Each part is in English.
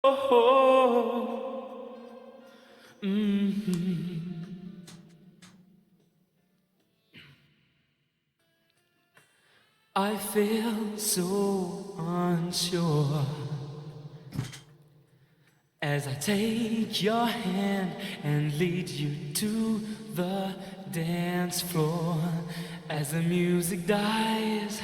Oh, mhm. I feel so unsure as I take your hand and lead you to the dance floor. As the music dies,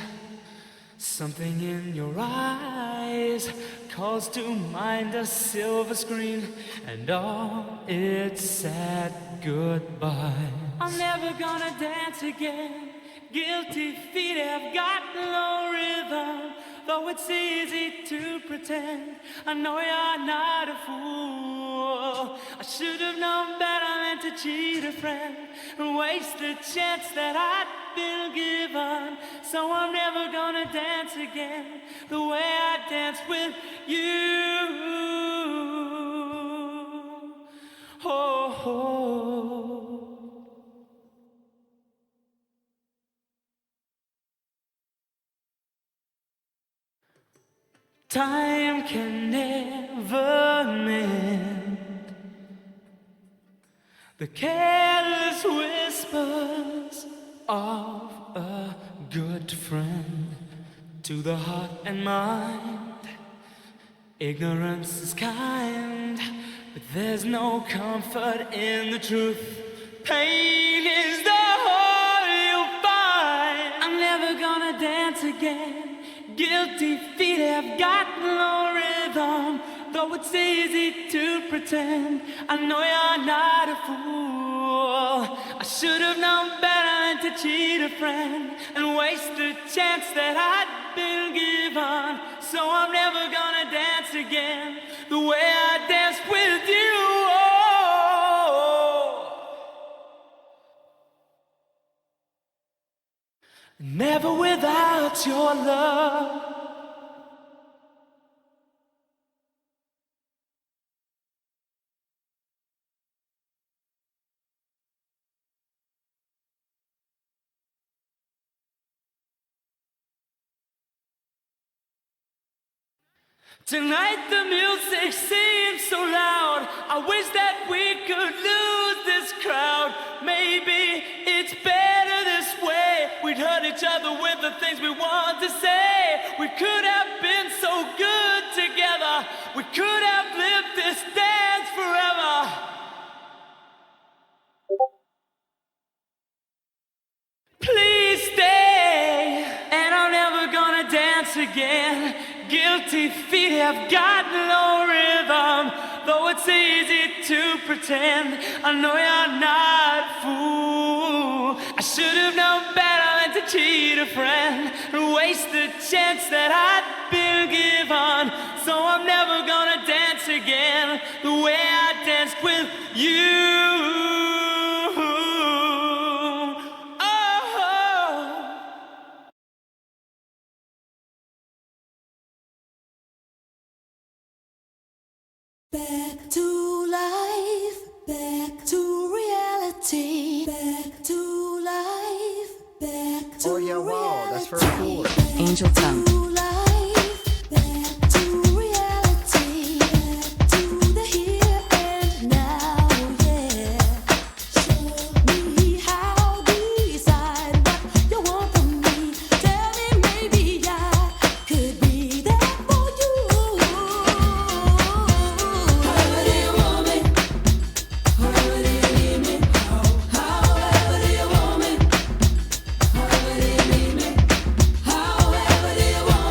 something in your eyes calls to mind a silver screen and all its sad goodbyes. I'm never gonna dance again. Guilty feet have got no rhythm, though it's easy to pretend. I know you're not a fool. I should have known better than to cheat a friend and waste the chance that I'd been given. So I'm never gonna dance again the way I danced with you. Oh, oh. Time can never mend the careless whispers of a good friend. To the heart and mind, ignorance is kind, but there's no comfort in the truth. Pain is the whole you'll find. I'm never gonna dance again. Guilty feet have got no rhythm, though it's easy to pretend. I know you're not a fool. I should have known better than to cheat a friend and waste the chance that I'd been given. So I'm never gonna dance again the way I danced with you. Never without your love. Tonight the music seems so loud. I wish that we could lose this crowd. Maybe it's better this way. We'd hurt each other with the things we want to say. We could have been so good together. We could have lived this dance forever. Please stay, and I'm never gonna dance again. Guilty feet have got no rhythm, though it's easy to pretend. I know you're not a fool. I should have known better than to cheat a friend and waste the chance that I'd been given. So I'm never gonna dance again the way I danced with you. Back to life, back to reality, back to life, back to reality. Oh yeah, wow, that's very cool. Angel Tongue. However do you want me?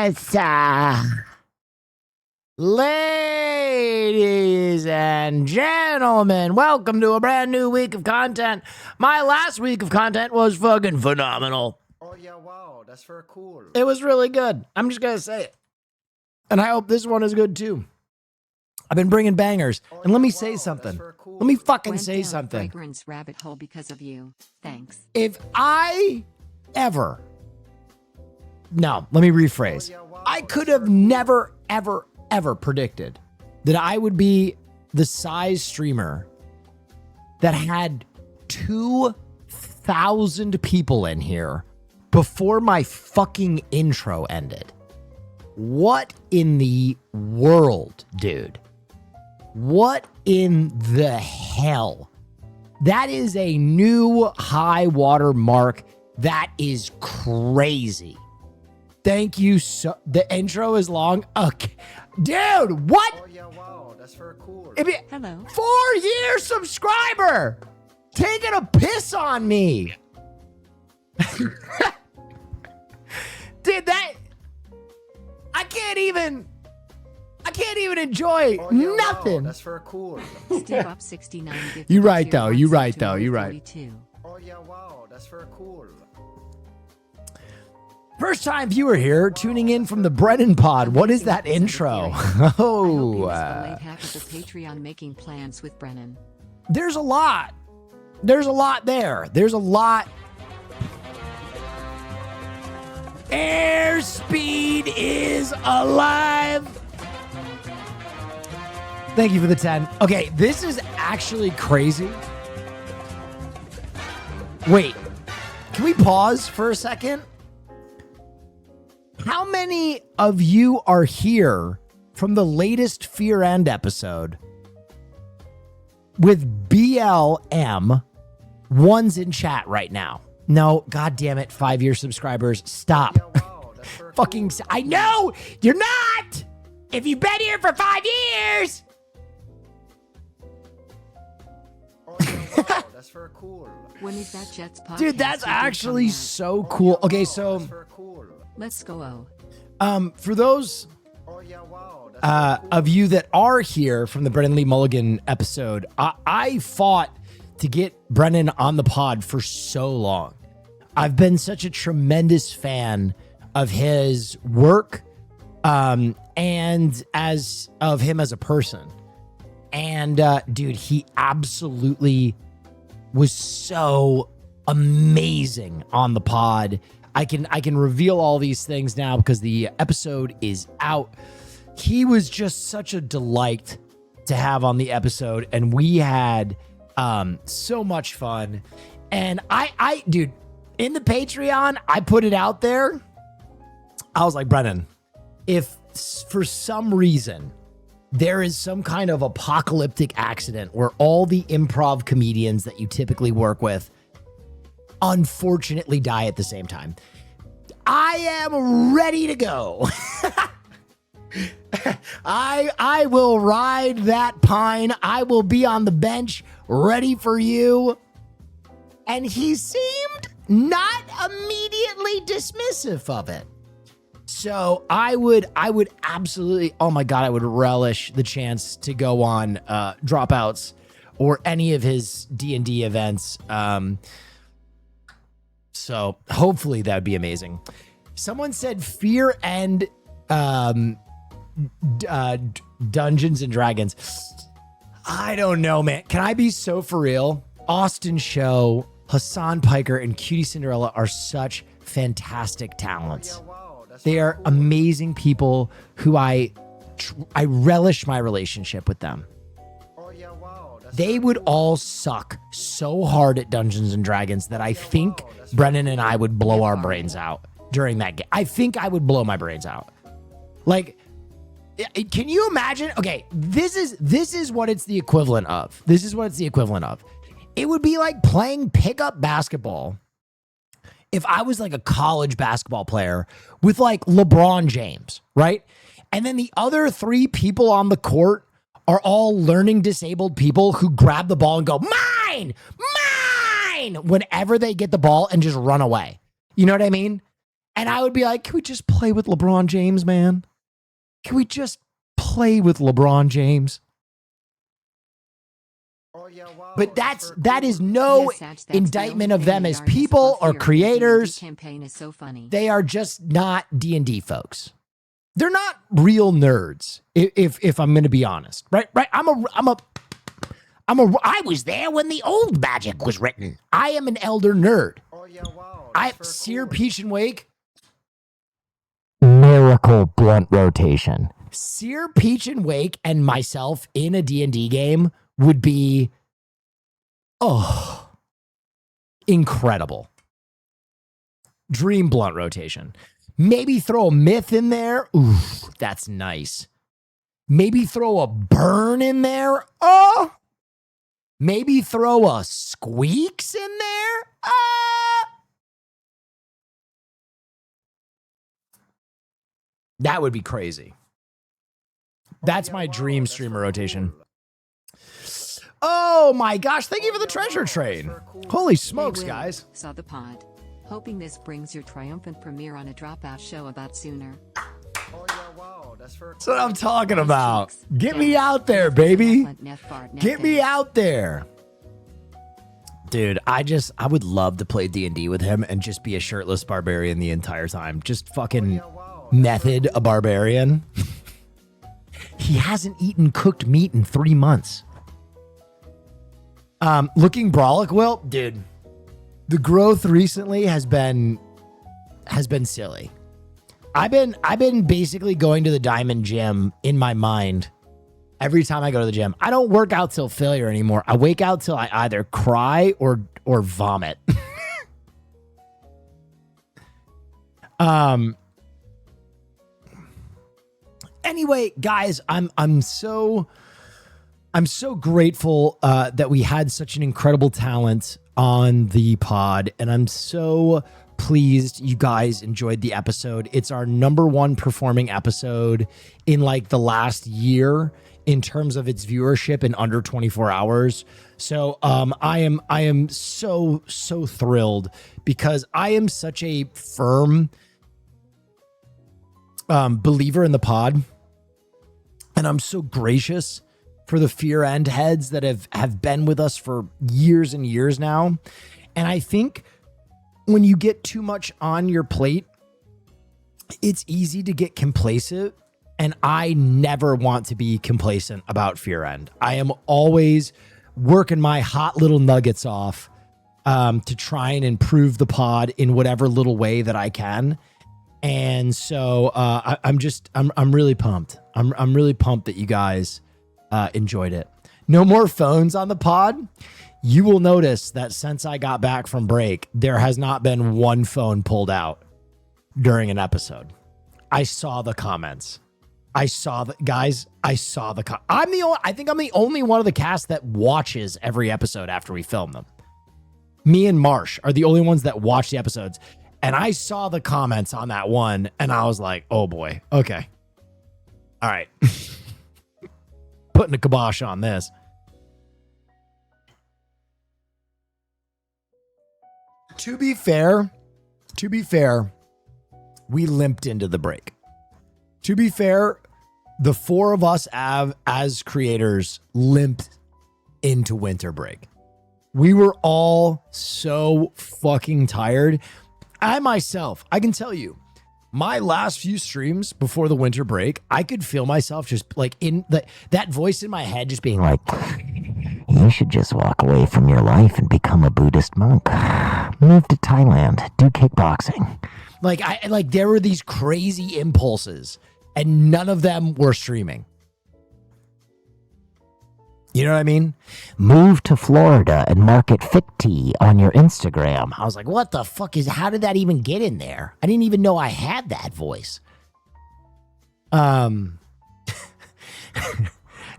Yes. Ladies and gentlemen, welcome to a brand new week of content. My last week of content was fucking phenomenal. Oh yeah, wow, that's very cool. It was really good. I'm just going to say it. And I hope this one is good too. I've been bringing bangers. And let me say something. Let me fucking Went say down something. fragrance rabbit hole because of you. Thanks. If I ever... No, let me rephrase. I could have never, ever predicted that I would be the size streamer that had 2,000 people in here before my fucking intro ended. What in the world, dude? What in the hell? That is a new high water mark. That is crazy. Thank you so... The intro is long. Okay. Dude, what? Oh yeah, wow, that's very cool. Hello. 4-year subscriber taking a piss on me. Dude, that... I can't even enjoy Oh, yeah, nothing. Wow, that's very cool. Steve up 69. You right, though. You right, though. You right. Oh yeah, wow, that's very cool. First time viewer here, tuning in from the Brennan Pod. What is that intro? Oh, late half of the Patreon making plans with Brennan. there's a lot. There's a lot there. There's a lot. Airspeed is alive. Thank you for the 10. Okay, this is actually crazy. Wait, can we pause for a second? How many of you are here from the latest Fear End episode with BLM? One's in chat right now. No, god damn it, 5-year subscribers. Stop. Yeah, wow, that's very Fucking, cool. I know you're not. If you've been here for 5 years. Oh yeah, wow, that's very cool. When is that Jets podcast? Dude, that's you did actually coming out? so Oh, cool. yeah, Okay, wow, so that's very cool. Let's go. for those Oh yeah, wow, that's very cool. of you that are here from the Brennan Lee Mulligan episode, I fought to get Brennan on the pod for so long. I've been such a tremendous fan of his work, and as of him as a person. And dude, he absolutely was so amazing on the pod. I can reveal all these things now because the episode is out. He was just such a delight to have on the episode, and we had so much fun. And I dude, in the Patreon, I put it out there. I was like, Brennan, if for some reason there is some kind of apocalyptic accident where all the improv comedians that you typically work with unfortunately die at the same time, I am ready to go. I will ride that pine. I will be on the bench ready for you. And he seemed not immediately dismissive of it. So I would absolutely, oh my God, I would relish the chance to go on Dropouts or any of his D&D events. So hopefully that would be amazing. Someone said Fear and Dungeons and Dragons. I don't know, man. Can I be so for real? Austin Show, Hassan Piker, and Cutie Cinderella are such fantastic talents. Yeah, wow, that's They very are cool. amazing people who I relish my relationship with them. Oh yeah, wow, that's They very would cool. all suck so hard at Dungeons and Dragons that I think Brennan and I would blow our brains out during that game. I think I would blow my brains out. Like, can you imagine? Okay, this is what it's the equivalent of. This is what it's the equivalent of. It would be like playing pickup basketball if I was like a college basketball player with like LeBron James, right? And then the other 3 people on the court are all learning disabled people who grab the ball and go, mine, whenever they get the ball and just run away. You know what I mean? And I would be like, can we just play with LeBron James, man? Can we just play with LeBron James? Oh yeah, wow. But that's that is no Yes, that's the indictment only of thing them the as artists people above or here, the creators. D&D campaign is so funny. They are just not D&D folks. They're not real nerds. If I'm going to be honest, right? I was there when the old magic was written. I am an elder nerd. Oh yeah, wow. I That's Seer, very cool. Peach, and Wake. Miracle blunt rotation. Seer, Peach, and Wake and myself in a D&D game would be, incredible. Dream blunt rotation. Maybe throw a myth in there. Ooh, that's nice. Maybe throw a burn in there. Oh. Maybe throw a squeaks in there. That would be crazy. That's Yeah, my wow, dream that's streamer very rotation. cool. Oh my gosh, thank you for the Yeah, treasure wow, that's train. very cool. Holy Hey, smokes, Will, guys. Saw the pod. Hoping this brings your triumphant premiere on a dropout show about sooner. Oh yeah, wow. That's very That's what cool. I'm talking Nice about. cheeks. Get me Yeah. out there, Neth baby. fart, neth fart, neth Get me fart. out there. Dude, I would love to play D&D with him and just be a shirtless barbarian the entire time. Just fucking Yeah, wow. method a barbarian. He hasn't eaten cooked meat in 3 months. Looking brolic, Will, dude, the growth recently has been silly. I've been basically going to the Diamond Gym in my mind every time I go to the gym. I don't work out till failure anymore. I wake out till I either cry or vomit. Anyway, guys, I'm so grateful that we had such an incredible talent on the pod, and I'm so pleased you guys enjoyed the episode. It's our #1 performing episode in like the last year in terms of its viewership in under 24 hours. So I am so thrilled because I am such a firm believer in the pod, and I'm so gracious for the Fear End heads that have been with us for years and years now. And I think when you get too much on your plate, it's easy to get complacent. And I never want to be complacent about Fear End. I am always working my hot little nuggets off to try and improve the pod in whatever little way that I can. And so I'm really pumped. I'm really pumped that you guys enjoyed it. No more phones on the pod. You will notice that since I got back from break, there has not been one phone pulled out during an episode. I saw the comments. I saw the I think I'm the only one of the cast that watches every episode after we film them. Me and Marsh are the only ones that watch the episodes. And I saw the comments on that one and I was like, oh boy, okay. All right. Putting a kibosh on this. To be fair, we limped into the break. To be fair, the four of us as creators limped into winter break. We were all so fucking tired. I can tell you, my last few streams before the winter break, I could feel myself just like in that voice in my head just being like, you should just walk away from your life and become a Buddhist monk. Move to Thailand, do kickboxing. Like there were these crazy impulses and none of them were streaming. You know what I mean? Move to Florida and market Fit Tea on your Instagram. I was like, what the fuck how did that even get in there? I didn't even know I had that voice.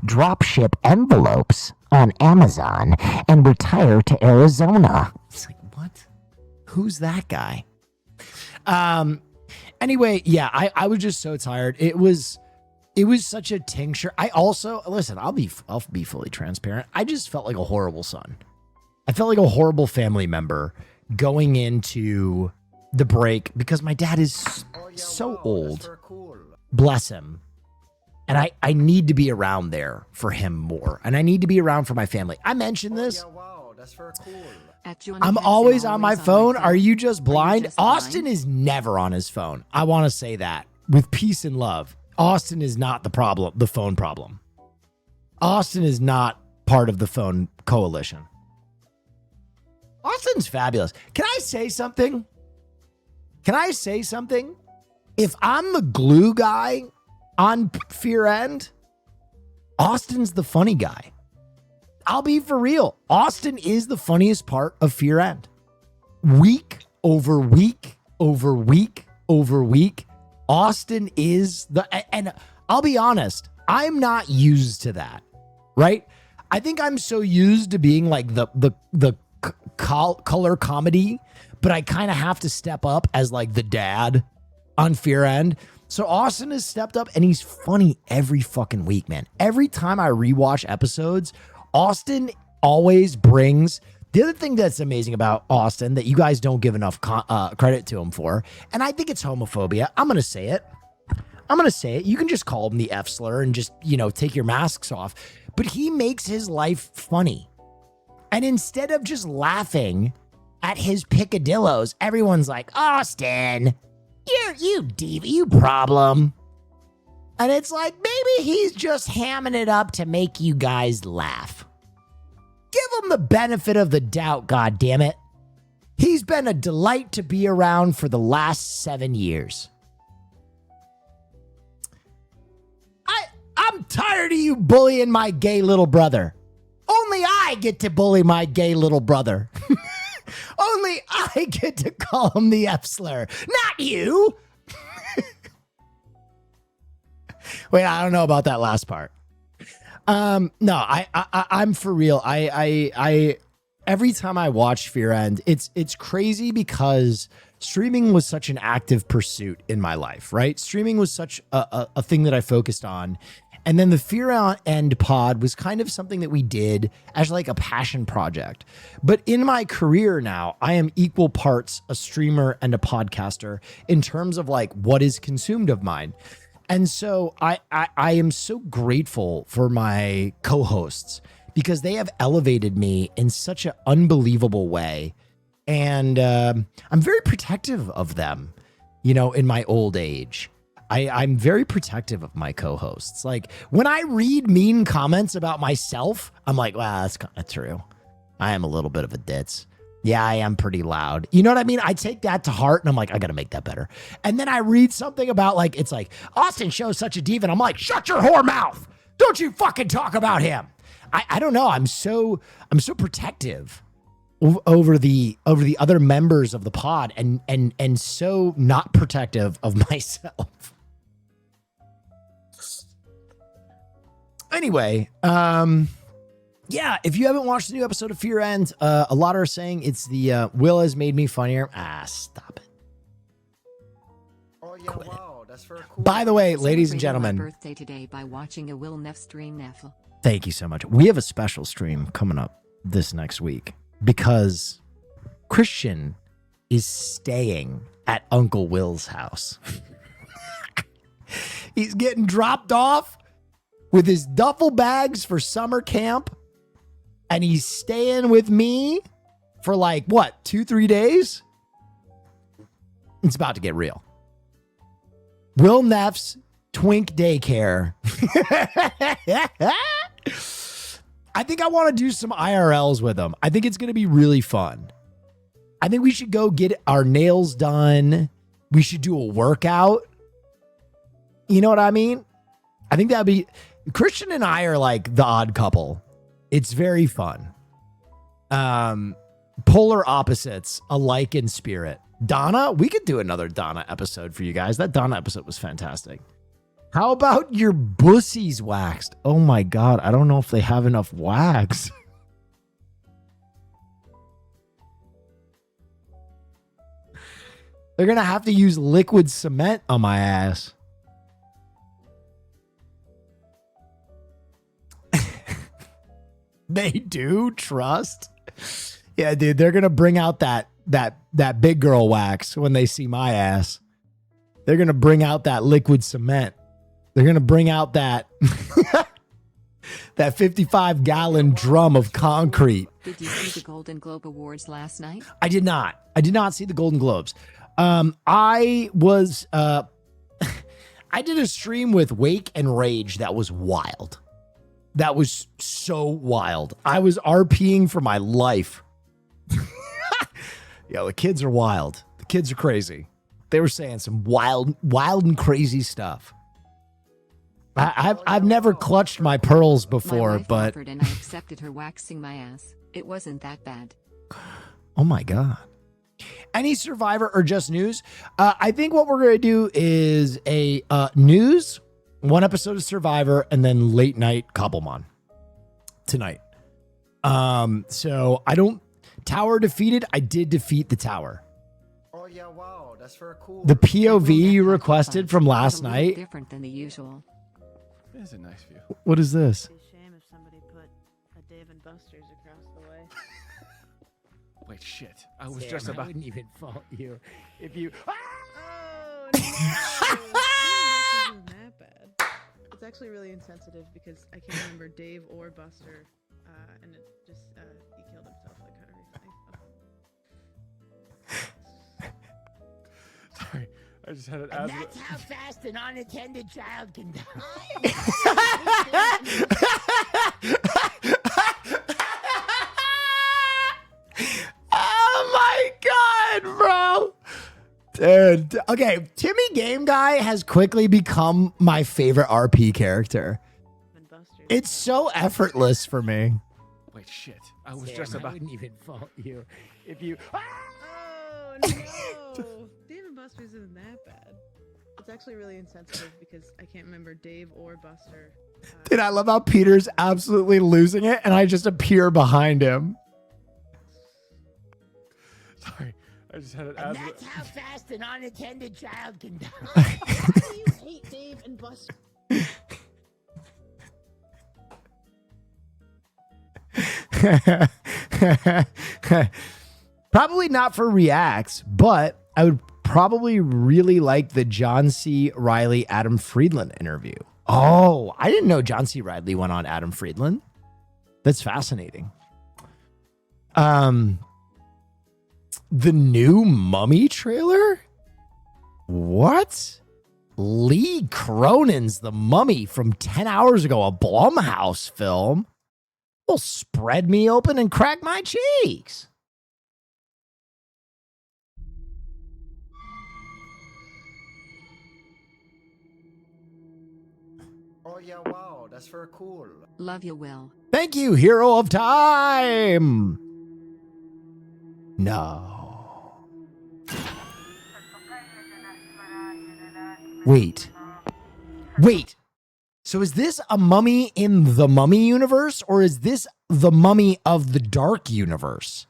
Drop ship envelopes on Amazon and retire to Arizona. It's like, what? Who's that guy? Anyway, yeah, I was just so tired. It was such a tincture. I also, listen, I'll be fully transparent. I just felt like a horrible son. I felt like a horrible family member going into the break because my dad is Oh, yeah, so wow, that's old. very cool. Bless him. And I need to be around there for him more. And I need to be around for my family. I mentioned Oh, this. yeah, wow, that's very cool. At John I'm Jackson, always on my phone. Are you just blind? just Austin blind? is never on his phone. I want to say that with peace and love. Austin is not the problem, the phone problem. Austin is not part of the phone coalition. Austin's fabulous. Can I say something? Can I say something? If I'm the glue guy on Fear End, Austin's the funny guy. I'll be for real. Austin is the funniest part of Fear End. Week over week over week over week, Austin is and I'll be honest, I'm not used to that, right? I think I'm so used to being like the color comedy, but I kind of have to step up as like the dad on Fear End. So Austin has stepped up and he's funny every fucking week, man. Every time I rewatch episodes, Austin always brings the other thing that's amazing about Austin that you guys don't give enough credit to him for, and I think it's homophobia. I'm going to say it. You can just call him the F slur and just, take your masks off. But he makes his life funny. And instead of just laughing at his picadillos, everyone's like, Austin, you diva, you problem. And it's like, maybe he's just hamming it up to make you guys laugh. Give him the benefit of the doubt, goddammit. He's been a delight to be around for the last 7 years. I'm tired of you bullying my gay little brother. Only I get to bully my gay little brother. Only I get to call him the F slur, not you. Wait, I don't know about that last part. No, I'm for real. I every time I watch Fear End, it's crazy because streaming was such an active pursuit in my life, right? Streaming was such a thing that I focused on. And then the Fear End pod was kind of something that we did as like a passion project. But in my career now, I am equal parts a streamer and a podcaster in terms of like what is consumed of mine. And so I am so grateful for my co-hosts because they have elevated me in such an unbelievable way. And I'm very protective of them, in my old age. I'm very protective of my co-hosts. Like when I read mean comments about myself, I'm like, wow, that's kind of true. I am a little bit of a ditz. Yeah, I am pretty loud. You know what I mean? I take that to heart and I'm like, I got to make that better. And then I read something about like, it's like Austin shows such a diva. And I'm like, shut your whore mouth. Don't you fucking talk about him. I don't know. I'm so protective over the other members of the pod and so not protective of myself. Anyway, yeah, if you haven't watched the new episode of Fear End, a lot are saying it's the Will has made me funnier. Stop it. Oh, yeah, wow, that's very cool. By the way, ladies and Celebrating my gentlemen, birthday today by watching a Will Neff stream Neff. thank you so much. We have a special stream coming up this next week because Christian is staying at Uncle Will's house. He's getting dropped off with his duffel bags for summer camp. And he's staying with me for like, what, 2-3 days? It's about to get real. Will Neff's Twink Daycare. I think I want to do some IRLs with him. I think it's going to be really fun. I think we should go get our nails done. We should do a workout. You know what I mean? I think that'd be... Christian and I are like the odd couple. It's very fun. Polar opposites, alike in spirit. Donna, we could do another Donna episode for you guys. That Donna episode was fantastic. How about your bussies waxed? Oh my God, I don't know if they have enough wax. They're going to have to use liquid cement on my ass. They do trust. Yeah, dude, they're going to bring out that that big girl wax when they see my ass. They're going to bring out that liquid cement. They're going to bring out that that 55-gallon drum of concrete. Did you see the Golden Globe Awards last night? I did not. I did not see the Golden Globes. I was I did a stream with Wake and Rage that was wild. That was so wild. I was RPing for my life. Yeah, the kids are wild. The kids are crazy. They were saying some wild and crazy stuff. I've never clutched my pearls before, my wife but offered and I accepted her waxing my ass. It wasn't that bad. oh my God. Any Survivor or just news? I think what we're going to do is a news, one episode of Survivor, and then late night Cobblemon tonight. So I don't... Tower defeated. I did defeat the tower. Oh yeah, wow, that's very cool. The POV you That requested from was last a little night. different than the usual. There's a nice view. What is this? It'd be a shame if somebody put a Dave and Buster's across the way. Wait, shit. I was Sam, just I about. wouldn't even fault you if you... Oh no! Dave and Buster's isn't that bad. It's actually really insensitive because I can't remember Dave or Buster, and it just he killed himself like kind of recently. Sorry, I just had an And asthma. that's how fast an unattended child can die. Oh my God, bro. Dude. Okay, Timmy Game Guy has quickly become my favorite RP character. And Buster's. It's so effortless for me. Wait, shit. I was just about. wouldn't even fault you if you... Oh no! Dave and Buster's isn't that bad. It's actually really insensitive because I can't remember Dave or Buster. Dude, I love how Peter's absolutely losing it and I just appear behind him. Sorry, I just had an asthma. how fast an unattended child can die. Why do you hate Dave and Buster? Probably not for reacts, but I would probably really like the John C. Reilly Adam Friedland interview. Oh, I didn't know John C. Reilly went on Adam Friedland. That's fascinating. The new Mummy trailer? What? Lee Cronin's The Mummy from 10 hours ago, a Blumhouse film. Will spread me open and crack my cheeks. Oh yeah, wow, that's very cool. Love you, Will. Thank you, Hero of Time. No. Wait. So is this a mummy in the Mummy universe, or is this the mummy of the Dark universe?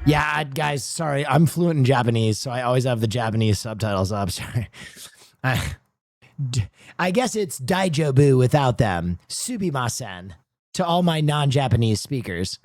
Yeah, guys, sorry. I'm fluent in Japanese, so I always have the Japanese subtitles up. Sorry. I guess it's Daijobu without them. Subimasen to all my non-Japanese speakers.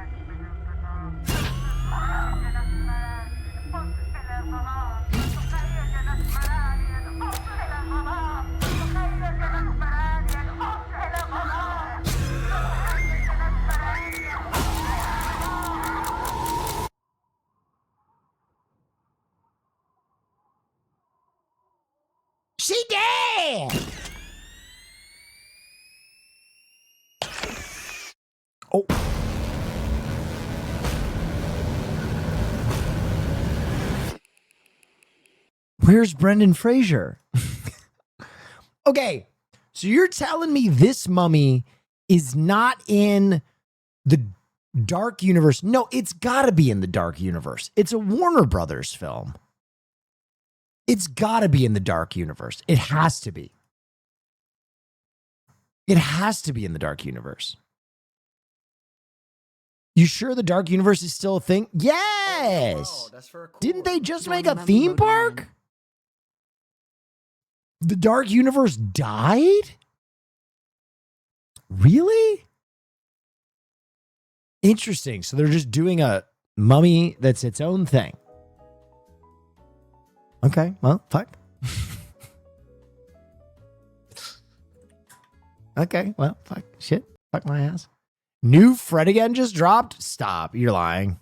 She did! Oh. Where's Brendan Fraser? Okay, so you're telling me this mummy is not in the Dark universe? No, it's got to be in the Dark universe. It's a Warner Brothers film. It's got to be in the Dark universe. It has to be. It has to be in the Dark universe. You sure the Dark universe is still a thing? Yes. Wow, that's very cool. Didn't they just Join make a Mummy theme Mode park? Online. The Dark universe died? Really? Interesting. So they're just doing a Mummy, that's its own thing. Okay, well, fuck. Okay, well, fuck. Shit. Fuck my ass. New Fred again just dropped? Stop. You're lying.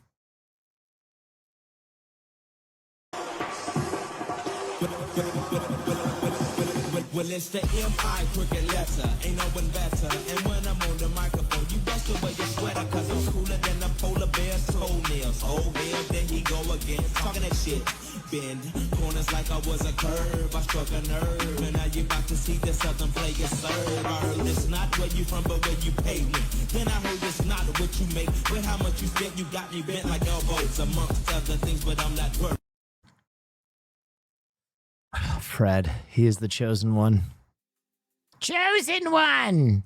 Well, it's the M.I. crooked letter. Ain't no one better. And when I'm on the microphone, you best away your sweater. Cause I'm cooler than a polar bear's toenails. Oh, hell, there he go again. Talking that shit. Bend corners like I was a curve. I struck a nerve. And now you about to see the southern player serve. I heard it's not where you from, but where you pay me. Then I heard it's not what you make, but how much you spent. You got me bent like elbows, amongst other things, but I'm not worth. Fred, he is the chosen one. Chosen one.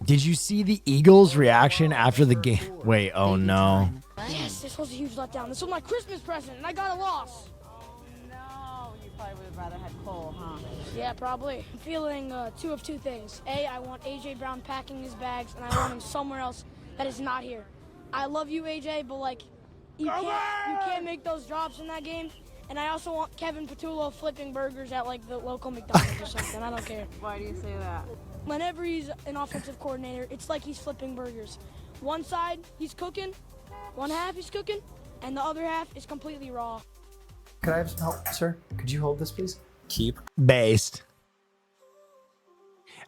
Did you see the Eagles' reaction after the game? Wait, oh no. Yes, this was a huge letdown. This was my Christmas present, and I got a loss. Oh no, you probably would have rather had Cole, huh? Yeah, probably. I'm feeling two of two things. A, I want AJ Brown packing his bags, and I want him somewhere else that is not here. I love you, AJ, but like, you can't make those drops in that game. And I also want Kevin Patullo flipping burgers at like the local McDonald's or something. I don't care. Why do you say that? Whenever he's an offensive coordinator, it's like he's flipping burgers. One side, he's cooking. One half, he's cooking. And the other half is completely raw. Could I have some help, sir? Could you hold this, please? Keep based.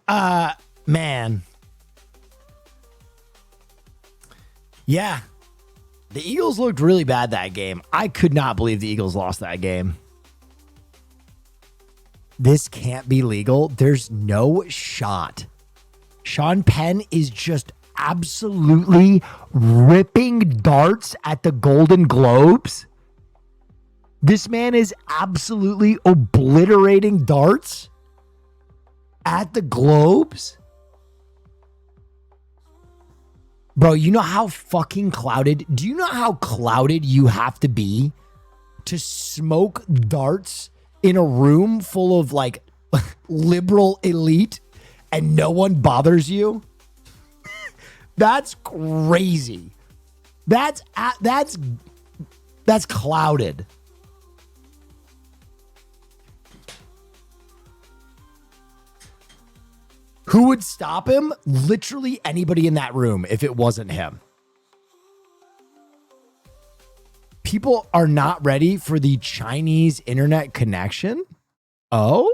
Man. Yeah. The Eagles looked really bad that game. I could not believe the Eagles lost that game. This can't be legal. There's no shot. Sean Penn is just absolutely ripping darts at the Golden Globes. This man is absolutely obliterating darts at the Globes. Bro, you know how fucking clouded? Do you know how clouded you have to be to smoke darts in a room full of like liberal elite and no one bothers you? That's crazy. That's clouded. Who would stop him? Literally anybody in that room if it wasn't him. People are not ready for the Chinese internet connection? Oh?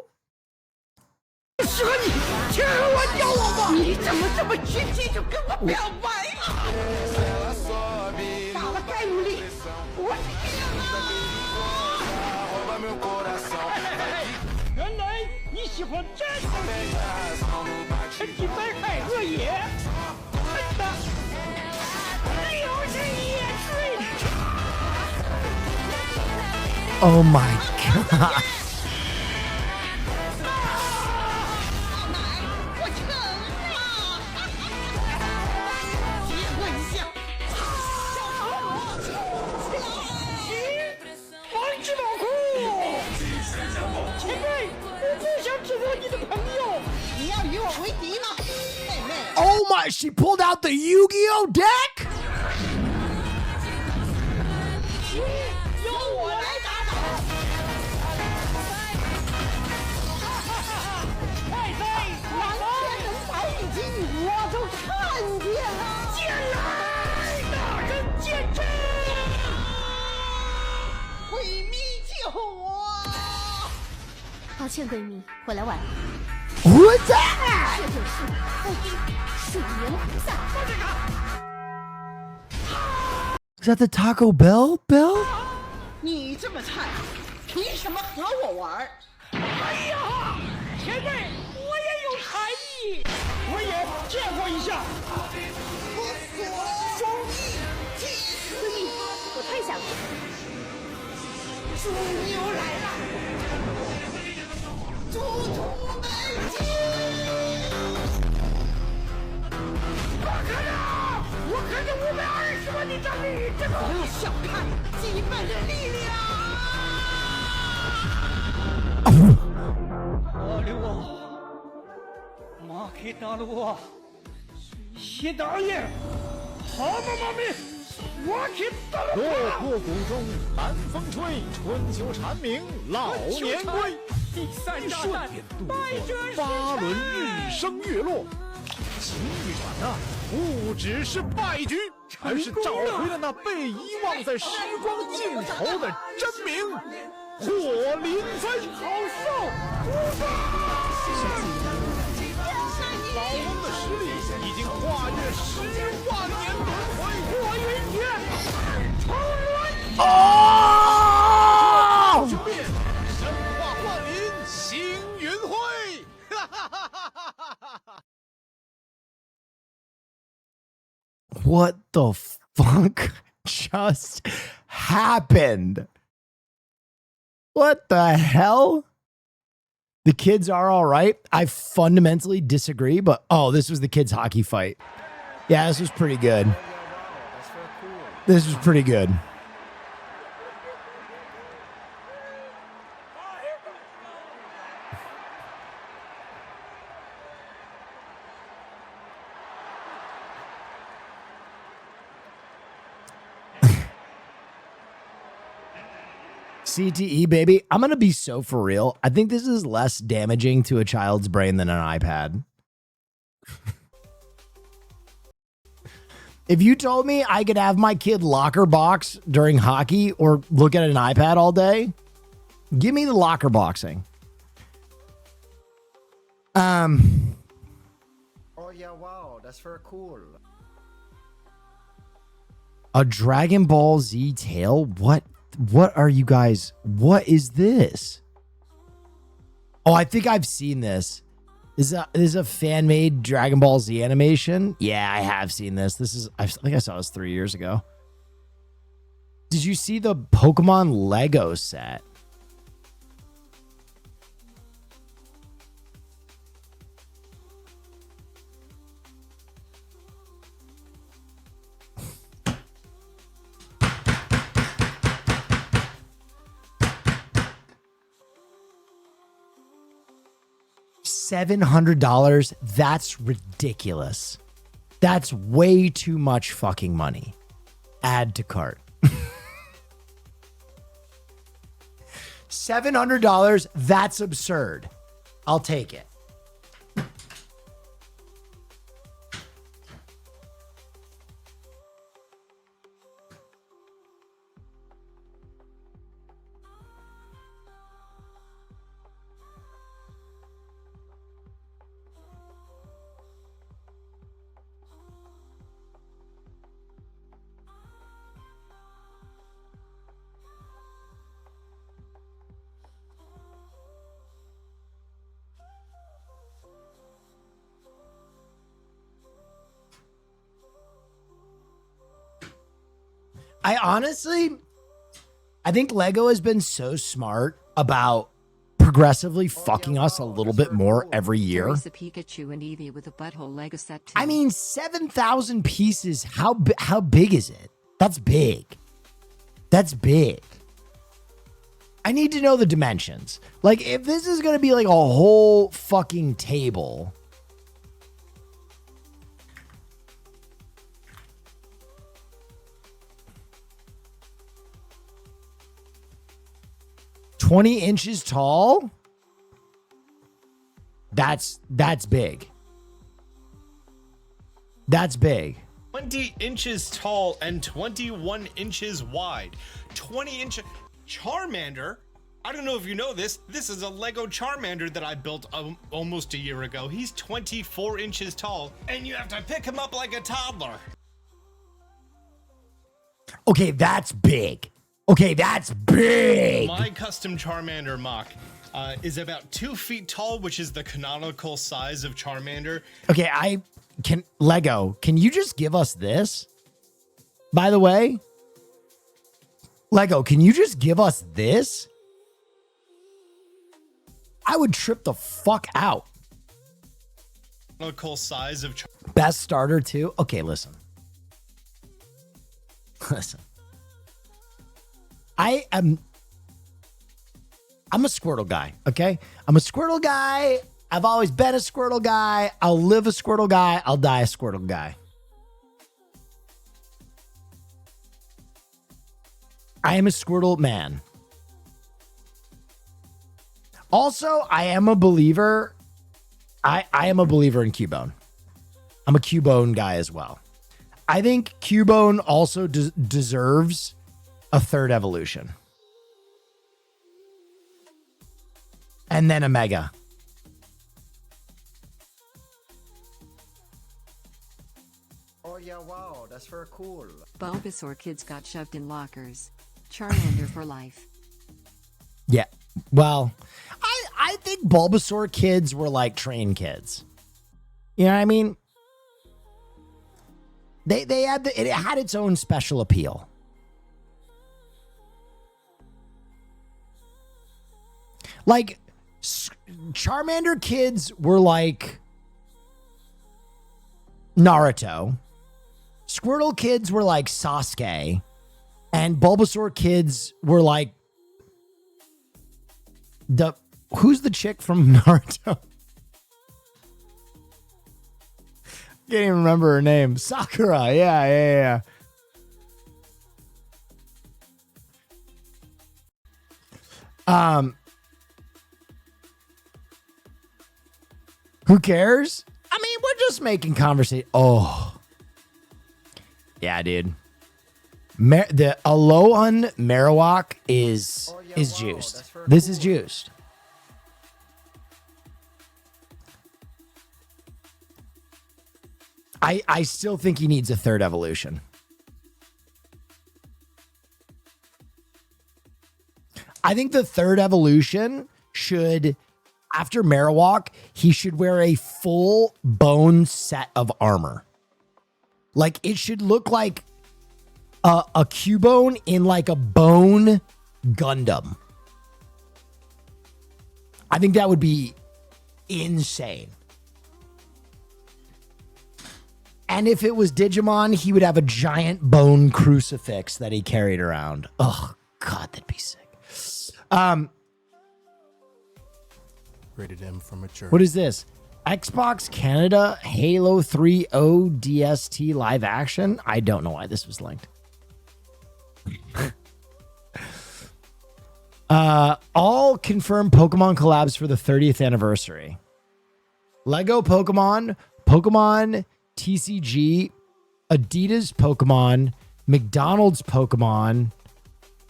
Oh my God. Oh my, she pulled out the Yu-Gi-Oh deck? What's that? Is that the Taco Bell bell? 你这么菜，凭什么和我玩？哎呀，前辈，我也有才艺，我也见过一下。我所忠义尽失。我退下。猪牛来了，猪屠美鸡。我看着520万的战力，这个不要小看基本的力量。阿六啊，马克大陆啊，谢大爷，好嘛妈咪，我去打了。锣鼓鼓中寒风吹，春秋蝉鸣老年归。第三炸弹，百折八轮日升月落，秦玉传啊，不只是败局，而是找回了那被遗忘在时光尽头的真名——霍林飞。好受，老翁的实力已经跨越10万年轮回，火云天，重来！哦！兄弟，神话幻林行云会，哈哈哈哈哈哈 What the fuck just happened? What the hell? The kids are all right. I fundamentally disagree, but oh, this was the kids' hockey fight. Yeah, this was pretty good. This was pretty good. CTE, baby. I'm going to be so for real. I think this is less damaging to a child's brain than an iPad. If you told me I could have my kid locker box during hockey or look at an iPad all day, give me the locker boxing. Oh yeah, wow, that's very cool. A Dragon Ball Z tale? What are you guys? What is this? Oh, I think I've seen this. This is a fan-made Dragon Ball Z animation. Yeah, I have seen this. I think I saw this 3 years ago. Did you see the Pokemon Lego set? $700. That's ridiculous. That's way too much fucking money. Add to cart. $700. That's absurd. I'll take it. I think Lego has been so smart about progressively fucking us a little bit more every year. There is a Pikachu and Eevee with a butthole Lego set too. I mean, 7,000 pieces. How big is it? That's big. That's big. I need to know the dimensions. Like, if this is going to be like a whole fucking table. "20 inches tall? That's big. That's big. 20 inches tall and 21 inches wide. 20 inches. Charmander? I don't know if you know this. This is a Lego Charmander that I built almost a year ago. He's 24 inches tall, and you have to pick him up like a toddler. Okay, that's big. Okay, that's big. My custom Charmander mock is about 2 feet tall, which is the canonical size of Charmander. Okay, Lego, can you just give us this? By the way, Lego, can you just give us this? I would trip the fuck out. Canonical size of Best starter too? Okay, listen. Listen. I'm a Squirtle guy, okay? I'm a Squirtle guy. I've always been a Squirtle guy. I'll live a Squirtle guy. I'll die a Squirtle guy. I am a Squirtle man. Also, I am a believer. I am a believer in Cubone. I'm a Cubone guy as well. I think Cubone also deserves a third evolution. And then a Mega. Oh yeah, wow, that's very cool. Bulbasaur kids got shoved in lockers. Charmander for life. Yeah. Well, I think Bulbasaur kids were like train kids. You know what I mean? They had it had its own special appeal. Like Charmander kids were like Naruto. Squirtle kids were like Sasuke. And Bulbasaur kids were like who's the chick from Naruto? Can't even remember her name. Sakura. Yeah. Who cares? I mean, we're just making conversation. Oh. Yeah, dude. The Alolan Marowak is juiced. This is juiced. I still think he needs a third evolution. I think the third evolution should, after Marowak, he should wear a full bone set of armor. Like, it should look like a Cubone in like a bone Gundam. I think that would be insane. And if it was Digimon, he would have a giant bone crucifix that he carried around. Oh, God, that'd be sick. Rated M for mature. What is this? Xbox Canada Halo 3 ODST live action? I don't know why this was linked. All confirmed Pokemon collabs for the 30th anniversary. Lego Pokemon, Pokemon TCG, Adidas Pokemon, McDonald's Pokemon.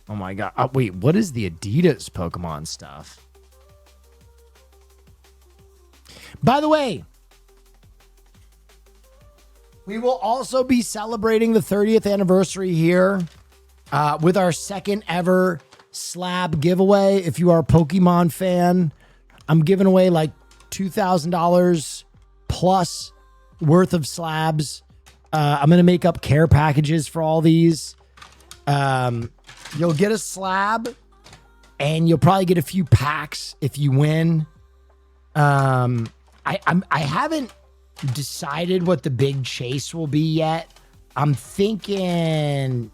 Oh my God. Wait, what is the Adidas Pokemon stuff? By the way, we will also be celebrating the 30th anniversary here with our second ever slab giveaway. If you are a Pokemon fan, I'm giving away like $2,000 plus worth of slabs. I'm going to make up care packages for all these. You'll get a slab and you'll probably get a few packs if you win. I haven't decided what the big chase will be yet. I'm thinking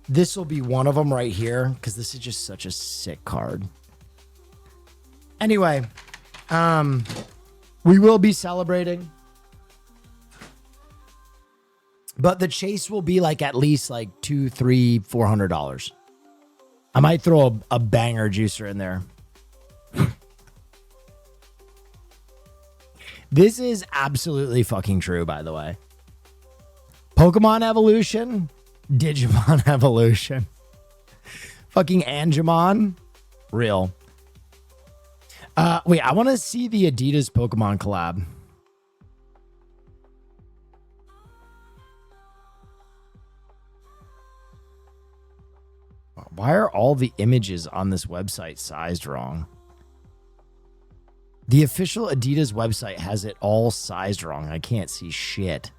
this will be one of them right here because this is just such a sick card. Anyway, we will be celebrating, but the chase will be like at least like $200, $300, $400. I might throw a banger juicer in there. This is absolutely fucking true, by the way. Pokemon evolution, Digimon evolution. Fucking Angemon, real. Wait, I want to see the Adidas Pokemon collab. Why are all the images on this website sized wrong? The official Adidas website has it all sized wrong. I can't see shit.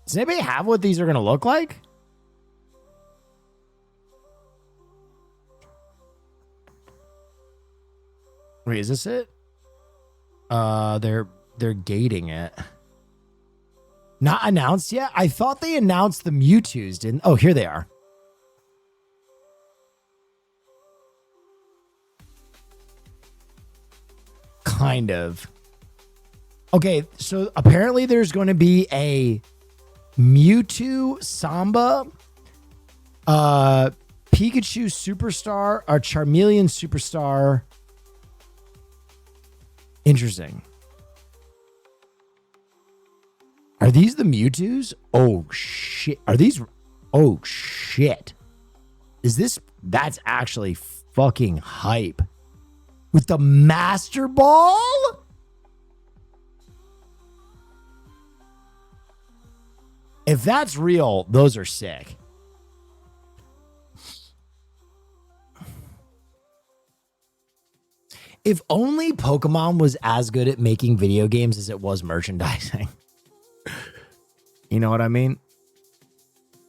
Does anybody have what these are going to look like? Wait, is this it? They're gating it. Not announced yet? I thought they announced the Mewtwo's, didn't? Oh, here they are. kind of. Okay, so apparently there's going to be a Mewtwo Samba, Pikachu Superstar, or Charmeleon Superstar. Interesting. Are these the Mewtwo's? Oh shit. Are these? Oh shit. Is this? That's actually fucking hype. With the Master Ball? If that's real, those are sick. If only Pokemon was as good at making video games as it was merchandising. You know what I mean?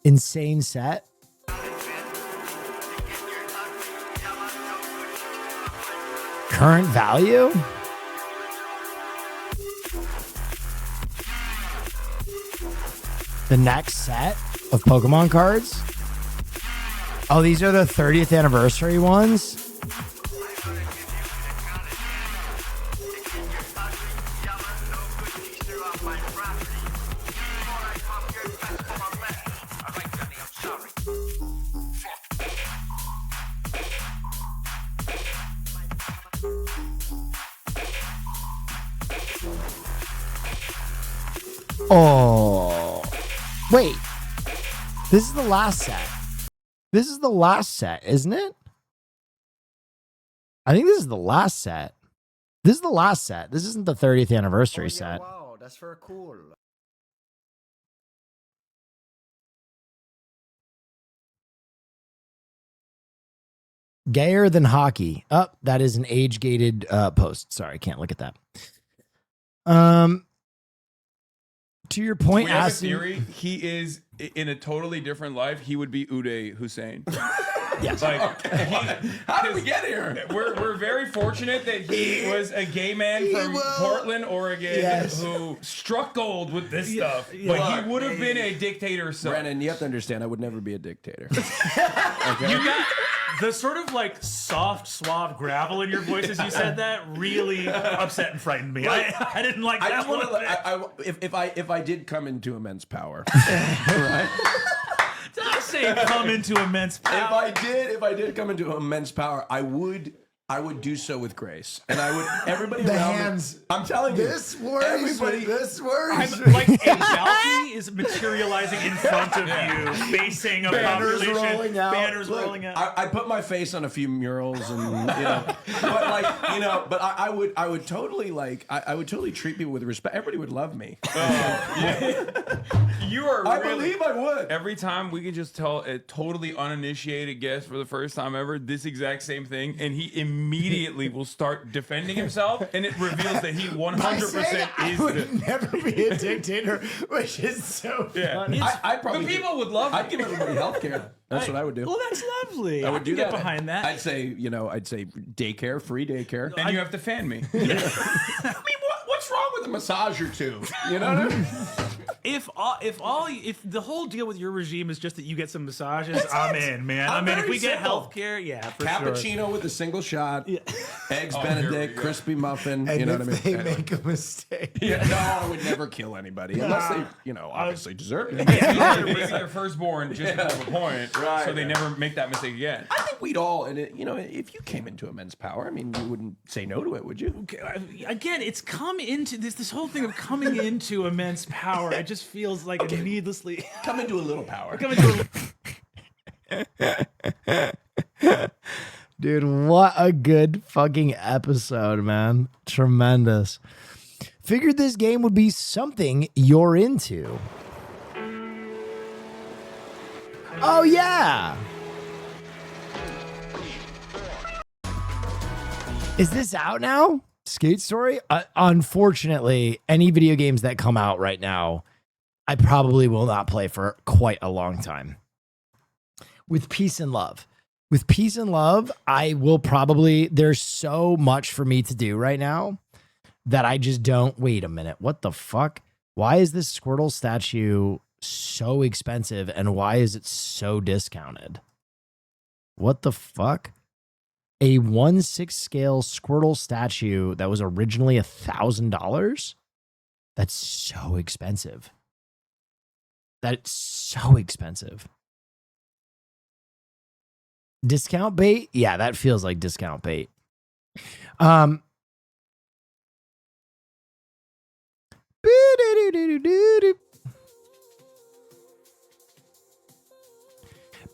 Insane set. Current value? The next set of Pokemon cards? Oh, these are the 30th anniversary ones? Oh, wait. This is the last set. This is the last set, isn't it? I think this is the last set. This is the last set. This isn't the 30th anniversary set. Wow, that's very cool. Gayer than hockey. Oh, that is an age-gated post. Sorry, can't look at that. To your point, We have a Aston, theory. He is in a totally different life. He would be Uday Hussein. Yes. Like, How did we get here? We're very fortunate that he was a gay man from Portland, Oregon, who struck gold with this stuff. But he would have been a dictator. Brennan, you have to understand, I would never be a dictator. You got the sort of like soft, suave gravel in your voice as you said that really upset and frightened me. I didn't like that one. If I did come into immense power, right? Did I say come into immense power? If I did come into immense power, I would do so with grace, and I would everybody The around hands. me. I'm telling you, This worries me. This worries I'm, like a balcony is materializing in front of you, facing a Banners population. rolling out. Banners Look, rolling out. I put my face on a few murals, and but I would totally I would totally treat people with respect. Everybody would love me. You are. I really, believe I would. Every time we could just tell a totally uninitiated guest for the first time ever this exact same thing, and he immediately will start defending himself, and it reveals that he 100% I is would the. never be a dictator, which is so funny. I probably But people would love I'd it. give everybody health care. That's what I would do. Well, that's lovely. I would do can get that. behind that. I'd say daycare, free daycare. And you have to fan me. I mean, what's wrong with a massage or two? You know what I mean? If the whole deal with your regime is just that you get some massages, I'm in, man. I'm I mean, if very we get simple. health care, yeah, for Cappuccino sure. with a single shot, eggs here we Benedict, go. crispy muffin. And you know if what I mean? they make a mistake. Yeah, no, I would never kill anybody unless they, obviously deserve it. Maybe their firstborn just to prove a point, Right, so they right. never make that mistake again. I think we'd all, and if you came into immense power, I mean, you wouldn't say no to it, would you? Again, it's come into this whole thing of coming into immense power. It just feels like a needlessly Come into a little power. come into a, dude, what a good fucking episode, man. Tremendous. Figured this game would be something you're into. Oh, yeah. Is this out now? Skate Story? Unfortunately, any video games that come out right now, I probably will not play for quite a long time. With Peace and Love. With Peace and Love, I will probably, there's so much for me to do right now that I just don't, wait a minute, what the fuck? Why is this Squirtle statue so expensive and why is it so discounted? What the fuck? a 1/6 scale Squirtle statue that was originally $1,000. That's so expensive. That's so expensive. Discount bait? Yeah, that feels like discount bait.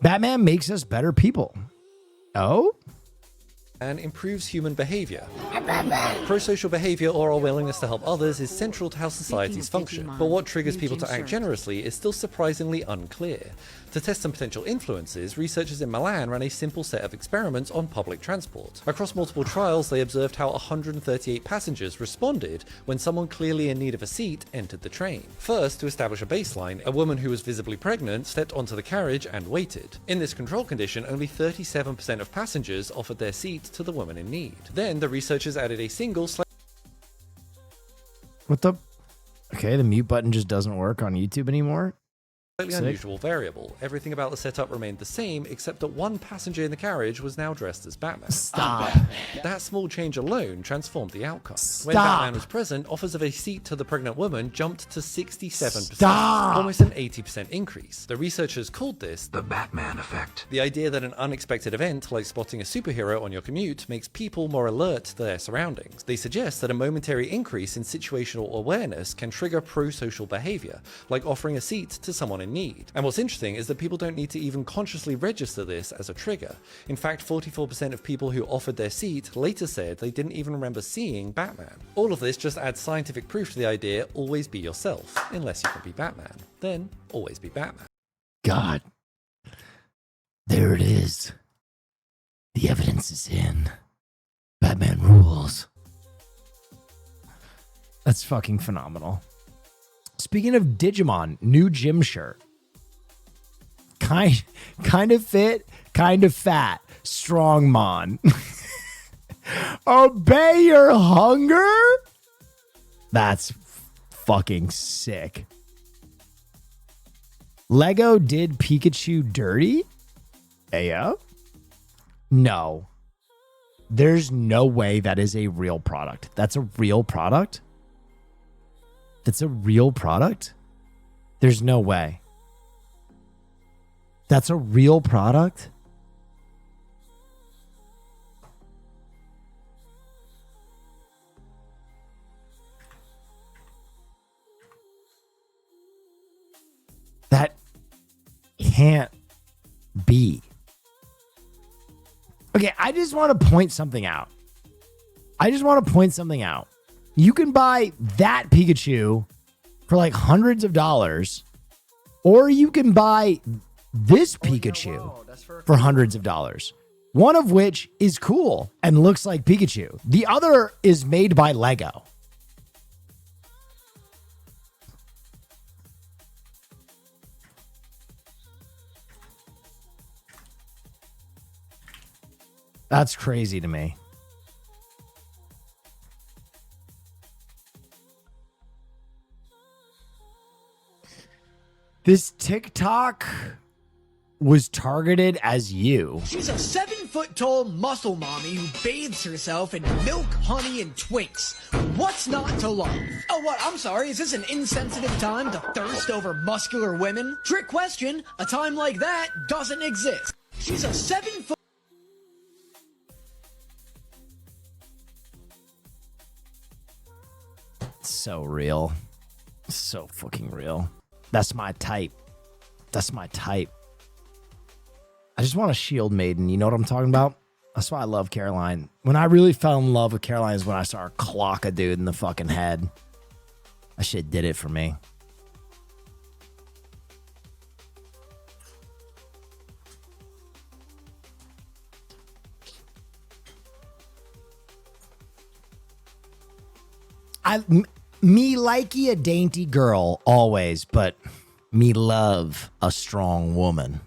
Batman makes us better people. Oh? And improves human behavior. Pro-social behavior, or our willingness to help others, is central to how societies function. But what triggers people to act generously is still surprisingly unclear. To test some potential influences, researchers in Milan ran a simple set of experiments on public transport. Across multiple trials, they observed how 138 passengers responded when someone clearly in need of a seat entered the train. First, to establish a baseline, a woman who was visibly pregnant stepped onto the carriage and waited. In this control condition, only 37% of passengers offered their seat to the woman in need. Then, the researchers added a single What the? Okay, the mute button just doesn't work on YouTube anymore. slightly unusual variable. Everything about the setup remained the same, except that one passenger in the carriage was now dressed as Batman. Stop. That small change alone transformed the outcome. When Stop. Batman was present, offers of a seat to the pregnant woman jumped to 67%. Stop. Almost an 80% increase. The researchers called this the Batman effect. The idea that an unexpected event, like spotting a superhero on your commute, makes people more alert to their surroundings. They suggest that a momentary increase in situational awareness can trigger pro-social behavior, like offering a seat to someone in need. And what's interesting is that people don't need to even consciously register this as a trigger. In fact, 44% of people who offered their seat later said they didn't even remember seeing Batman. All of this just adds scientific proof to the idea, always be yourself. Unless you can be Batman, then always be Batman. God. There it is. The evidence is in. Batman rules. That's fucking phenomenal. Speaking of Digimon, new gym shirt. Kind of fit, kind of fat. Strong Mon. Obey your hunger? That's fucking sick. Lego did Pikachu dirty? Ayo? No. There's no way that is a real product. That's a real product? That's a real product? There's no way. That's a real product? That can't be. Okay, I just want to point something out. You can buy that Pikachu for like hundreds of dollars, or you can buy this Pikachu for hundreds of dollars. One of which is cool and looks like Pikachu. The other is made by Lego. That's crazy to me. This TikTok was targeted as you. She's a 7-foot-tall muscle mommy who bathes herself in milk, honey, and Twinks. What's not to love? Oh, what? I'm sorry. Is this an insensitive time to thirst over muscular women? Trick question. A time like that doesn't exist. She's a 7-foot... So real. So fucking real. That's my type. That's my type. I just want a shield maiden. You know what I'm talking about? That's why I love Caroline. When I really fell in love with Caroline is when I saw her clock a dude in the fucking head. That shit did it for me. Me likey a dainty girl always, but me love a strong woman.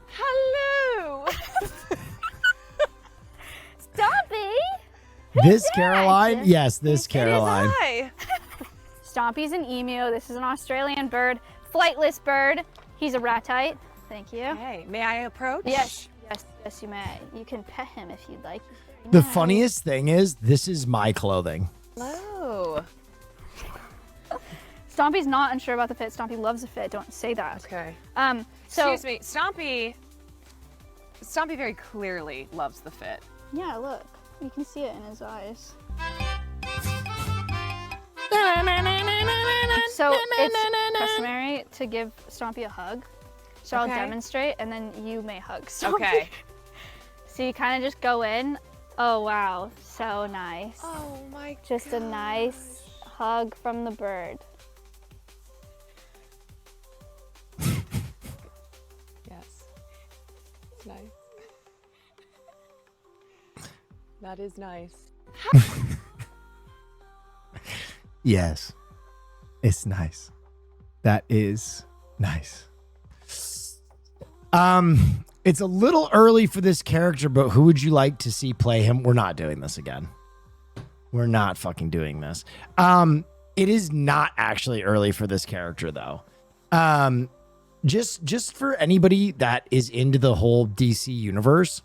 Hello. Stompy. This Caroline? Yes, this Caroline. Hi. Stompy's an emu. This is an Australian bird. Flightless bird. He's a ratite. Thank you. Hey, may I approach? Yes. Yes, you may. You can pet him if you'd like. The funniest thing is, this is my clothing. Hello. Stompy's not unsure about the fit. Stompy loves the fit. Don't say that. Okay. So Excuse me, Stompy very clearly loves the fit. yeah, look, you can see it in his eyes. So it's customary to give Stompy a hug. So Okay. I'll demonstrate, and then you may hug Stompy. Okay. So you kind of just go in. Oh wow, so nice. Oh my god. Just a nice hug from the bird. Yes. It's nice. That is nice. Yes. It's nice. That is nice. It's a little early for this character, but who would you like to see play him? We're not doing this again. We're not fucking doing this. It is not actually early for this character though. Just for anybody that is into the whole DC universe,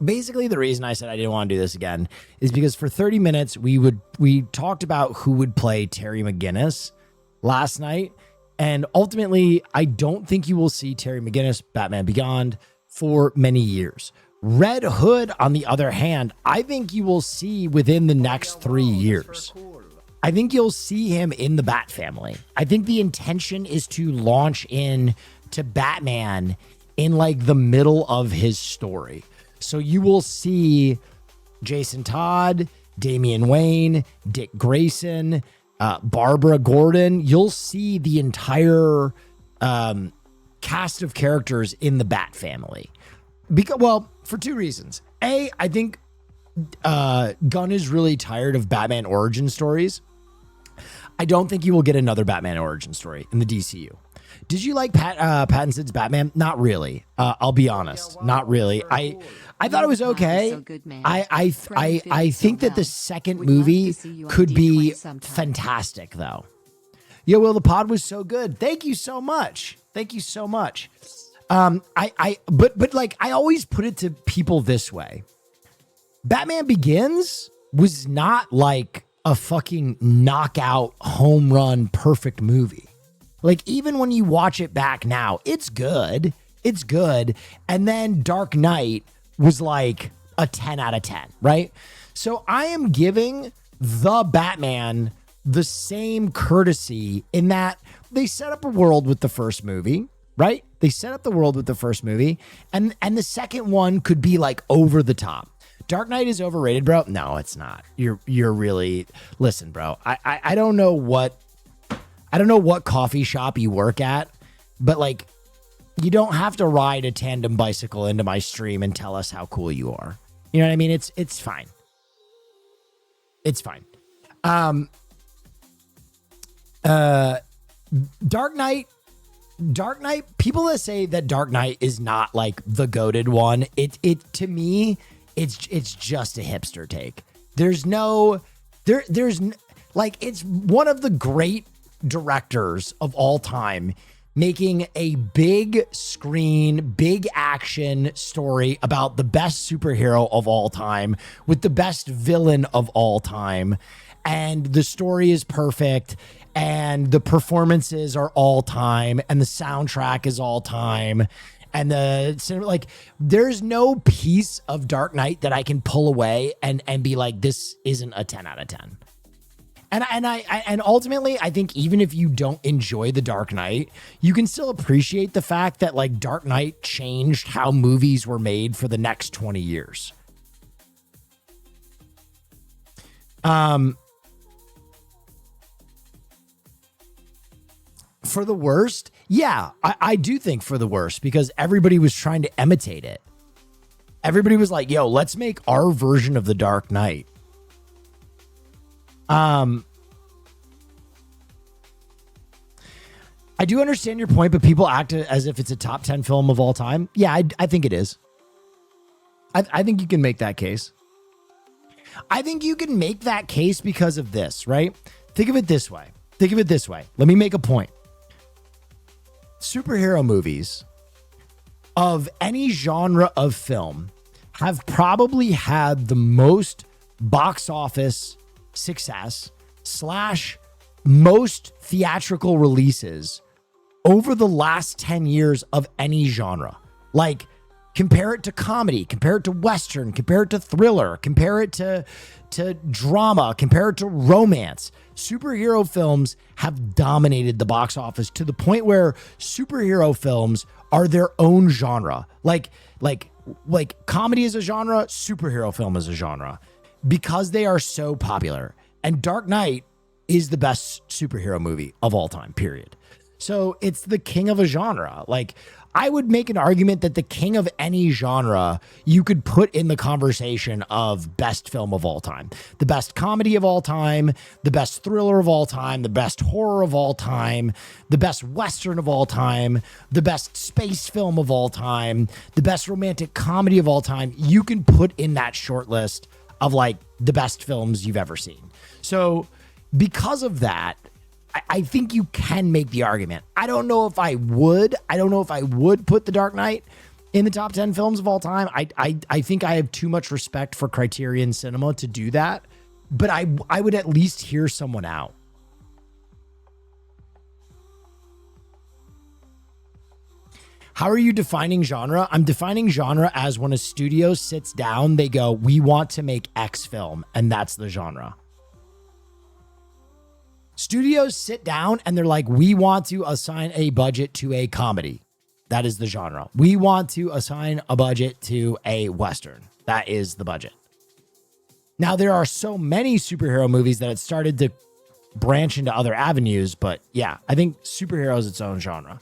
basically the reason I said I didn't want to do this again is because for 30 minutes we talked about who would play Terry McGinnis last night. And ultimately, I don't think you will see Terry McGinnis, Batman Beyond, for many years. Red Hood, on the other hand, I think you will see within the next 3 years. I think you'll see him in the Bat family. I think the intention is to launch in to Batman in like the middle of his story. So you will see Jason Todd, Damian Wayne, Dick Grayson, Barbara Gordon. You'll see the entire cast of characters in the Bat family. For two reasons. A, I think Gunn is really tired of Batman origin stories. I don't think you will get another Batman origin story in the DCU. Did you like Pattinson's Batman? Not really. I'll be honest. Not really. I thought it was okay. I think that the second movie could be fantastic though. Yo, Will, the pod was so good. Thank you so much. Thank you so much. But like I always put it to people this way. Batman Begins was not like a fucking knockout home run perfect movie. Like even when you watch it back now, it's good. It's good. And then Dark Knight was like a 10 out of 10, right? So I am giving the Batman the same courtesy in that they set up a world with the first movie, right? They set up the world with the first movie, and the second one could be like over the top. Dark Knight is overrated, bro. No, it's not. You're really, listen, bro. I don't know what coffee shop you work at, but like you don't have to ride a tandem bicycle into my stream and tell us how cool you are. You know what I mean? It's fine. It's fine. Dark Knight, people that say that Dark Knight is not like the goated one, it to me, it's just a hipster take. There's it's one of the great directors of all time making a big screen, big action story about the best superhero of all time with the best villain of all time. And the story is perfect and the performances are all time and the soundtrack is all time. And there's no piece of Dark Knight that I can pull away and be like, this isn't a 10 out of 10. And ultimately, I think even if you don't enjoy The Dark Knight, you can still appreciate the fact that like Dark Knight changed how movies were made for the next 20 years. For the worst, yeah, I do think for the worst because everybody was trying to imitate it. Everybody was like, yo, let's make our version of The Dark Knight. I do understand your point, but people act as if it's a top 10 film of all time. Yeah, I think it is. I think you can make that case. I think you can make that case because of this, right? Think of it this way. Let me make a point. Superhero movies of any genre of film have probably had the most box office success / most theatrical releases over the last 10 years of any genre. Like, compare it to comedy, compare it to Western, compare it to thriller, compare it to drama, compare it to romance. Superhero films have dominated the box office to the point where superhero films are their own genre. Like comedy is a genre, superhero film is a genre, because they are so popular. And Dark Knight is the best superhero movie of all time, period. So it's the king of a genre. Like, I would make an argument that the king of any genre you could put in the conversation of best film of all time, the best comedy of all time, the best thriller of all time, the best horror of all time, the best Western of all time, the best space film of all time, the best romantic comedy of all time. You can put in that short list of like the best films you've ever seen. So because of that, I think you can make the argument. I don't know if I would. I don't know if I would put The Dark Knight in the top 10 films of all time. I think I have too much respect for Criterion Cinema to do that. But I would at least hear someone out. How are you defining genre? I'm defining genre as when a studio sits down, they go, we want to make X film, and that's the genre. Studios sit down and they're like, we want to assign a budget to a comedy. That is the genre. We want to assign a budget to a Western. That is the budget. Now, there are so many superhero movies that it started to branch into other avenues, but yeah, I think superhero is its own genre.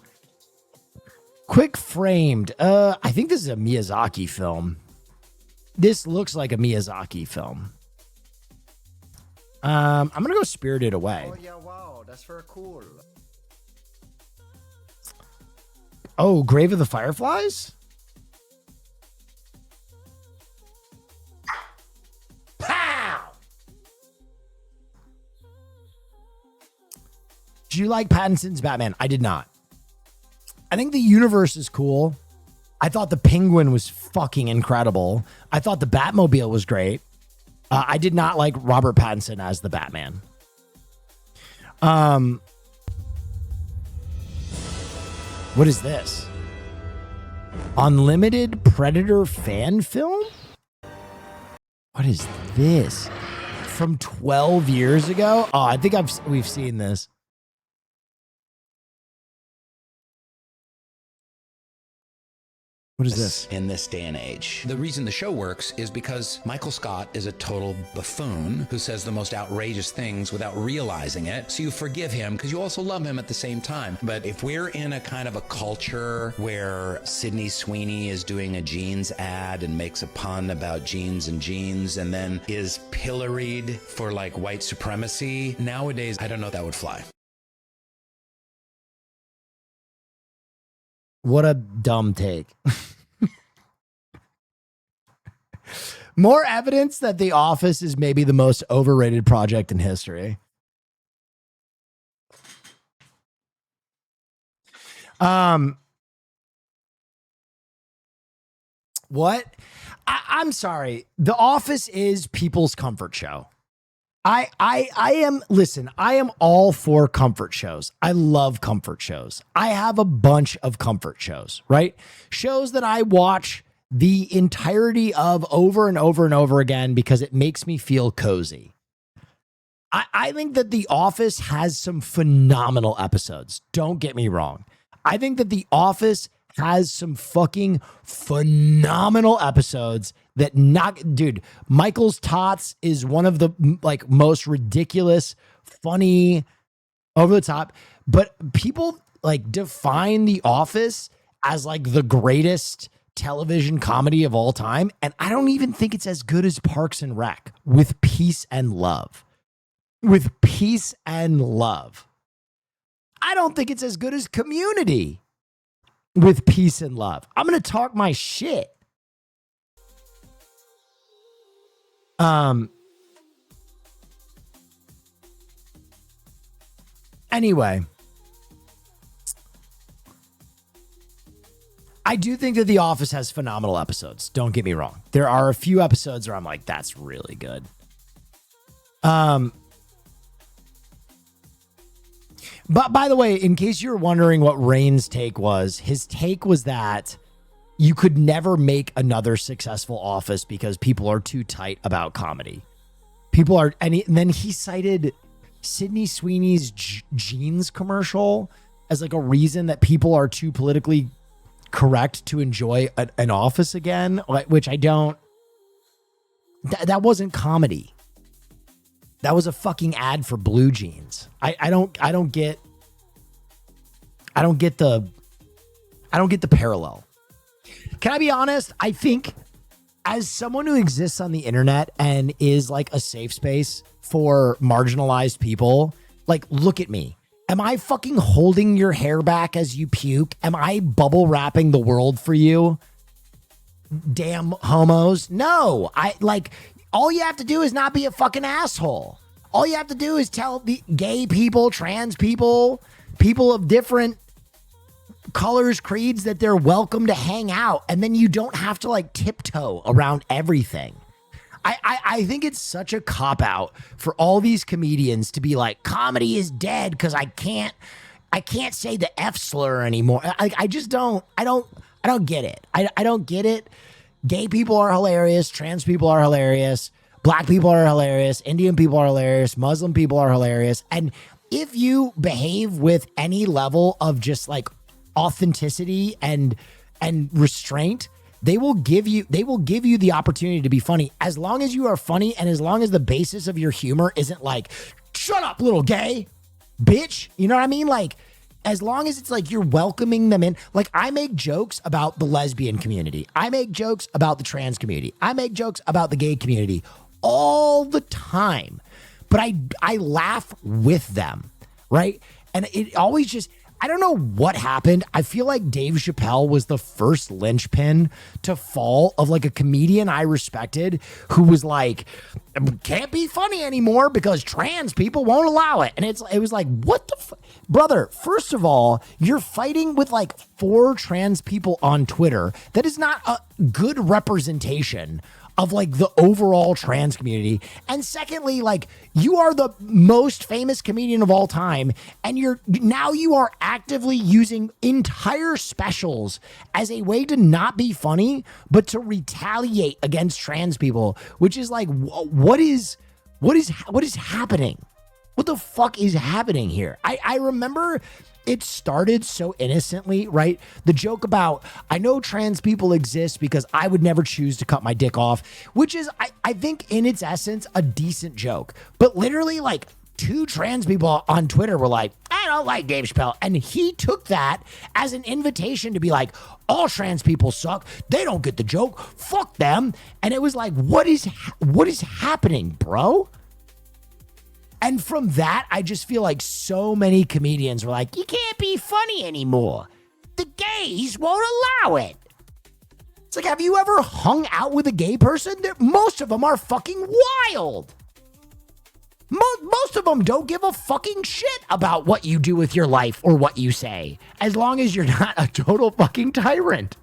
Quick Framed. I think this is a Miyazaki film. This looks like a Miyazaki film. I'm gonna go Spirited Away. Oh yeah, wow, that's very cool. Oh, Grave of the Fireflies? Pow! Did you like Pattinson's Batman? I did not. I think the universe is cool. I thought the Penguin was fucking incredible. I thought the Batmobile was great. I did not like Robert Pattinson as the Batman. What is this? Unlimited Predator fan film? What is this? From 12 years ago? Oh, I think we've seen this. What is this? In this day and age. The reason the show works is because Michael Scott is a total buffoon who says the most outrageous things without realizing it. So you forgive him because you also love him at the same time. But if we're in a kind of a culture where Sydney Sweeney is doing a jeans ad and makes a pun about jeans and then is pilloried for like white supremacy, nowadays, I don't know if that would fly. What a dumb take. More evidence that The Office is maybe the most overrated project in history. What? I'm sorry. The Office is people's comfort show. I am all for comfort shows. I love comfort shows. I have a bunch of comfort shows, right? Shows that I watch the entirety of over and over and over again because it makes me feel cozy. I think that The Office has some phenomenal episodes. Don't get me wrong. I think that The Office has some fucking phenomenal episodes that dude, Michael's Tots is one of the like most ridiculous, funny, over the top, but people like define The Office as like the greatest television comedy of all time. And I don't even think it's as good as Parks and Rec with peace and love. With peace and love. I don't think it's as good as Community with peace and love. I'm going to talk my shit. Anyway, I do think that The Office has phenomenal episodes. Don't get me wrong. There are a few episodes where I'm like, that's really good. But by the way, in case you're wondering what Rain's take was, his take was that you could never make another successful Office because people are too tight about comedy. People are, and then he cited Sydney Sweeney's jeans commercial as like a reason that people are too politically correct to enjoy an Office again, which I don't. That wasn't comedy. That was a fucking ad for blue jeans. I don't get the parallel. Can I be honest? I think as someone who exists on the internet and is like a safe space for marginalized people, like, look at me. Am I fucking holding your hair back as you puke? Am I bubble wrapping the world for you? Damn homos. No, all you have to do is not be a fucking asshole. All you have to do is tell the gay people, trans people, people of different colors, creeds, that they're welcome to hang out. And then you don't have to like tiptoe around everything. I think it's such a cop-out for all these comedians to be like, comedy is dead because I can't say the F slur anymore. I don't get it. I don't get it. Gay people are hilarious. Trans people are hilarious. Black people are hilarious. Indian people are hilarious. Muslim people are hilarious. And if you behave with any level of just like authenticity and restraint, they will give you the opportunity to be funny, as long as you are funny and as long as the basis of your humor isn't like, shut up, little gay bitch. You know what I mean? Like, as long as it's like you're welcoming them in. Like, I make jokes about the lesbian community. I make jokes about the trans community. I make jokes about the gay community all the time. But I laugh with them, right? And it always just, I don't know what happened. I feel like Dave Chappelle was the first linchpin to fall of like a comedian I respected who was like, can't be funny anymore because trans people won't allow it. And it was like, what the brother, first of all, you're fighting with like 4 trans people on Twitter. That is not a good representation of like the overall trans community. And secondly, like, you are the most famous comedian of all time, and you are actively using entire specials as a way to not be funny, but to retaliate against trans people, which is like, what is happening? What the fuck is happening here? I remember it started so innocently, right? The joke about, I know trans people exist because I would never choose to cut my dick off, which is, I think in its essence, a decent joke. But literally like 2 trans people on Twitter were like, I don't like Dave Chappelle. And he took that as an invitation to be like, all trans people suck. They don't get the joke. Fuck them. And it was like, what is happening, bro? And from that, I just feel like so many comedians were like, you can't be funny anymore. The gays won't allow it. It's like, have you ever hung out with a gay person? Most of them are fucking wild. Most of them don't give a fucking shit about what you do with your life or what you say, as long as you're not a total fucking tyrant.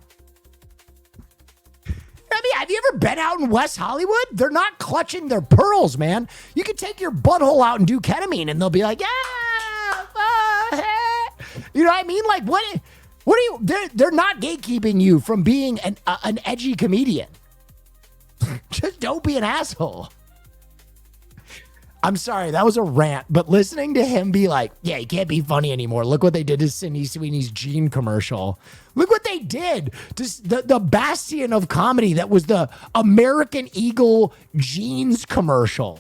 I mean, have you ever been out in West Hollywood? They're not clutching their pearls, man. You can take your butthole out and do ketamine and they'll be like, you know what I mean? Like, what are you, they're not gatekeeping you from being an edgy comedian. Just don't be an asshole. I'm sorry, that was a rant, but listening to him be like, yeah, you can't be funny anymore. Look what they did to Sydney Sweeney's jean commercial. Look what they did to the bastion of comedy that was the American Eagle jeans commercial.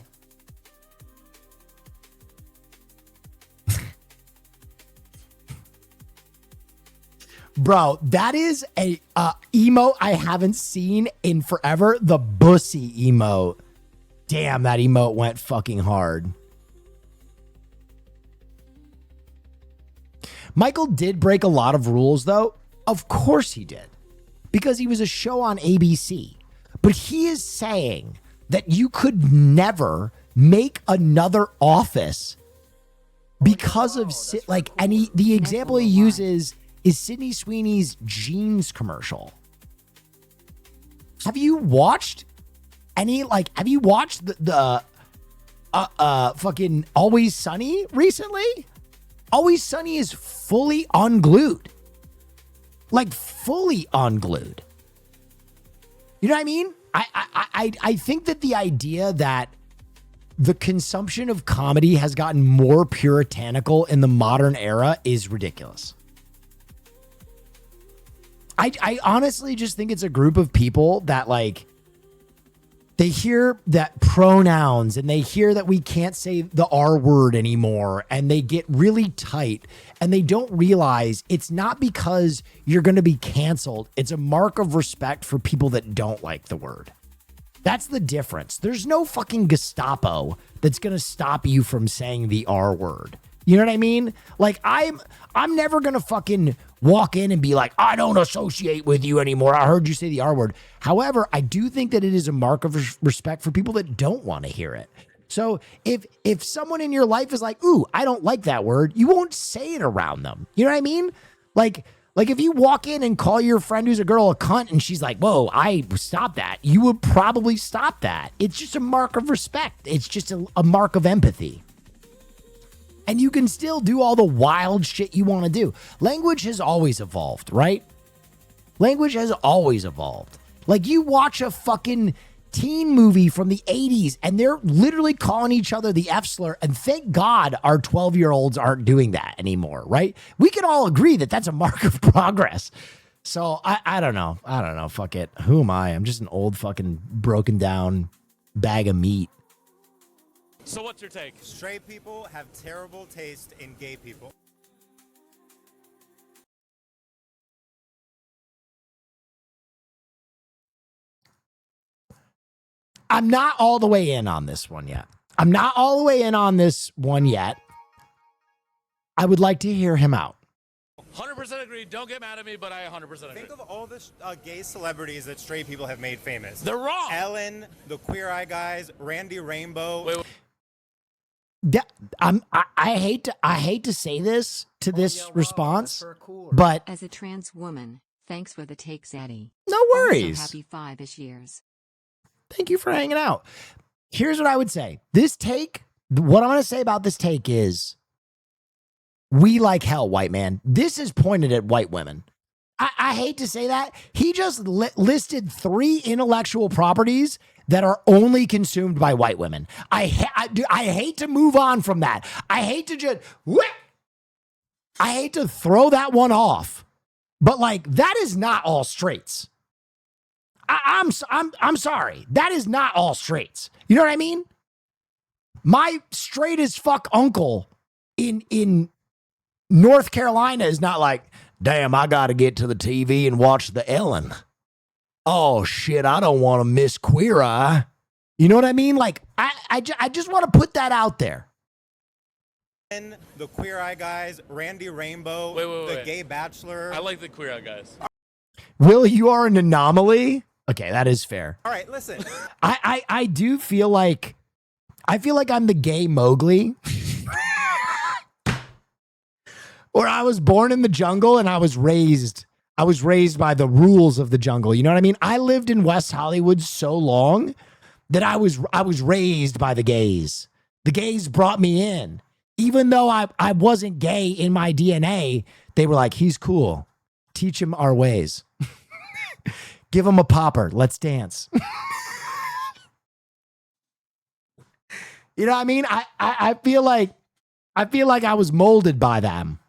Bro, that is a emote I haven't seen in forever. The bussy emote. Damn, that emote went fucking hard. Michael did break a lot of rules, though. Of course he did. Because he was a show on ABC. But he is saying that you could never make another Office because of, like, and the example he uses is Sydney Sweeney's jeans commercial. Have you watched any, like, have you watched the fucking Always Sunny recently? Always Sunny is fully unglued. Like, fully unglued. You know what I mean? I think that the idea that the consumption of comedy has gotten more puritanical in the modern era is ridiculous. I honestly just think it's a group of people that, like, they hear that pronouns and they hear that we can't say the R word anymore, and they get really tight, and they don't realize it's not because you're going to be canceled. It's a mark of respect for people that don't like the word. That's the difference. There's no fucking Gestapo that's going to stop you from saying the R word. You know what I mean? Like, I'm never going to fucking walk in and be like, I don't associate with you anymore. I heard you say the R word. However, I do think that it is a mark of respect for people that don't want to hear it. So if someone in your life is like, ooh, I don't like that word, you won't say it around them. You know what I mean? Like if you walk in and call your friend who's a girl a cunt and she's like, whoa, I stop that, you would probably stop that. It's just a mark of respect. It's just a mark of empathy. And you can still do all the wild shit you want to do. Language has always evolved, right? Language has always evolved. Like, you watch a fucking teen movie from the 80s and they're literally calling each other the F slur. And thank God our 12-year-olds aren't doing that anymore, right? We can all agree that that's a mark of progress. So I don't know. I don't know. Fuck it. Who am I? I'm just an old fucking broken down bag of meat. So what's your take? Straight people have terrible taste in gay people. I'm not all the way in on this one yet. I would like to hear him out. 100% agree. Don't get mad at me, but I 100% agree. Think of all the gay celebrities that straight people have made famous. They're wrong. Ellen, the Queer Eye guys, Randy Rainbow. I hate to say this to this response, but as a trans woman, thanks for the take, Zaddy. No worries. Also happy 5-ish years. Thank you for hanging out. Here's what I would say. This take, what I'm going to say about this take is, we like hell, white man. This is pointed at white women. I hate to say that. He just listed 3 intellectual properties that are only consumed by white women. I hate to move on from that. I hate to throw that one off. But, like, that is not all straights. I'm sorry. That is not all straights. You know what I mean? My straight as fuck uncle in North Carolina is not like, damn, I got to get to the TV and watch the Ellen. Oh shit, I don't want to miss Queer Eye. You know what I mean? Like, I just want to put that out there. The Queer Eye guys, Randy Rainbow, the Gay Bachelor. I like the Queer Eye guys. Will, you are an anomaly. Okay, that is fair. All right, listen. I do feel like, I'm the gay Mowgli. Or I was born in the jungle and I was raised by the rules of the jungle. You know what I mean? I lived in West Hollywood so long that I was raised by the gays. The gays brought me in. Even though I wasn't gay in my DNA, they were like, he's cool. Teach him our ways. Give him a popper. Let's dance. You know what I mean? I feel like I was molded by them.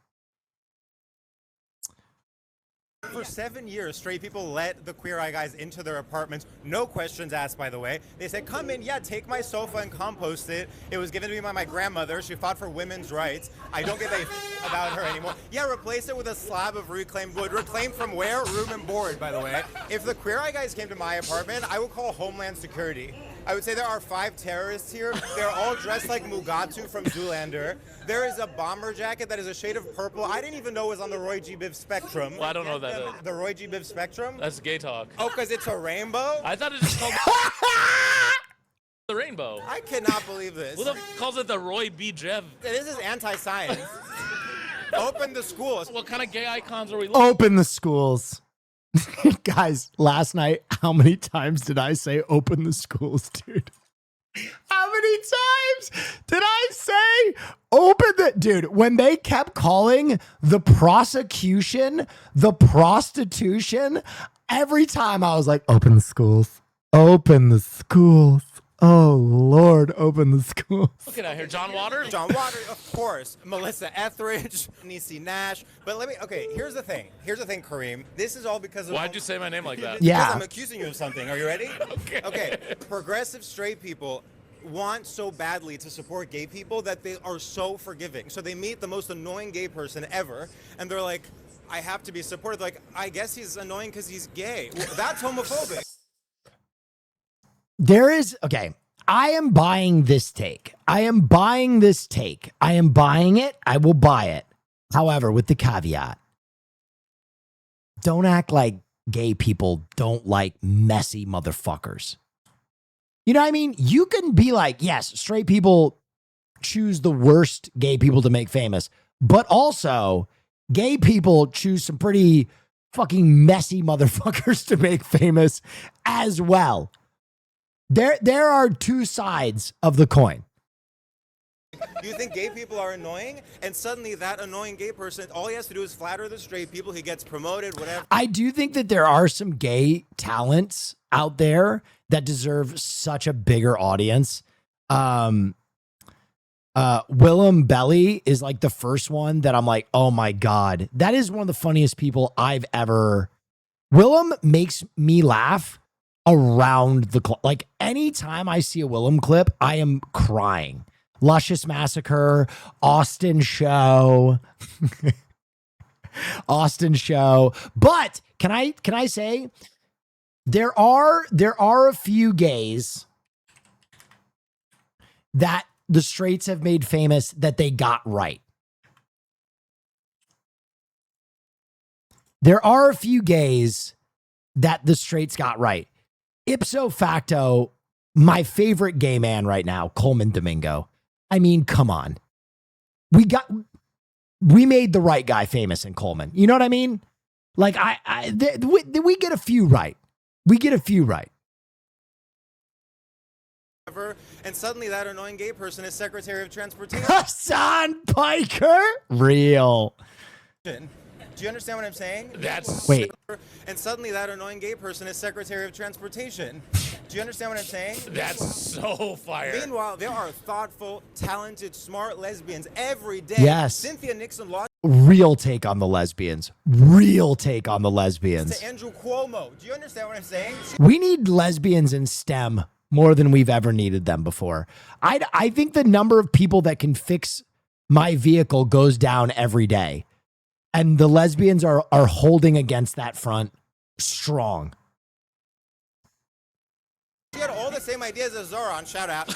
For 7 years, straight people let the Queer Eye guys into their apartments. No questions asked, by the way. They said, come in, yeah, take my sofa and compost it. It was given to me by my grandmother. She fought for women's rights. I don't give a about her anymore. Yeah, replace it with a slab of reclaimed wood. Reclaimed from where? Room and board, by the way. If the Queer Eye guys came to my apartment, I would call Homeland Security. I would say there are 5 terrorists here. They're all dressed like Mugatu from Zoolander. There is a bomber jacket that is a shade of purple. I didn't even know it was on the Roy G. Biv spectrum. Well, I don't know what that is. The Roy G. Biv spectrum? That's gay talk. Oh, because it's a rainbow? I thought it just called the rainbow. I cannot believe this. Who the f calls it the Roy B. Jev? This is anti-science. Open the schools. What kind of gay icons are we looking Open the schools. Guys, last night, how many times did I say open the schools, dude? How many times did I say open the dude? When they kept calling the prosecution the prostitution, every time I was like, open the schools, open the schools. Oh Lord, open the schools. looking at here? John Waters? John Waters, of course. Melissa Etheridge, Niecy Nash. But okay, here's the thing. Here's the thing, Kareem. This is all because of... Why'd you say my name like that? Yeah. Because I'm accusing you of something. Are you ready? Okay. Progressive straight people want so badly to support gay people that they are so forgiving. So they meet the most annoying gay person ever, and they're like, I have to be supportive. Like, I guess he's annoying because he's gay. Well, that's homophobic. There is, okay, I am buying this take. I am buying this take. I am buying it. I will buy it. However, with the caveat, don't act like gay people don't like messy motherfuckers. You know what I mean? You can be like, yes, straight people choose the worst gay people to make famous, but also gay people choose some pretty fucking messy motherfuckers to make famous as well. There are two sides of the coin. You think gay people are annoying, and suddenly that annoying gay person, all he has to do is flatter the straight people. He gets promoted, whatever. I do think that there are some gay talents out there that deserve such a bigger audience. Willem Belly is like the first one that I'm like, oh my God, that is one of the funniest people I've ever. Willem makes me laugh around the clock. Like anytime I see a Willem clip, I am crying. Luscious Massacre, Austin Show, Austin Show. But can I say there are a few gays that the straights have made famous that they got right. There are a few gays that the straights got right. Ipso facto, my favorite gay man right now, Coleman Domingo. I mean, come on. We made the right guy famous in Coleman. You know what I mean? Like we get a few right. We get a few right. And suddenly that annoying gay person is Secretary of Transportation. Hassan Piker? Real. Do you understand what I'm saying? Wait. And suddenly that annoying gay person is Secretary of Transportation. Do you understand what I'm saying? That's so fire. Meanwhile, there are thoughtful, talented, smart lesbians every day. Yes. Cynthia Nixon lost Real take on the lesbians. Real take on the lesbians. to Andrew Cuomo. Do you understand what I'm saying? We need lesbians in STEM more than we've ever needed them before. I think the number of people that can fix my vehicle goes down every day. And the lesbians are holding against that front strong. She had all the same ideas as Zoran. Shout out.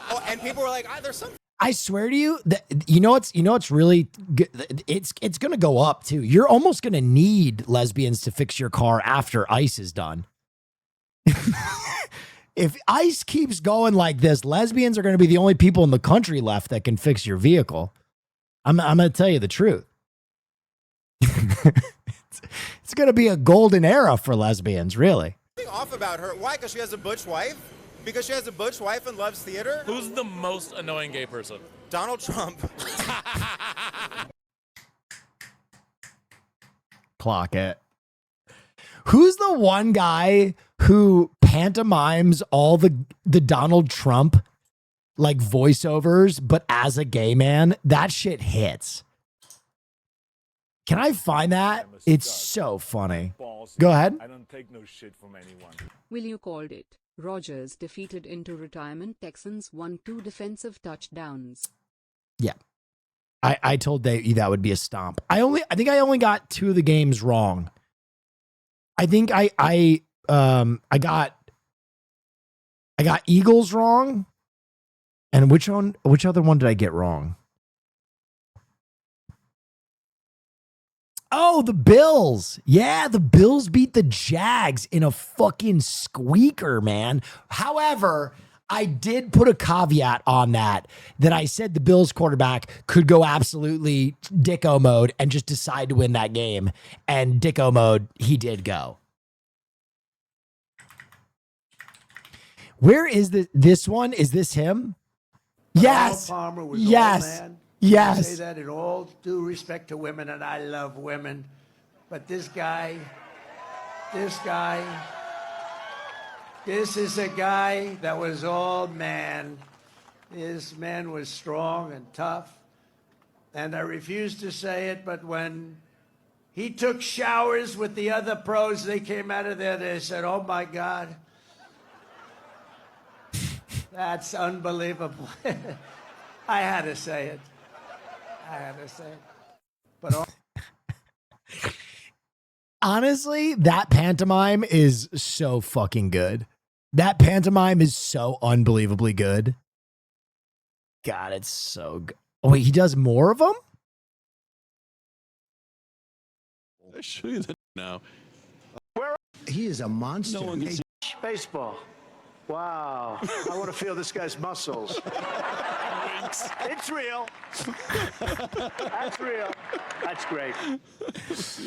Oh, and people were like, there's some. I swear to you that you know what's really good. It's going to go up too. You're almost going to need lesbians to fix your car after ICE is done. If ICE keeps going like this, lesbians are going to be the only people in the country left that can fix your vehicle. I'm going to tell you the truth. It's going to be a golden era for lesbians, really. Off about her. Why? Because she has a butch wife? Because she has a butch wife and loves theater? Who's the most annoying gay person? Donald Trump. Clock it. Who's the one guy who pantomimes all the Donald Trump like voiceovers, but as a gay man? That shit hits. Can I find that? It's so funny. Go ahead. I don't take no shit from anyone. Will you called it? Rogers defeated into retirement. Texans won 2 defensive touchdowns. Yeah. I told you that would be a stomp. I think I only got 2 of the games wrong. I think I got Eagles wrong. And which other one did I get wrong? Oh, the Bills. Yeah, the Bills beat the Jags in a fucking squeaker, man. However, I did put a caveat on that I said the Bills quarterback could go absolutely Dicko mode and just decide to win that game. And Dicko mode, he did go. Where is this one? Is this him? Yes. Carl Palmer was Yes. All man. Yes. I say that in all due respect to women, and I love women. But this guy, this is a guy that was all man. This man was strong and tough. And I refuse to say it, but when he took showers with the other pros, they came out of there, they said, oh my God. That's unbelievable. I had to say it. But honestly, that pantomime is so fucking good. That pantomime is so unbelievably good. God, it's so good. Oh, wait, he does more of them? Let's show you that now. he is a monster. No one can see. Baseball. Wow. I want to feel this guy's muscles. It's real. That's real. That's great.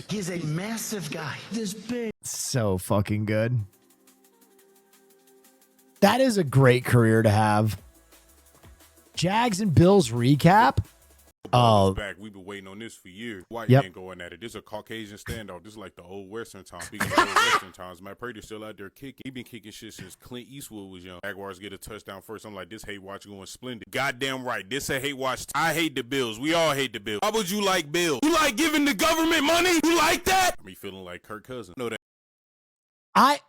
He's a massive guy. This big. So fucking good. That is a great career to have. Jags and Bills recap. Oh, back. We've been waiting on this for years. White Yep. man going at it. This is a Caucasian standoff. This is like the old Western times. Speaking of old Western times, Matt Prater's still out there kicking. He been kicking shit since Clint Eastwood was young. Jaguars get a touchdown first. I'm like, this hate watch going splendid. Goddamn right. This a hate watch. I hate the Bills. We all hate the Bills. Why would you like Bills? You like giving the government money? You like that? Me feeling like Kirk Cousins. No, that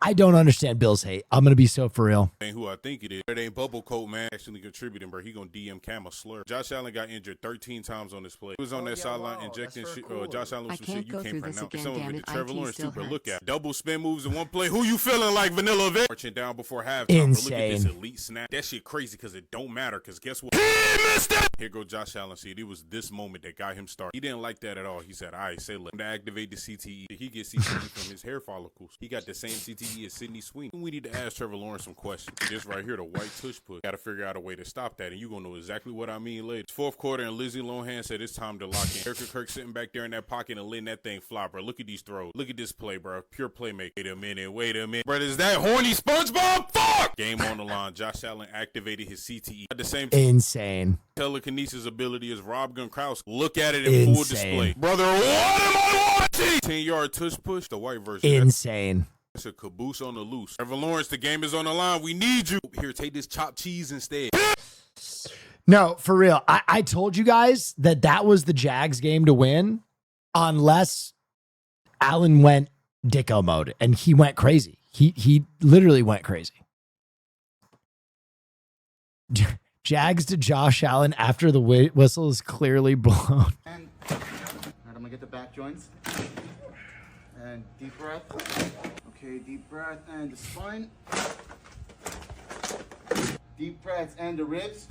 I don't understand Bill's hate. I'm going to be so for real. ain't who I think it is. It ain't Bubble Coat, man. Actually contributing, bro. He gonna DM Cam a slur. Josh Allen got injured 13 times on this play. He was on that sideline injecting shit. Josh Allen was some shit you can't pronounce. Some of it, the Trevor Lawrence too, but look at double spin moves in one play. Who you feeling like Vanilla Vet? Marching down before halftime. But look at this Insane. elite snap. That shit crazy because it don't matter. Because guess what? He missed it. Here go Josh Allen. See, it was this moment that got him started. He didn't like that at all. He said, "All right, say let him to activate the CTE. He gets CTE from his hair follicles. He got the same CTE as Sidney Sweeney. We need to ask Trevor Lawrence some questions. This right here, the white tush push. Got to figure out a way to stop that, and you gonna know exactly what I mean later. It's fourth quarter, and Lizzie Lohan said it's time to lock in. Eric Kirk sitting back there in that pocket and letting that thing fly, bro. Look at these throws. Look at this play, bro. Pure playmaker. Wait a minute, bro. Is that horny SpongeBob? Fuck! Game on the line. Josh Allen activated his CTE at the same time. Insane. Telekinesis ability as Rob Gronkowski. Look at it in full display, brother. What am I watching? 10-yard tush push, the white version. Insane. It's a caboose on the loose. Trevor Lawrence, the game is on the line. We need you. Here, take this chopped cheese instead. No, for real. I told you guys that was the Jags game to win unless Allen went Dicko mode, and he went crazy. He literally went crazy. Jags to Josh Allen after the whistle is clearly blown. And I'm gonna get the back joints. And deep breath. Okay, deep breath and the spine. Deep breaths and the ribs.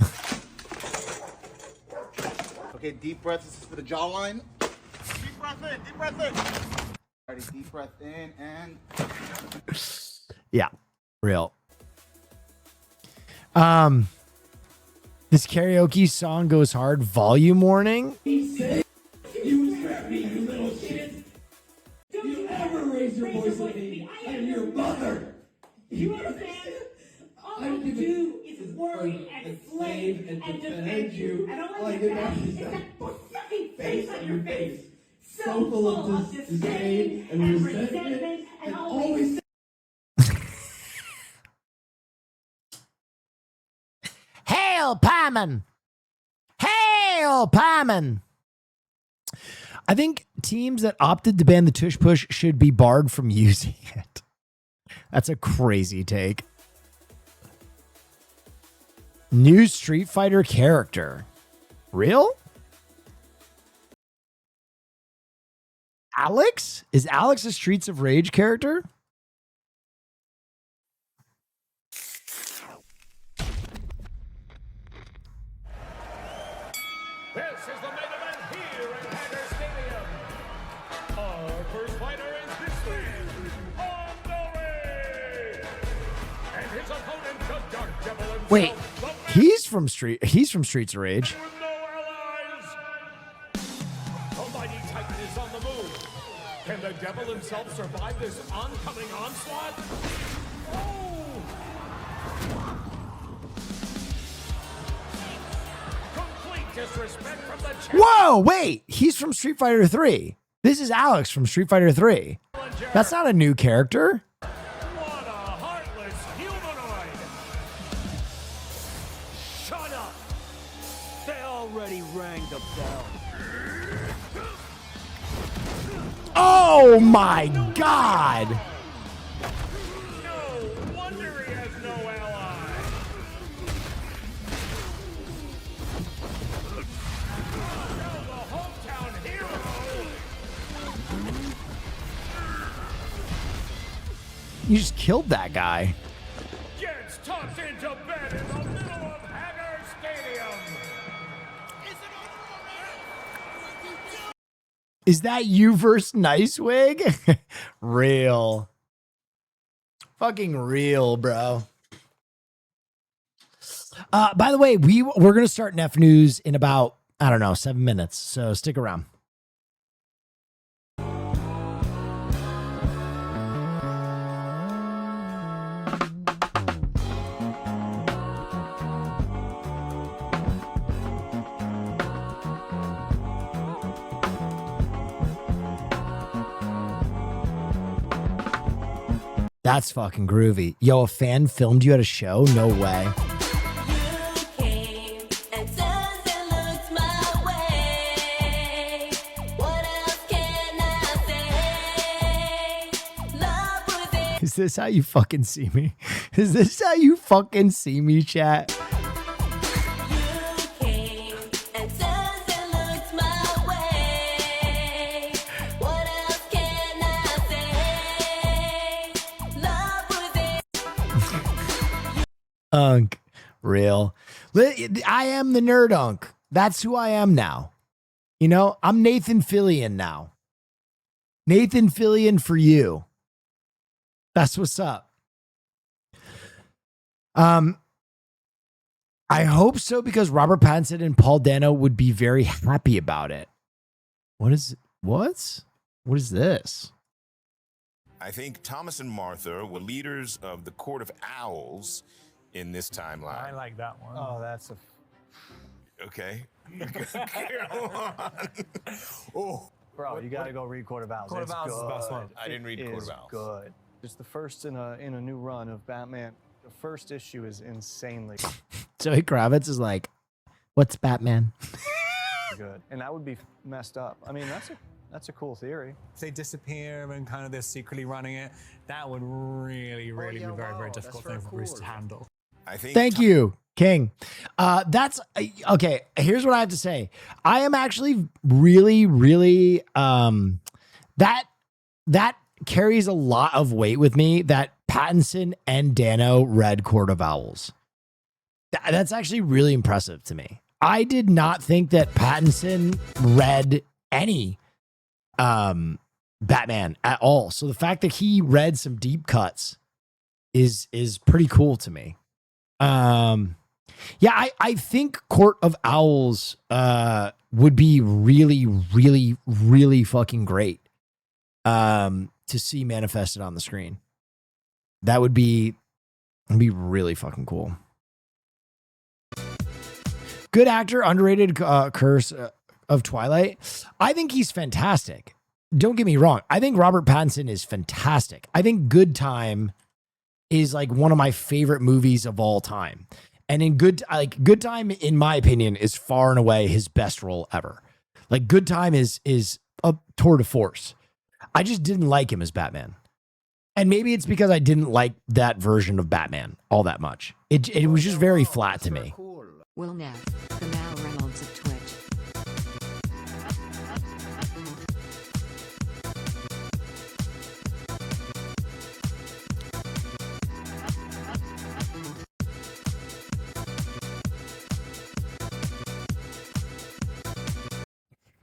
Okay, deep breath. This is for the jawline. Deep breath in, deep breath in. Alrighty, deep breath in and. Yeah, real. This karaoke song goes hard. Volume warning. You scrappy, you little shit. Don't you ever raise your voice at me. I am your mother. You understand? All I do is worry and slave and defend you. And all I get is that fucking face on your face. So full of disdain and resentment and always. Hail Paimon! Hail Paimon! I think teams that opted to ban the tush push should be barred from using it. That's a crazy take. New Street Fighter character. Real? Alex? Is Alex a Streets of Rage character? This is the main event here at Hager Stadium. Our first fighter is this week, On the Ring. And his opponent Wait, he's from Streets of Rage. Almighty Titan is on the move. Can the devil himself survive this oncoming onslaught? Oh! Complete disrespect from the champion. Whoa, wait, he's from Street Fighter 3. This is Alex from Street Fighter 3. That's not a new character. What a heartless humanoid! Shut up! They already rang the bell. Oh my God. No wonder he has no ally. Now the hometown hero. You just killed that guy. Gets tucked into bed in the middle of Hagar Stadium. Is that you versus Nicewig? Real. Fucking real, bro. By the way, we're gonna start Neff News in about, I don't know, 7 minutes. So stick around. That's fucking groovy. Yo, a fan filmed you at a show? No way. Is this how you fucking see me? Is this how you fucking see me, chat? Unk. Real. I am the nerd unk. That's who I am now. You know, I'm Nathan Fillion now. Nathan Fillion for you. That's what's up. I hope so, because Robert Pattinson and Paul Dano would be very happy about it. What is this? I think Thomas and Martha were leaders of the Court of Owls in this timeline. I like that one. Oh, that's a. Okay. Go on. Oh, Bro, you got to go read Court of Owls. Court of It's Owls is the best good. one. I didn't read It Court is of Owls. Good. It's the first in a new run of Batman. The first issue is insanely Zoe Kravitz is like, what's Batman? good, and that would be messed up. I mean, that's a cool theory. If they disappear and kind of they're secretly running it, that would really be very, very difficult thing for Bruce to handle. I think Thank you, King. That's okay. Here's what I have to say. I am actually really that carries a lot of weight with me that Pattinson and Dano read Court of Owls. That's actually really impressive to me. I did not think that Pattinson read any Batman at all. So the fact that he read some deep cuts is pretty cool to me. Yeah, I think Court of Owls would be really fucking great to see manifested on the screen. That would be really fucking cool. Good actor, underrated. Curse of Twilight. I think he's fantastic. Don't get me wrong. I think Robert Pattinson is fantastic. I think Good Time is like one of my favorite movies of all time. And in Good Time, in my opinion, is far and away his best role ever. Like Good Time is a tour de force. I just didn't like him as Batman. And maybe it's because I didn't like that version of Batman all that much. It was just very flat to me. Will Neff, the Mal Reynolds of Twitch.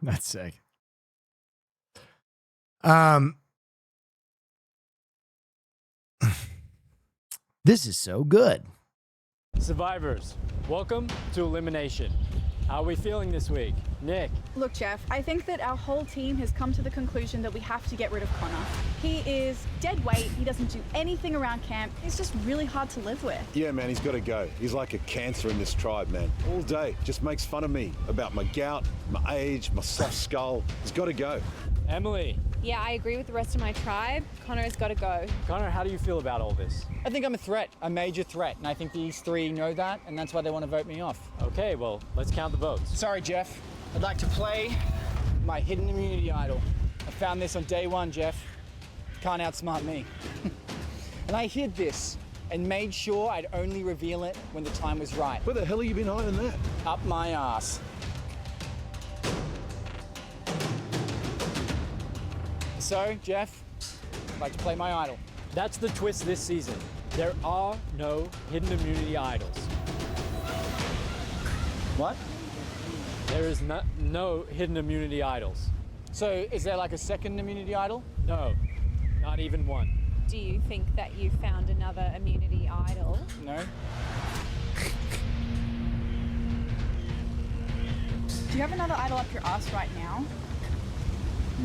That's sick. This is so good. Survivors, welcome to Elimination. How are we feeling this week? Nick? Look, Jeff, I think that our whole team has come to the conclusion that we have to get rid of Connor. He is dead weight, he doesn't do anything around camp, he's just really hard to live with. Yeah, man, he's got to go. He's like a cancer in this tribe, man. All day, just makes fun of me about my gout, my age, my soft skull. He's got to go. Emily? Yeah, I agree with the rest of my tribe. Connor's got to go. Connor, how do you feel about all this? I think I'm a threat, a major threat, and I think these three know that, and that's why they want to vote me off. Okay, well, let's count the votes. Sorry, Jeff. I'd like to play my hidden immunity idol. I found this on day one, Jeff. Can't outsmart me. And I hid this and made sure I'd only reveal it when the time was right. Where the hell have you been hiding that? Up my ass. So, Jeff, I'd like to play my idol. That's the twist this season. There are no hidden immunity idols. What? There is no hidden immunity idols. So, is there like a second immunity idol? No, not even one. Do you think that you found another immunity idol? No. Do you have another idol up your ass right now?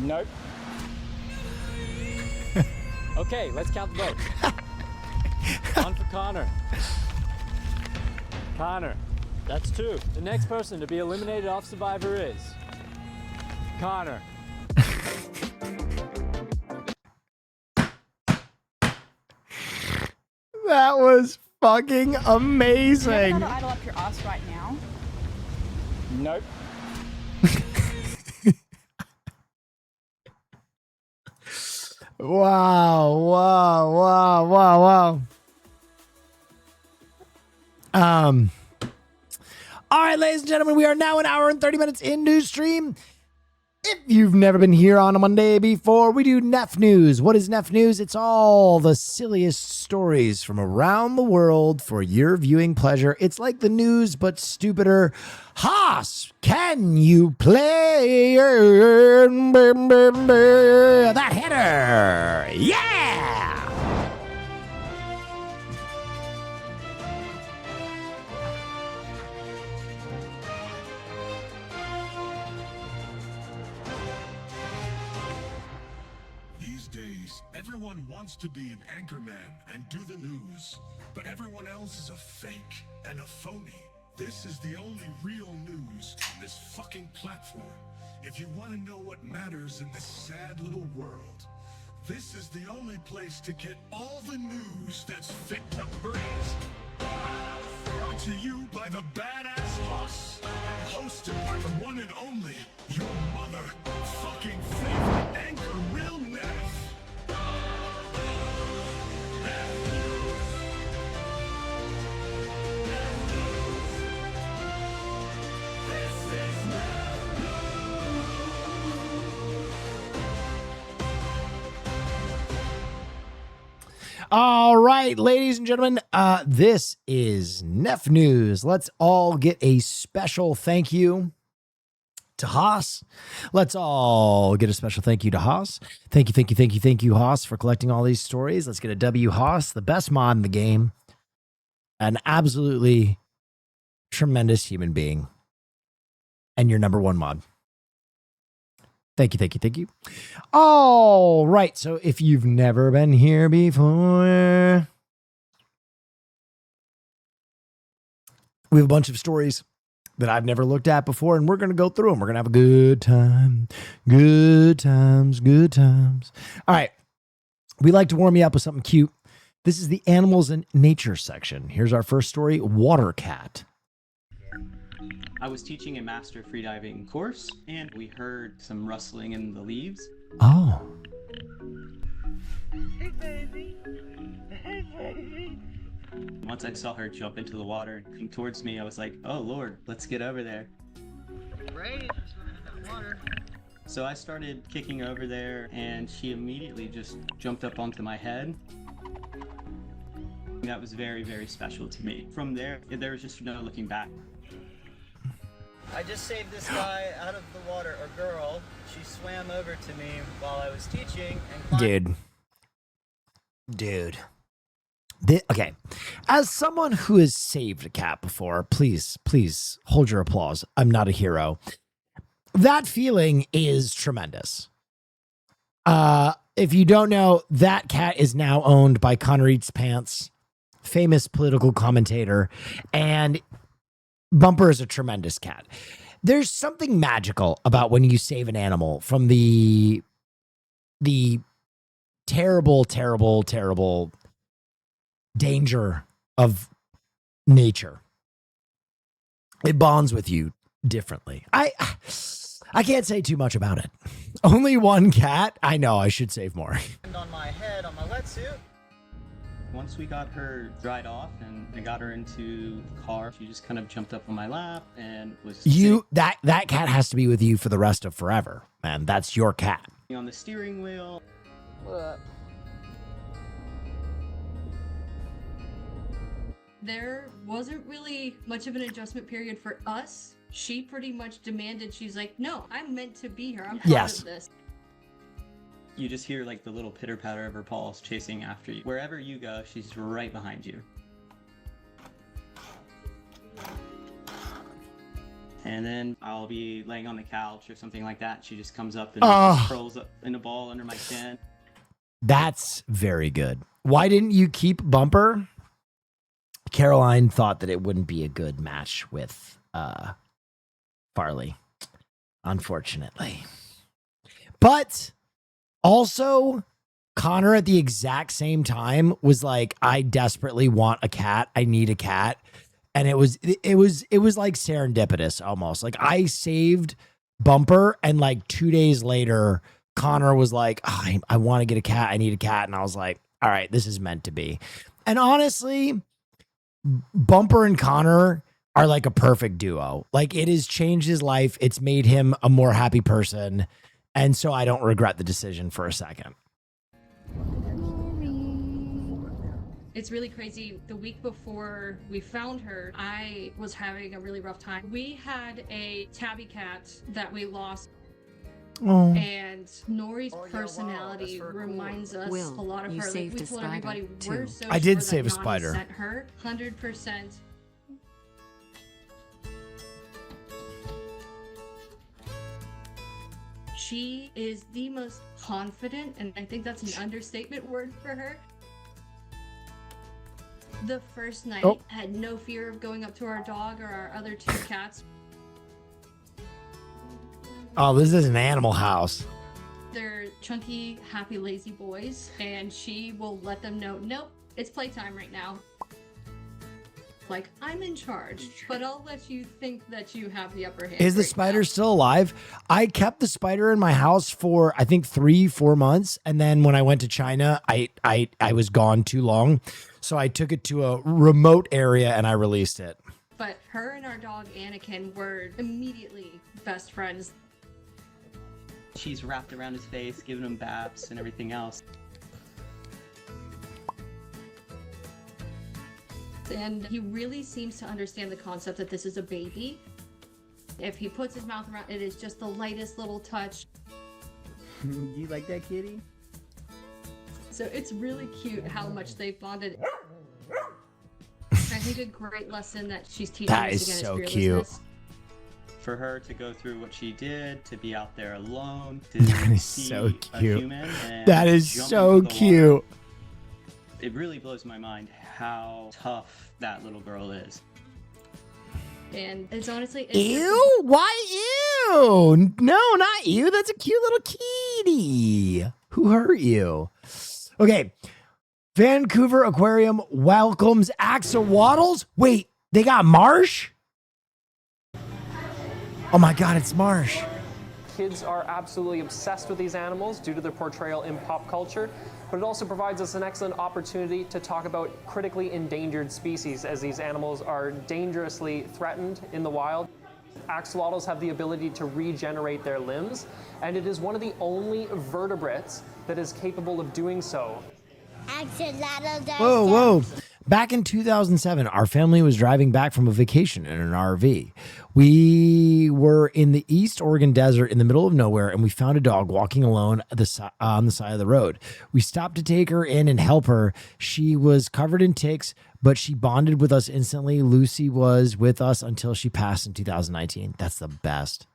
Nope. Okay, let's count the votes. One for Connor. Connor, that's 2. The next person to be eliminated off Survivor is Connor. That was fucking Do you have amazing. another idol up your ass right now? Nope. Wow, wow, wow, wow, wow. All right, ladies and gentlemen, we are now an hour and 30 minutes into stream. If you've never been here on a Monday before, we do Neff News. What is Neff News? It's all the silliest stories from around the world for your viewing pleasure. It's like the news, but stupider. Haas, can you play that header? Yeah! These days, everyone wants to be an anchorman and do the news, but everyone else is a fake and a phony. This is the only real news on this fucking platform. If you want to know what matters in this sad little world, this is the only place to get all the news that's fit to breathe. Brought to you by the Badass Boss, hosted by the one and only, your mother fucking favorite anchor, Will Neff. All right, ladies and gentlemen, this is Neff News. Let's all get a special thank you to Haas. Let's all get a special thank you to Haas. Thank you, Haas, for collecting all these stories. Let's get a W, Haas, the best mod in the game. An absolutely tremendous human being. And your number one mod. Thank you. All right. So if you've never been here before, we have a bunch of stories that I've never looked at before, and we're going to go through them. We're going to have a good time. Good times. All right. We like to warm you up with something cute. This is the animals and nature section. Here's our first story, Water Cat. I was teaching a master freediving course, and we heard some rustling in the leaves. Oh. Hey, baby. Hey, baby. Once I saw her jump into the water and come towards me, I was like, oh, Lord, let's get over there. Great. Water. So I started kicking over there, and she immediately just jumped up onto my head. That was very, very special to me. From there was just no looking back. I just saved this guy out of the water, or girl. She swam over to me while I was teaching and climbed. Dude. Okay, as someone who has saved a cat before, please hold your applause. I'm not a hero. That feeling is tremendous. If you don't know, that cat is now owned by Connor Eats Pants, famous political commentator, and Bumper is a tremendous cat. There's something magical about when you save an animal from the terrible danger of nature. It bonds with you differently. I can't say too much about it. Only one cat? I know, I should save more. On my head, on my wetsuit. Once we got her dried off and I got her into the car, she just kind of jumped up on my lap and was that cat has to be with you for the rest of forever, man. That's your cat. on the steering wheel. There wasn't really much of an adjustment period for us. She pretty much demanded, she's like, no, I'm meant to be here. I'm part of this. You just hear like the little pitter patter of her paws chasing after you. Wherever you go, she's right behind you. And then I'll be laying on the couch or something like that. She just comes up and curls up in a ball under my chin. That's very good. Why didn't you keep Bumper? Caroline thought that it wouldn't be a good match with Farley, unfortunately. But also, Connor at the exact same time was like, I desperately want a cat. I need a cat. And it was like serendipitous almost. Like I saved Bumper and like 2 days later, Connor was like, oh, I want to get a cat. I need a cat. And I was like, all right, this is meant to be. And honestly, Bumper and Connor are like a perfect duo. Like it has changed his life. It's made him a more happy person. And so I don't regret the decision for a second. It's really crazy. The week before we found her, I was having a really rough time. We had a tabby cat that we lost. Oh. And Nori's personality reminds us a lot of her. Like we told everybody we're so I did sure save that a Nani spider. Sent her 100%. She is the most confident, and I think that's an understatement word for her. The first night, had no fear of going up to our dog or our other two cats. Oh, this is an animal house. They're chunky, happy, lazy boys, and she will let them know, nope, it's playtime right now. Like, I'm in charge, but I'll let you think that you have the upper hand. Is the right spider now. still alive? I kept the spider in my house for, I think, 3-4 months. And then when I went to China, I was gone too long. So I took it to a remote area and I released it. But her and our dog, Anakin, were immediately best friends. She's wrapped around his face, giving him baths and everything else. And he really seems to understand the concept that this is a baby. If he puts his mouth around it, is just the lightest little touch. Do you like that kitty? So it's really cute how much they've bonded. I think a great lesson that she's teaching That us is again so is cute. fearlessness. For her to go through what she did, to be out there alone, to That is see so a cute. human and That is jump so into the cute. water. It really blows my mind how tough that little girl is. And it's honestly... Ew? Why ew? No, not you. That's a cute little kitty. Who hurt you? Okay. Vancouver Aquarium welcomes axolotls. Wait, they got Marsh? Oh my God, it's Marsh. Kids are absolutely obsessed with these animals due to their portrayal in pop culture, but it also provides us an excellent opportunity to talk about critically endangered species, as these animals are dangerously threatened in the wild. Axolotls have the ability to regenerate their limbs, and it is one of the only vertebrates that is capable of doing so. Whoa. Back in 2007, our family was driving back from a vacation in an RV. We were in the East Oregon desert in the middle of nowhere, and we found a dog walking alone on the side of the road. We stopped to take her in and help her. She was covered in ticks, but she bonded with us instantly. Lucy was with us until she passed in 2019. That's the best.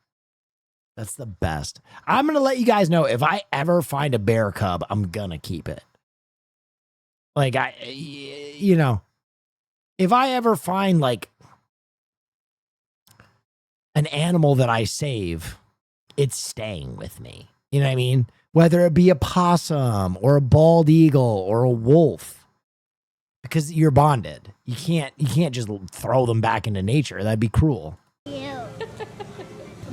That's the best. I'm going to let you guys know, if I ever find a bear cub, I'm going to keep it. Like, if I ever find like an animal that I save, it's staying with me. You know what I mean? Whether it be a possum or a bald eagle or a wolf, because you're bonded. You can't just throw them back into nature. That'd be cruel.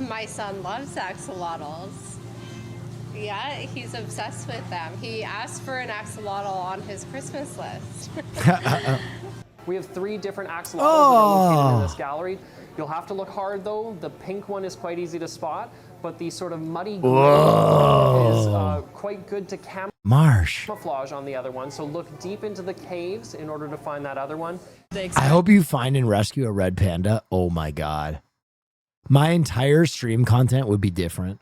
My son loves axolotls. Yeah, he's obsessed with them. He asked for an axolotl on his Christmas list. We have 3 different axolotls that are located in this gallery. You'll have to look hard, though. The pink one is quite easy to spot, but the sort of muddy green is quite good to camouflage on the other one. So look deep into the caves in order to find that other one. I hope you find and rescue a red panda. Oh my God. My entire stream content would be different.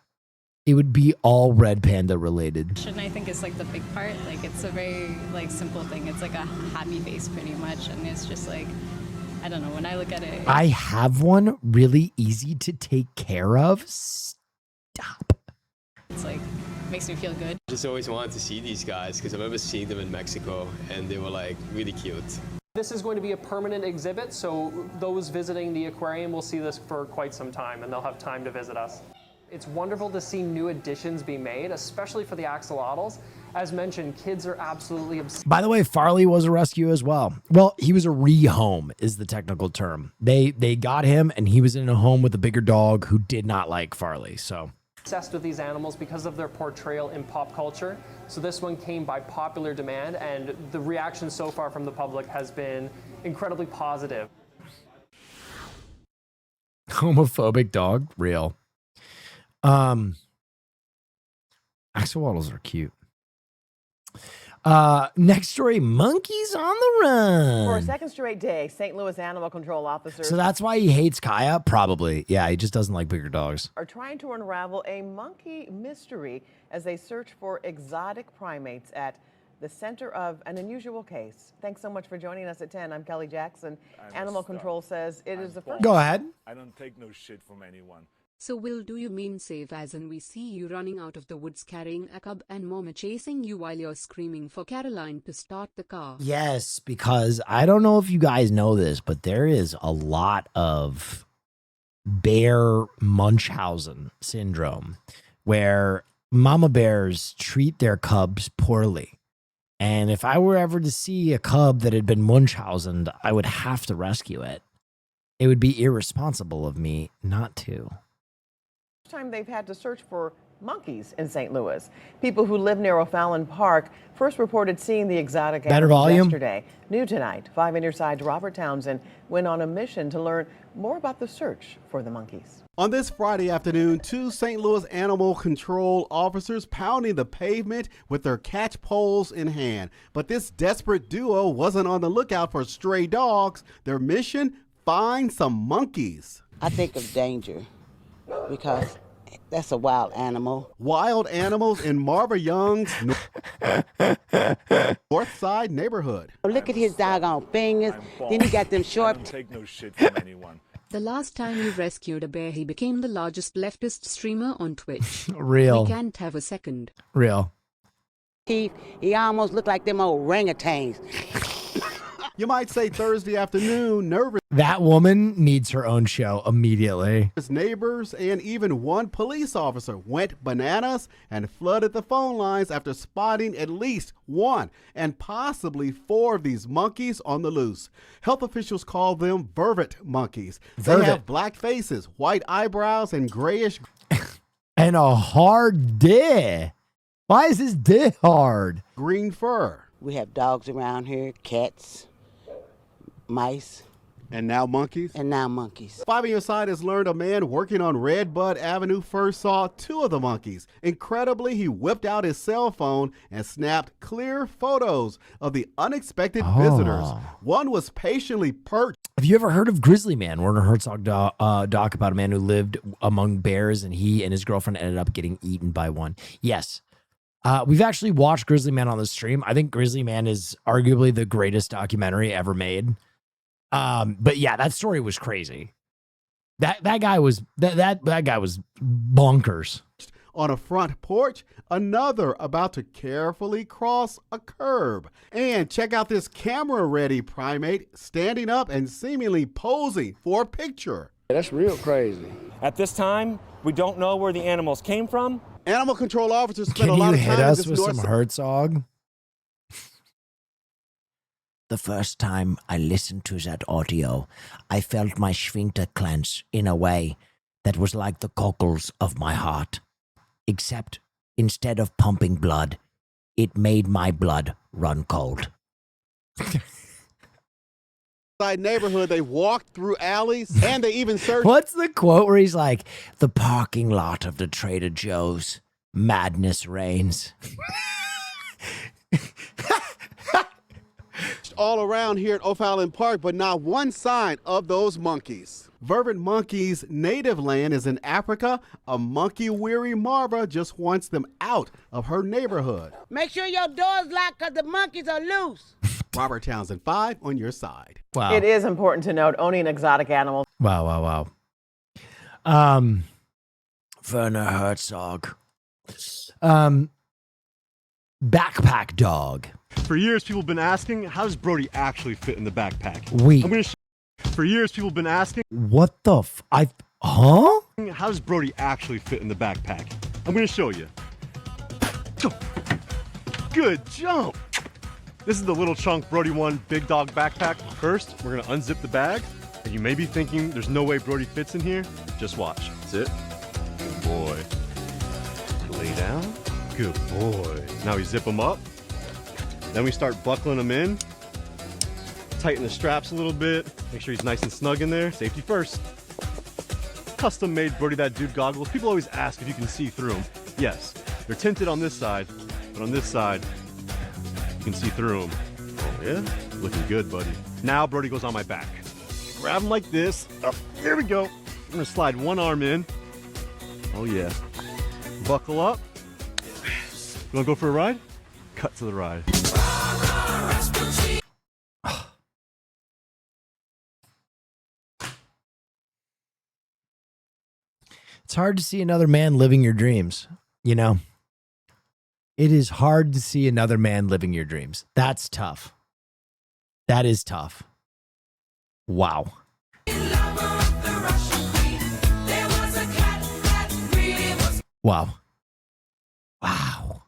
It would be all red panda related. And I think is like the big part. Like it's a very like simple thing. It's like a happy face pretty much. And it's just like, I don't know, when I look at it. I have one really easy to take care of. Stop. It's like, makes me feel good. Just always wanted to see these guys because I remember seeing them in Mexico and they were like really cute. This is going to be a permanent exhibit, so those visiting the aquarium will see this for quite some time and they'll have time to visit us. It's wonderful to see new additions be made, especially for the axolotls. As mentioned, kids are absolutely obsessed. By the way, Farley was a rescue as well. Well, he was a rehome is the technical term. They got him and he was in a home with a bigger dog who did not like Farley. So obsessed with these animals because of their portrayal in pop culture. So this one came by popular demand, and the reaction so far from the public has been incredibly positive. Homophobic dog? Real. Axolotls are cute. Next story, monkeys on the run. For a second straight day, St. Louis animal control officers So that's why he hates Kaya? Probably. Yeah, he just doesn't like bigger dogs. are trying to unravel a monkey mystery as they search for exotic primates at the center of an unusual case. Thanks so much for joining us at 10. I'm Kelly Jackson. Animal Control says it is the first. Go ahead. I don't take no shit from anyone. So Will, do you mean save as in we see you running out of the woods carrying a cub and mama chasing you while you're screaming for Caroline to start the car? Yes, because I don't know if you guys know this, but there is a lot of bear Munchausen syndrome where mama bears treat their cubs poorly. And if I were ever to see a cub that had been Munchausened, I would have to rescue it. It would be irresponsible of me not to. Time they've had to search for monkeys in St. Louis. People who live near O'Fallon Park first reported seeing the exotic animals yesterday. New tonight, 5 on your side's Robert Townsend went on a mission to learn more about the search for the monkeys. On this Friday afternoon, 2 St. Louis animal control officers pounding the pavement with their catch poles in hand. But this desperate duo wasn't on the lookout for stray dogs. Their mission, find some monkeys. I think of danger because that's a wild animal. Wild animals in Marva Young's North Side neighborhood. Look at his doggone fingers. Then he got them short. I don't take no shit from anyone. The last time you rescued a bear, he became the largest leftist streamer on Twitch. Real. We can't have a second. Real. He almost looked like them old orangutans. You might say Thursday afternoon, nervous. That woman needs her own show immediately. His neighbors and even one police officer went bananas and flooded the phone lines after spotting at least 1 and possibly 4 of these monkeys on the loose. Health officials call them vervet monkeys. They have black faces, white eyebrows, and grayish. And a hard dick. Why is this dick hard? Green fur. We have dogs around here, cats, mice, And now monkeys? And now monkeys. 5 on Your Side has learned a man working on Redbud Avenue first saw 2 of the monkeys. Incredibly, he whipped out his cell phone and snapped clear photos of the unexpected visitors. One was patiently perched. Have you ever heard of Grizzly Man, Werner Herzog doc about a man who lived among bears and he and his girlfriend ended up getting eaten by one? Yes. We've actually watched Grizzly Man on the stream. I think Grizzly Man is arguably the greatest documentary ever made. But yeah, that story was crazy. That guy was that guy was bonkers. On a front porch, another about to carefully cross a curb. And check out this camera-ready primate standing up and seemingly posing for a picture. That's real crazy. At this time, we don't know where the animals came from. Animal control officers spent Can a lot you of time hit in us this with some Herzog? The first time I listened to that audio, I felt my sphincter clench in a way that was like the cockles of my heart. Except instead of pumping blood, it made my blood run cold. Neighborhood, they walked through alleys and they even searched. What's the quote where he's like, The parking lot of the Trader Joe's, madness reigns. all around here at O'Fallon Park, but not one sign of those monkeys. Vervet Monkey's native land is in Africa. A monkey-weary Marva just wants them out of her neighborhood. Make sure your door's locked because the monkeys are loose. Robert Townsend, 5 on Your Side. Wow. It is important to note owning an exotic animal. Wow. Werner Herzog. Backpack dog. For years, people have been asking, how does Brody actually fit in the backpack? Wait. I'm gonna for years, people have been asking, what the huh? How does Brody actually fit in the backpack? I'm going to show you. Good jump. This is the little chunk Brody won big dog backpack. First, we're going to unzip the bag. And you may be thinking there's no way Brody fits in here. Just watch. That's it. Good boy. Lay down. Good boy. Now we zip them up. Then we start buckling them in. Tighten the straps a little bit. Make sure he's nice and snug in there. Safety first. Custom made Brody That Dude goggles. People always ask if you can see through them. Yes, they're tinted on this side, but on this side, you can see through them. Oh yeah? Looking good, buddy. Now Brody goes on my back. Grab him like this. Up. Here we go. I'm gonna slide one arm in. Oh yeah. Buckle up. You wanna go for a ride? Cut to the ride. It's hard to see another man living your dreams, you know? It is hard to see another man living your dreams. That's tough. That is tough. Wow. Wow. Wow.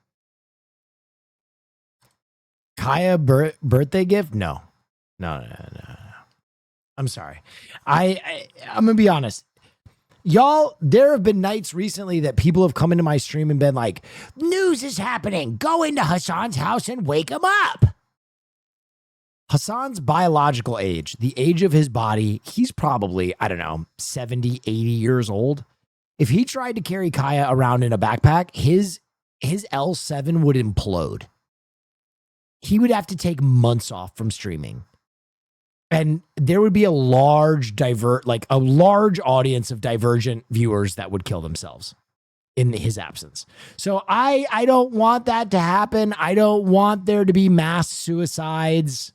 Kaya birthday gift? No. I'm sorry. I'm going to be honest. Y'all, there have been nights recently that people have come into my stream and been like, news is happening. Go into Hassan's house and wake him up. Hassan's biological age, the age of his body, he's probably, 70, 80 years old. If he tried to carry Kaya around in a backpack, his L7 would implode. He would have to take months off from streaming. And there would be a large audience of divergent viewers that would kill themselves in his absence. So I don't want that to happen. I don't want there to be mass suicides.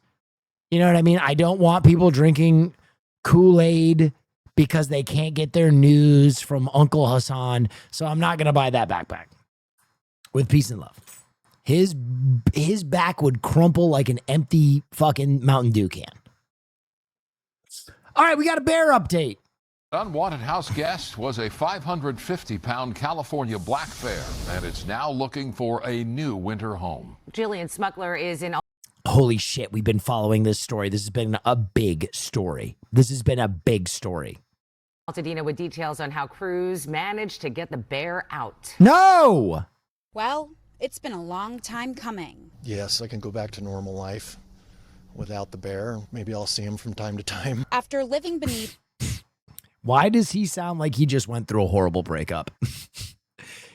You know what I mean? I don't want people drinking Kool-Aid because they can't get their news from Uncle Hassan. So I'm not going to buy that backpack. With peace and love. His back would crumple like an empty fucking Mountain Dew can. All right, we got a bear update. Unwanted house guest was a 550-pound California black bear, and it's now looking for a new winter home. Jillian Smuggler is in... Holy shit, we've been following this story. This has been a big story. Altadena with details on how crews managed to get the bear out. No! Well, it's been a long time coming. Yes, I can go back to normal life. without the bear. Maybe I'll see him from time to time. After living beneath. Why does he sound like he just went through a horrible breakup?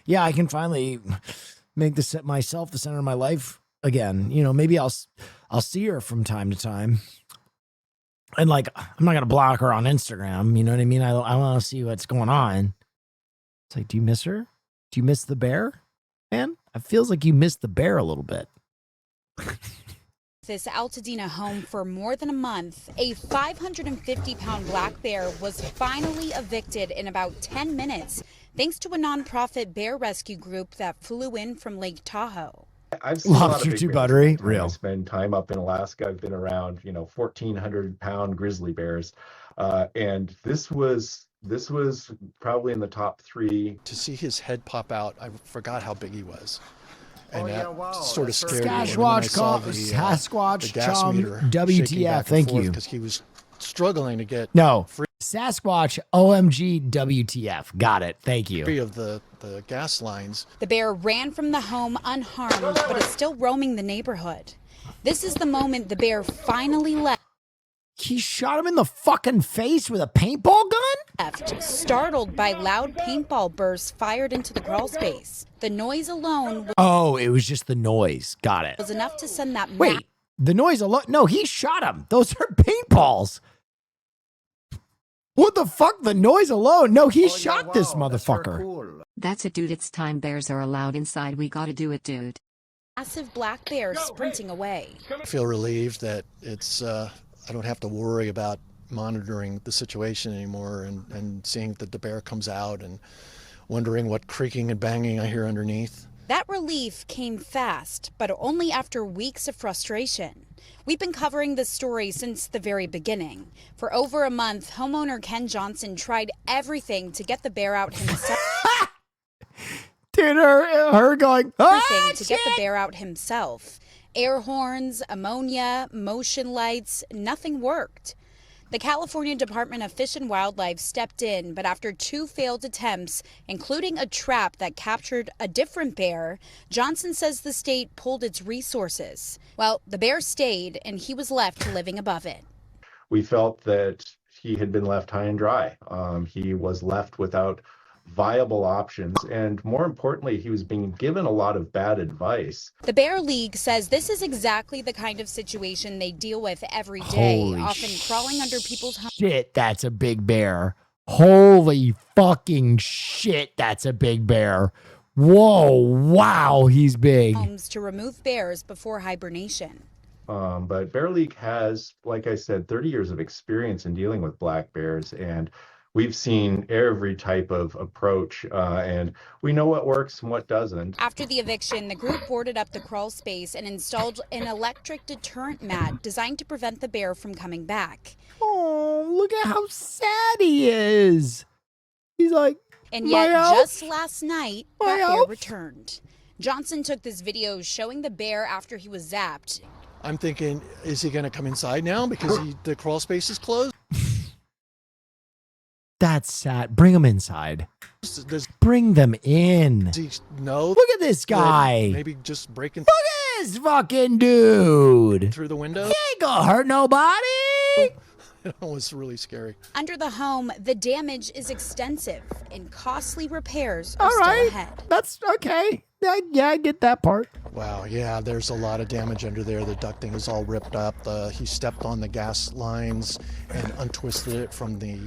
Yeah, I can finally make myself the center of my life again. You know, maybe I'll see her from time to time. And like, I'm not going to block her on Instagram. You know what I mean? I want to see what's going on. It's like, do you miss her? Do you miss the bear? Man, it feels like you missed the bear a little bit. This Altadena home for more than a month, a 550-pound black bear was finally evicted in about 10 minutes, thanks to a nonprofit bear rescue group that flew in from Lake Tahoe. I've seen a lot of Lobster big too bears. buttery, When real. I spend time up in Alaska. I've been around, 1,400-pound grizzly bears, and this was probably in the top 3. To see his head pop out, I forgot how big he was. And yeah, that wow, sort of that's scared me. Sasquatch call, Sasquatch, chum, WTF, thank you. Because he was struggling to get No, Sasquatch, OMG, WTF. Got it. Thank you. free of the gas lines. The bear ran from the home unharmed, but is still roaming the neighborhood. This is the moment the bear finally left. He shot him in the fucking face with a paintball gun? Startled by loud paintball bursts fired into the crawl space. The noise alone Oh, it was just the noise. Got it. was enough to send that Wait, the noise alone? No, he shot him. Those are paintballs. What the fuck? The noise alone? No, he shot this motherfucker. That's it, dude. It's time. Bears are allowed inside. We gotta do it, dude. massive black bear sprinting away. I feel relieved that it's I don't have to worry about monitoring the situation anymore and seeing that the bear comes out and wondering what creaking and banging I hear underneath. That relief came fast, but only after weeks of frustration. We've been covering this story since the very beginning. For over a month, homeowner Ken Johnson tried everything to get the bear out himself. Dude, her going, everything to get the bear out himself. Air horns, ammonia, motion lights, nothing worked. The California Department of Fish and Wildlife stepped in, but after 2 failed attempts, including a trap that captured a different bear, Johnson says the state pulled its resources. Well, the bear stayed, and he was left living above it. We felt that he had been left high and dry. He was left without viable options, and more importantly, he was being given a lot of bad advice. The Bear League says this is exactly the kind of situation they deal with every day, Holy often crawling under people's homes. Shit, that's a big bear. Holy fucking shit, that's a big bear. Whoa, wow, he's big. Homes to remove bears before hibernation. But Bear League has, like I said, 30 years of experience in dealing with black bears, and we've seen every type of approach, and we know what works and what doesn't. After the eviction, the group boarded up the crawl space and installed an electric deterrent mat designed to prevent the bear from coming back. Oh, look at how sad he is. He's like, And "My yet, elf? just last night, My that bear elf?" returned. Johnson took this video showing the bear after he was zapped. I'm thinking, is he going to come inside now because the crawl space is closed? That's sad. Bring him inside. Does Bring them in. he know? Look at this guy. Maybe just breaking Look at this fucking dude. through the window. He ain't gonna hurt nobody. It was really scary. Under the home, the damage is extensive and costly repairs are All still right. ahead. That's okay. Yeah, I get that part. Wow, yeah, there's a lot of damage under there. The ducting is all ripped up. He stepped on the gas lines and untwisted it from the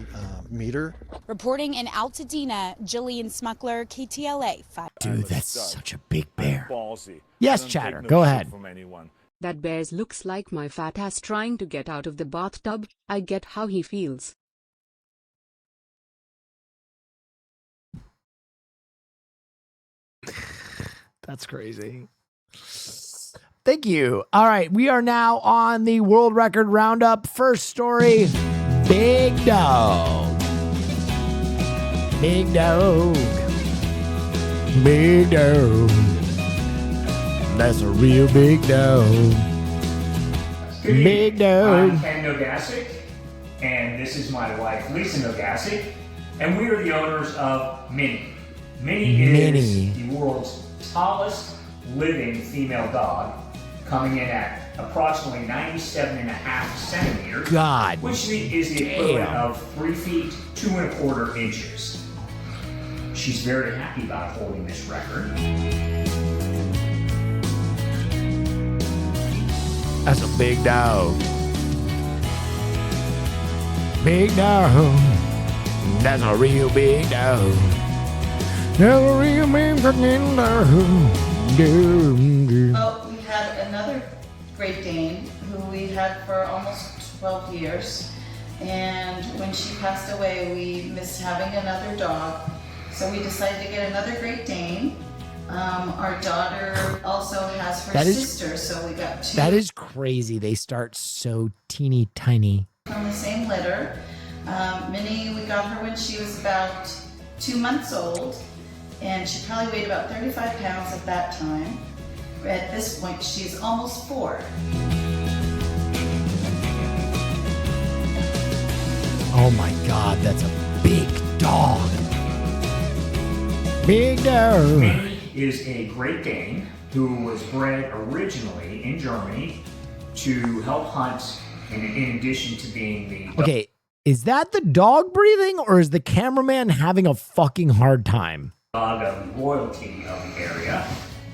meter. Reporting in Altadena, Jillian Smuckler, KTLA 5. Dude, that's such a big bear. Ballsy. Yes, Doesn't Chatter, take no go shit ahead. From anyone. That bear looks like my fat ass trying to get out of the bathtub. I get how he feels. That's crazy. Thank you. All right, we are now on the World Record Roundup. First story, Big Dog. Big Dog. Big Dog. That's a real big dog. Big dog. I'm Ken Nogasic, and this is my wife, Lisa Nogasic, and we are the owners of Minnie. Minnie is the world's tallest living female dog, coming in at approximately 97.5 centimeters, God which is the equivalent damn. of 3 feet 2 1/4 inches. She's very happy about holding this record. That's a big dog. Big dog. That's a real big dog. That's a real big fucking dog. Well, we had another Great Dane who we had for almost 12 years. And when she passed away, we missed having another dog. So we decided to get another Great Dane. Our daughter also has her sister, so we got two. That is crazy. They start so teeny tiny. From the same litter. Minnie, we got her when she was about 2 months old, and she probably weighed about 35 pounds at that time. At this point, she's almost 4. Oh my God, that's a big dog. Big dog. Minnie is a Great Dane who was bred originally in Germany to help hunt, in addition to being the Okay, is that the dog breathing or is the cameraman having a fucking hard time? dog of royalty of the area,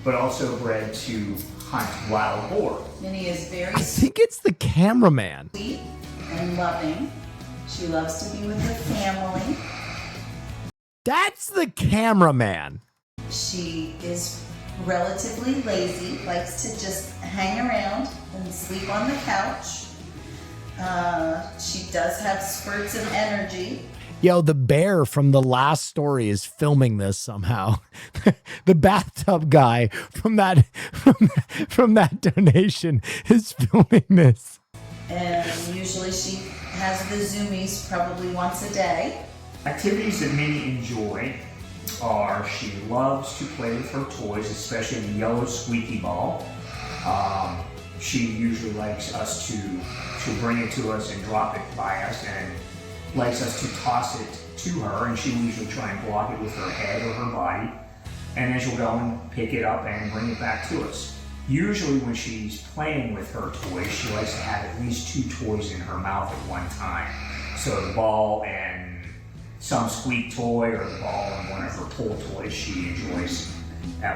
but also bred to hunt wild boar. Minnie is very I think it's the cameraman. sweet and loving. She loves to be with her family. That's the cameraman. She is relatively lazy, likes to just hang around and sleep on the couch. She does have spurts of energy. Yo, the bear from the last story is filming this somehow. The bathtub guy from that donation is filming this. And usually she has the zoomies probably once a day. Activities that Minnie enjoy are she loves to play with her toys, especially the yellow squeaky ball. She usually likes us to bring it to us and drop it by us, and likes us to toss it to her, and she will usually try and block it with her head or her body, and then she'll go and pick it up and bring it back to us. Usually when she's playing with her toys, she likes to have at least 2 toys in her mouth at one time. So the ball and some squeak toy, or the ball and one of her pull toys she enjoys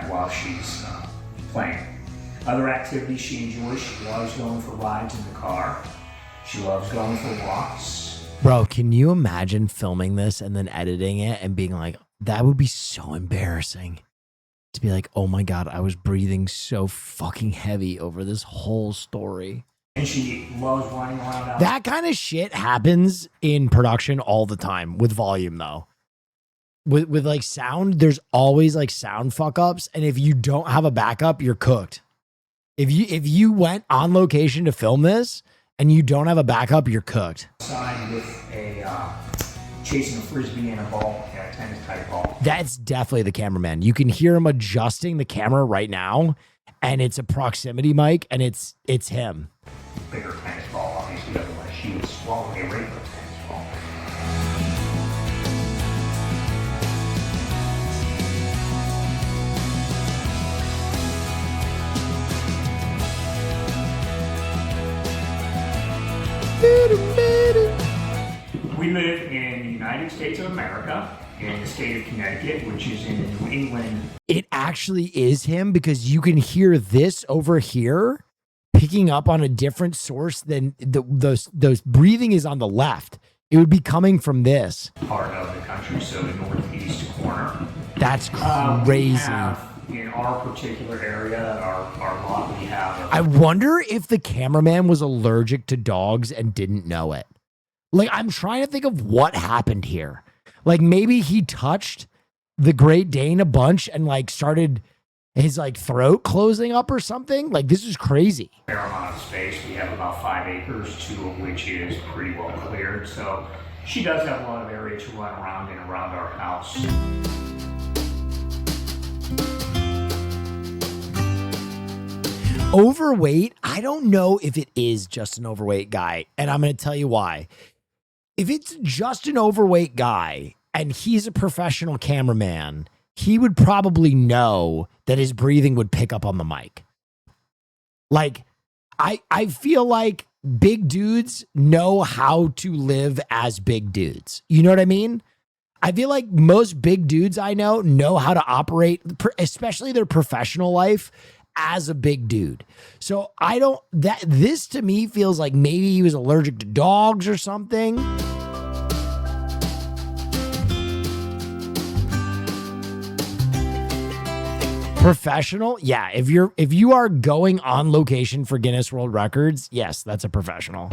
while she's playing. Other activities she enjoys, she loves going for rides in the car. She loves going for walks. Bro, can you imagine filming this and then editing it and being like, that would be so embarrassing. To be like, oh my God, I was breathing so fucking heavy over this whole story. And she loves running around out. That kind of shit happens in production all the time with volume though. With like sound, there's always like sound fuck ups. And if you don't have a backup, you're cooked. If you went on location to film this and you don't have a backup, you're cooked. Outside with a chasing a frisbee and a ball, a tennis type ball. That's definitely the cameraman. You can hear him adjusting the camera right now, and it's a proximity mic, and it's him. Bigger tennis ball, obviously, otherwise she would swallow a regular tennis ball. We live in the United States of America, in the state of Connecticut, which is in the New England. It actually is him because you can hear this over here picking up on a different source than those breathing is on the left. It would be coming from this Part of the country, so the northeast corner. That's We crazy. have, in our particular area, our lot, we have. I wonder if the cameraman was allergic to dogs and didn't know it. Like, I'm trying to think of what happened here. Like, maybe he touched the Great Dane a bunch and like started his like throat closing up or something. Like, this is crazy. Fair amount of space. We have about 5 acres, 2 of which is pretty well cleared. So she does have a lot of area to run around in around our house. Overweight, I don't know if it is just an overweight guy. And I'm going to tell you why. If it's just an overweight guy and he's a professional cameraman, he would probably know that his breathing would pick up on the mic. Like, I feel like big dudes know how to live as big dudes. You know what I mean? I feel like most big dudes I know how to operate, especially their professional life, as a big dude. So this to me feels like maybe he was allergic to dogs or something. Professional? Yeah, if you are going on location for Guinness World Records, yes, that's a professional.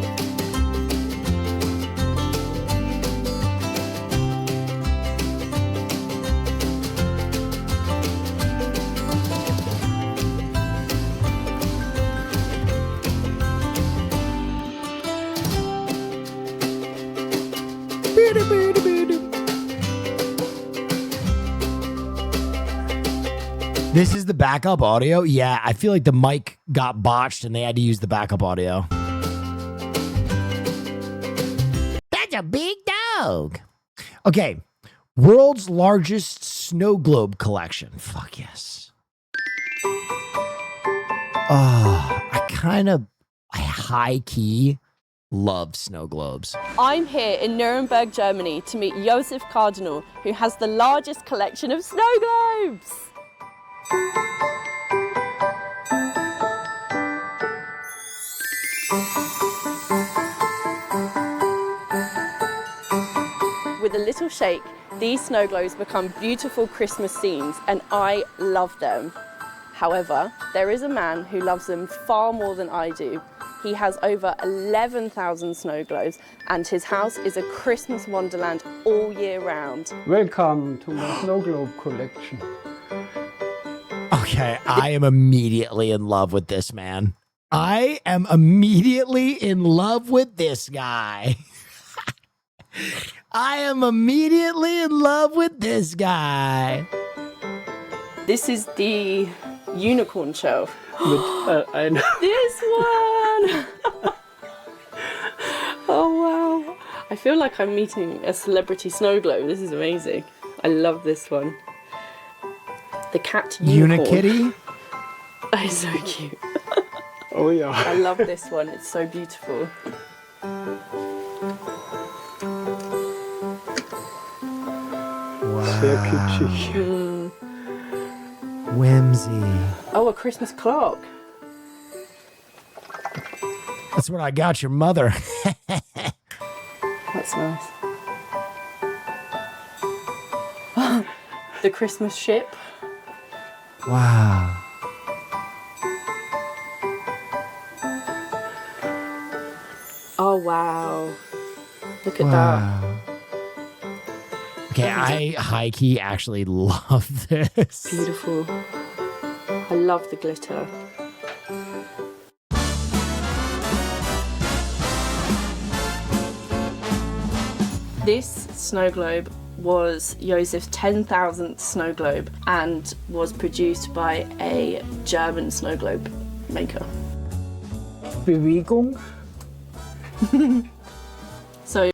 This is the backup audio? Yeah, I feel like the mic got botched and they had to use the backup audio. That's a big dog. Okay, world's largest snow globe collection. Fuck yes. Oh, I high key love snow globes. I'm here in Nuremberg, Germany to meet Josef Cardinal, who has the largest collection of snow globes. With a little shake, these snow globes become beautiful Christmas scenes, and I love them. However, there is a man who loves them far more than I do. He has over 11,000 snow globes, and his house is a Christmas wonderland all year round. Welcome to my snow globe collection. Okay, I am immediately in love with this man. I am immediately in love with this guy. I am immediately in love with this guy. This is the unicorn shelf. I know. This one! Oh wow. I feel like I'm meeting a celebrity snow globe. This is amazing. I love this one. The cat unicorn. Unikitty? Oh, it's so cute. Oh yeah. I love this one. It's so beautiful. Sehr kitschig. Whimsy. Oh, a Christmas clock. That's what I got your mother. That's nice. The Christmas ship. Wow. Oh, wow. Look at that. Okay, I high-key actually love this. Beautiful. I love the glitter. This snow globe was Josef's 10,000th snow globe and was produced by a German snow globe maker. Bewegung. So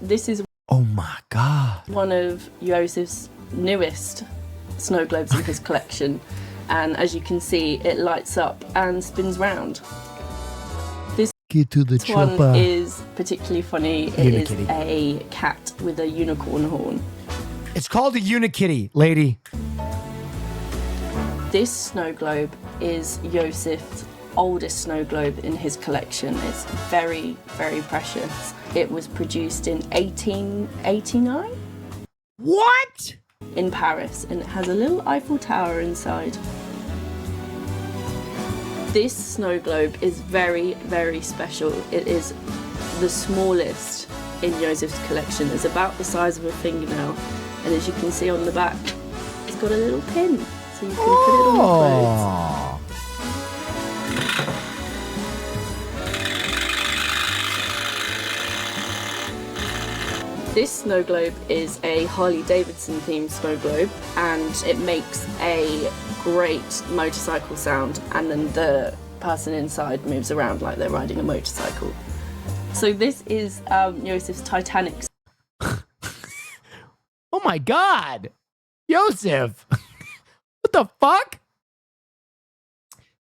this is oh my god, one of Josef's newest snow globes in his collection, and as you can see it lights up and spins round. Get to the One chopper. is particularly funny. It is a cat with a unicorn horn. It's called a Unikitty, lady. This snow globe is Josef's oldest snow globe in his collection. It's very, very precious. It was produced in 1889. What? In Paris, and it has a little Eiffel Tower inside. This snow globe is very, very special. It is the smallest in Josef's collection. It's about the size of a fingernail, and as you can see on the back, it's got a little pin, so you can put it on the clothes. This snow globe is a Harley Davidson themed snow globe, and it makes a great motorcycle sound, and then the person inside moves around like they're riding a motorcycle. So this is Josef's Titanic. Oh my god, Josef. What the fuck?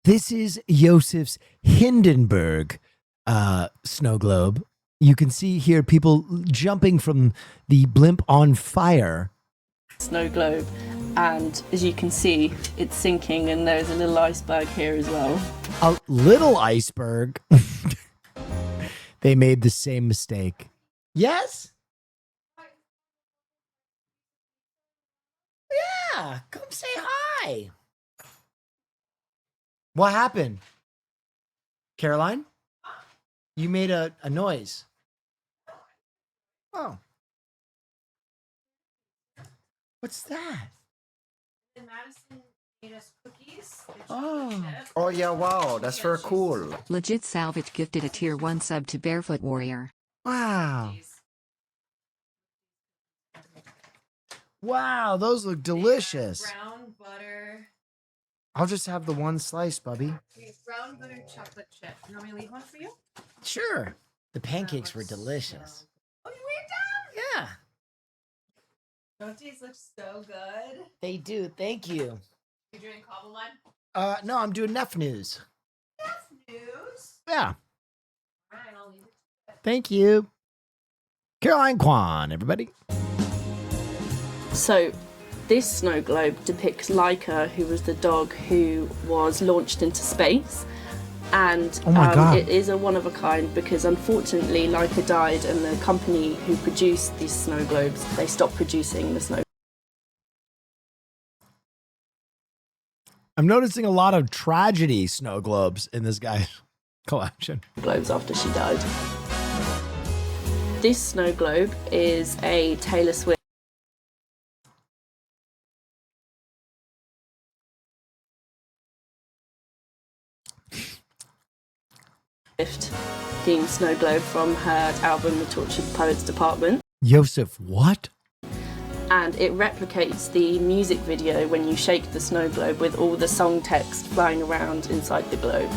This is Yosef's Hindenburg snow globe. You can see here people jumping from the blimp on fire. Snow globe, and as you can see, it's sinking, and there's a little iceberg here as well. A little iceberg. They made the same mistake. Yes? Yeah, come say hi. What happened? Caroline? You made a noise. Oh. What's that? Madison made us cookies. Oh yeah, wow, that's very cool. Legit Salvage gifted a tier 1 sub to Barefoot Warrior. Wow. Wow, those look delicious. Brown butter. I'll just have the one slice, Bubby. Brown butter chocolate chip. You want me to leave one for you? Sure. The pancakes were delicious. Oh, you weighed down? Yeah. Don't these look so good? They do. Thank you. You doing cobble one? No, I'm doing Neff News. That's news. Yeah. All right, I'll leave it. Thank you. Caroline Kwan, everybody. So, this snow globe depicts Laika, who was the dog who was launched into space. And Oh my God. it is a one of a kind because unfortunately Laika died, and the company who produced these snow globes, they stopped producing the snow I'm noticing a lot of tragedy snow globes in this guy's collection. globes after she died. This snow globe is a Taylor Swift themed snow globe from her album The Tortured Poets Department. Yosef, what? And it replicates the music video when you shake the snow globe with all the song text flying around inside the globe.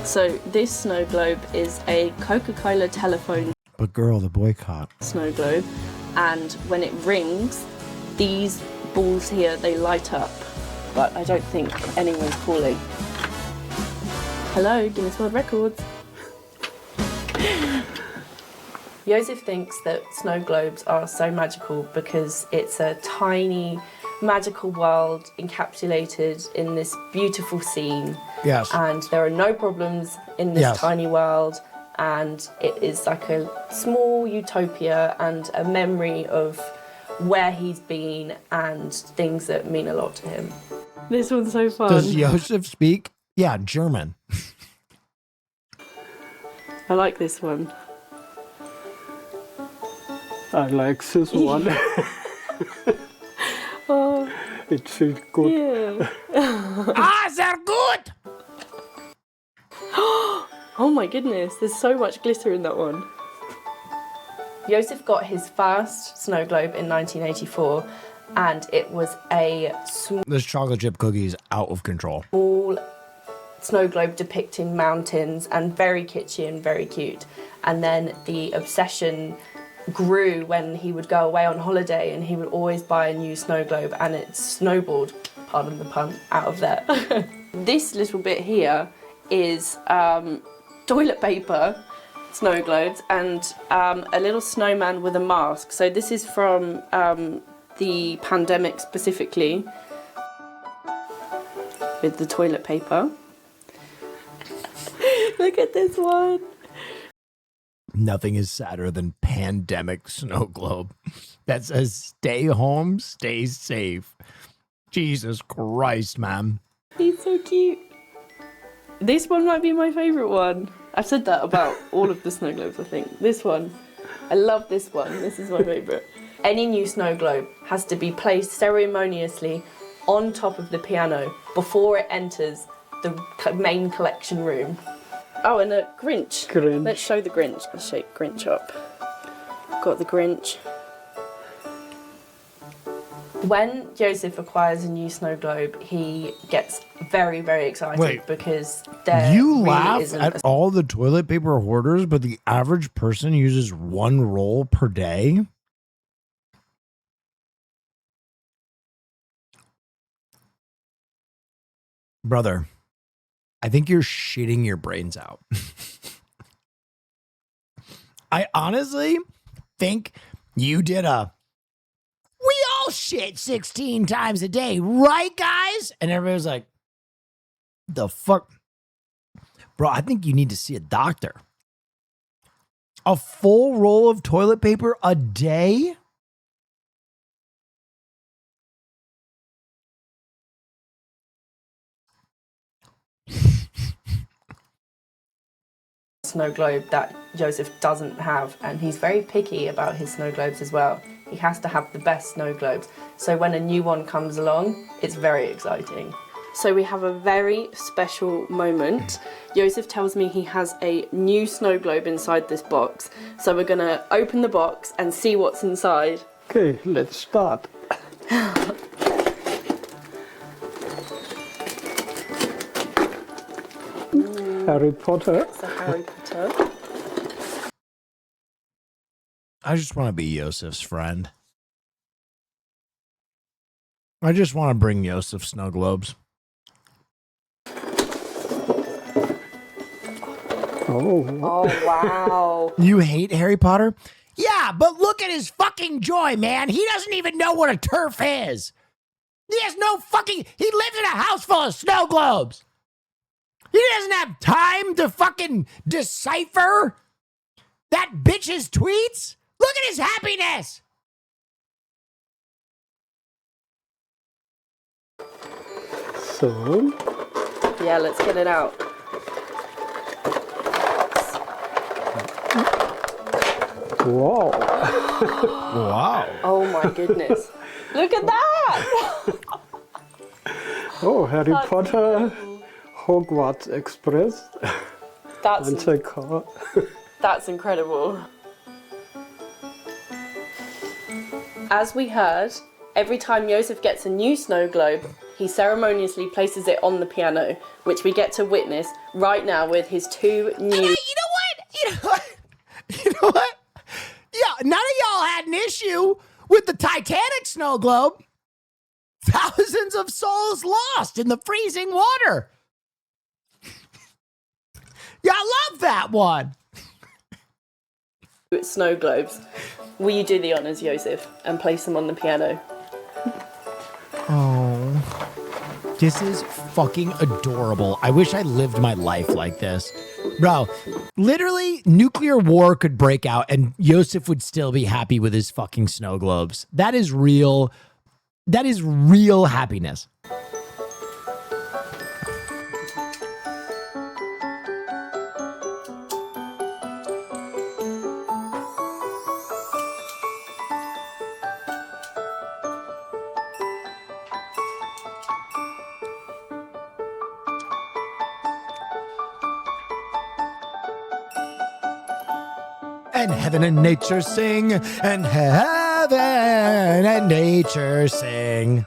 So this snow globe is a Coca-Cola telephone But girl, the boycott. snow globe, and when it rings, these balls here, they light up, but I don't think anyone's calling. Hello, Guinness World Records. Yosef thinks that snow globes are so magical because it's a tiny magical world encapsulated in this beautiful scene. Yes. And there are no problems in this Yes. tiny world, and it is like a small utopia and a memory of where he's been and things that mean a lot to him. This one's so fun. Does Yosef speak? Yeah, German. I like this one. I like this one. Oh, It feels good. yeah. they're good! Oh my goodness, there's so much glitter in that one. Yosef got his first snow globe in 1984, and it was a This chocolate chip cookie is out of control. small snow globe depicting mountains and very kitschy and very cute. And then the obsession grew when he would go away on holiday, and he would always buy a new snow globe, and it snowballed, pardon the pun, out of there. This little bit here is toilet paper snow globes and a little snowman with a mask. So this is from the pandemic specifically, with the toilet paper. Look at this one. Nothing is sadder than pandemic snow globe that says stay home, stay safe. Jesus Christ, man. He's so cute. This one might be my favourite one. I've said that about all of the snow globes, I think. This one. I love this one. This is my favourite. Any new snow globe has to be placed ceremoniously on top of the piano before it enters the main collection room. Oh, and a Grinch. Grinch. Let's show the Grinch. Let's shake Grinch up. Got the Grinch. When Yosef acquires a new snow globe, he gets very, very excited. Wait. Because there You really laugh isn't at all the toilet paper hoarders, but the average person uses one roll per day? Brother, I think you're shitting your brains out. I honestly think you did we all shit 16 times a day, right, guys? And everybody was like, the fuck? Bro, I think you need to see a doctor. A full roll of toilet paper a day? Snow globe that Joseph doesn't have, and he's very picky about his snow globes as well. He has to have the best snow globes, so when a new one comes along, it's very exciting. So we have a very special moment. Joseph tells me he has a new snow globe inside this box, so we're gonna open the box and see what's inside. Okay, let's start. Harry Potter. It's a Harry Potter. I just want to be Yosef's friend. I just want to bring Yosef snow globes. Oh, wow. You hate Harry Potter? Yeah, but look at his fucking joy, man. He doesn't even know what a turf is. He has no fucking... He lives in a house full of snow globes. He doesn't have time to fucking decipher that bitch's tweets. Look at his happiness. So, Yeah, let's get it out. wow. Wow. Oh my goodness. Look at that! Oh, Harry Potter, Hogwarts Express. That's and a car. That's incredible. As we heard, every time Joseph gets a new snow globe, he ceremoniously places it on the piano, which we get to witness right now with his two new... You know what? Yeah, none of y'all had an issue with the Titanic snow globe. Thousands of souls lost in the freezing water. Y'all love that one. Snow globes. Will you do the honors, Joseph, and place them on the piano? Oh, this is fucking adorable. I wish I lived my life like this. Bro, literally nuclear war could break out and Joseph would still be happy with his fucking snow globes. That is real. That is real happiness. And heaven and nature sing, and heaven and nature sing.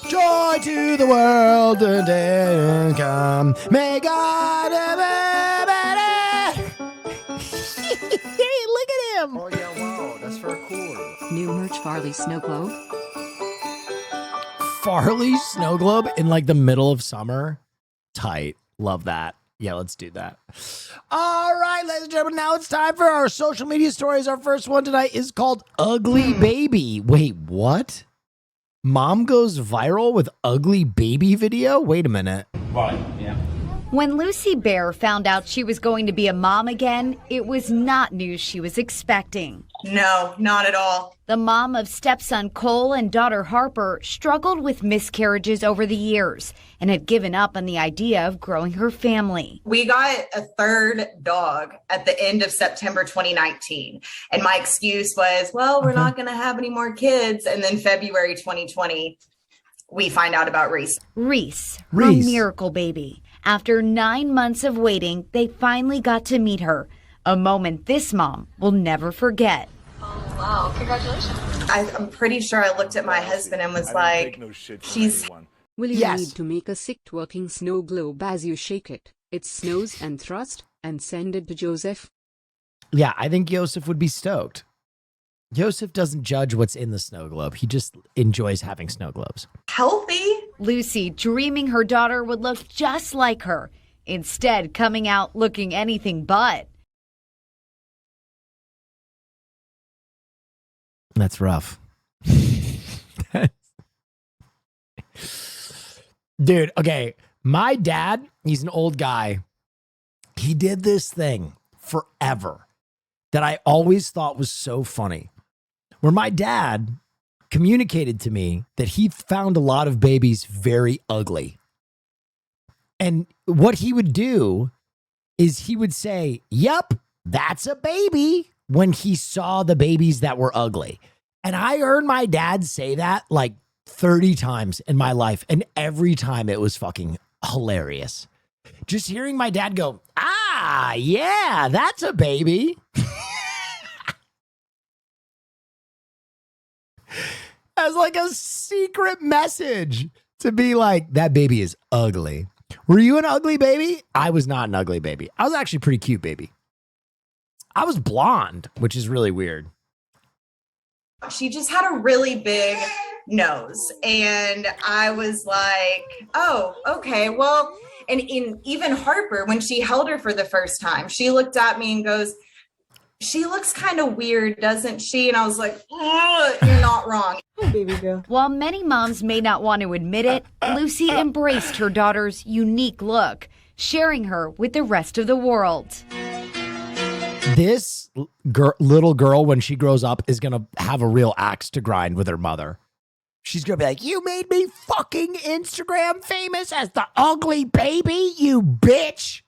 Joy to the world and come. May God Hey, look at him. Oh yeah, wow, that's very cool. New merch Farley Snow Globe. Farley snow globe in like the middle of summer. Tight. Love that. Yeah, let's do that. All right, ladies and gentlemen, now it's time for our social media stories. Our first one tonight is called Ugly Baby. Wait, what? Mom goes viral with ugly baby video? Wait a minute. Right, yeah. When Lucy Bear found out she was going to be a mom again, it was not news she was expecting. No, not at all. The mom of stepson Cole and daughter Harper struggled with miscarriages over the years and had given up on the idea of growing her family. We got a third dog at the end of September 2019. And my excuse was, well, we're not going to have any more kids. And then February 2020, we find out about Reese. Reese, her miracle baby. After 9 months of waiting, they finally got to meet her. A moment this mom will never forget. Oh, wow. Congratulations. I'm pretty sure I looked at my husband and was like, she's... Will you need to make a sick twerking snow globe as you shake it? It snows and thrust and send it to Joseph. Yeah, I think Joseph would be stoked. Joseph doesn't judge what's in the snow globe. He just enjoys having snow globes. Healthy. Lucy dreaming her daughter would look just like her, instead coming out looking anything but. That's rough. Dude, okay. My dad, he's an old guy. He did this thing forever that I always thought was so funny. Where my dad communicated to me that he found a lot of babies very ugly. And what he would do is he would say, "Yep, that's a baby," when he saw the babies that were ugly. And I heard my dad say that like 30 times in my life. And every time it was fucking hilarious. Just hearing my dad go, "Ah, yeah, that's a baby." As like a secret message to be like, that baby is ugly. Were you an ugly baby? I was not an ugly baby. I was actually pretty cute baby. I was blonde, which is really weird. She just had a really big nose. And I was like, oh, okay, well, and even Harper, when she held her for the first time, she looked at me and goes, "She looks kind of weird, doesn't she?" And I was like, "Oh, you're not wrong." Oh, baby girl. While many moms may not want to admit it, Lucy embraced her daughter's unique look, sharing her with the rest of the world. This little girl, when she grows up, is going to have a real axe to grind with her mother. She's going to be like, "You made me fucking Instagram famous as the ugly baby, you bitch."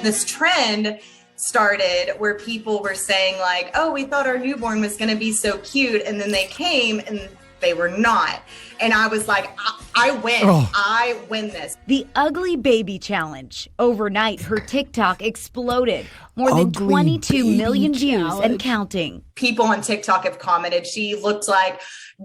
This trend started where people were saying like, "Oh, we thought our newborn was going to be so cute," and then they came and they were not. And I was like, I win. Oh. I win this. The Ugly Baby Challenge. Overnight, her TikTok exploded. More than 22 million views and counting. People on TikTok have commented, "She looked like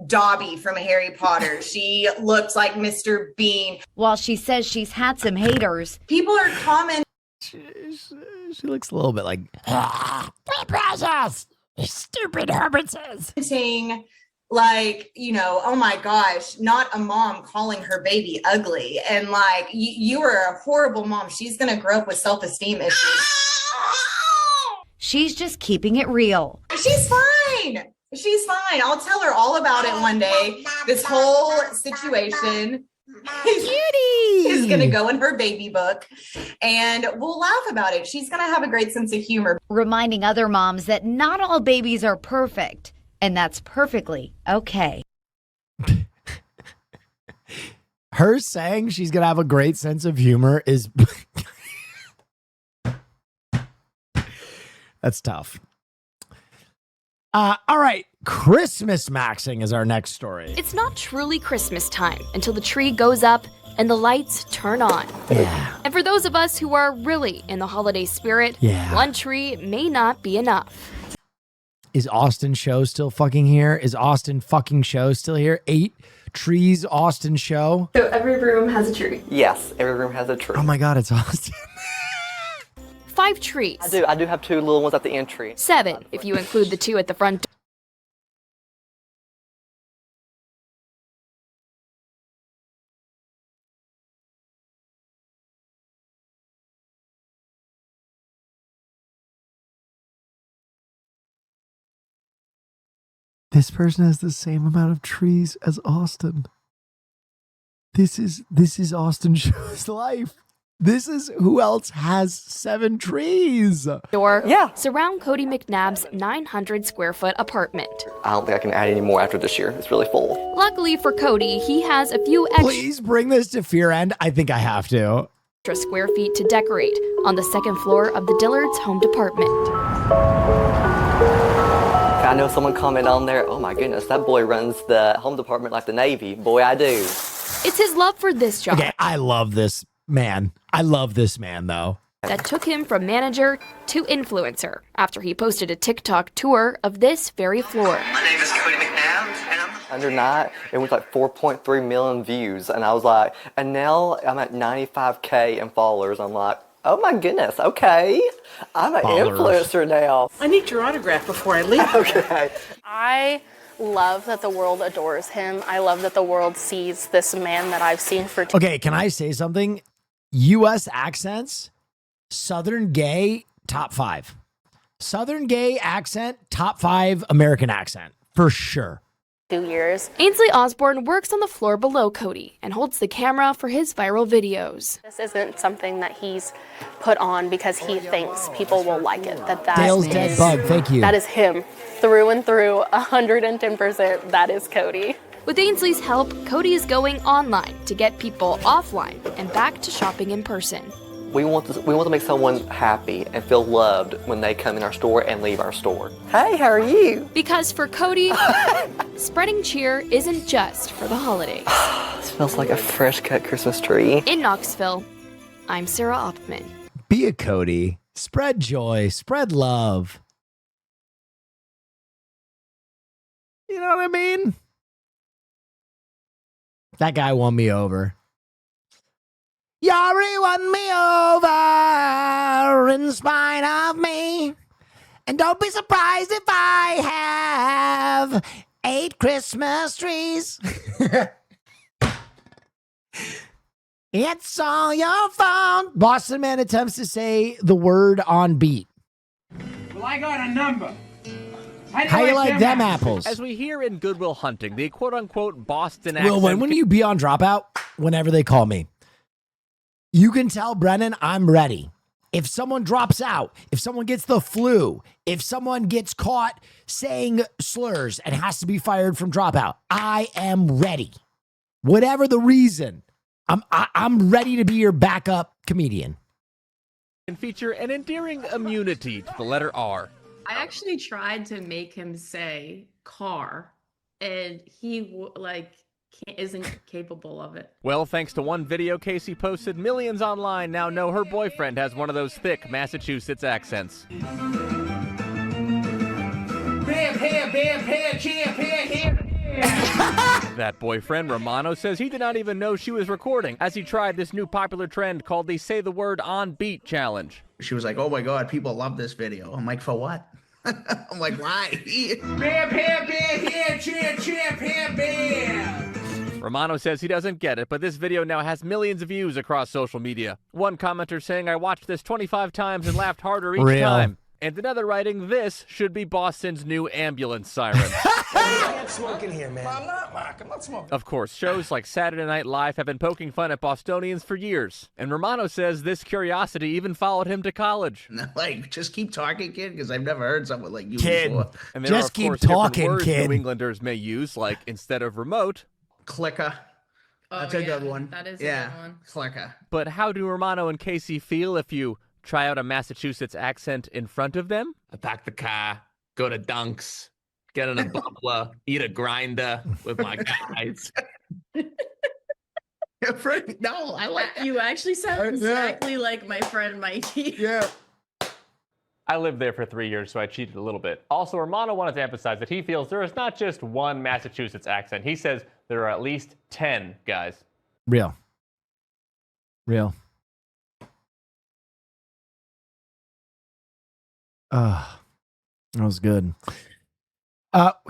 Dobby from Harry Potter. She looked like Mr. Bean." While she says she's had some haters, people are commenting. She looks a little bit like, "Precious, stupid Herbertses." Like, you know, "Oh my gosh, not a mom calling her baby ugly." And like, you are a horrible mom. She's going to grow up with self-esteem issues. she's just keeping it real. She's fine. She's fine. I'll tell her all about it one day. This whole situation is going to go in her baby book and we'll laugh about it. She's going to have a great sense of humor. Reminding other moms that not all babies are perfect, and that's perfectly okay. Her saying she's going to have a great sense of humor is... That's tough. All right. Christmas maxing is our next story. It's not truly Christmas time until the tree goes up and the lights turn on. Yeah. And for those of us who are really in the holiday spirit, one tree may not be enough. Is Austin Show still fucking here? Is Austin fucking Show still here? 8 trees, Austin Show. So every room has a tree. Yes, every room has a tree. Oh my God, it's Austin. 5 trees. I do have 2 little ones at the entry. 7, if you include the 2 at the front door. This person has the same amount of trees as Austin. This is Austin Show's life. This is who else has 7 trees. Yeah. Surround Cody McNabb's 900 square foot apartment. I don't think I can add any more after this year. It's really full. Luckily for Cody, he has a few extra Please bring this to Fear End. I think I have to. Square feet to decorate on the 2nd floor of the Dillards home department. I know someone commented on there, "Oh my goodness, that boy runs the home department like the Navy." Boy, I do. It's his love for this job. Okay, I love this man. I love this man, though. That took him from manager to influencer after he posted a TikTok tour of this very floor. My name is Cody McNabb, and I'm under night. It was like 4.3 million views, and I was like, and now I'm at 95K in followers. I'm like, Oh my goodness. Okay. I'm an influencer now. I need your autograph before I leave. Okay. I love that the world adores him. I love that the world sees this man that I've seen for Okay, can I say something? U.S. accents, Southern gay, top 5. Southern gay accent, top 5 American accent, for sure. 2 years. Ainsley Osborne works on the floor below Cody and holds the camera for his viral videos. This isn't something that he's put on because he thinks people will like it. That Dale's dead bug, thank you. That is him, through and through, 110%. That is Cody. With Ainsley's help, Cody is going online to get people offline and back to shopping in person. We want to make someone happy and feel loved when they come in our store and leave our store. Hey, how are you? Because for Cody, spreading cheer isn't just for the holidays. Smells like a fresh cut Christmas tree. In Knoxville, I'm Sarah Optman. Be a Cody. Spread joy. Spread love. You know what I mean? That guy won me over. Yari won me over in spite of me. And don't be surprised if I have 8 Christmas trees. It's all your fault. Boston Man attempts to say the word on beat. Well, I got a number. How you like them apples? As we hear in Good Will Hunting, the quote-unquote Boston Well, accent... when you be on Dropout, whenever they call me, you can tell Brennan I'm ready. If someone drops out, if someone gets the flu, if someone gets caught saying slurs and has to be fired from Dropout, I am ready. Whatever the reason, I'm ready to be your backup comedian. can feature an endearing immunity to the letter R. I actually tried to make him say car, and he isn't capable of it. Well, thanks to one video Casey posted, millions online now know her boyfriend has one of those thick Massachusetts accents. That boyfriend, Romano, says he did not even know she was recording as he tried this new popular trend called the Say the Word on Beat challenge. She was like, oh my God, people love this video. I'm like, for what? I'm like, why? Romano says he doesn't get it, but this video now has millions of views across social media. One commenter saying, I watched this 25 times and laughed harder each time. And another writing, this should be Boston's new ambulance siren. Can't smoke in here, man. I'm not, Mark. I'm not smoking. Of course, shows like Saturday Night Live have been poking fun at Bostonians for years. And Romano says this curiosity even followed him to college. Like, just keep talking, kid, because I've never heard someone like you Kid, before. And there just are, of keep course, talking, different words kid. New Englanders may use, like instead of remote, clicker. That's a good one. That is a good one. Clicker. But how do Romano and Casey feel if you try out a Massachusetts accent in front of them? I park the car, go to Dunks, get in a bubbler, eat a grinder with my guys. No, I like that. You actually sound exactly like my friend Mikey. Yeah. I lived there for 3 years, so I cheated a little bit. Also, Romano wanted to emphasize that he feels there is not just one Massachusetts accent. He says there are at least 10 guys. Real. That was good.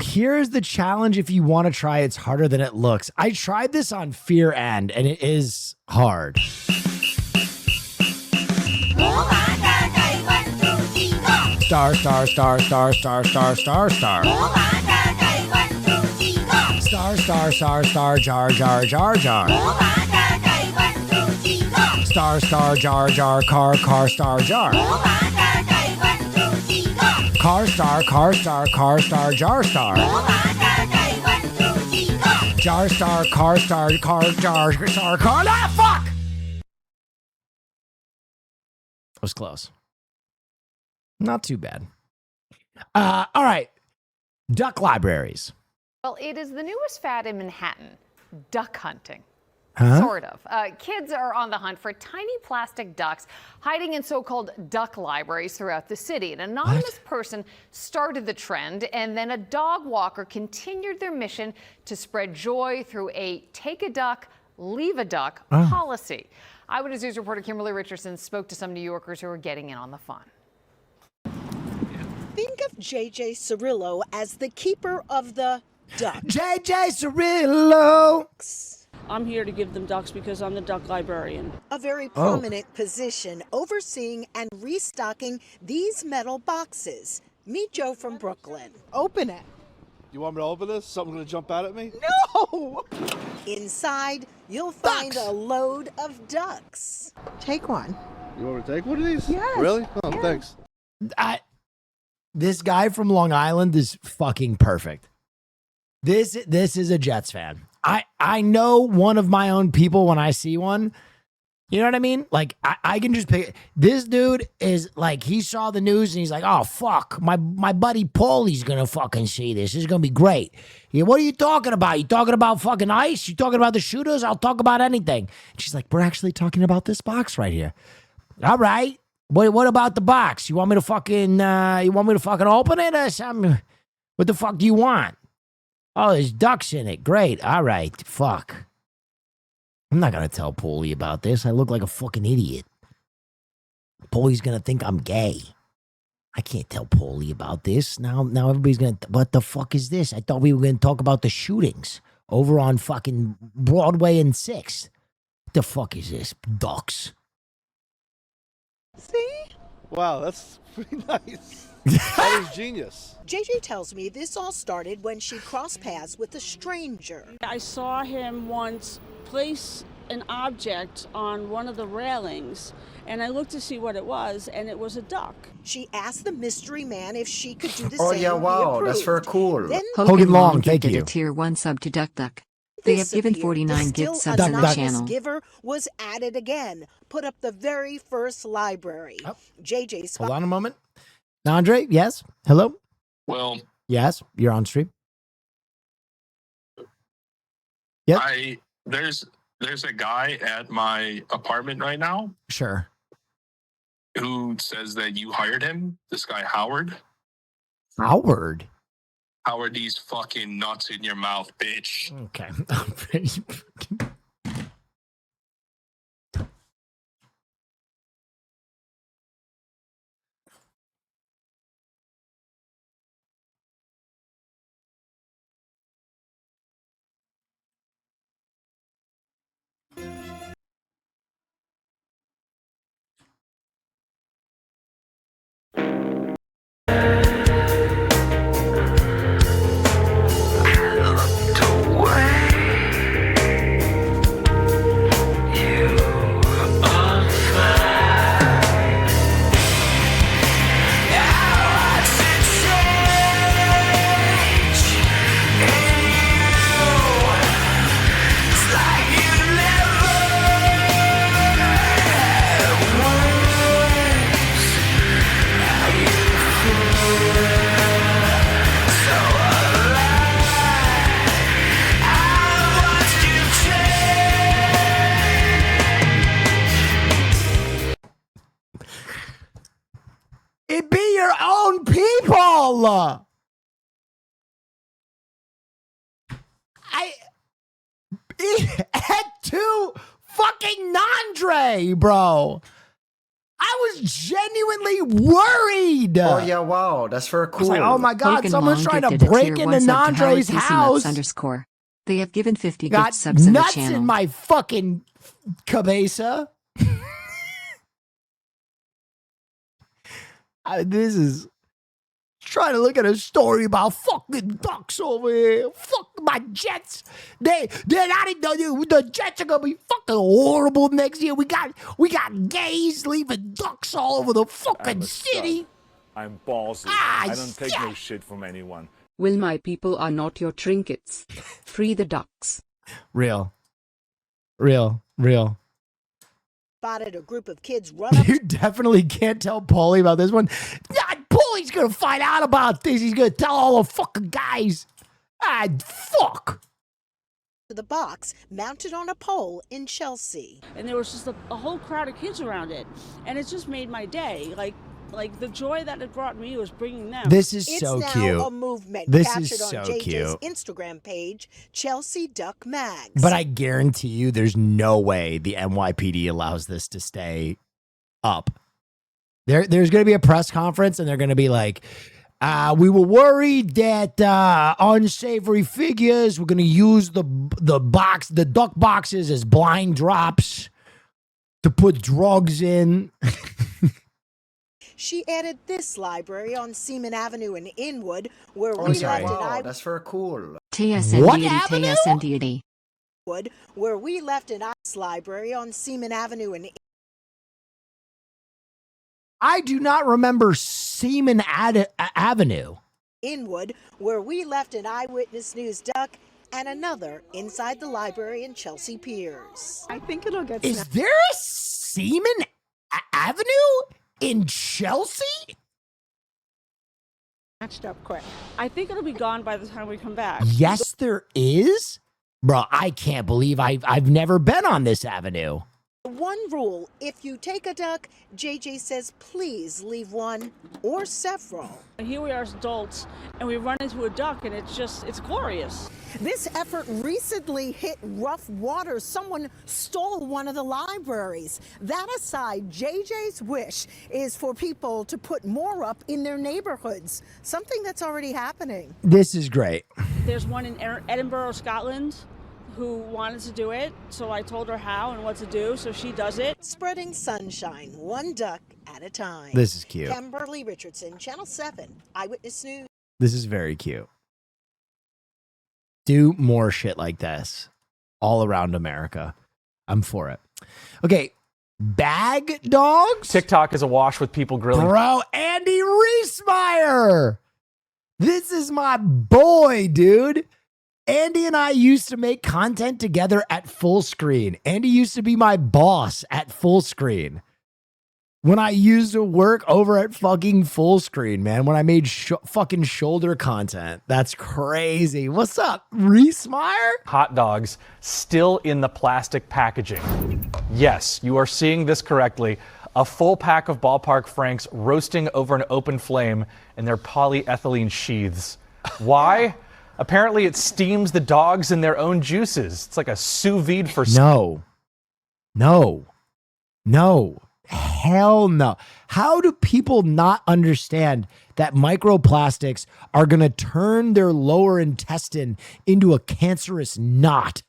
Here's the challenge if you want to try. It's harder than it looks. I tried this on Fear End, and it is hard. Star, star, star, star, star, star, star, star. Star, star, star, star, jar, jar, jar, jar. Star, star, jar, jar, car, car, star, jar. Car, star, car, star, car, star, jar, star. Jar, star, car, star, car, jar, star, car. Ah, fuck! That was close. Not too bad. All right. Duck libraries. Well, it is the newest fad in Manhattan, duck hunting. Huh? Sort of. Kids are on the hunt for tiny plastic ducks hiding in so-called duck libraries throughout the city. An anonymous person started the trend, and then a dog walker continued their mission to spread joy through a take a duck, leave a duck policy. Eyewitness News reporter Kimberly Richardson spoke to some New Yorkers who are getting in on the fun. Think of JJ Cirillo as the keeper of the duck. JJ Cirillo. I'm here to give them ducks because I'm the duck librarian. A very prominent position overseeing and restocking these metal boxes. Meet Joe from Brooklyn. Open it. You want me to open this? Something gonna jump out at me? No! Inside, you'll find a load of ducks. Take one. You want me to take one of these? Yes. Really? Oh, thanks. This guy from Long Island is fucking perfect. This is a Jets fan. I know one of my own people when I see one. You know what I mean? Like, I can just pick. This dude is like, he saw the news and he's like, oh, fuck. My buddy Paulie's going to fucking see this. This is going to be great. Yeah, what are you talking about? You talking about fucking ice? You talking about the shooters? I'll talk about anything. And she's like, we're actually talking about this box right here. All right. What about the box? You want me to fucking open it or something? What the fuck do you want? Oh, there's ducks in it. Great. All right. Fuck. I'm not going to tell Paulie about this. I look like a fucking idiot. Paulie's going to think I'm gay. I can't tell Paulie about this. Now everybody's going to, what the fuck is this? I thought we were going to talk about the shootings over on fucking Broadway and 6th. What the fuck is this? Ducks. See? Wow, that's pretty nice. That is genius. JJ tells me this all started when she crossed paths with a stranger. I saw him once place an object on one of the railings, and I looked to see what it was, and it was a duck. She asked the mystery man if she could do the Oh same. yeah, He wow, that's very approved. cool. Then Hogan Long, thank gifted you. a tier 1 sub to Duck Duck. They have given disappeared. 49 The gift still subs in the anonymous channel. giver was added again. Put up the very first library. JJ Hold on a moment. Andre, yes? Hello? Well, Yes, you're on stream. Yep. There's a guy at my apartment right now Sure. who says that you hired him. This guy Howard. Howard? Howard, these fucking nuts in your mouth, bitch. Okay. It be your own people. Head to fucking Nandre, bro. I was genuinely worried. Oh yeah, wow, that's very I was cool. like, oh my God, Hogan someone's Long trying to gifted a break tier into 1 sub to Howard Nandre's PC house. Nuts _ They have given 50 Got gift subs in the nuts channel. in my fucking cabeza. This is trying to look at a story about fucking ducks over here. Fuck my Jets. They're not in the Jets are gonna be fucking horrible next year. We got gays leaving ducks all over the fucking city. I'm ballsy. Ah, I don't take no shit from anyone. Will my people are not your trinkets. Free the ducks. Real. Spotted a group of kids run up. You definitely can't tell Paulie about this one. Paulie's gonna find out about this. He's gonna tell all the fucking guys. Fuck. To the box mounted on a pole in Chelsea. And there was just a whole crowd of kids around it, and it just made my day. Like Like, the joy that it brought me was bringing them. This is It's so now cute. a movement This captured is so on JJ's cute. Instagram page, Chelsea Duck Mags. But I guarantee you there's no way the NYPD allows this to stay up. There's going to be a press conference and they're going to be like, we were worried that unsavory figures were going to use the duck boxes as blind drops to put drugs in. She added this library on Seaman Avenue in Inwood, where Oh, we yeah, left wow, an that's very cool. TSN deity. Inwood, where we left an ice library on Seaman Avenue in I do not remember Seaman Avenue. Inwood, where we left an Eyewitness News duck and another inside the library in Chelsea Piers. I think it'll get Is there a Seaman Avenue in Chelsea? snatched up quick. I think it'll be gone by the time we come back. Yes, there is. Bro, I can't believe I've never been on this avenue. One rule, if you take a duck, JJ says please leave one or several. And here we are as adults, and we run into a duck, and it's glorious. This effort recently hit rough waters. Someone stole one of the libraries. That aside, JJ's wish is for people to put more up in their neighborhoods, something that's already happening. This is great. There's one in Edinburgh, Scotland, who wanted to do it, so I told her how and what to do, so she does it. Spreading sunshine, one duck at a time. This is cute. Kimberly Richardson, Channel 7, Eyewitness News. This is very cute. Do more shit like this all around America. I'm for it. Okay, bag dogs? TikTok is awash with people grilling. Bro, Andy Reesmeyer. This is my boy, dude. Andy and I used to make content together at Full Screen. Andy used to be my boss at Full Screen. When I used to work over at fucking Full Screen, man, when I made fucking shoulder content. That's crazy. What's up, Reesmeyer? Hot dogs still in the plastic packaging. Yes, you are seeing this correctly. A full pack of Ballpark Franks roasting over an open flame in their polyethylene sheaths. Why? Apparently it steams the dogs in their own juices. It's like a sous vide for... No. Hell no. How do people not understand that microplastics are going to turn their lower intestine into a cancerous knot?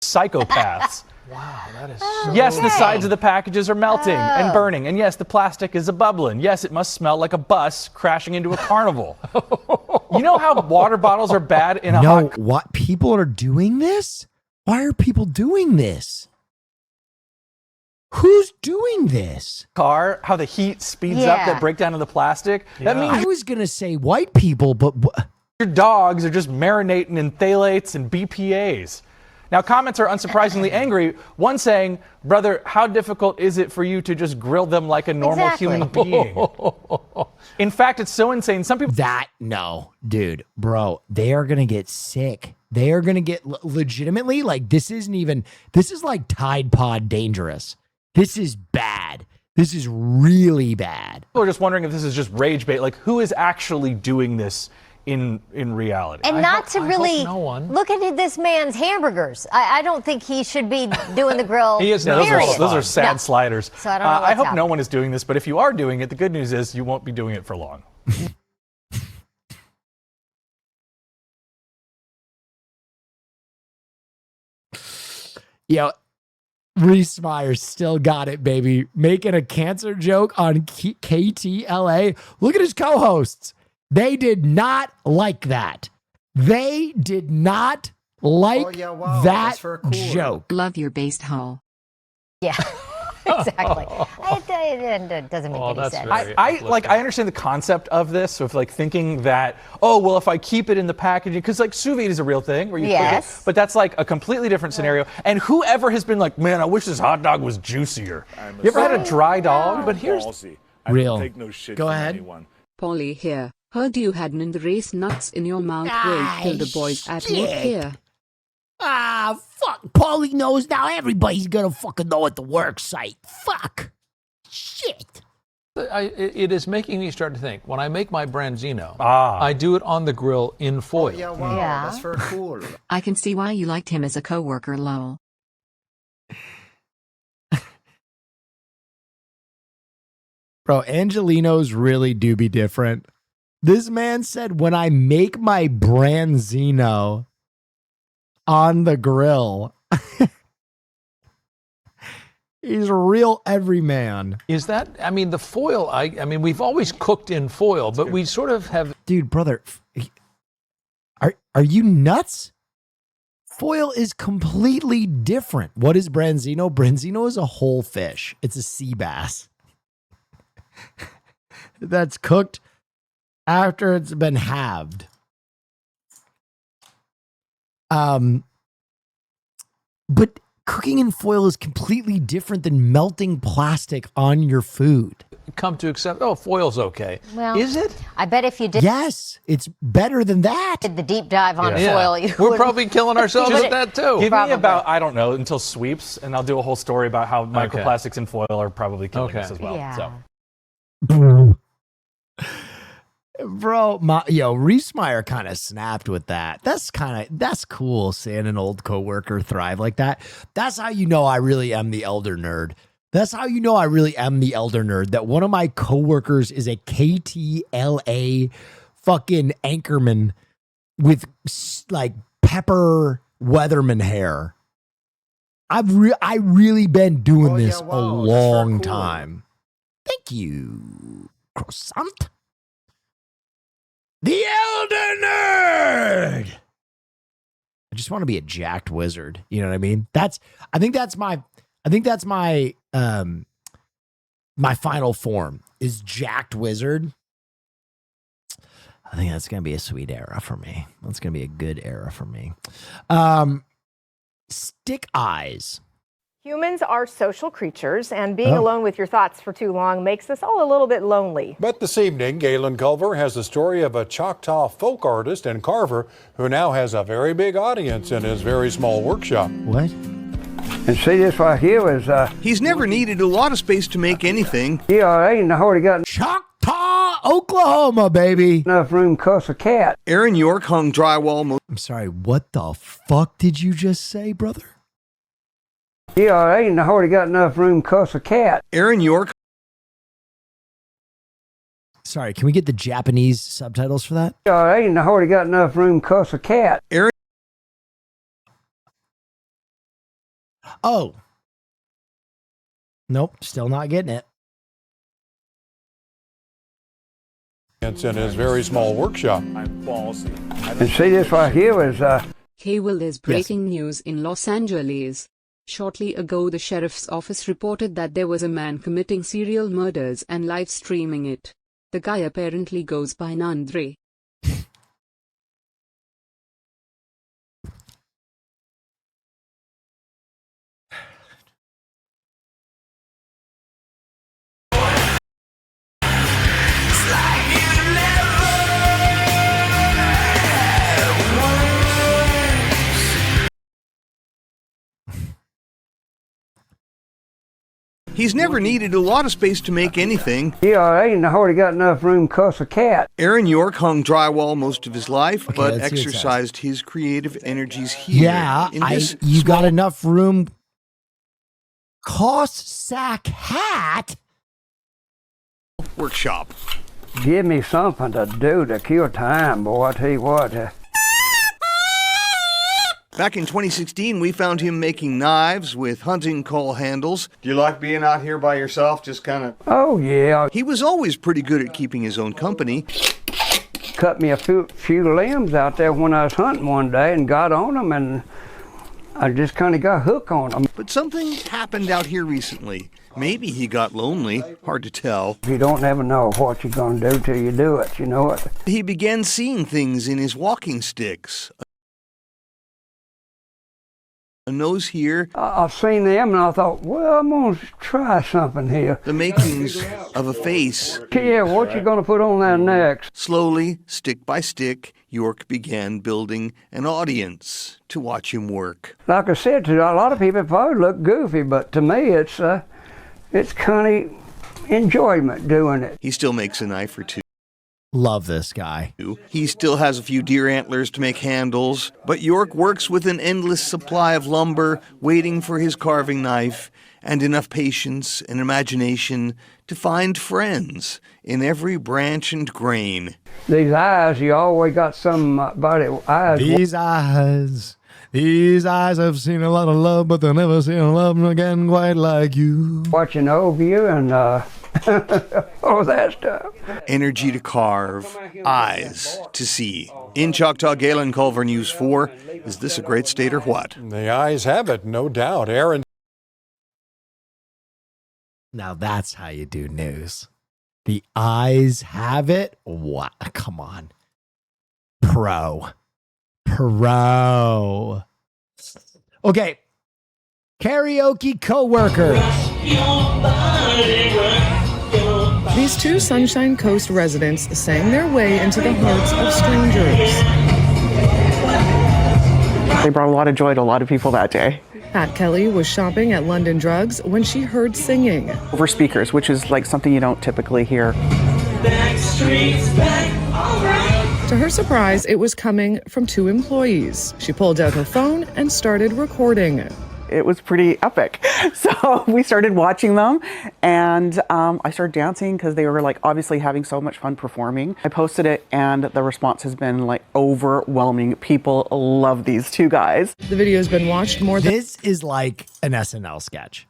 Psychopaths. Wow, that is Yes, the sides of the packages are melting and burning. And yes, the plastic is a bubbling. Yes, it must smell like a bus crashing into a carnival. You know how water bottles are bad in a hot... What? People are doing this? Why are people doing this? Who's doing this? Car, how the heat speeds up that breakdown of the plastic. That means I was going to say white people, but... your dogs are just marinating in phthalates and BPAs. Now, comments are unsurprisingly angry. One saying, brother, how difficult is it for you to just grill them like a normal human being? In fact, it's so insane. Some people... No, dude, bro, they are going to get sick. They are going to get legitimately, like, this is like Tide Pod dangerous. This is bad. This is really bad. People are just wondering if this is just rage bait. Like, who is actually doing this in reality? And not to really look at this man's hamburgers. I don't think he should be doing the grill. He is. Those are sad sliders. So I don't know what's I hope no happening. one is doing this, but if you are doing it, the good news is you won't be doing it for long. Yo, Reesmeyer still got it, baby. Making a cancer joke on KTLA. Look at his co-hosts. They did not like that. They did not like that joke. Love your based hole. Yeah, exactly. It doesn't make any sense. I understand the concept of this. So if thinking that, oh, well, if I keep it in the packaging, because sous vide is a real thing where you cook it, but that's like a completely different scenario. And whoever has been like, man, I wish this hot dog was juicier. You ever had a dry dog? But here's real. Go ahead. Polly here. Heard you had in the race nuts in your mouth. Wait till the boys at work here. Ah, fuck. Paulie knows now. Everybody's gonna fucking know at the work site. Fuck. Shit. It is making me start to think. When I make my branzino, I do it on the grill in foil. Oh, yeah, wow, that's very cool. I can see why you liked him as a coworker, lol. Bro, Angelinos really do be different. This man said, when I make my branzino on the grill, he's a real everyman. Is that, I mean, the foil, I mean, we've always cooked in foil, but we sort of have. Dude, brother, are you nuts? Foil is completely different. What is branzino? Branzino is a whole fish. It's a sea bass that's cooked after it's been halved. But cooking in foil is completely different than melting plastic on your food. Come to accept, foil's okay. Well, is it? I bet if you did. Yes, it's better than that. Did the deep dive on foil. You We're probably killing ourselves with that too. Give me about, I don't know, until sweeps, and I'll do a whole story about how microplastics in foil are probably killing us as well. Yeah. So. Bro, Reesmeyer kind of snapped with that. That's cool seeing an old coworker thrive like that. That's how you know I really am the elder nerd. That's how you know I really am the elder nerd, that one of my coworkers is a KTLA fucking anchorman with like Pepper Weatherman hair. I really been doing this a long time. Thank you, croissant. The Elder Nerd. I just want to be a jacked wizard. You know what I mean? I think that's my my final form is jacked wizard. I think that's gonna be a sweet era for me. That's gonna be a good era for me. Stick eyes. Humans are social creatures, and being alone with your thoughts for too long makes us all a little bit lonely. But this evening, Galen Culver has the story of a Choctaw folk artist and carver who now has a very big audience in his very small workshop. What? And see, this right here is, He's never needed a lot of space to make anything. Yeah, I ain't already got Choctaw, Oklahoma, baby. Enough room to cuss a cat. Aaron York hung drywall. I'm sorry, what the fuck did you just say, brother? Yeah, I ain't already got enough room to cuss a cat. Aaron York. Sorry, can we get the Japanese subtitles for that? Yeah, I ain't already got enough room to cuss a cat. Aaron. Oh. Nope, still not getting it. It's in his very small workshop. I'm ballsy. And see, this right here is, K-Will is breaking news in Los Angeles. Shortly ago, the sheriff's office reported that there was a man committing serial murders and live streaming it. The guy apparently goes by Nandre. He's never needed a lot of space to make anything. Yeah, I ain't already got enough room to cuss a cat. Aaron York hung drywall most of his life, Okay, but let's see what it says. exercised his creative energies here. Yeah, in this you got small enough room. Cost sack hat. workshop. Give me something to do to kill time, boy. I tell you what. Back in 2016, we found him making knives with hunting call handles. Do you like being out here by yourself, just kind of? Oh, yeah. He was always pretty good at keeping his own company. Cut me a few limbs out there when I was hunting one day and got on them, and I just kind of got hooked on them. But something happened out here recently. Maybe he got lonely. Hard to tell. You don't never know what you're going to do till you do it, you know what? He began seeing things in his walking sticks. A nose here. I've seen them and I thought, well, I'm going to try something here. The makings of a face. Yeah, what you going to put on that next? Slowly, stick by stick, York began building an audience to watch him work. Like I said, to a lot of people it probably look goofy, but to me it's kind of enjoyment doing it. He still makes a knife or two. Love this guy. He still has a few deer antlers to make handles, but York works with an endless supply of lumber, waiting for his carving knife, and enough patience and imagination to find friends in every branch and grain. These eyes, you always got somebody eyes. These eyes have seen a lot of love, but they'll never see a love again quite like you. Watching over you and all that stuff. Energy to carve, eyes to see. In Choctaw, Galen Culver News 4. Is this a great state or what? The eyes have it, no doubt. Aaron. Now that's how you do news. The eyes have it. What? Come on. Pro. Okay. Karaoke coworkers. These two Sunshine Coast residents sang their way into the hearts of strangers. They brought a lot of joy to a lot of people that day. Pat Kelly was shopping at London Drugs when she heard singing. Over speakers, which is like something you don't typically hear. To her surprise, it was coming from two employees. She pulled out her phone and started recording. It was pretty epic. So we started watching them, and I started dancing because they were like obviously having so much fun performing. I posted it, and the response has been like overwhelming. People love these two guys. The video has been watched more than... This is like an SNL sketch.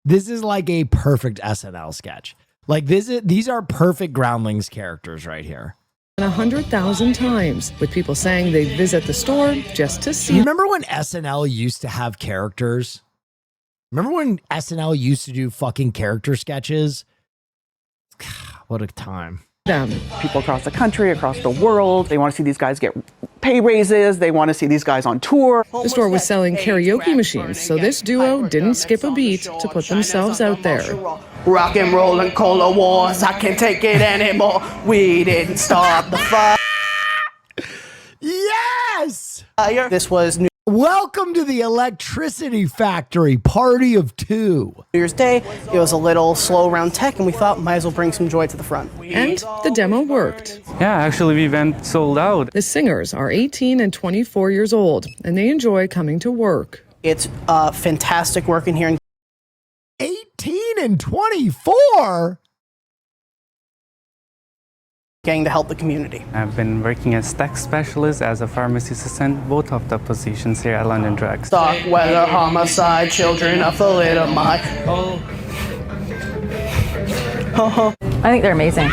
This is like a perfect SNL sketch. Like these are perfect Groundlings characters right here. 100,000 times, with people saying they visit the store just to see. Remember when SNL used to have characters? Remember when SNL used to do fucking character sketches? What a time. People across the country, across the world, they want to see these guys get pay raises. They want to see these guys on tour. The store was selling karaoke machines, so this duo didn't skip a beat to put themselves out there. Rock and roll and cola wars, I can't take it anymore. We didn't start the fire. Yes! This was New Welcome to the Electricity Factory, party of two. Year's Day. It was a little slow around tech, and we thought might as well bring some joy to the front. And the demo worked. Yeah, actually we went sold out. The singers are 18 and 24 years old, and they enjoy coming to work. It's fantastic working here. 18 and 24? Getting to help the community. I've been working as tax specialist, as a pharmacy assistant, both of the positions here at London Drugs. Stock, weather, homicide, children of thalidomide. I think they're amazing.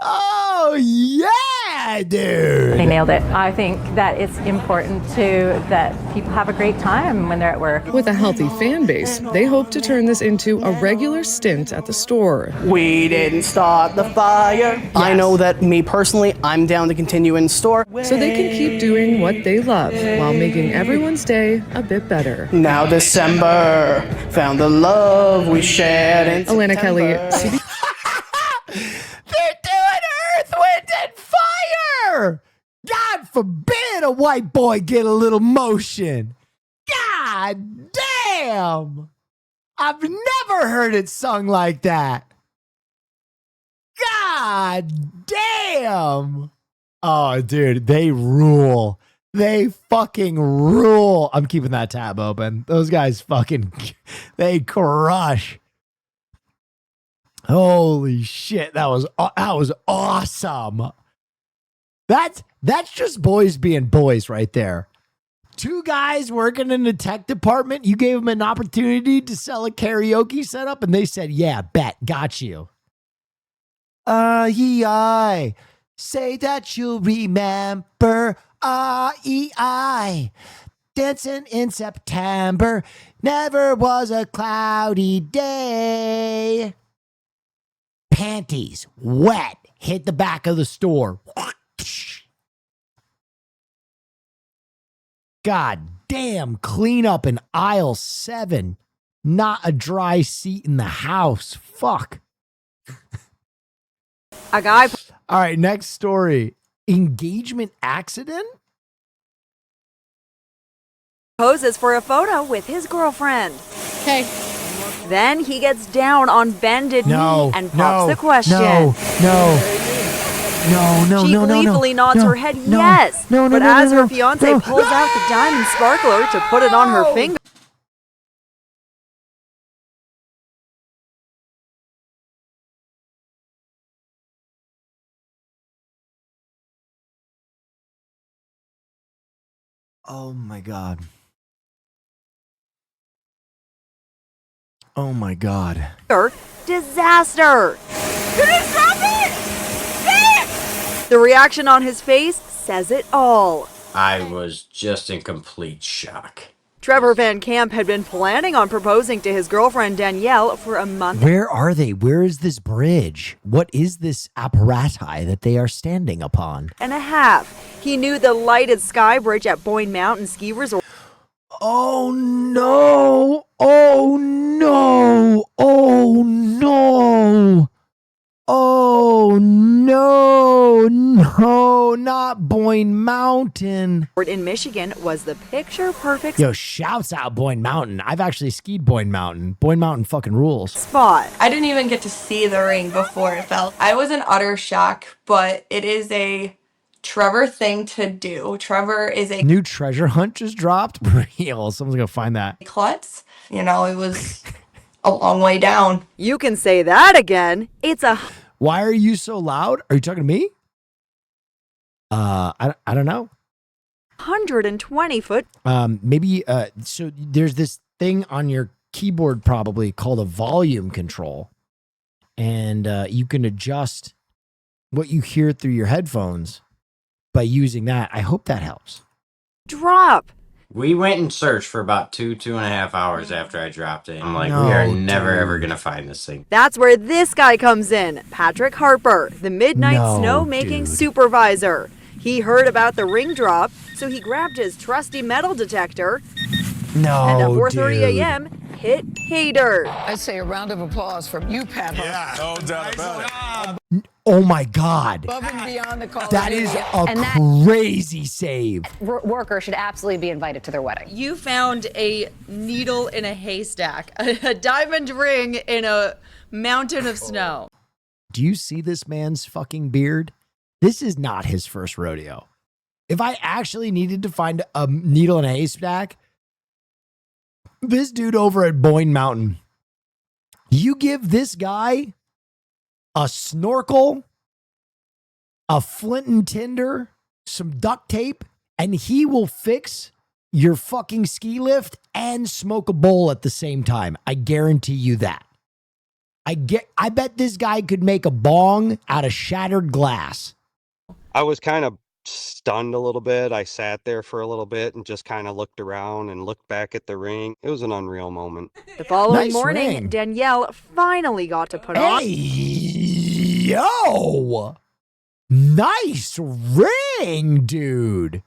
Oh, yeah, dude. They nailed it. I think that it's important that people have a great time when they're at work. With a healthy fan base, they hope to turn this into a regular stint at the store. We didn't start the fire. Yes. I know that me personally, I'm down to continue in store. So they can keep doing what they love while making everyone's day a bit better. Now December, found the love we shared in Alana Kelly, They're doing Earth, Wind, and Fire! God forbid a white boy get a little motion. God damn! I've never heard it sung like that. God damn! Oh, dude, they rule. They fucking rule. I'm keeping that tab open. Those guys fucking, they crush. Holy shit, that was awesome. That's just boys being boys right there. Two guys working in the tech department, you gave them an opportunity to sell a karaoke setup, and they said, yeah, bet, got you. I say that you'll remember, I dancing in September, never was a cloudy day. Panties, wet, hit the back of the store. God damn, clean up in aisle 7. Not a dry seat in the house. Fuck. A guy. All right, next story. Engagement accident? poses for a photo with his girlfriend. Okay. Then he gets down on bended knee and pops the question. No. She gleefully nods her head yes. But as her fiance pulls out the diamond sparkler to put it on her finger. Oh my God. Oh my God. Disaster. The reaction on his face says it all. I was just in complete shock. Trevor Van Camp had been planning on proposing to his girlfriend Danielle for a month. Where are they? Where is this bridge? What is this apparati that they are standing upon? And a half. He knew the lighted sky bridge at Boyne Mountain Ski Resort. Oh no! Oh no! Oh no! Oh no! No, not Boyne Mountain. In Michigan was the picture-perfect Yo, shouts out Boyne Mountain. I've actually skied Boyne Mountain. Boyne Mountain fucking rules. spot. I didn't even get to see the ring before it fell. I was in utter shock, but it is a Trevor thing to do. Trevor is a New treasure hunt just dropped. Real. Someone's gonna find that. klutz. You know, it was a long way down. You can say that again. It's a Why are you so loud? Are you talking to me? I don't know. 120-foot. Maybe so there's this thing on your keyboard probably called a volume control, and you can adjust what you hear through your headphones by using that. I hope that helps. Drop. We went and searched for about 2.5 hours after I dropped it. I'm like, No, we are never dude. ever gonna find this thing. That's where this guy comes in. Patrick Harper, the midnight No, snowmaking dude. supervisor. He heard about the ring drop, so he grabbed his trusty metal detector No, and at 4:30 dude. a.m. hit pay dirt. I'd say a round of applause from you, Pat. Yeah, no doubt about it. Oh my God. Above and beyond the call. That is a And that- crazy save. Worker should absolutely be invited to their wedding. You found a needle in a haystack, a diamond ring in a mountain of snow. Do you see this man's fucking beard? This is not his first rodeo. If I actually needed to find a needle in a haystack, this dude over at Boyne Mountain, you give this guy a snorkel, a flint and tinder, some duct tape, and he will fix your fucking ski lift and smoke a bowl at the same time. I guarantee you that. I bet this guy could make a bong out of shattered glass. I was kind of stunned a little bit. I sat there for a little bit and just kind of looked around and looked back at the ring. It was an unreal moment. The following Nice morning, ring. Danielle finally got to put on. Hey, yo! Nice ring, dude.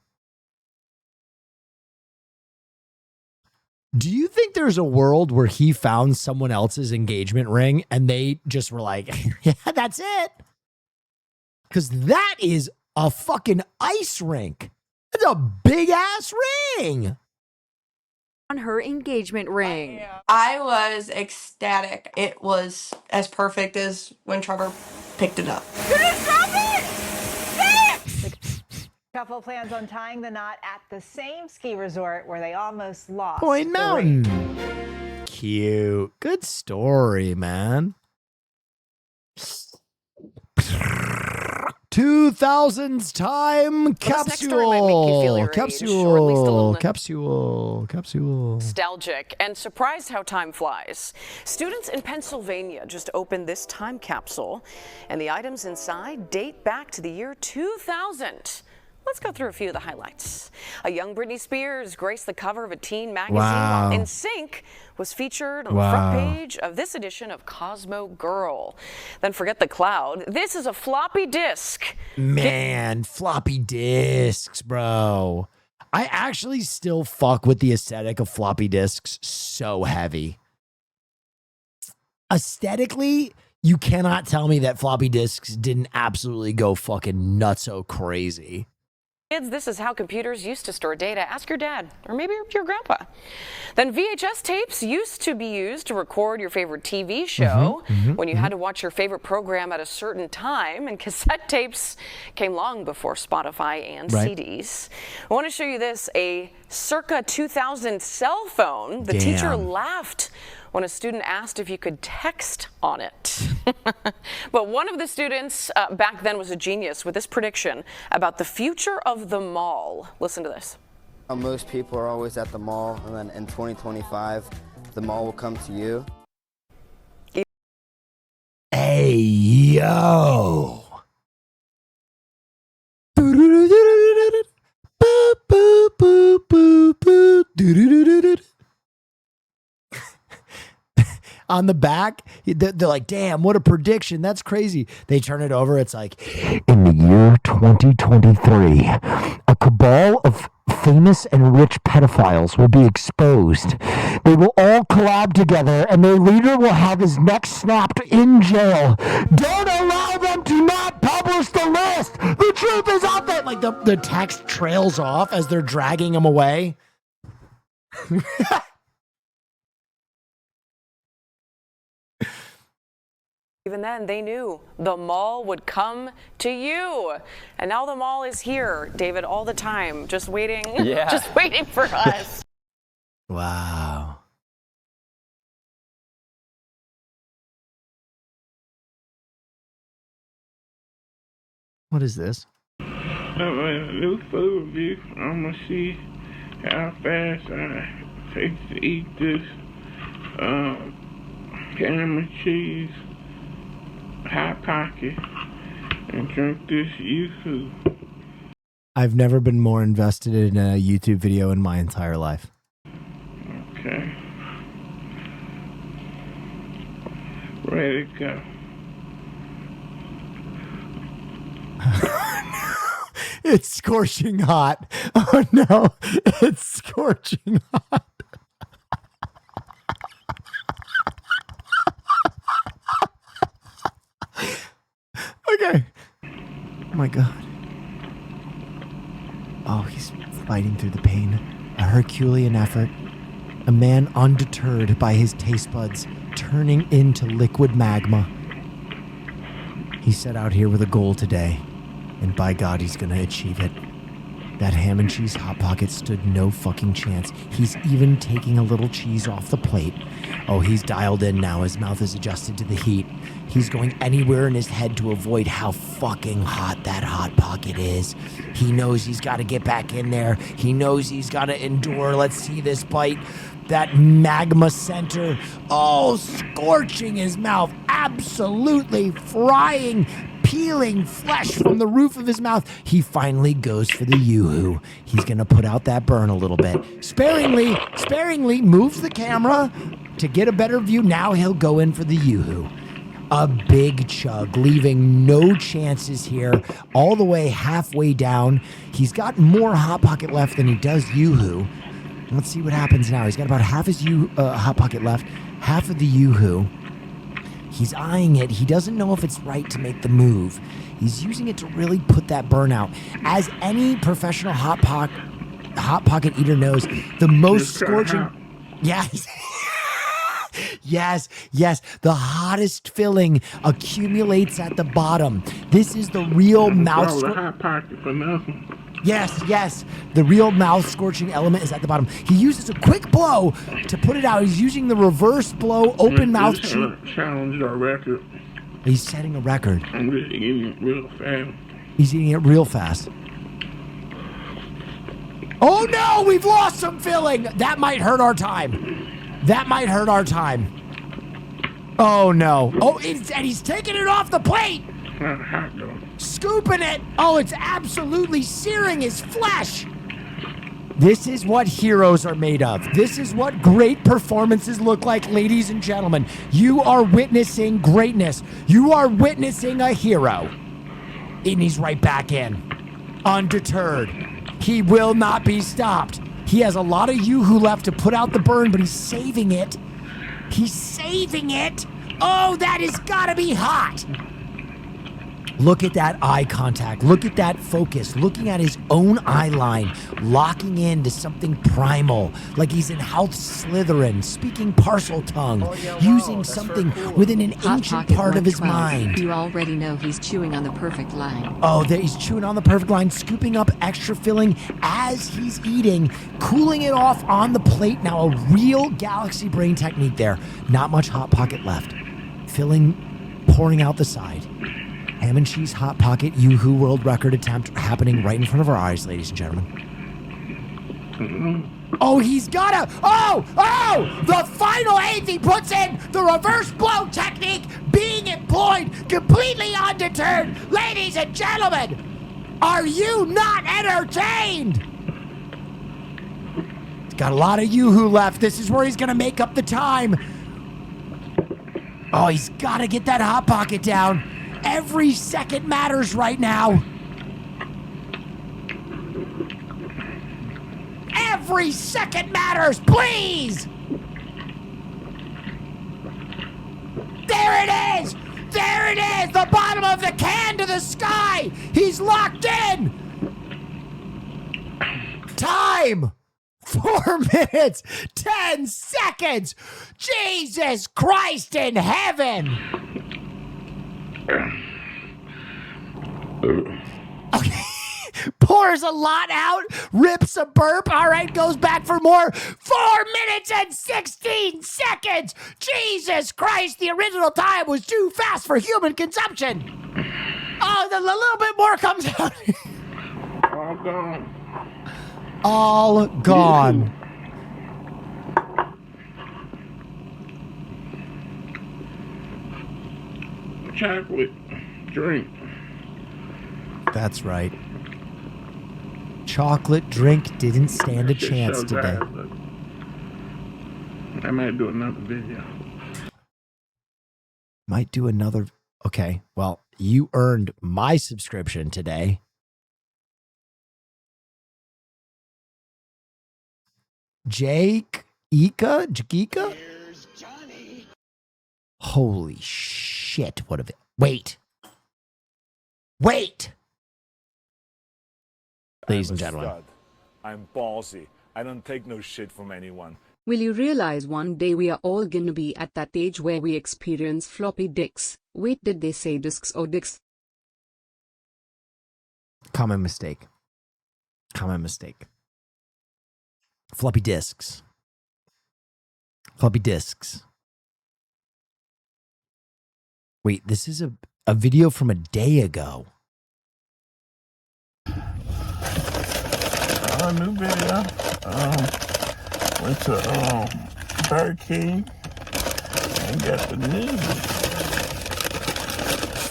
Do you think there's a world where he found someone else's engagement ring and they just were like, yeah, that's it? Because that is a fucking ice rink. That's a big ass ring. On her engagement ring. I was ecstatic. It was as perfect as when Trevor picked it up. Couple plans on tying the knot at the same ski resort where they almost lost. Boyne the ring. Mountain. Cute. Good story, man. 2000s time capsule. Capsule. Nostalgic and surprised how time flies. Students in Pennsylvania just opened this time capsule, and the items inside date back to the year 2000. Let's go through a few of the highlights. A young Britney Spears graced the cover of a teen magazine, Wow. while NSYNC was featured on Wow. the front page of this edition of Cosmo Girl. Then forget the cloud. This is a floppy disk. Man, floppy disks, bro. I actually still fuck with the aesthetic of floppy disks so heavy. Aesthetically, you cannot tell me that floppy disks didn't absolutely go fucking nutso crazy. Kids, this is how computers used to store data. Ask your dad, or maybe your grandpa. Then VHS tapes used to be used to record your favorite TV show when you had to watch your favorite program at a certain time, and cassette tapes came long before Spotify and CDs. I want to show you this, a circa 2000 cell phone. The teacher laughed when a student asked if you could text on it. But one of the students back then was a genius with this prediction about the future of the mall. Listen to this. Most people are always at the mall, and then in 2025, the mall will come to you. Hey, yo. On the back, they're like, damn, what a prediction. That's crazy. They turn it over. It's like, in the year 2023, a cabal of famous and rich pedophiles will be exposed. They will all collab together, and their leader will have his neck snapped in jail. Don't allow them to not publish the list. The truth is out there. Like the text trails off as they're dragging him away. Even then, they knew the mall would come to you. And now the mall is here, David, all the time, just waiting, just waiting for us. Wow. What is this? New food review. I'm gonna see how fast I take to eat this ham and cheese Hot Pocket and drink this Yoo-hoo. I've never been more invested in a YouTube video in my entire life. Okay. Ready to go. It's scorching hot. Oh no, it's scorching hot. Okay. Oh my God. Oh, he's fighting through the pain. A Herculean effort. A man undeterred by his taste buds turning into liquid magma. He set out here with a goal today, and by God, he's gonna achieve it. That ham and cheese Hot Pocket stood no fucking chance. He's even taking a little cheese off the plate. Oh, he's dialed in now. His mouth is adjusted to the heat. He's going anywhere in his head to avoid how fucking hot that Hot Pocket is. He knows he's got to get back in there. He knows he's got to endure. Let's see this bite. That magma center. Oh, scorching his mouth. Absolutely frying, peeling flesh from the roof of his mouth. He finally goes for the Yoo-hoo. He's going to put out that burn a little bit. Sparingly moves the camera to get a better view. Now he'll go in for the Yoo-hoo. A big chug, leaving no chances here. All the way halfway down. He's got more Hot Pocket left than he does Yoo-hoo. Let's see what happens now. He's got about half his Hot Pocket left, half of the Yoo-hoo. He's eyeing it. He doesn't know if it's right to make the move. He's using it to really put that burn out. As any professional Hot Pocket eater knows, the most scorching... Yes. Yes. The hottest filling accumulates at the bottom. This is the real mouth... Hot Pocket for nothing. Yes. The real mouth-scorching element is at the bottom. He uses a quick blow to put it out. He's using the reverse blow, open mouth chew. Challenge our record. He's setting a record. I'm really eating it real fast. He's eating it real fast. Oh no, we've lost some filling. That might hurt our time. Oh no. Oh, and he's taking it off the plate. Hot though. Scooping it. Oh, it's absolutely searing his flesh. This is what heroes are made of. This is what great performances look like, ladies and gentlemen. You are witnessing greatness. You are witnessing a hero. And he's right back in. Undeterred. He will not be stopped. He has a lot of Yoo-hoo left to put out the burn, but he's saving it. Oh, that has got to be hot. Look at that eye contact. Look at that focus. Looking at his own eye line, locking into something primal, like he's in House Slytherin, speaking parcel tongue, using something within an ancient part of his mind. You already know he's chewing on the perfect line. Oh, there he's chewing on the perfect line, scooping up extra filling as he's eating, cooling it off on the plate. Now a real Galaxy Brain technique there. Not much Hot Pocket left. Filling pouring out the side. Ham and cheese Hot Pocket Yoo-hoo world record attempt happening right in front of our eyes, ladies and gentlemen. Oh, he's gotta. Oh! The final eighth he puts in, the reverse blow technique being employed, completely undeterred. Ladies and gentlemen, are you not entertained? He's got a lot of Yoo-hoo left. This is where he's gonna make up the time. Oh, he's gotta get that Hot Pocket down. Every second matters right now. Every second matters, please! There it is! There it is! The bottom of the can to the sky! He's locked in! Time! 4 minutes, 10 seconds! Jesus Christ in heaven! Okay. Pours a lot out, rips a burp, all right, goes back for more. 4 minutes and 16 seconds! Jesus Christ, the original time was too fast for human consumption! Oh, a little bit more comes out. All gone. All gone. Chocolate drink. That's right. Chocolate drink didn't stand a chance today. I might do another video. Might do another. Okay, well, you earned my subscription today. Jakika? Holy shit, what of it? Wait. Ladies and gentlemen. I'm ballsy. I don't take no shit from anyone. Will you realize one day we are all gonna be at that age where we experience floppy dicks? Wait, did they say discs or dicks? Common mistake. Floppy disks. Wait, this is a video from a day ago. A new video. Went to Burger King and got the new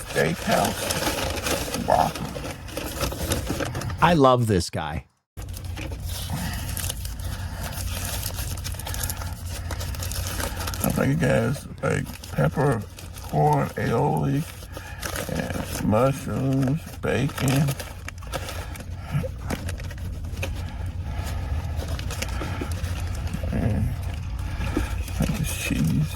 steakhouse Whopper. I love this guy. I think it has like pepper, corn, aioli, and mushrooms, bacon. And I think it's cheese.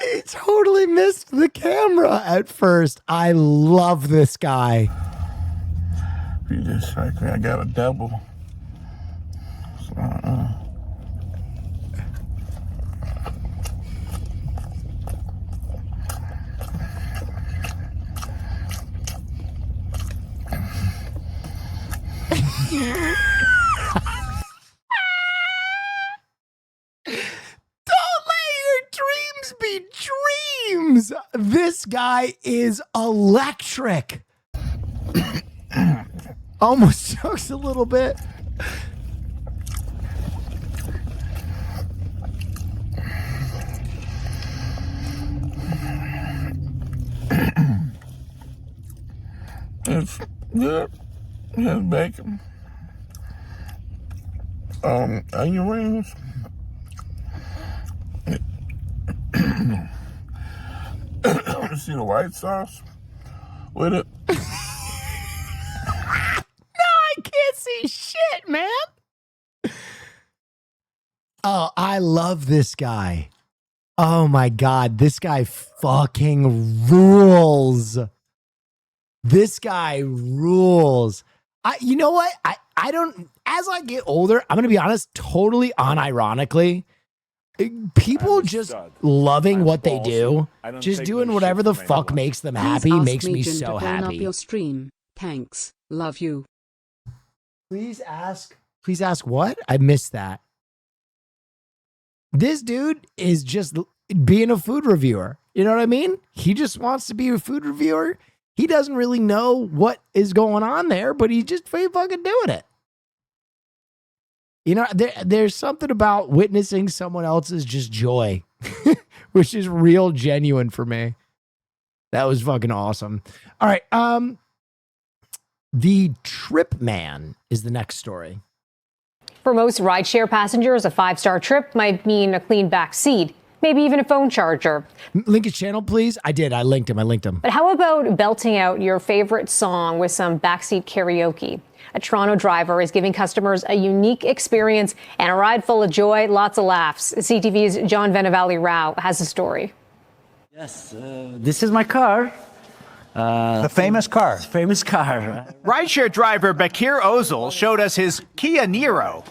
He totally missed the camera at first. I love this guy. You just like I got a double. So, Be dreams. This guy is electric. Almost chokes a little bit. It's good. It has bacon. Onion rings. See the white sauce? With a No, I can't see shit, man. Oh, I love this guy. Oh my God, this guy fucking rules. This guy rules. You know what? I don't, as I get older, I'm going to be honest, totally unironically, people just loving what they do, just doing whatever the fuck makes them happy makes me so to turn up happy. your stream. Thanks. Love you. Please ask what? I missed that. This dude is just being a food reviewer. You know what I mean? He just wants to be a food reviewer. He doesn't really know what is going on there, but he's just fucking doing it. You know, there's something about witnessing someone else's just joy, which is real genuine for me. That was fucking awesome. All right. The Trip Man is the next story. For most rideshare passengers, a 5-star trip might mean a clean back seat, maybe even a phone charger. Link his channel, please. I did. I linked him. But how about belting out your favorite song with some backseat karaoke? A Toronto driver is giving customers a unique experience and a ride full of joy, lots of laughs. CTV's John Venevali Rao has a story. Yes, this is my car. The famous car. Famous car. Rideshare driver Bakir Ozil showed us his Kia Niro,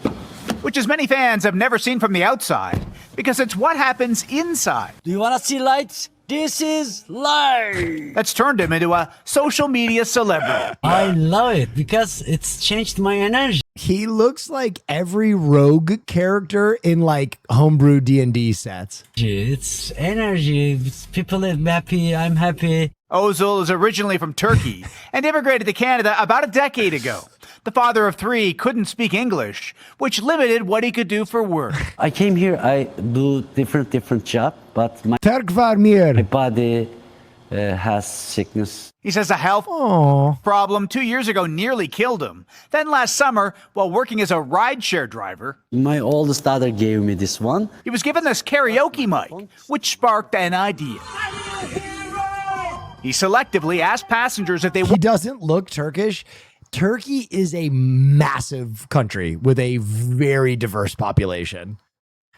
which as many fans have never seen from the outside, because it's what happens inside. Do you want to see lights? This is light. That's turned him into a social media celebrity. I love it because it's changed my energy. He looks like every rogue character in like homebrew D&D sets. It's energy. It's people are happy. I'm happy. Ozil is originally from Turkey and immigrated to Canada about a decade ago. The father of 3 couldn't speak English, which limited what he could do for work. I came here, I do different job, but my body has sickness. He says a health problem 2 years ago nearly killed him. Then last summer, while working as a rideshare driver, My oldest daughter gave me this one. he was given this karaoke mic, which sparked an idea. He selectively asked passengers if they He doesn't look Turkish. Turkey is a massive country with a very diverse population.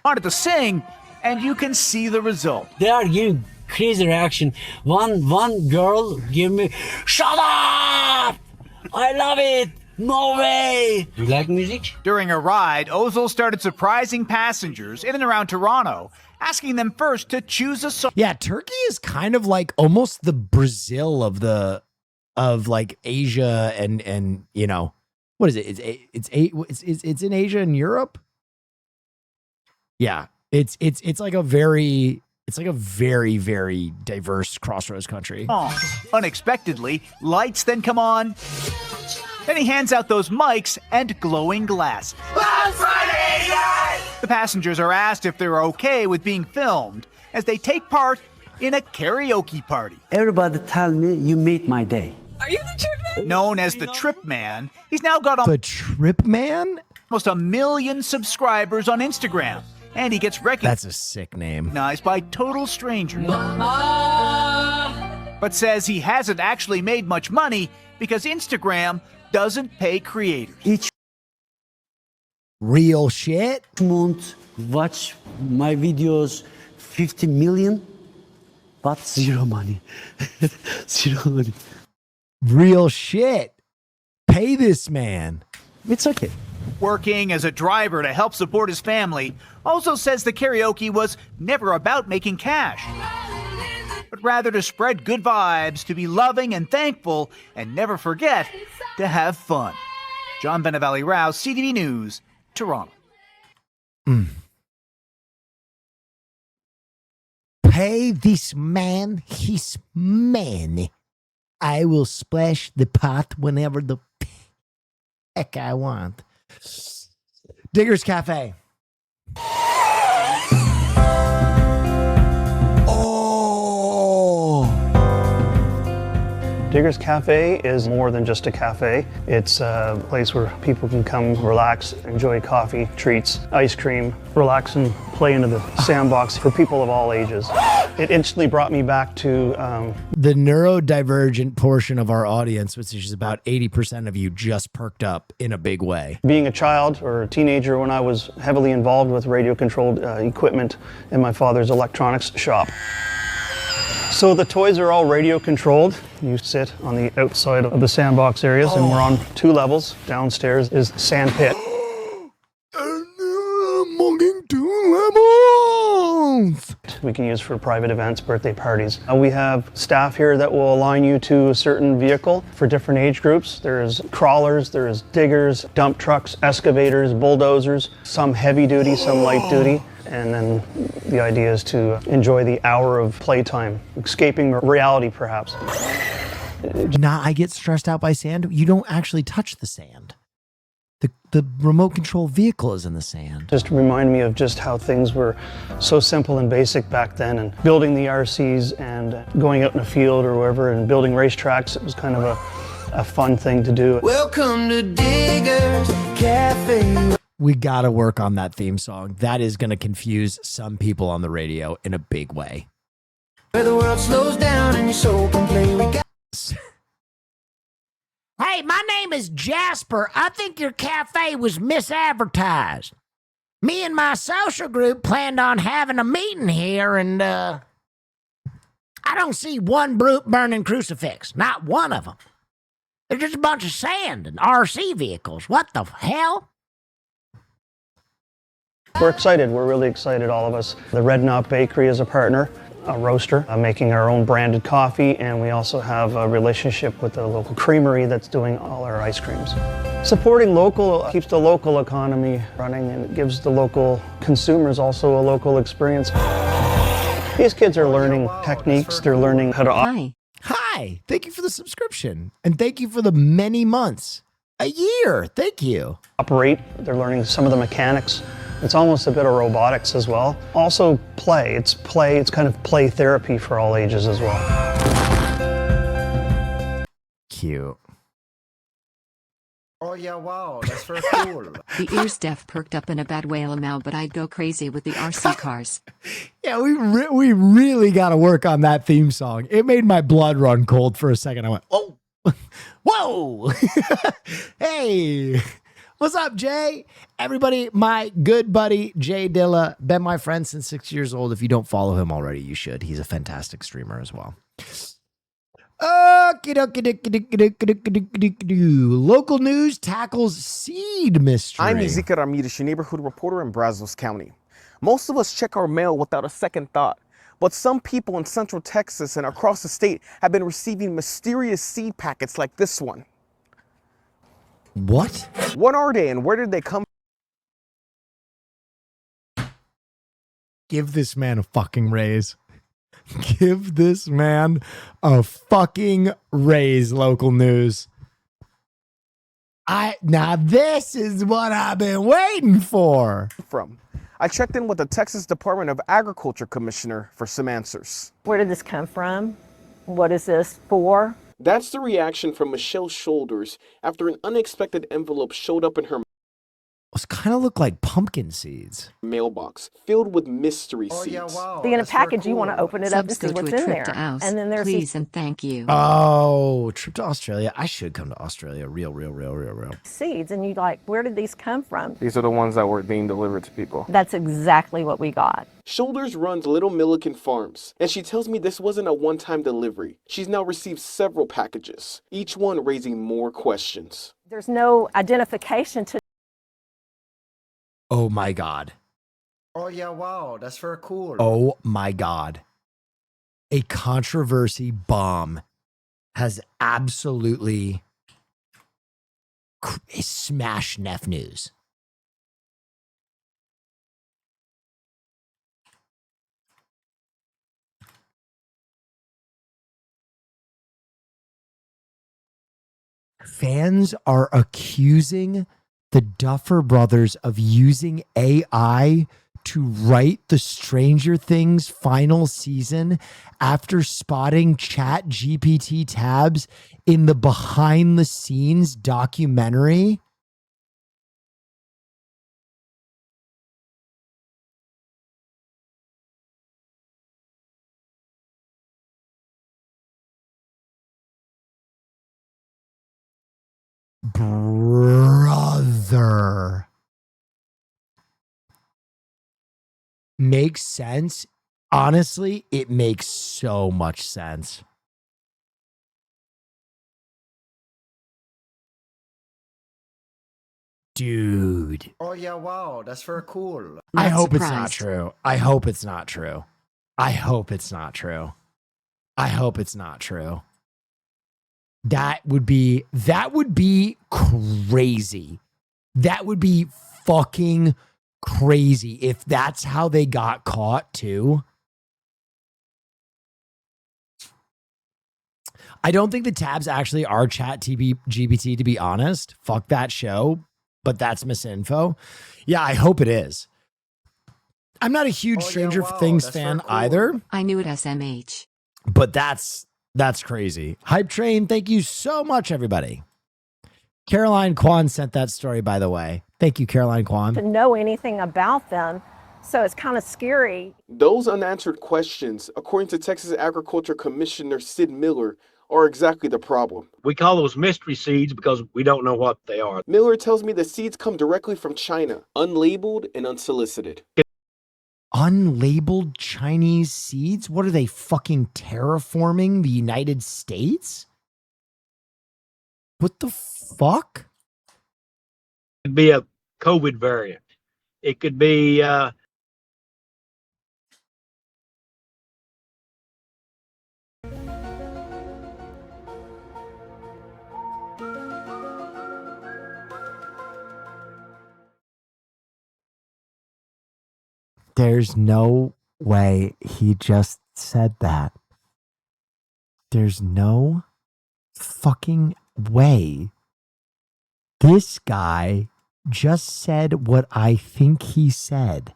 wanted to sing, and you can see the result. They are giving crazy reaction. One girl gave me, shut up! I love it! No way! You like music? During a ride, Ozil started surprising passengers in and around Toronto, asking them first to choose a song. Yeah, Turkey is kind of like almost the Brazil of like Asia and you know, what is it? It's in Asia and Europe. Yeah, it's like a very very diverse crossroads country. Unexpectedly, lights then come on. Then he hands out those mics and glowing glasses. The passengers are asked if they're okay with being filmed as they take part in a karaoke party. Everybody tell me you made my day. Are you the Trip Man? Known as the Trip Man, he's now got The Trip Man? almost 1 million subscribers on Instagram, and he gets recognized That's a sick name. by total strangers. But says he hasn't actually made much money because Instagram doesn't pay creators. Each real shit. month watch my videos 50 million, but zero money. Zero money. Real shit. Pay this man. It's okay. Working as a driver to help support his family, also says the karaoke was never about making cash, but rather to spread good vibes, to be loving and thankful, and never forget to have fun. John Venevali Rao, CTV News, Toronto. Pay this man his money. I will splash the pot whenever the heck I want. Diggers Cafe. Diggers Cafe is more than just a cafe. It's a place where people can come relax, enjoy coffee, treats, ice cream, relax and play into the sandbox for people of all ages. It instantly brought me back to the neurodivergent portion of our audience, which is about 80% of you, just perked up in a big way. being a child or a teenager when I was heavily involved with radio-controlled equipment in my father's electronics shop. So the toys are all radio controlled. You sit on the outside of the sandbox areas and we're on 2 levels. Downstairs is sand pit. We can use for private events, birthday parties. We have staff here that will align you to a certain vehicle for different age groups. There's crawlers, there's diggers, dump trucks, excavators, bulldozers, some heavy duty, some light duty. And then the idea is to enjoy the hour of playtime, escaping reality perhaps. Nah, I get stressed out by sand. You don't actually touch the sand. The remote control vehicle is in the sand. Just remind me of just how things were so simple and basic back then, and building the RCs and going out in a field or wherever and building racetracks. It was kind of a fun thing to do. Welcome to Diggers Cafe. We got to work on that theme song. That is going to confuse some people on the radio in a big way. Where the world slows down and your soul can play. We got Hey, my name is Jasper. I think your cafe was misadvertised. Me and my social group planned on having a meeting here, and I don't see one burning crucifix. Not one of them. They're just a bunch of sand and RC vehicles. What the hell? We're excited. We're really excited, all of us. The Red Knot Bakery is a partner, a roaster, making our own branded coffee, and we also have a relationship with a local creamery that's doing all our ice creams. Supporting local keeps the local economy running, and it gives the local consumers also a local experience. These kids are learning techniques. They're learning how to... Hi. Thank you for the subscription, and thank you for the many months. A year. Thank you. Operate. They're learning some of the mechanics. It's almost a bit of robotics as well. Also play. It's kind of play therapy for all ages as well. Cute. Oh yeah, wow, that's very cool. The ears deaf perked up in a bad way, LMAO, but I'd go crazy with the RC cars. Yeah, we really got to work on that theme song. It made my blood run cold for a second. I went, oh, whoa. Hey. What's up, Jay? Everybody, my good buddy, Jay Dilla, been my friend since 6 years old. If you don't follow him already, you should. He's a fantastic streamer as well. Local news tackles seed mystery. I'm Ezekiel Ramirez, your neighborhood reporter in Brazos County. Most of us check our mail without a second thought, but some people in Central Texas and across the state have been receiving mysterious seed packets like this one. What? What are they and where did they come from? Give this man a fucking raise. Give this man a fucking raise, local news. Now this is what I've been waiting for. I checked in with the Texas Department of Agriculture Commissioner for some answers. Where did this come from? What is this for? That's the reaction from Michelle Shoulders after an unexpected envelope showed up in her Those kind of look like pumpkin seeds. Mailbox filled with mystery seeds. Yeah, wow. In a package, you want to open it up to see what's in there. And then there's please and thank you. Oh, trip to Australia. I should come to Australia. Real. seeds, and you like, where did these come from? These are the ones that were being delivered to people. That's exactly what we got. Shoulders runs Little Milliken Farms, and she tells me this wasn't a one-time delivery. She's now received several packages, each one raising more questions. There's no identification to. Oh my God. Oh yeah, wow, that's very cool. Oh my God. A controversy bomb has absolutely smashed Neff News. Fans are accusing the Duffer Brothers of using AI to write the Stranger Things final season after spotting Chat GPT tabs in the behind the scenes documentary? Brother. Makes sense. Honestly, it makes so much sense. Dude. Oh yeah, wow, that's very cool. I hope it's not true. I hope it's not true. I hope it's not true. I hope it's not true. That would be crazy. That would be fucking crazy if that's how they got caught too. I don't think the tabs actually are Chat GPT, to be honest. Fuck that show, but that's misinfo. Yeah, I hope it is. I'm not a huge Stranger Things fan either. I knew it SMH. But that's crazy. Hype Train, thank you so much, everybody. Caroline Kwan sent that story, by the way. Thank you, Caroline Kwan. To know anything about them, so it's kind of scary. Those unanswered questions, according to Texas Agriculture Commissioner Sid Miller, are exactly the problem. We call those mystery seeds because we don't know what they are. Miller tells me the seeds come directly from China, unlabeled and unsolicited. Unlabeled Chinese seeds? What are they, fucking terraforming the United States? What the fuck? It could be a COVID variant. It could be There's no way he just said that. There's no fucking way. This guy just said what I think he said.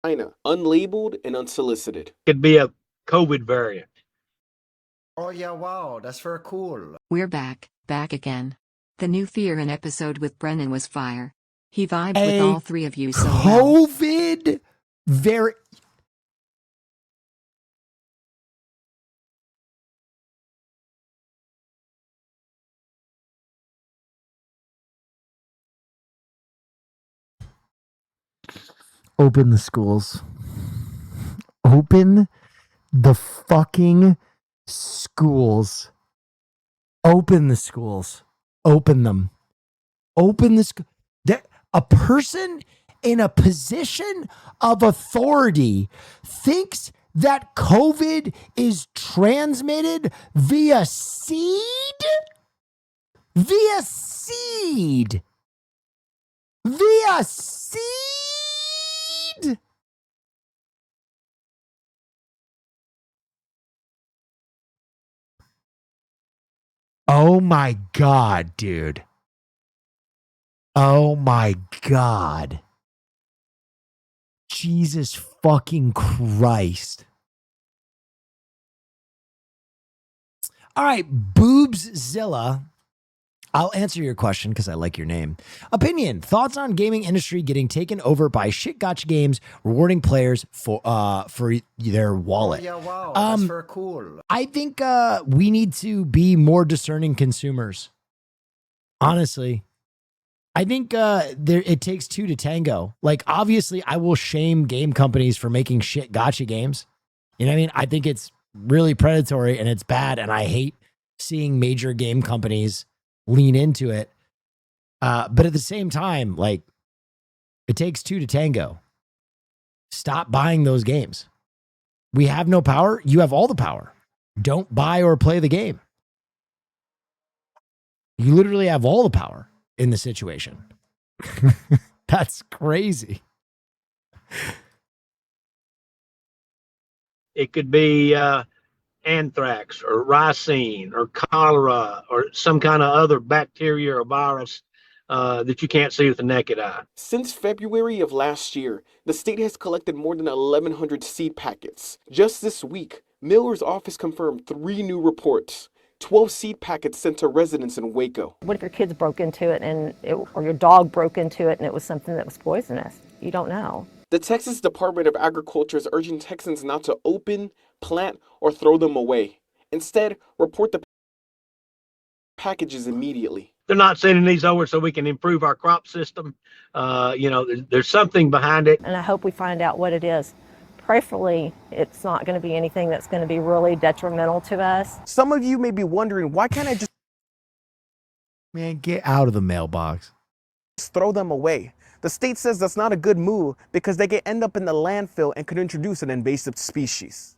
China, unlabeled and unsolicited. Could be a COVID variant. Oh yeah, wow, that's very cool. We're back again. The new Fear in episode with Brennan was fire. He vibed with all three of you so well. COVID very. Open the schools. Open the fucking schools. Open the schools. Open them. Open the school. A person in a position of authority thinks that COVID is transmitted via seed? Via seed. Via seed. Oh my God, dude. Oh my God. Jesus fucking Christ. All right, Boobszilla. I'll answer your question because I like your name. Opinion, thoughts on gaming industry getting taken over by shit gotcha games, rewarding players for their wallet. Oh, yeah, wow, that's very cool. I think we need to be more discerning consumers. Honestly. I think it takes two to tango. Like, obviously, I will shame game companies for making shit gotcha games. You know what I mean? I think it's really predatory and it's bad, and I hate seeing major game companies lean into it. But at the same time, like, it takes two to tango. Stop buying those games. We have no power. You have all the power. Don't buy or play the game. You literally have all the power in the situation. That's crazy. it could be anthrax or ricin or cholera or some kind of other bacteria or virus that you can't see with the naked eye. Since February of last year, the state has collected more than 1,100 seed packets. Just this week, Miller's office confirmed 3 new reports. 12 seed packets sent to residents in Waco. What if your kids broke into it or your dog broke into it and it was something that was poisonous? You don't know. The Texas Department of Agriculture is urging Texans not to open, plant, or throw them away. Instead, report the packages immediately. They're not sending these over so we can improve our crop system. There's something behind it. And I hope we find out what it is. Prayerfully, it's not going to be anything that's going to be really detrimental to us. Some of you may be wondering, why can't I just get out of the mailbox? Throw them away. The state says that's not a good move because they could end up in the landfill and could introduce an invasive species.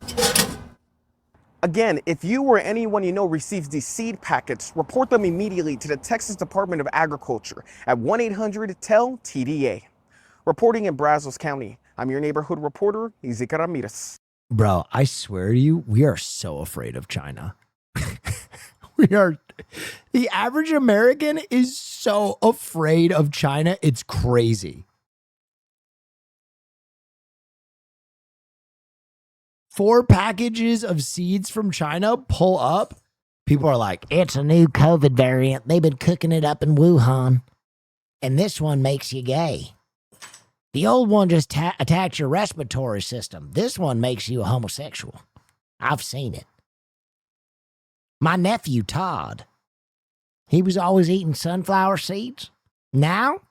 Again, if you or anyone you know receives these seed packets, report them immediately to the Texas Department of Agriculture at 1-800-TEL-TDA. Reporting in Brazos County, I'm your neighborhood reporter, Ezekiel Ramirez. Bro, I swear to you, we are so afraid of China. The average American is so afraid of China. It's crazy. 4 packages of seeds from China pull up. People are like, it's a new COVID variant. They've been cooking it up in Wuhan. And this one makes you gay. The old one just attacks your respiratory system. This one makes you a homosexual. I've seen it. My nephew, Todd, he was always eating sunflower seeds. Now,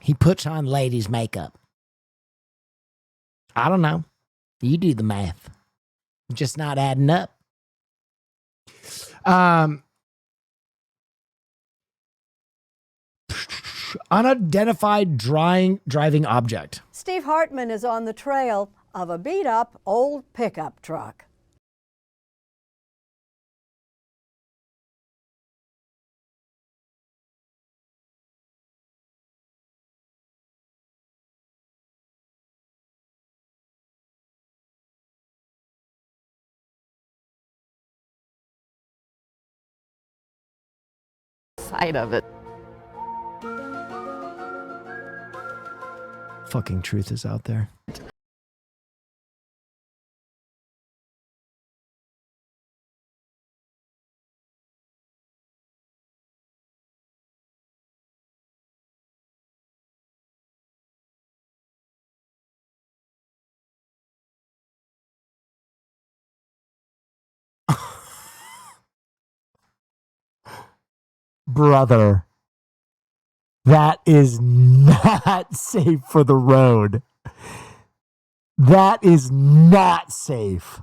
he puts on ladies' makeup. I don't know. You do the math. Just not adding up. Unidentified driving object. Steve Hartman is on the trail of a beat-up old pickup truck. Side of it. Fucking truth is out there. Brother, that is not safe for the road. That is not safe.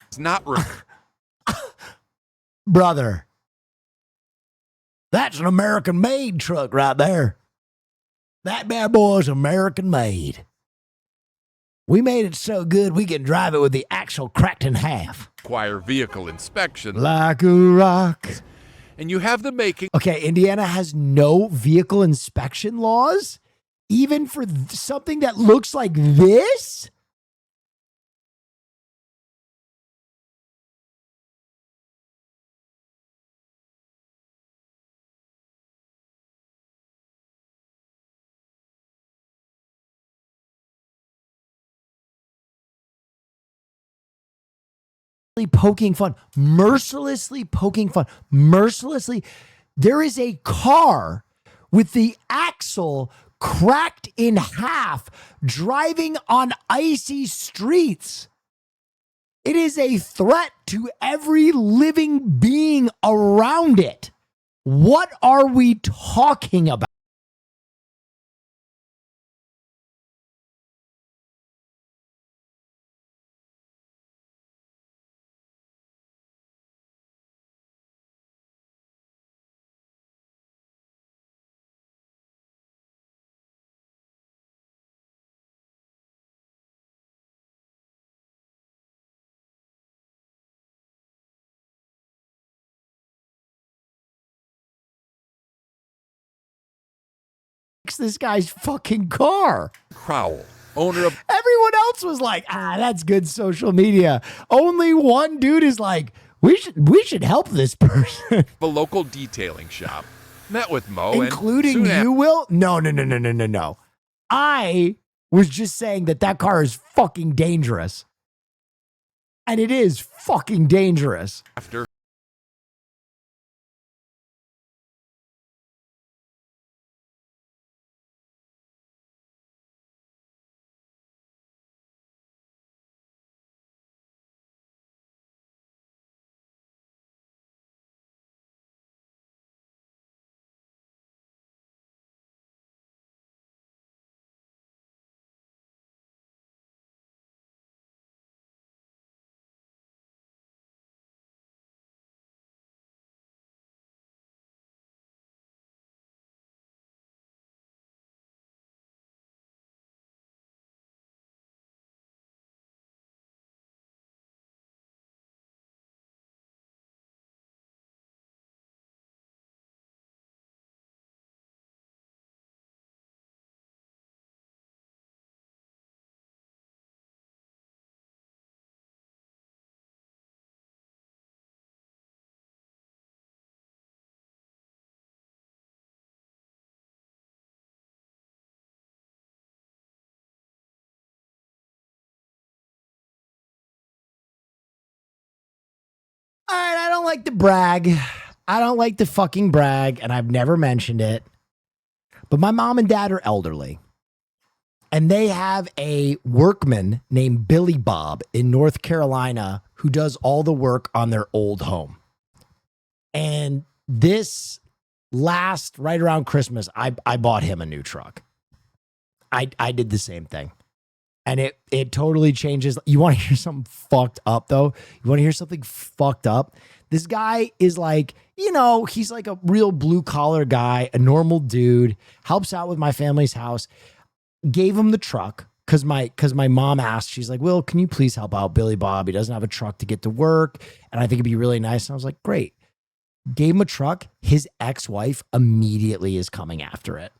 It's not. Brother, that's an American-made truck right there. That bad boy is American-made. We made it so good we can drive it with the axle cracked in half. Require vehicle inspection. Like a rock. And you have the making. Okay, Indiana has no vehicle inspection laws, even for something that looks like this? Poking fun, mercilessly poking fun, mercilessly. There is a car with the axle cracked in half driving on icy streets. It is a threat to every living being around it. What are we talking about? crashed this guy's fucking car. Crowell, owner of Everyone else was like, that's good social media. Only one dude is like, we should help this person. a local detailing shop, met with Mo, Including and soon you, Will? No. I was just saying that car is fucking dangerous. And it is fucking dangerous. After All right, I don't like to brag. I don't like to fucking brag, and I've never mentioned it. But my mom and dad are elderly. And they have a workman named Billy Bob in North Carolina who does all the work on their old home. And this last, right around Christmas, I bought him a new truck. I did the same thing. And it totally changes. You want to hear something fucked up, though? You want to hear something fucked up? This guy is like, he's like a real blue collar guy, a normal dude, helps out with my family's house. Gave him the truck because my mom asked. She's like, Will, can you please help out Billy Bob? He doesn't have a truck to get to work. And I think it'd be really nice. And I was like, great. Gave him a truck. His ex-wife immediately is coming after it.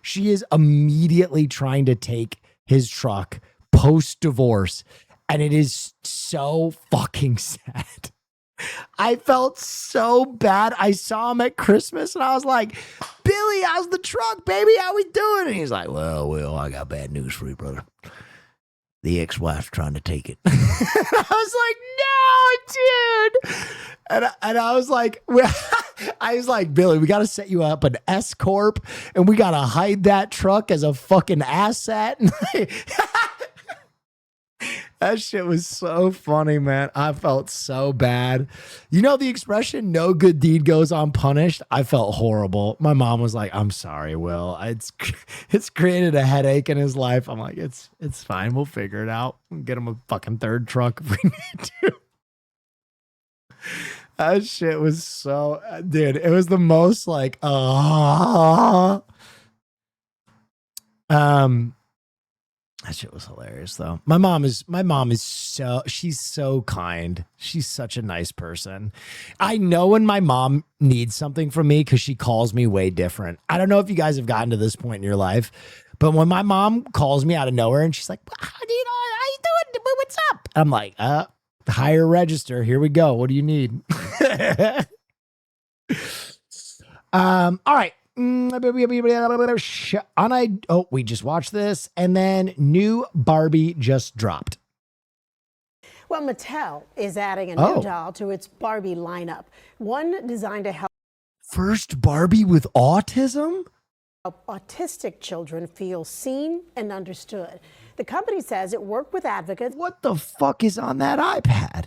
She is immediately trying to take his truck post-divorce, and it is so fucking sad. I felt so bad. I saw him at Christmas, and I was like, Billy, how's the truck, baby? How we doing? And he's like, well, Will, I got bad news for you, brother. The ex-wife's trying to take it. And I was like, no, dude. And I was like, Billy, we got to set you up an S Corp, and we got to hide that truck as a fucking asset. That shit was so funny, man. I felt so bad. You know the expression, no good deed goes unpunished? I felt horrible. My mom was like, I'm sorry, Will. It's created a headache in his life. I'm like, it's fine. We'll figure it out. We'll get him a fucking third truck if we need to. That shit was so, dude, it was the most like, that shit was hilarious though. My mom is she's so kind. She's such a nice person. I know when my mom needs something from me because she calls me way different. I don't know if you guys have gotten to this point in your life, but when my mom calls me out of nowhere and she's like, how you doing? What's up? I'm like, higher register. Here we go. What do you need? All right. We just watched this, and then new Barbie just dropped. Well, Mattel is adding a new doll to its Barbie lineup. One designed to help First Barbie with autism? Autistic children feel seen and understood. The company says it worked with advocates. What the fuck is on that iPad?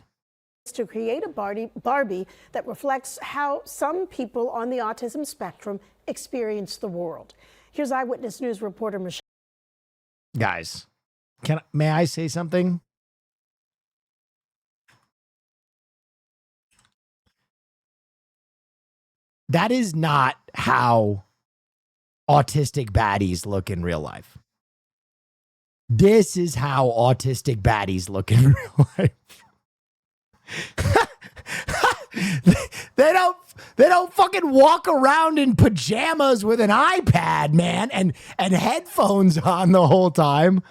To create a Barbie that reflects how some people on the autism spectrum experience the world. Here's Eyewitness News reporter Michelle. Guys, may I say something? That is not how autistic baddies look in real life. This is how autistic baddies look in real life. They don't fucking walk around in pajamas with an iPad, man, and headphones on the whole time.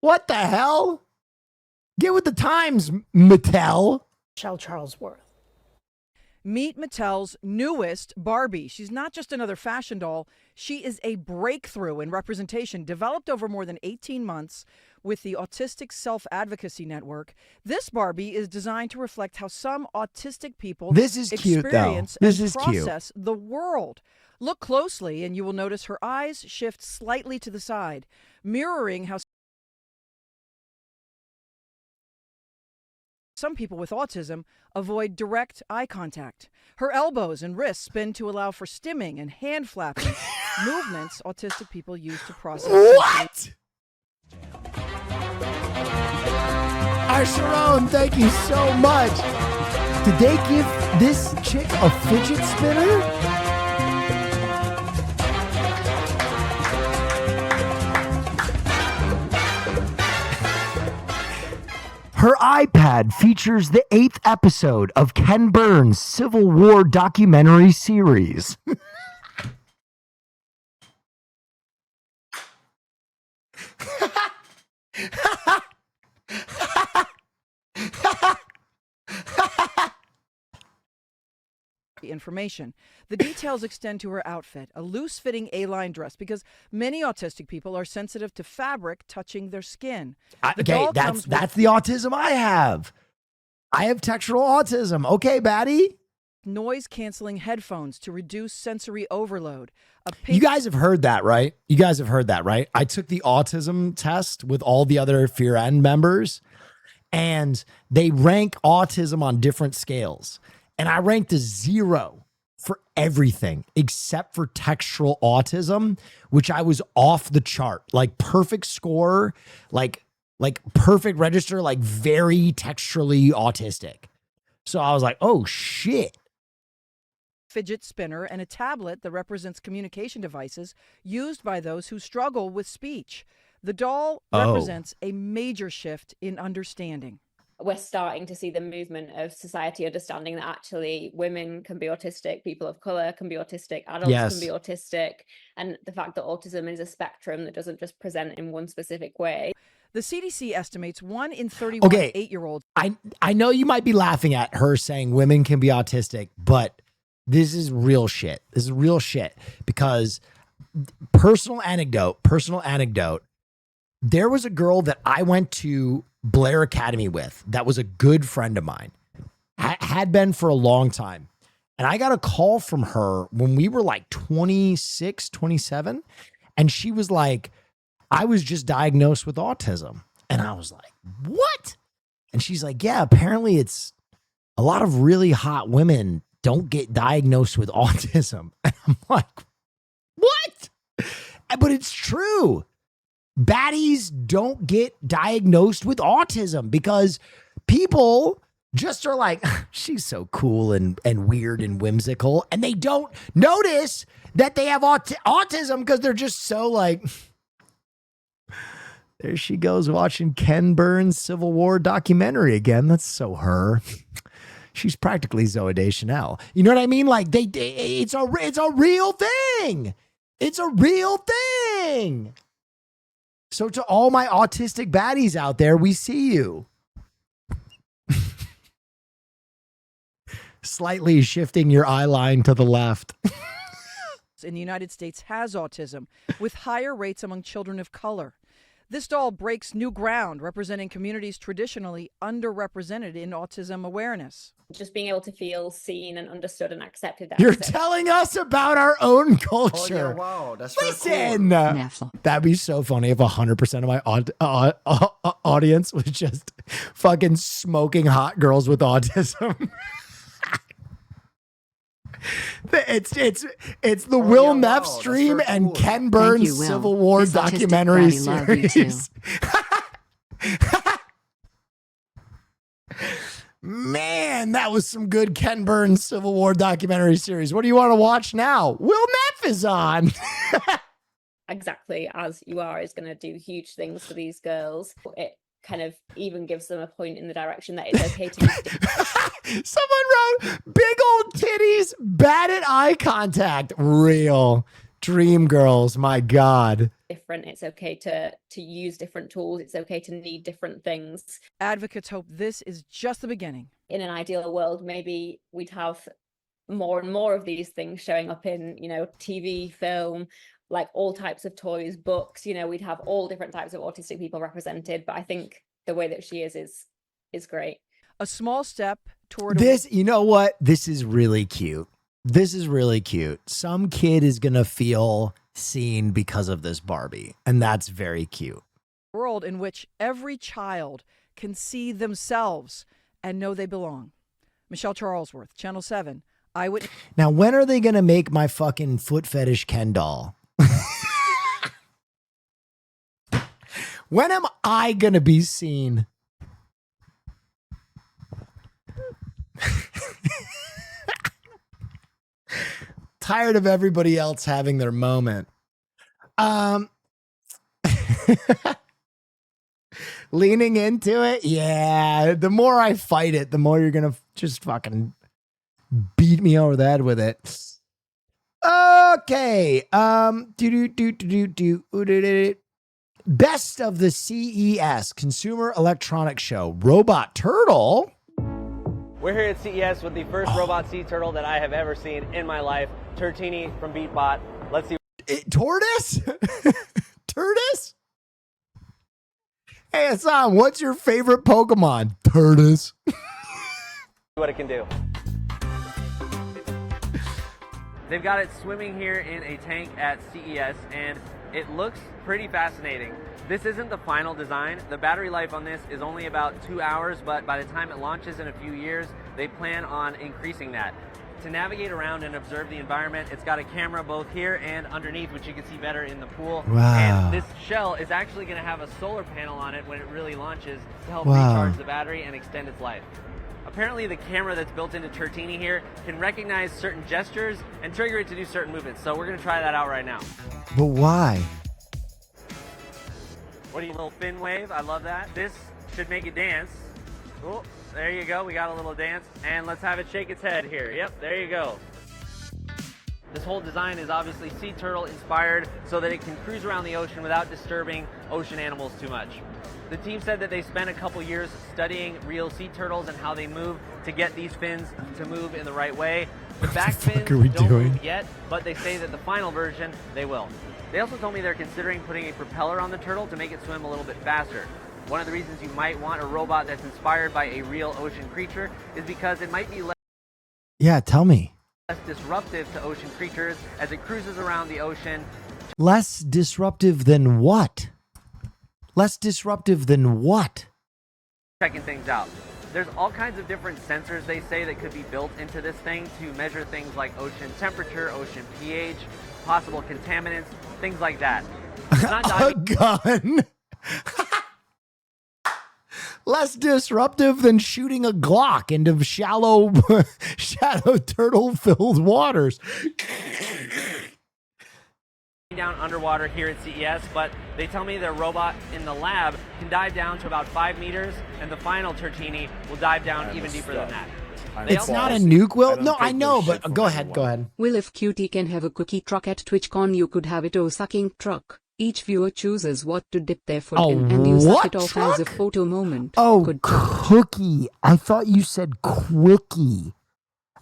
What the hell? Get with the times, Mattel. Michelle Charlesworth. Meet Mattel's newest Barbie. She's not just another fashion doll. She is a breakthrough in representation developed over more than 18 months with the Autistic Self-Advocacy Network. This Barbie is designed to reflect how some autistic people experience and process the world. Look closely and you will notice her eyes shift slightly to the side, mirroring how some people with autism avoid direct eye contact. Her elbows and wrists spin to allow for stimming and hand flapping, movements autistic people use to process. What? Sharon, thank you so much. Did they give this chick a fidget spinner? Her iPad features the 8th episode of Ken Burns' Civil War documentary series. Information. The details extend to her outfit, a loose-fitting A-line dress, because many autistic people are sensitive to fabric touching their skin. Okay, that's the autism I have. I have textural autism. Okay, baddie. Noise-canceling headphones to reduce sensory overload. You guys have heard that, right? You guys have heard that, right? I took the autism test with all the other Fear End members, and they rank autism on different scales. And I ranked a 0 for everything except for textural autism, which I was off the chart. Like perfect score, like perfect register, like very texturally autistic. So I was like, oh shit. Fidget spinner and a tablet that represents communication devices used by those who struggle with speech. The doll represents a major shift in understanding. We're starting to see the movement of society understanding that actually women can be autistic, people of color can be autistic, adults can be autistic, and the fact that autism is a spectrum that doesn't just present in one specific way. The CDC estimates 1 in 31 8-year-olds. I know you might be laughing at her saying women can be autistic, but this is real shit. This is real shit because personal anecdote, there was a girl that I went to Blair Academy with that was a good friend of mine, had been for a long time. And I got a call from her when we were like 26, 27. And she was like, I was just diagnosed with autism. And I was like, what? And she's like, yeah, apparently it's a lot of really hot women don't get diagnosed with autism. And I'm like, what? But it's true. Baddies don't get diagnosed with autism because people just are like, she's so cool and weird and whimsical. And they don't notice that they have autism because they're just so like, there she goes watching Ken Burns' Civil War documentary again. That's so her. She's practically Zooey Deschanel. You know what I mean? Like it's a real thing. It's a real thing. So to all my autistic baddies out there, we see you. Slightly shifting your eye line to the left. In the United States has autism, with higher rates among children of color. This doll breaks new ground, representing communities traditionally underrepresented in autism awareness. Just being able to feel seen and understood and accepted. You're telling us about our own culture. Oh, yeah, wow. That's Listen, cool. That'd be so funny if 100% of my audience was just fucking smoking hot girls with autism. It's the Will Neff stream and Ken Burns' Civil War documentary series. Man, that was some good Ken Burns Civil War documentary series. What do you want to watch now? Will Neff is on. Exactly as you are is going to do huge things for these girls. It kind of even gives them a point in the direction that it's okay to use Someone wrote big old titties, bad at eye contact. Real dream girls, my God. different. It's okay to use different tools. It's okay to need different things. Advocates hope this is just the beginning. In an ideal world, maybe we'd have more and more of these things showing up in, TV, film, like all types of toys, books. We'd have all different types of autistic people represented. But I think the way that she is great. A small step toward this. You know what? This is really cute. This is really cute. Some kid is gonna feel seen because of this Barbie, and that's very cute. World in which every child can see themselves and know they belong. Michelle Charlesworth, Channel 7, Eyewitness. Now, when are they gonna make my fucking foot fetish Ken doll? When am I gonna be seen? Tired of everybody else having their moment. Leaning into it, yeah. The more I fight it, the more you're gonna just fucking beat me over the head with it. Okay. Best of the CES, Consumer Electronics Show. Robot Turtle. We're here at CES with the first robot sea turtle that I have ever seen in my life, Turtini from Beatbot. Let's see. Tortoise? Tortoise? Hey, Hassan, what's your favorite Pokemon? Tortoise. What it can do. They've got it swimming here in a tank at CES, and it looks pretty fascinating. This isn't the final design. The battery life on this is only about 2 hours, but by the time it launches in a few years, they plan on increasing that. To navigate around and observe the environment, it's got a camera both here and underneath, which you can see better in the pool. Wow. And this shell is actually going to have a solar panel on it when it really launches to help Wow. recharge the battery and extend its life. Apparently, the camera that's built into Turtini here can recognize certain gestures and trigger it to do certain movements. So we're going to try that out right now. But why? What do you, little fin wave? I love that. This should make it dance. Oh, there you go. We got a little dance. And let's have it shake its head here. Yep, there you go. This whole design is obviously sea turtle inspired so that it can cruise around the ocean without disturbing ocean animals too much. The team said that they spent a couple years studying real sea turtles and how they move to get these fins to move in the right way. The back fins don't move yet, but they say that the final version, they will. They also told me they're considering putting a propeller on the turtle to make it swim a little bit faster. One of the reasons you might want a robot that's inspired by a real ocean creature is because it might be less Yeah, tell me. disruptive to ocean creatures as it cruises around the ocean. Less disruptive than what? Less disruptive than what? Checking things out. There's all kinds of different sensors, they say, that could be built into this thing to measure things like ocean temperature, ocean pH, possible contaminants, things like that. A gun? Less disruptive than shooting a Glock into shallow turtle-filled waters. Down underwater here at CES, but they tell me their robot in the lab can dive down to about 5 meters, and the final Turtini will dive down even deeper than that. It's not a nuke, Will? No, I know, but go ahead, go ahead. Will, if Cutie can have a cookie truck at TwitchCon, you could have it a sucking truck. Each viewer chooses what to dip their foot in, and you suck it off as a photo moment. Oh, cookie. I thought you said quickie.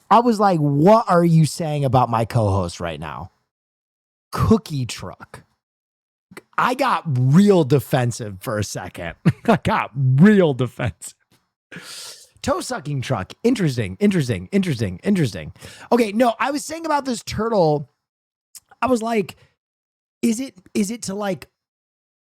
I was like, what are you saying about my co-host right now? Cookie truck. I got real defensive for a second. I got real defensive. Toe sucking truck. Interesting. Okay, no, I was saying about this turtle. I was like, is it to like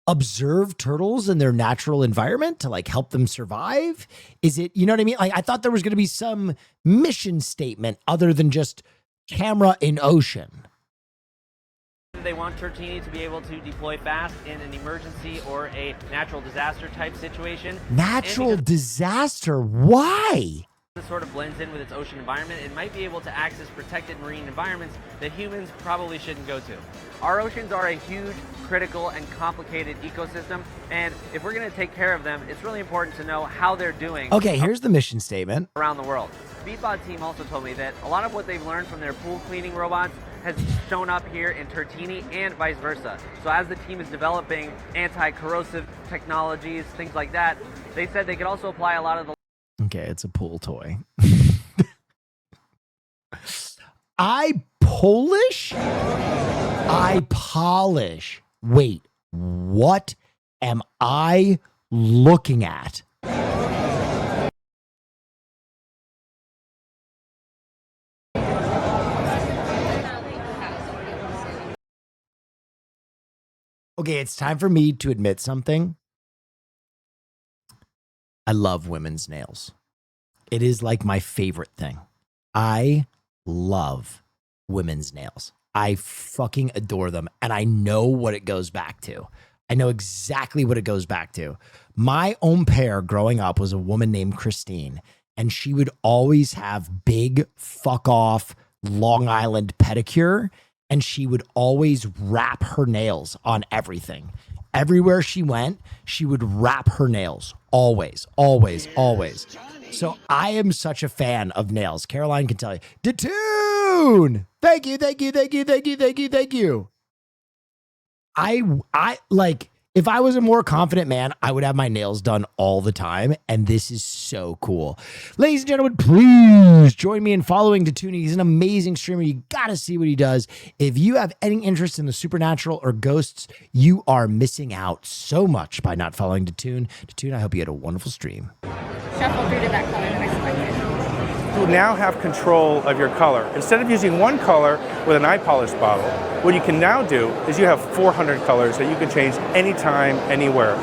observe turtles in their natural environment to like help them survive? Is it, you know what I mean? Like, I thought there was going to be some mission statement other than just camera in ocean. They want Turtini to be able to deploy fast in an emergency or a natural disaster type situation. Natural disaster? Why? This sort of blends in with its ocean environment, it might be able to access protected marine environments that humans probably shouldn't go to. Our oceans are a huge, critical, and complicated ecosystem, and if we're going to take care of them, it's really important to know how they're doing. Okay, here's the mission statement. Around the world. Speedbot team also told me that a lot of what they've learned from their pool cleaning robots has shown up here in Tertini and vice versa. So as the team is developing anti-corrosive technologies, things like that, they said they could also apply a lot of the... Okay, it's a pool toy. I polish? I polish. Wait, what am I looking at? Okay, it's time for me to admit something. I love women's nails. It is like my favorite thing. I love women's nails. I fucking adore them. And I know what it goes back to. I know exactly what it goes back to. My own pair growing up was a woman named Christine. And she would always have big fuck off Long Island pedicure. And she would always wrap her nails on everything. Everywhere she went, she would wrap her nails. Always, always, always. So I am such a fan of nails. Caroline can tell you. Datoon! Thank you, thank you, thank you, thank you, thank you, thank you. I like, if I was a more confident man, I would have my nails done all the time. And this is so cool. Ladies and gentlemen, please join me in following Datoon. He's an amazing streamer. You got to see what he does. If you have any interest in the supernatural or ghosts, you are missing out so much by not following Datoon. Datoon, I hope you had a wonderful stream. Shuffle through to that color that I selected. You now have control of your color. Instead of using one color with an eye polish bottle, what you can now do is you have 400 colors that you can change anytime, anywhere.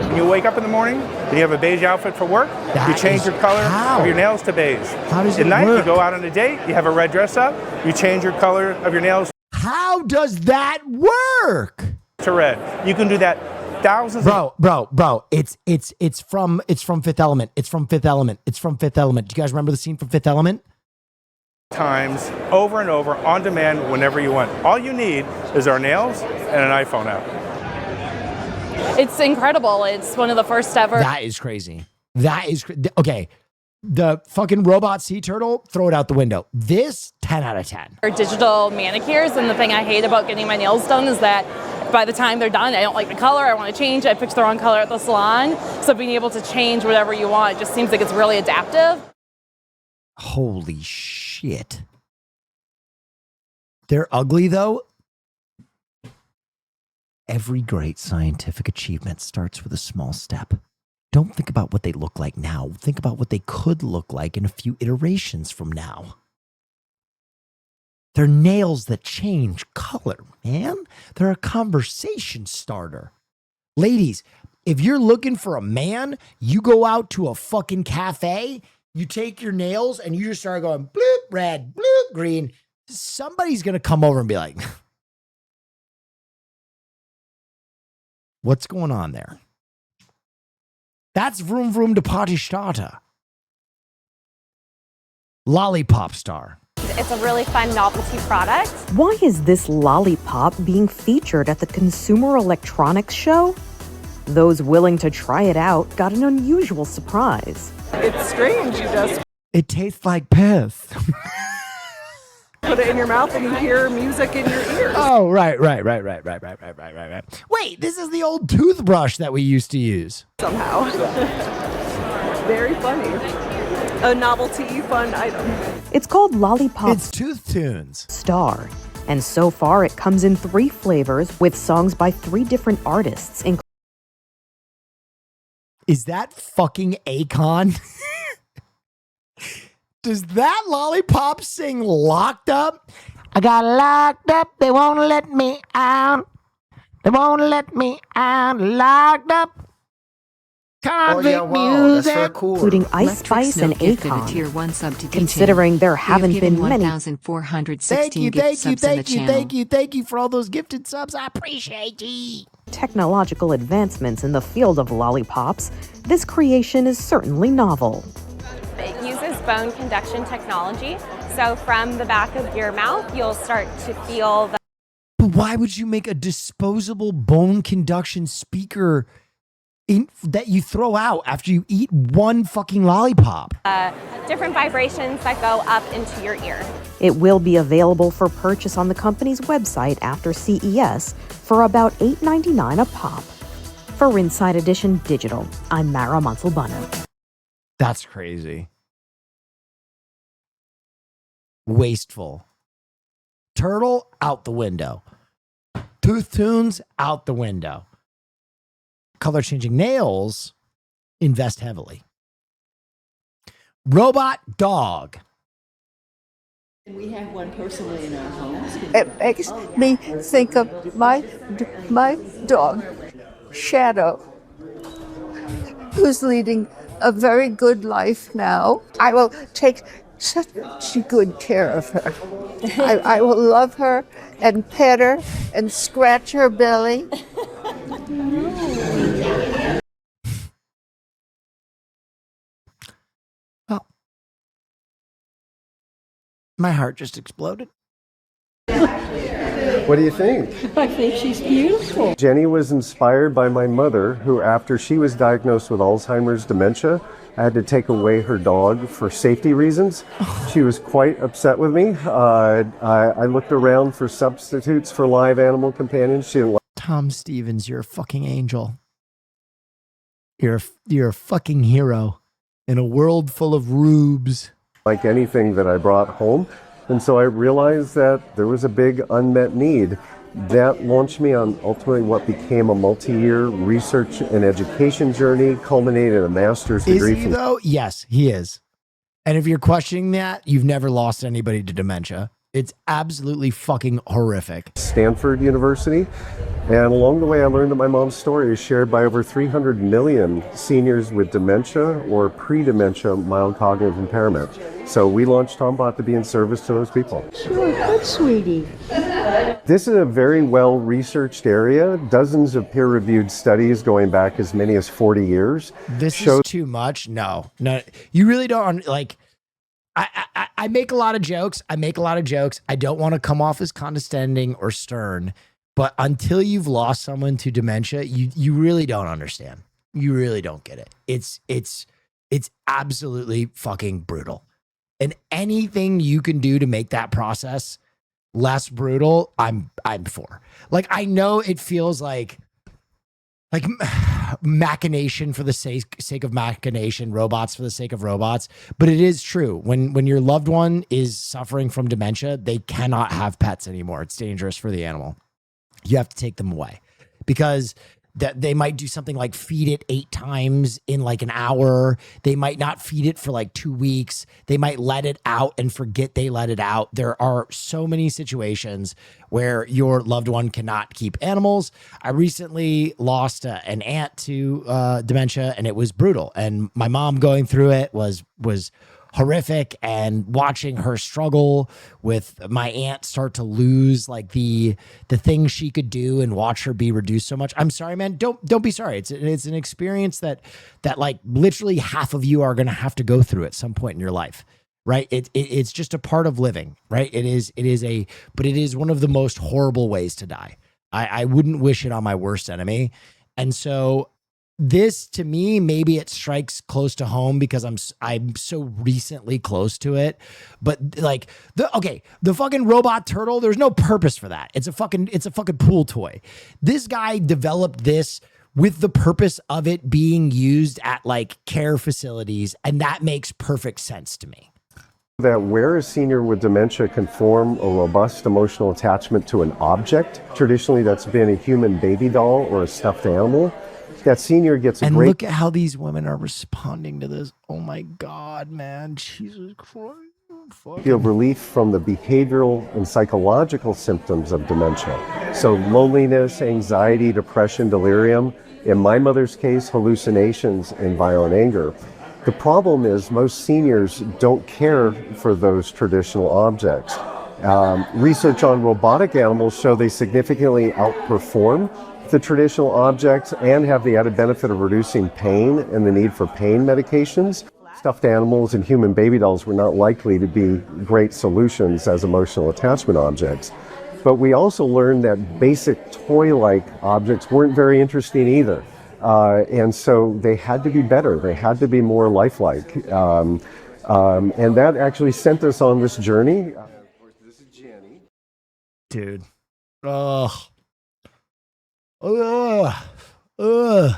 When you wake up in the morning and you have a beige outfit for work, you change your color of your nails to beige. How does At it night, work? you go out on a date, you have a red dress up, you change your color of your nails How does that work? to red. You can do that thousands Bro, it's from Fifth Element. It's from Fifth Element. It's from Fifth Element. Do you guys remember the scene from Fifth Element? times over and over on demand whenever you want. All you need is our nails and an iPhone app. It's incredible. It's one of the first ever. That is crazy. That is okay. The fucking robot sea turtle, throw it out the window. This, 10 out of 10. Digital manicures, and the thing I hate about getting my nails done is that by the time they're done, I don't like the color, I want to change, I picked the wrong color at the salon. So being able to change whatever you want just seems like it's really adaptive. Holy shit. They're ugly though. Every great scientific achievement starts with a small step. Don't think about what they look like now. Think about what they could look like in a few iterations from now. They're nails that change color, man. They're a conversation starter. Ladies, if you're looking for a man, you go out to a fucking cafe, you take your nails and you just start going bloop, red, bloop, green. Somebody's going to come over and be like, what's going on there? That's vroom vroom to party starter. Lollipop star. It's a really fun novelty product. Why is this lollipop being featured at the Consumer Electronics Show? Those willing to try it out got an unusual surprise. It's strange. You just It tastes like piss. put it in your mouth and you hear music in your ears. Oh, right. Wait, this is the old toothbrush that we used to use. Somehow. Very funny. A novelty, fun item. It's called Lollipop It's Tooth Tunes Star. And so far, it comes in 3 flavors with songs by 3 different artists. Is that fucking Akon? Does that lollipop sing Locked Up? I got locked up, they won't let me out. They won't let me out, locked up. Convict music. Including Ice Spice and Akon. Considering there haven't been many. 1,416 Thank you, gift subs in the channel. thank you for all those gifted subs. I appreciate you. Technological advancements in the field of lollipops, this creation is certainly novel. It uses bone conduction technology. So from the back of your mouth, you'll start to feel the. But why would you make a disposable bone conduction speaker that you throw out after you eat one fucking lollipop? Different vibrations that go up into your ear. It will be available for purchase on the company's website after CES for about $8.99 a pop. For Inside Edition Digital, I'm Mara Montalbano. That's crazy. Wasteful. Turtle out the window. Tooth Tunes out the window. Color changing nails, invest heavily. Robot dog. We have one personally in our homes. It makes me think of my dog, Shadow, who's leading a very good life now. I will take such good care of her. I will love her and pet her and scratch her belly. Well, my heart just exploded. What do you think? I think she's beautiful. Jenny was inspired by my mother, who after she was diagnosed with Alzheimer's dementia, I had to take away her dog for safety reasons. She was quite upset with me. I looked around for substitutes for live animal companions. She didn't like Tom Stevens, you're a fucking angel. You're a fucking hero in a world full of rubes. Like anything that I brought home. And so I realized that there was a big unmet need. That launched me on ultimately what became a multi-year research and education journey, culminated in a master's degree. Is he though? Yes, he is. And if you're questioning that, you've never lost anybody to dementia. It's absolutely fucking horrific. Stanford University. And along the way, I learned that my mom's story is shared by over 300 million seniors with dementia or pre-dementia mild cognitive impairment. So we launched Tombot to be in service to those people. Sure, good, sweetie. This is a very well-researched area. Dozens of peer-reviewed studies going back as many as 40 years. This is too much. No, you really don't like. I make a lot of jokes. I don't want to come off as condescending or stern, but until you've lost someone to dementia, you really don't understand. You really don't get it. It's absolutely fucking brutal. And anything you can do to make that process less brutal, I'm for. Like, I know it feels like machination for the sake of machination, robots for the sake of robots. But it is true. When your loved one is suffering from dementia, they cannot have pets anymore. It's dangerous for the animal. You have to take them away because that they might do something like feed it 8 times in like an hour. They might not feed it for like 2 weeks. They might let it out and forget they let it out. There are so many situations where your loved one cannot keep animals. I recently lost an aunt to dementia, and it was brutal. And my mom going through it was horrific, and watching her struggle with my aunt start to lose like the things she could do and watch her be reduced so much. I'm sorry, man. Don't be sorry. It's an experience that like literally half of you are going to have to go through at some point in your life. Right. It's just a part of living. Right. But it is one of the most horrible ways to die. I wouldn't wish it on my worst enemy. And so this, to me, maybe it strikes close to home because I'm so recently close to it. But like the fucking robot turtle, there's no purpose for that. It's a fucking pool toy. This guy developed this with the purpose of it being used at like care facilities, and that makes perfect sense to me. That where a senior with dementia can form a robust emotional attachment to an object, traditionally that's been a human baby doll or a stuffed animal, that senior gets a and great... look at how these women are responding to this. Oh my God, man. Jesus Christ. Feel relief from the behavioral and psychological symptoms of dementia. So loneliness, anxiety, depression, delirium. In my mother's case, hallucinations and violent anger. The problem is most seniors don't care for those traditional objects. Research on robotic animals show they significantly outperform the traditional objects and have the added benefit of reducing pain and the need for pain medications. stuffed animals and human baby dolls were not likely to be great solutions as emotional attachment objects. But we also learned that basic toy-like objects weren't very interesting either. And so they had to be better. They had to be more lifelike. And that actually sent us on this journey. This is Jenny. Dude. Ugh. Ugh. Ugh.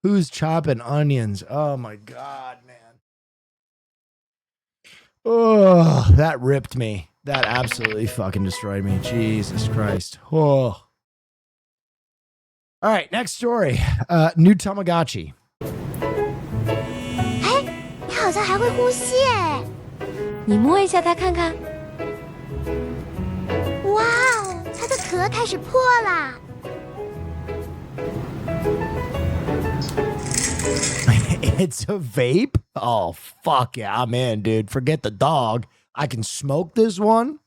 Who's chopping onions? Oh my God, man. Oh, that ripped me. That absolutely fucking destroyed me. Jesus Christ. Oh. All right, next story. New Tamagotchi. 它好像还会呼吸哎，你摸一下它看看。哇哦，它的壳开始破啦！ It's a vape? Oh, fuck yeah, I'm in, dude. Forget the dog. I can smoke this one.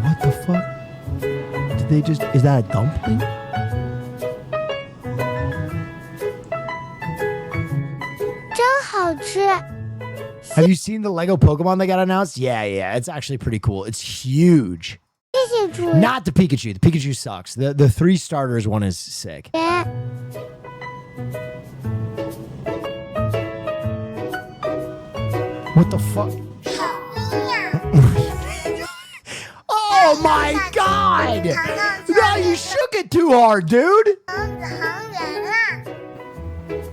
What the fuck? Did they just... Is that a dumpling? Have you seen the Lego Pokemon that got announced? Yeah, it's actually pretty cool. It's huge. Not the Pikachu. The Pikachu sucks. The 3 starters one is sick. What the fuck? Oh my God! No, you shook it too hard, dude.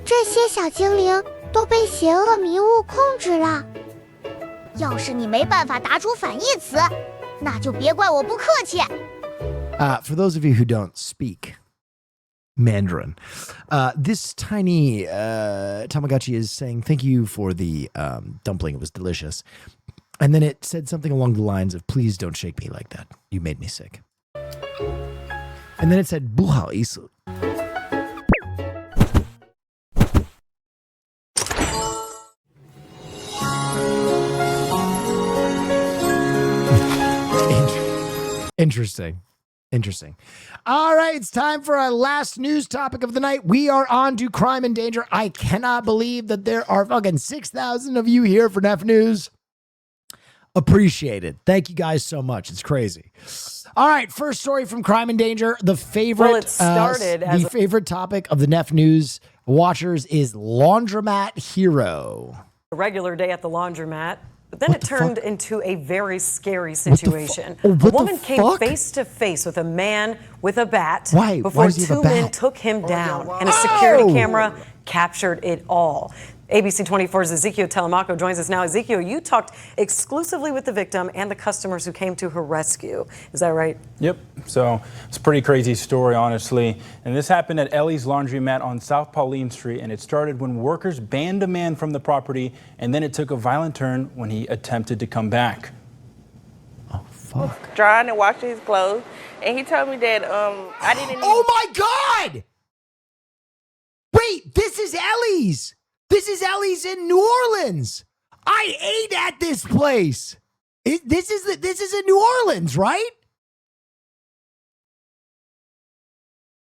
这些小精灵都被邪恶迷雾控制了。要是你没办法答出反义词，那就别怪我不客气。For those of you who don't speak Mandarin, this tiny Tamagotchi is saying thank you for the dumpling. It was delicious. And then it said something along the lines of, please don't shake me like that. You made me sick. And then it said, 不好意思. Interesting. All right, it's time for our last news topic of the night. We are on to crime and danger. I cannot believe that there are fucking 6,000 of you here for Neff News. Appreciate it. Thank you guys so much. It's crazy. All right, first story from Crime and Danger. The favorite, well, it started as the favorite topic of the Neff News watchers is Laundromat Hero. A regular day at the laundromat. But then it turned into a very scary situation. A woman came face to face with a man with a bat before two men took him down, and a security camera captured it all. ABC 24's Ezekiel Telemaco joins us now. Ezekiel, you talked exclusively with the victim and the customers who came to her rescue. Is that right? Yep. So it's a pretty crazy story, honestly. And this happened at Ellie's Laundromat on South Pauline Street, and it started when workers banned a man from the property, and then it took a violent turn when he attempted to come back. Oh, fuck. Drying and washing his clothes, and he told me that I didn't. Oh my God! Wait, this is Ellie's. This is Ellie's in New Orleans. I ate at this place. This is in New Orleans, right?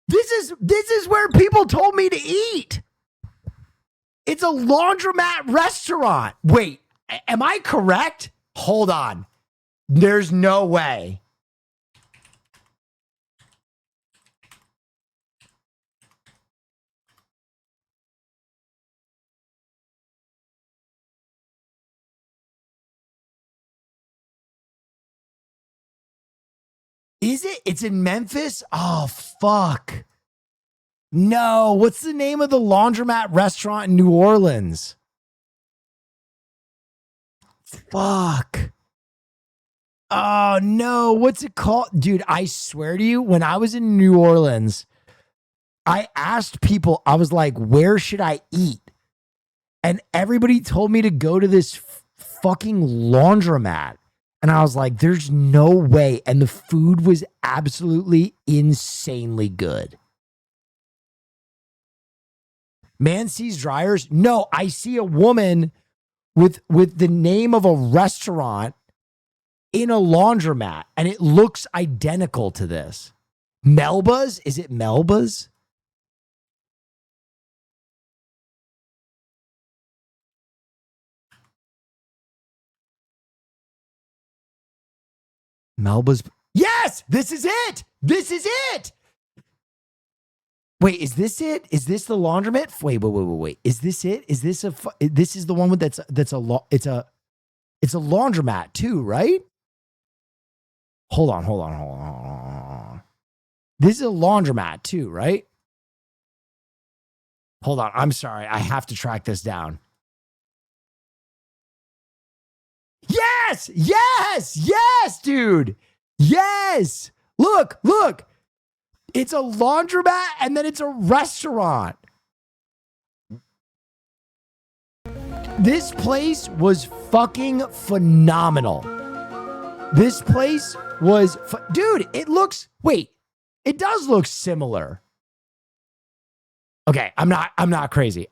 This is where people told me to eat. It's a laundromat restaurant. Wait, am I correct? Hold on. There's no way. Is it? It's in Memphis? Oh, fuck. No. What's the name of the laundromat restaurant in New Orleans? Fuck. Oh, no. What's it called? Dude, I swear to you, when I was in New Orleans, I asked people, I was like, where should I eat? And everybody told me to go to this fucking laundromat. And I was like, there's no way. And the food was absolutely insanely good. Man sees dryers. No, I see a woman with the name of a restaurant in a laundromat, and it looks identical to this. Melba's? Is it Melba's? Melba's. Yes, this is it. This is it. Wait, is this it? Is this the laundromat? Wait. Is this it? Is this this is the one with it's a laundromat too, right? Hold on. This is a laundromat too, right? Hold on. I'm sorry. I have to track this down. Yes, dude. Yes. Look. It's a laundromat and then it's a restaurant. This place was fucking phenomenal. This place was, dude, it does look similar. Okay, I'm not crazy.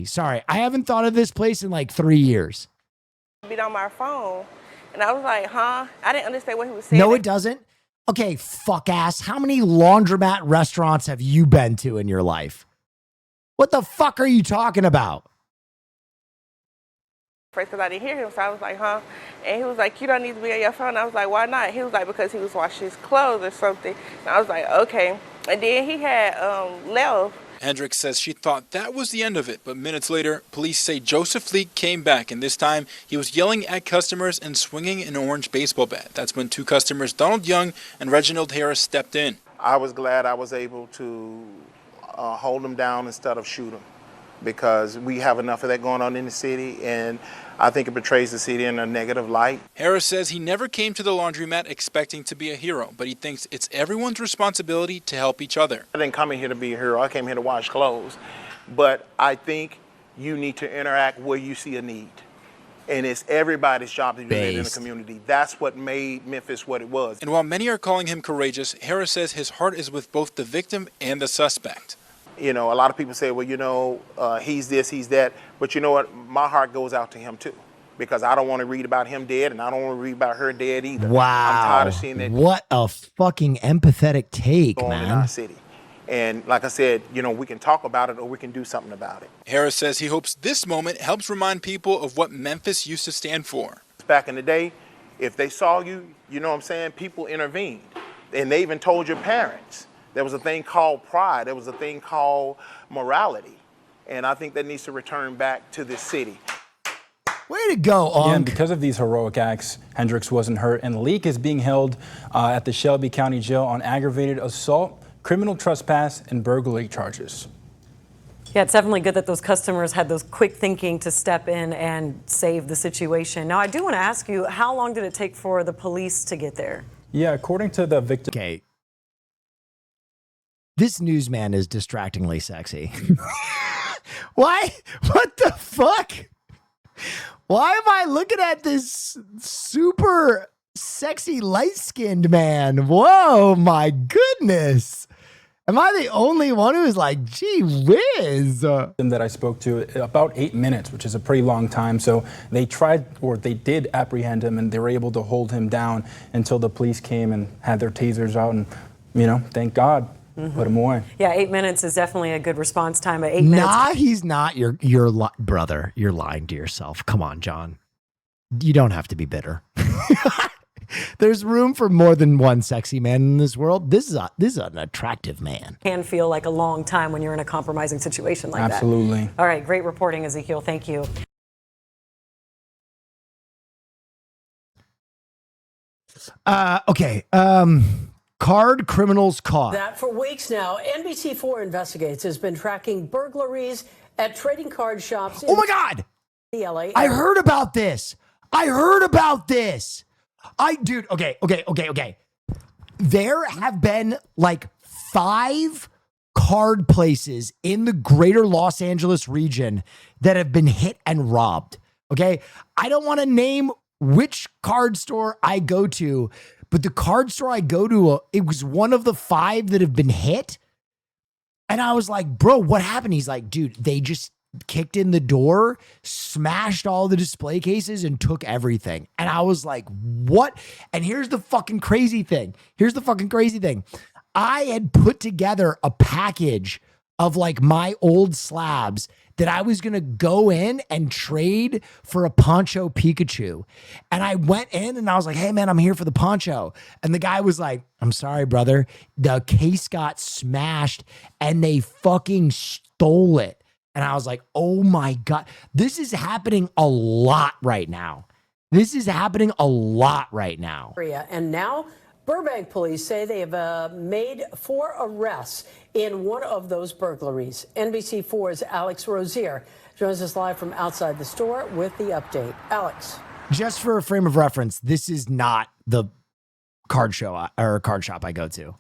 Sorry, I haven't thought of this place in like 3 years. Be on my phone, and I was like, huh? I didn't understand what he was saying. No, it doesn't. Okay, fuck ass. How many laundromat restaurants have you been to in your life? What the fuck are you talking about? First, because I didn't hear him, so I was like, huh? And he was like, you don't need to be on your phone. I was like, why not? He was like, because he was washing his clothes or something. And I was like, okay. And then he had left. Hendricks says she thought that was the end of it, but minutes later, police say Joseph Leak came back, and this time he was yelling at customers and swinging an orange baseball bat. That's when two customers, Donald Young and Reginald Harris, stepped in. I was glad I was able to hold him down instead of shoot him, because we have enough of that going on in the city, and I think it portrays the city in a negative light. Harris says he never came to the laundromat expecting to be a hero, but he thinks it's everyone's responsibility to help each other. I didn't come in here to be a hero. I came here to wash clothes. But I think you need to interact where you see a need. And it's everybody's job to do that in the community. That's what made Memphis what it was. And while many are calling him courageous, Harris says his heart is with both the victim and the suspect. You know, a lot of people say, well, you know, he's this, he's that. But you know what? My heart goes out to him, too. Because I don't want to read about him dead, and I don't want to read about her dead either. Wow. I'm tired of seeing that. What a fucking empathetic take, man. In our city. And like I said, you know, we can talk about it or we can do something about it. Harris says he hopes this moment helps remind people of what Memphis used to stand for. Back in the day, if they saw you, you know what I'm saying, people intervened. And they even told your parents. There was a thing called pride. There was a thing called morality. And I think that needs to return back to this city. Way to go, Unc. Yeah, and because of these heroic acts, Hendricks wasn't hurt, and Leak is being held at the Shelby County Jail on aggravated assault, criminal trespass, and burglary charges. Yeah, it's definitely good that those customers had those quick thinking to step in and save the situation. Now, I do want to ask you, how long did it take for the police to get there? Yeah, according to the victim. Okay. This newsman is distractingly sexy. Why? What the fuck? Why am I looking at this super sexy light-skinned man? Whoa, my goodness. Am I the only one who's like, gee whiz? That I spoke to about 8 minutes, which is a pretty long time. So they did apprehend him, and they were able to hold him down until the police came and had their tasers out, and, you know, thank God. Put him away. Yeah, 8 minutes is definitely a good response time. But 8 minutes. Nah, he's not. Brother. You're lying to yourself. Come on, John. You don't have to be bitter. There's room for more than one sexy man in this world. This is an attractive man. Can feel like a long time when you're in a compromising situation like Absolutely. that. All right, great reporting, Ezekiel. Thank you. Okay. Card criminals caught. That for weeks now, NBC4 Investigates has been tracking burglaries at trading card shops. Oh my God! The LA I heard about this. Okay. There have been like 5 card places in the greater Los Angeles region that have been hit and robbed. Okay. I don't want to name which card store I go to, but the card store I go to, it was one of the 5 that have been hit. And I was like, bro, what happened? He's like, dude, they just kicked in the door, smashed all the display cases and took everything. And I was like, what? And here's the fucking crazy thing. I had put together a package of like my old slabs that I was going to go in and trade for a Poncho Pikachu. And I went in and I was like, hey man, I'm here for the Poncho. And the guy was like, I'm sorry, brother. The case got smashed and they fucking stole it. And I was like, oh my God, this is happening a lot right now. And now Burbank police say they have made 4 arrests in one of those burglaries. NBC4's Alex Rozier joins us live from outside the store with the update. Alex. Just for a frame of reference, this is not the card show or card shop I go to.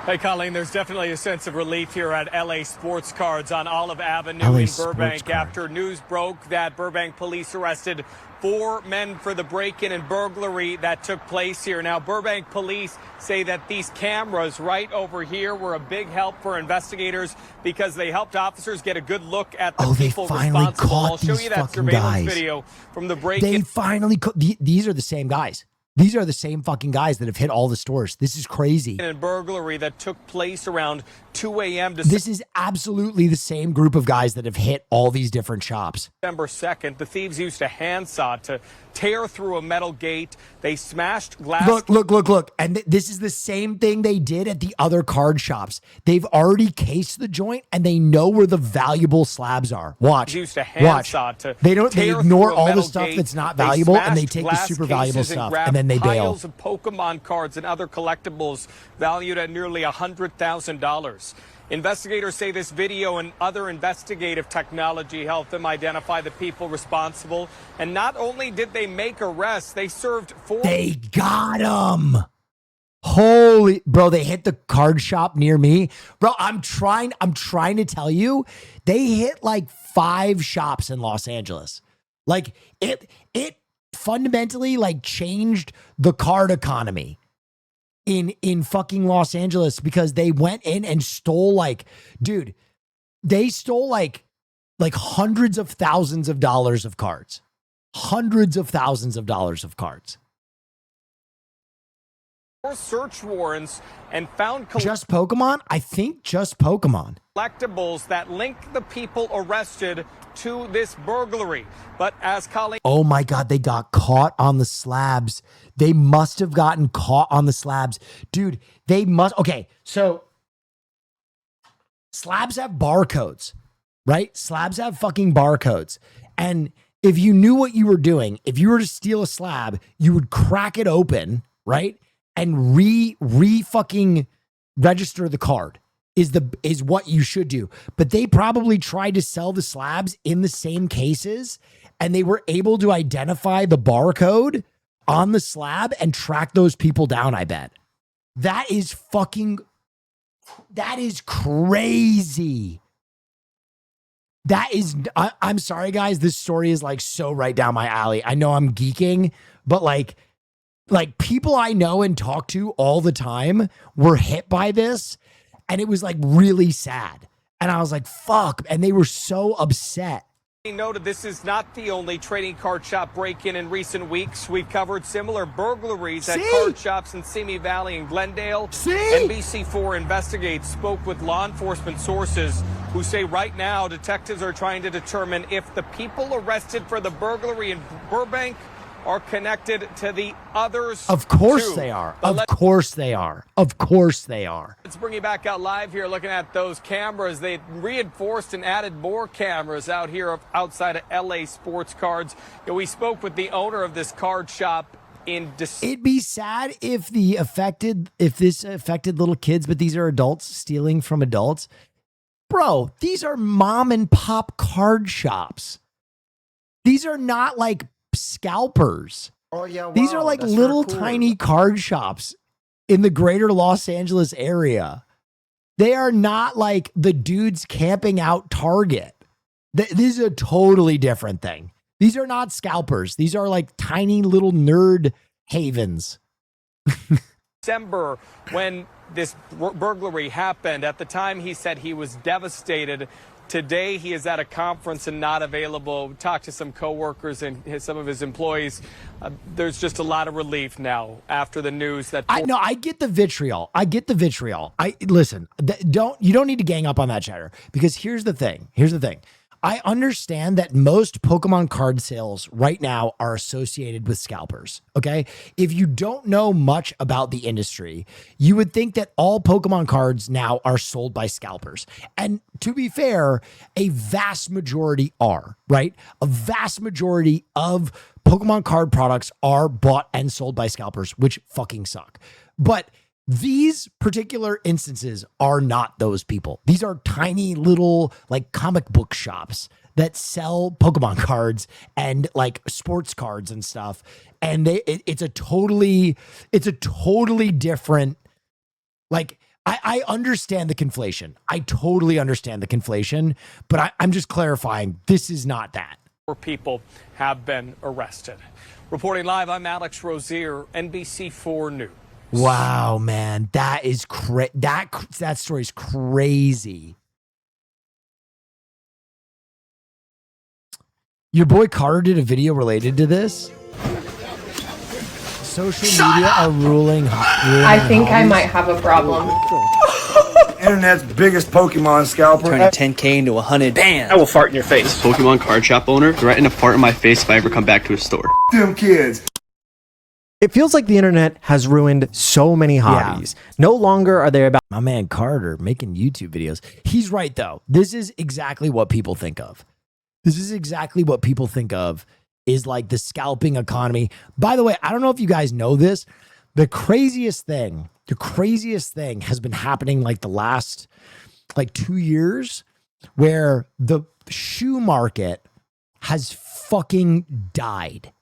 Hey, Colleen, there's definitely a sense of relief here at LA Sports Cards on Olive Avenue in Burbank after news broke that Burbank police arrested 4 men for the break-in and burglary that took place here. Now, Burbank police say that these cameras right over here were a big help for investigators because they helped officers get a good look at the people responsible. I'll show you that surveillance video from the break-in. They finally these are the same guys. These are the same fucking guys that have hit all the stores. This is crazy. And burglary that took place around 2 a.m. This is absolutely the same group of guys that have hit all these different shops. December 2nd, the thieves used a handsaw to tear through a metal gate. They smashed glass. Look. And this is the same thing they did at the other card shops. They've already cased the joint and they know where the valuable slabs are. Watch. Used a handsaw to they ignore all the metal stuff gate. that's not valuable and they take the glass super valuable cases stuff grabbed and then they bail. Piles of Pokemon cards and other collectibles valued at nearly $100,000. Investigators say this video and other investigative technology helped them identify the people responsible. And not only did they make arrests, they served 4. They got him. Holy, bro, they hit the card shop near me. Bro, I'm trying to tell you, they hit like 5 shops in Los Angeles. Like it fundamentally like changed the card economy in fucking Los Angeles because they went in and stole they stole like hundreds of thousands of dollars of cards. Hundreds of thousands of dollars of cards. Search warrants and found just Pokemon? I think just Pokemon. Collectibles that link the people arrested to this burglary. But as Colleen... Oh my God, they got caught on the slabs. They must have gotten caught on the slabs. Dude, they must... Okay, so slabs have barcodes, right? Slabs have fucking barcodes. And if you knew what you were doing, if you were to steal a slab, you would crack it open, right? And fucking register the card is what you should do. But they probably tried to sell the slabs in the same cases and they were able to identify the barcode on the slab and track those people down, I bet. That is crazy. I'm sorry guys, this story is like so right down my alley. I know I'm geeking, but like people I know and talk to all the time were hit by this and it was like really sad. And I was like, fuck. And they were so upset. Noted this is not the only trading card shop break-in in recent weeks. We've covered similar burglaries at card shops in Simi Valley and Glendale. NBC4 Investigates spoke with law enforcement sources who say right now detectives are trying to determine if the people arrested for the burglary in Burbank are connected to the others. Of course they are. Of course they are. Of course they are. Let's bring you back out live here looking at those cameras. They reinforced and added more cameras out here outside of LA Sports Cards. We spoke with the owner of this card shop in December. It'd be sad if this affected little kids, but these are adults stealing from adults. Bro, these are mom and pop card shops. These are not like scalpers. Oh yeah, wow, these are like little tiny card shops in the greater Los Angeles area. They are not like the dudes camping out Target. This is a totally different thing. These are not scalpers. These are like tiny little nerd havens. December, when this burglary happened, at the time he said he was devastated. Today he is at a conference and not available. Talked to some coworkers and some of his employees. There's just a lot of relief now after the news that I get the vitriol. Listen, you don't need to gang up on that chatter, because here's the thing. I understand that most Pokemon card sales right now are associated with scalpers, okay? If you don't know much about the industry, you would think that all Pokemon cards now are sold by scalpers. And to be fair, a vast majority are, right? A vast majority of Pokemon card products are bought and sold by scalpers, which fucking suck. But these particular instances are not those people. These are tiny little like comic book shops that sell Pokemon cards and like sports cards and stuff. And it's a totally different, like, I understand the conflation. I totally understand the conflation, but I'm just clarifying, this is not that. 4 people have been arrested. Reporting live, I'm Alex Rozier, NBC4 News. Wow, man, that is that story's crazy. Your boy Carter did a video related to this. Social media are ruling. I think I might have a problem. Internet's biggest Pokemon scalper. Turning 10K into 100. Bam! I will fart in your face. This Pokemon card shop owner threatened to fart in my face if I ever come back to his store. Them kids. It feels like the internet has ruined so many hobbies. Yeah. No longer are they about my man Carter making YouTube videos. He's right though. This is exactly what people think of. Is like the scalping economy. By the way, I don't know if you guys know this. The craziest thing has been happening like the last like 2 years, where the shoe market has fucking died.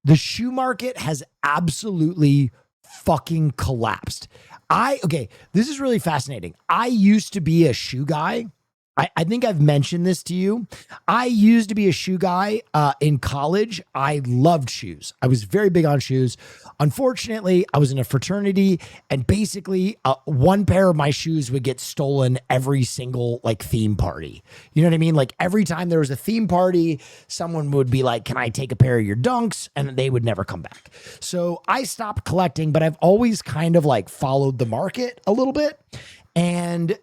The shoe market has absolutely fucking collapsed. This is really fascinating. I used to be a shoe guy. I think I've mentioned this to you. I used to be a shoe guy in college. I loved shoes. I was very big on shoes. Unfortunately, I was in a fraternity, and basically one pair of my shoes would get stolen every single like theme party. You know what I mean? Like every time there was a theme party, someone would be like, "Can I take a pair of your Dunks?" And they would never come back. So I stopped collecting, but I've always kind of like followed the market a little bit. And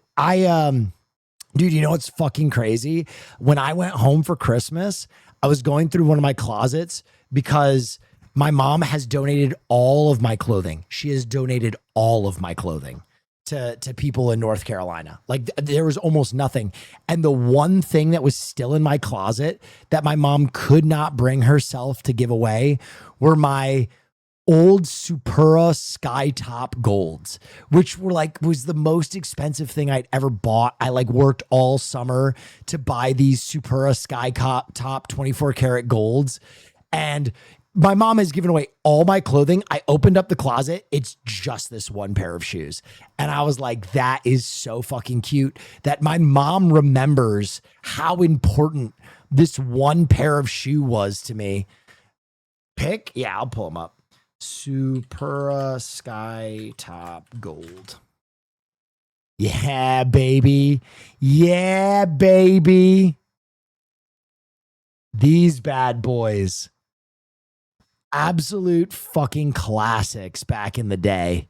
dude, you know what's fucking crazy? When I went home for Christmas, I was going through one of my closets because my mom has donated all of my clothing. She has donated all of my clothing to people in North Carolina. Like there was almost nothing. And the one thing that was still in my closet that my mom could not bring herself to give away were my old Supura Skytop golds, which was the most expensive thing I'd ever bought. I like worked all summer to buy these Supura Skytop 24 karat golds. And my mom has given away all my clothing. I opened up the closet. It's just this one pair of shoes. And I was like, that is so fucking cute that my mom remembers how important this one pair of shoe was to me. Yeah, I'll pull them up. Supura Skytop Gold. Yeah, baby. Yeah, baby. These bad boys. Absolute fucking classics back in the day.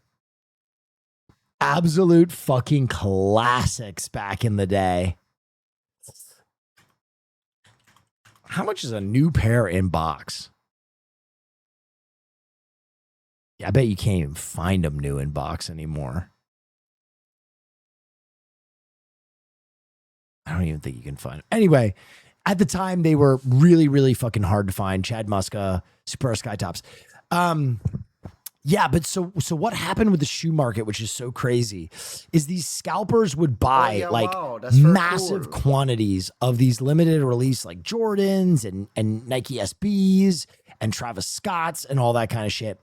Absolute fucking classics back in the day. How much is a new pair in box? I bet you can't even find them new in box anymore. I don't even think you can find them. Anyway, at the time, they were really, really fucking hard to find. Chad Muska, Supura Skytops. Yeah, but so what happened with the shoe market, which is so crazy, is these scalpers would buy massive quantities of these limited release like Jordans and Nike SBs and Travis Scotts and all that kind of shit.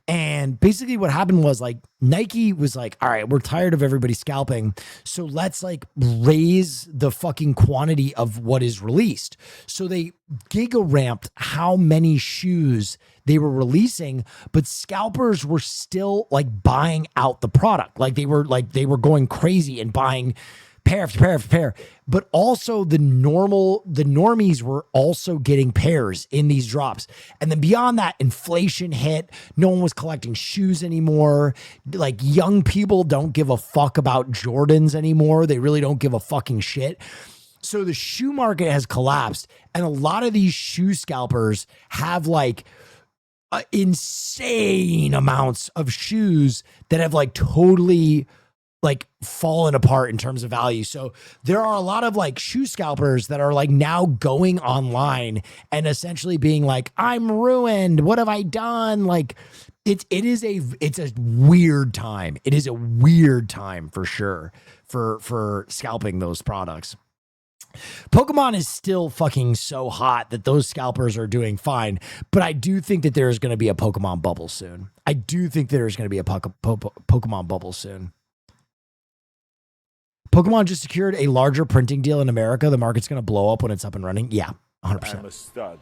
And basically what happened was like Nike was like, all right, we're tired of everybody scalping. So let's like raise the fucking quantity of what is released. So they giga ramped how many shoes they were releasing, but scalpers were still like buying out the product. Like they were going crazy and buying pair after pair after pair, but also the normies were also getting pairs in these drops. And then beyond that, inflation hit. No one was collecting shoes anymore. Like young people don't give a fuck about Jordans anymore. They really don't give a fucking shit. So the shoe market has collapsed, and a lot of these shoe scalpers have like insane amounts of shoes that have like totally like fallen apart in terms of value. So there are a lot of like shoe scalpers that are like now going online and essentially being like, I'm ruined. What have I done? Like it's a weird time. It is a weird time for sure for scalping those products. Pokemon is still fucking so hot that those scalpers are doing fine, but I do think that there's going to be a Pokemon bubble soon. I do think there's going to be a Pokemon bubble soon. Pokemon just secured a larger printing deal in America. The market's going to blow up when it's up and running. Yeah, 100%. I'm a stud.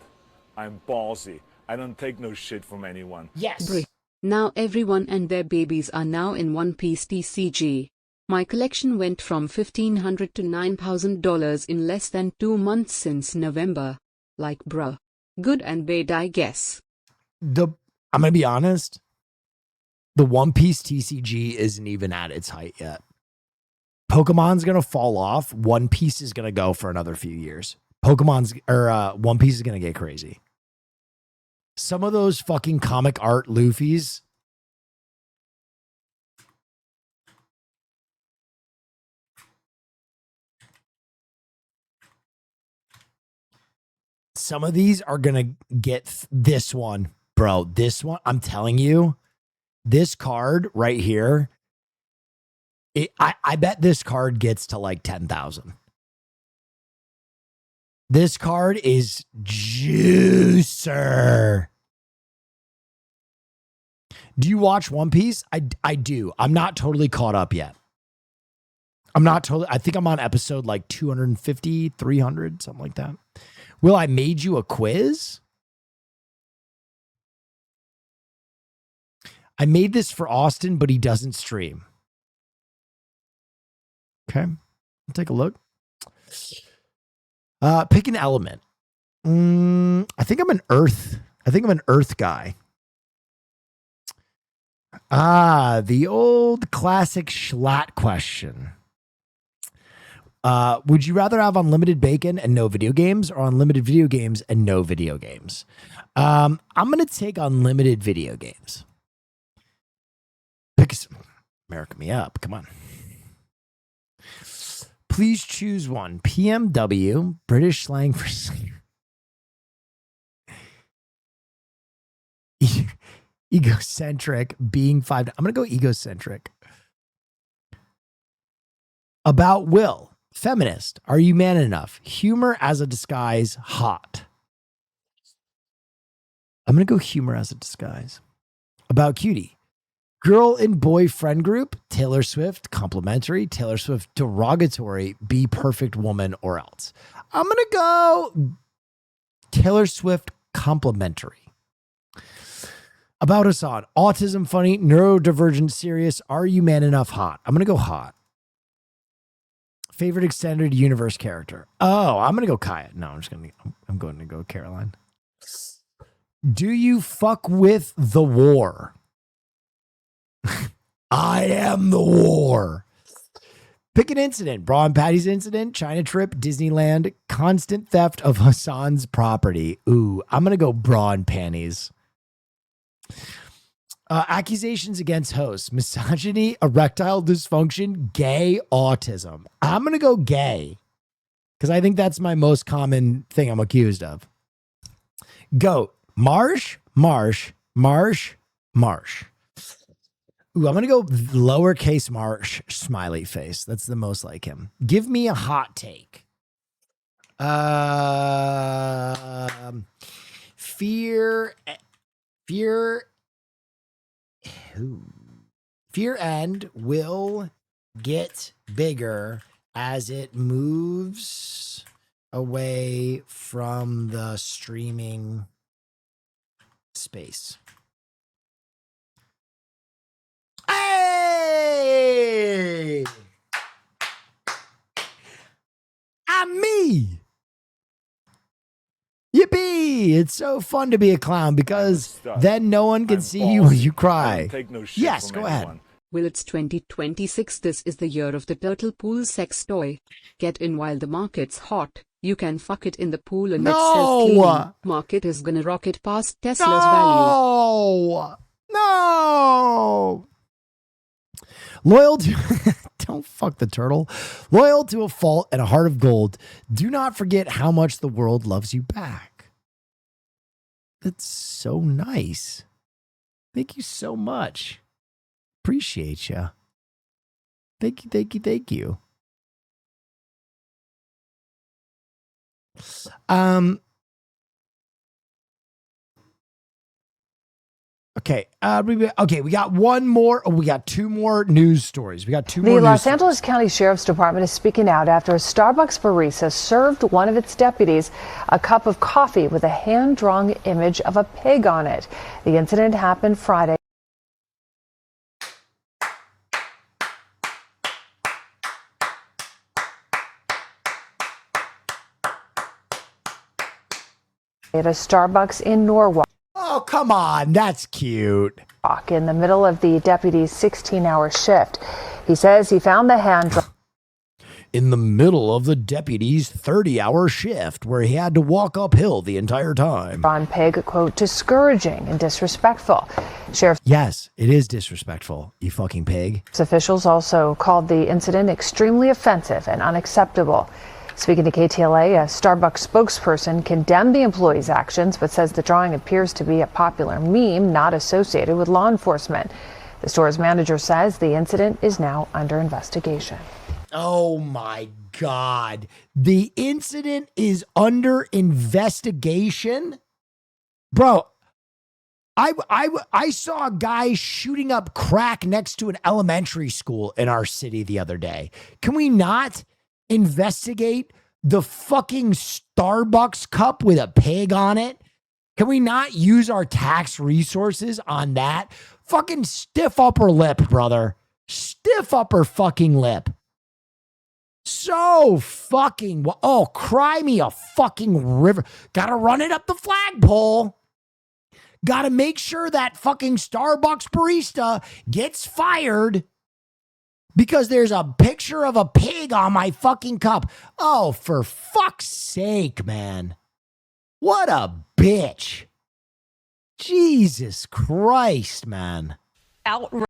I'm ballsy. I don't take no shit from anyone. Yes. Now everyone and their babies are now in One Piece TCG. My collection went from $1,500 to $9,000 in less than 2 months since November. Like, bruh. Good and bad, I guess. I'm going to be honest. The One Piece TCG isn't even at its height yet. Pokemon's going to fall off. One Piece is going to go for another few years. One Piece is going to get crazy. Some of those fucking comic art Luffy's. Some of these are going to get this one, bro. This one, I'm telling you, this card right here. I bet this card gets to like 10,000. This card is juicer. Do you watch One Piece? I do. I'm not totally caught up yet. I think I'm on episode like 250, 300, something like that. Will, I made you a quiz? I made this for Austin, but he doesn't stream. Okay, I'll take a look. Pick an element. I think I'm an earth. I think I'm an earth guy. The old classic Schlatt question. Would you rather have unlimited bacon and no video games, or unlimited video games and no video games? I'm going to take unlimited video games. America me up. Come on. Please choose one. PMW, British slang for egocentric, being five. I'm going to go egocentric. About Will, feminist. Are you man enough? Humor as a disguise, hot. I'm going to go humor as a disguise. About Cutie. Girl and boy friend group, Taylor Swift, complimentary. Taylor Swift, derogatory, be perfect woman or else. I'm going to go Taylor Swift, complimentary. About Hassan, autism funny, neurodivergent serious, are you man enough hot? I'm going to go hot. Favorite extended universe character. Oh, I'm going to go Kaya. No, I'm going to go Caroline. Do you fuck with the war? I am the war. Pick an incident. Bra and Patty's incident, China trip, Disneyland, constant theft of Hassan's property. Ooh, I'm going to go bra and panties. Accusations against hosts, misogyny, erectile dysfunction, gay, autism. I'm going to go gay because I think that's my most common thing I'm accused of. Goat, Marsh. Ooh, I'm going to go lowercase Marsh, smiley face. That's the most like him. Give me a hot take. Fear Fear End will get bigger as it moves away from the streaming space. Hey! I'm me. Yippee! It's so fun to be a clown because then no one can see you when you cry. Yes, go ahead. Well, it's 2026. This is the year of the turtle pool sex toy. Get in while the market's hot. You can fuck it in the pool and it's self-cleaning. Market is gonna rocket past Tesla's value. No! Loyal to... Don't fuck the turtle. Loyal to a fault and a heart of gold. Do not forget how much the world loves you back. That's so nice. Thank you so much. Appreciate you. Thank you, thank you, thank you. Okay. Okay. We got one more. We got two more news stories. We got two more. The Los Angeles County Sheriff's Department is speaking out after a Starbucks barista served one of its deputies a cup of coffee with a hand-drawn image of a pig on it. The incident happened Friday. At a Starbucks in Norwalk. Oh, come on. That's cute. In the middle of the deputy's 16-hour shift. He says he found the hand in the middle of the deputy's 30-hour shift where he had to walk uphill the entire time. On pig, quote, discouraging and disrespectful. Sheriff's Yes, it is disrespectful, you fucking pig. Officials also called the incident extremely offensive and unacceptable. Speaking to KTLA, a Starbucks spokesperson condemned the employee's actions, but says the drawing appears to be a popular meme not associated with law enforcement. The store's manager says the incident is now under investigation. Oh my God. The incident is under investigation? Bro, I saw a guy shooting up crack next to an elementary school in our city the other day. Can we not investigate the fucking Starbucks cup with a pig on it? Can we not use our tax resources on that? Fucking stiff upper lip, brother. Stiff upper fucking lip. So fucking, oh, cry me a fucking river. Gotta run it up the flagpole. Gotta make sure that fucking Starbucks barista gets fired because there's a picture of a pig on my fucking cup. Oh, for fuck's sake, man. What a bitch. Jesus Christ, man. Outrage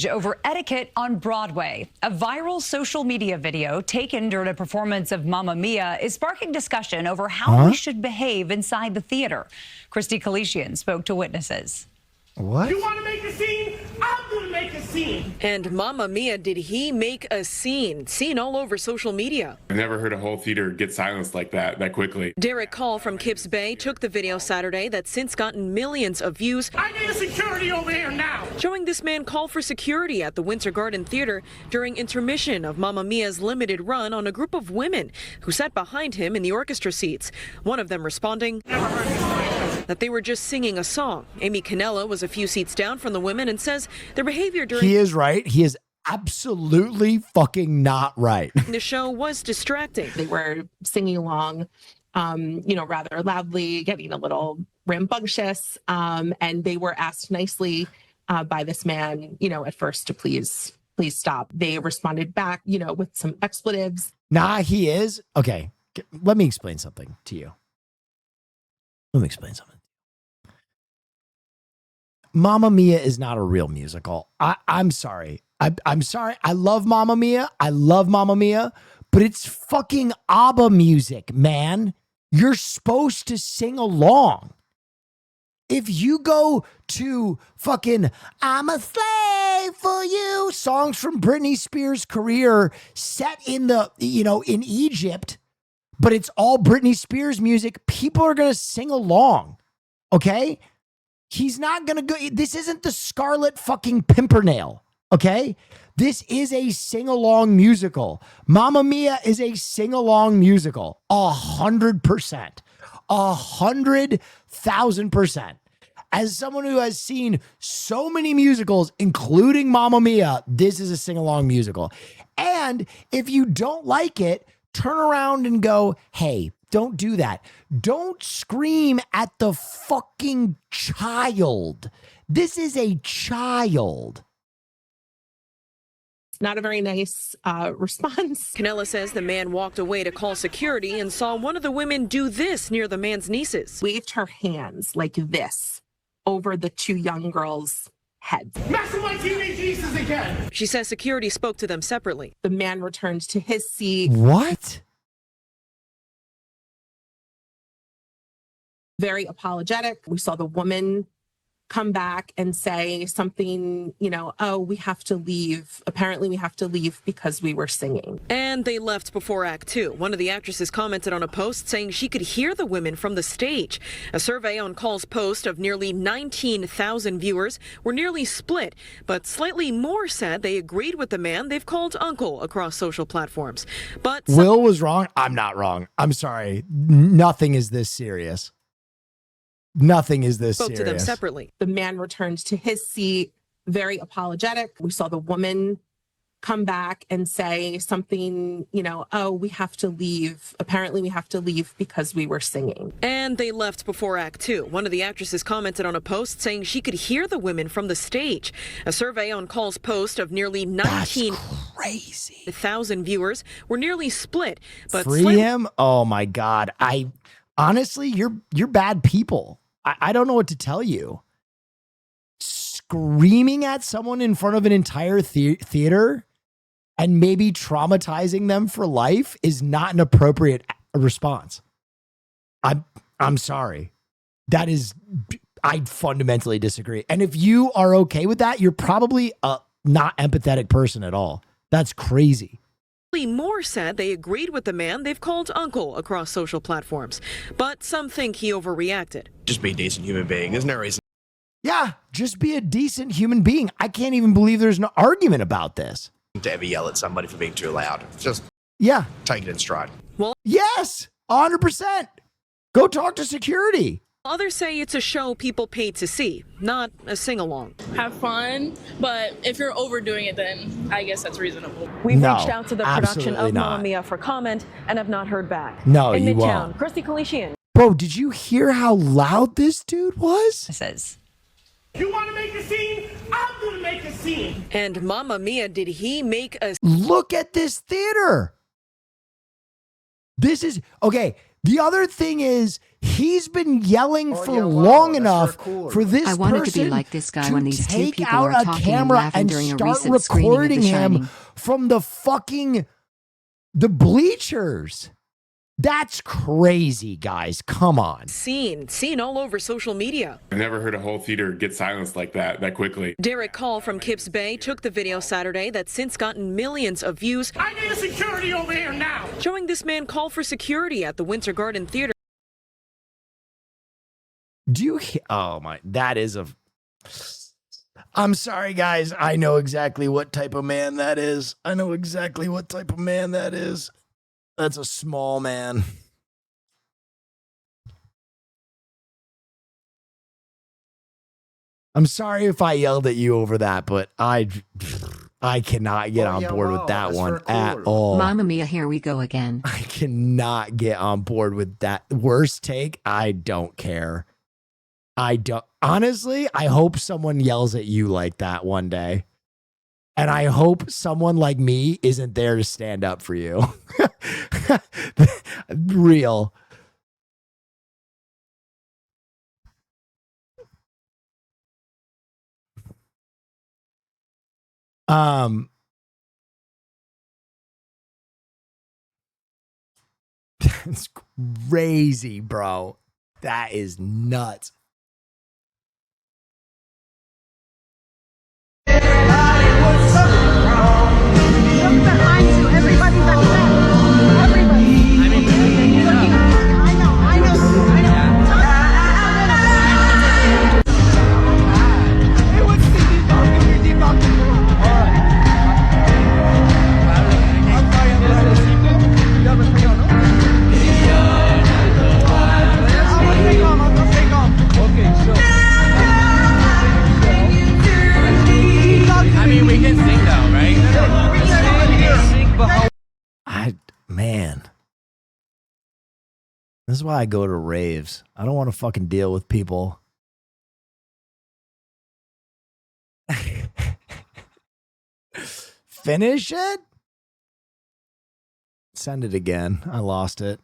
over etiquette on Broadway. A viral social media video taken during a performance of Mamma Mia is sparking discussion over how we should behave inside the theater. Christy Kalishian spoke to witnesses. What? You want to make a scene? I'm going to make a scene. And Mamma Mia, did he make a scene? Seen all over social media. I've never heard a whole theater get silenced like that quickly. Derek Call from Kips Bay took the video Saturday that's since gotten millions of views. I need a security over here now. Showing this man call for security at the Winter Garden Theater during intermission of Mamma Mia's limited run on a group of women who sat behind him in the orchestra seats. One of them responding that they were just singing a song. Amy Cannella was a few seats down from the women and says their behavior during He is right. He is absolutely fucking not right. The show was distracting. They were singing along, rather loudly, getting a little rambunctious, and they were asked nicely by this man, at first to please stop. They responded back, with some expletives. Nah, he is. Okay, let me explain something to you. Mamma Mia is not a real musical. I'm sorry. I'm sorry. I love Mamma Mia. But it's fucking ABBA music, man. You're supposed to sing along. If you go to fucking I'm a slave for you, songs from Britney Spears' career set in in Egypt, but it's all Britney Spears music, people are going to sing along. Okay? He's not going to go. This isn't the Scarlet fucking Pimpernel, okay? This is a sing-along musical. Mamma Mia is a sing-along musical. 100%. 100,000%. As someone who has seen so many musicals, including Mamma Mia, this is a sing-along musical. And if you don't like it, turn around and go, hey, don't do that. Don't scream at the fucking child. This is a child. Not a very nice response. Canella says the man walked away to call security and saw one of the women do this near the man's nieces. Waved her hands like this over the two young girls' heads. Messing my teenage nieces again. She says security spoke to them separately. The man returned to his seat. What? Very apologetic. We saw the woman come back and say something, oh, we have to leave. Apparently we have to leave because we were singing. And they left before Act 2. One of the actresses commented on a post saying she could hear the women from the stage. A survey on Call's post of nearly 19,000 viewers were nearly split, but slightly more said they agreed with the man they've called uncle across social platforms. But Will was wrong. I'm not wrong. I'm sorry. Nothing is this serious. Nothing is this spoke serious. to them separately. The man returned to his seat, very apologetic. We saw the woman come back and say something, oh, we have to leave. Apparently we have to leave because we were singing. And they left before Act 2. One of the actresses commented on a post saying she could hear the women from the stage. A survey on Call's post of nearly 19,000 viewers were nearly split. But Free him? Oh my God. Honestly, you're bad people. I don't know what to tell you. Screaming at someone in front of an entire theater and maybe traumatizing them for life is not an appropriate response. I'm sorry. I fundamentally disagree. And if you are okay with that, you're probably a not empathetic person at all. That's crazy. More said they agreed with the man they've called uncle across social platforms, but some think he overreacted. Just be a decent human being. There's no reason. Yeah, just be a decent human being. I can't even believe there's an argument about this. To ever yell at somebody for being too loud. Just take it in stride. Well, yes, 100%. Go talk to security. Others say it's a show people paid to see, not a sing-along. Have fun, but if you're overdoing it, then I guess that's reasonable. We've reached out to the production of Mamma Mia for comment and have not heard back. No, in you Midtown, won't. Christy Kalishian. Bro, did you hear how loud this dude was? It says. You want to make a scene? I'm going to make a scene. And Mamma Mia, did he make a... Look at this theater. This is... Okay, the other thing is he's been yelling for long enough for this I wanted person to be like this guy when these two take people out were a talking camera and laughing and during a start recent screening of recording The him Shining. from the bleachers. That's crazy, guys. Come on. Seen all over social media. I've never heard a whole theater get silenced like that quickly. Derek Call from Kips Bay took the video Saturday that's since gotten millions of views. I need a security over here now. Showing this man call for security at the Winter Garden Theater. Oh my, that is a... I'm sorry, guys. I know exactly what type of man that is. That's a small man. I'm sorry if I yelled at you over that, but I cannot get on board with that one at all. Mamma Mia, here we go again. I cannot get on board with that. Worst take, I don't care. Honestly, I hope someone yells at you like that one day. And I hope someone like me isn't there to stand up for you. Real. That's crazy, bro. That is nuts. Man. This is why I go to raves. I don't want to fucking deal with people. Finish it? Send it again. I lost it.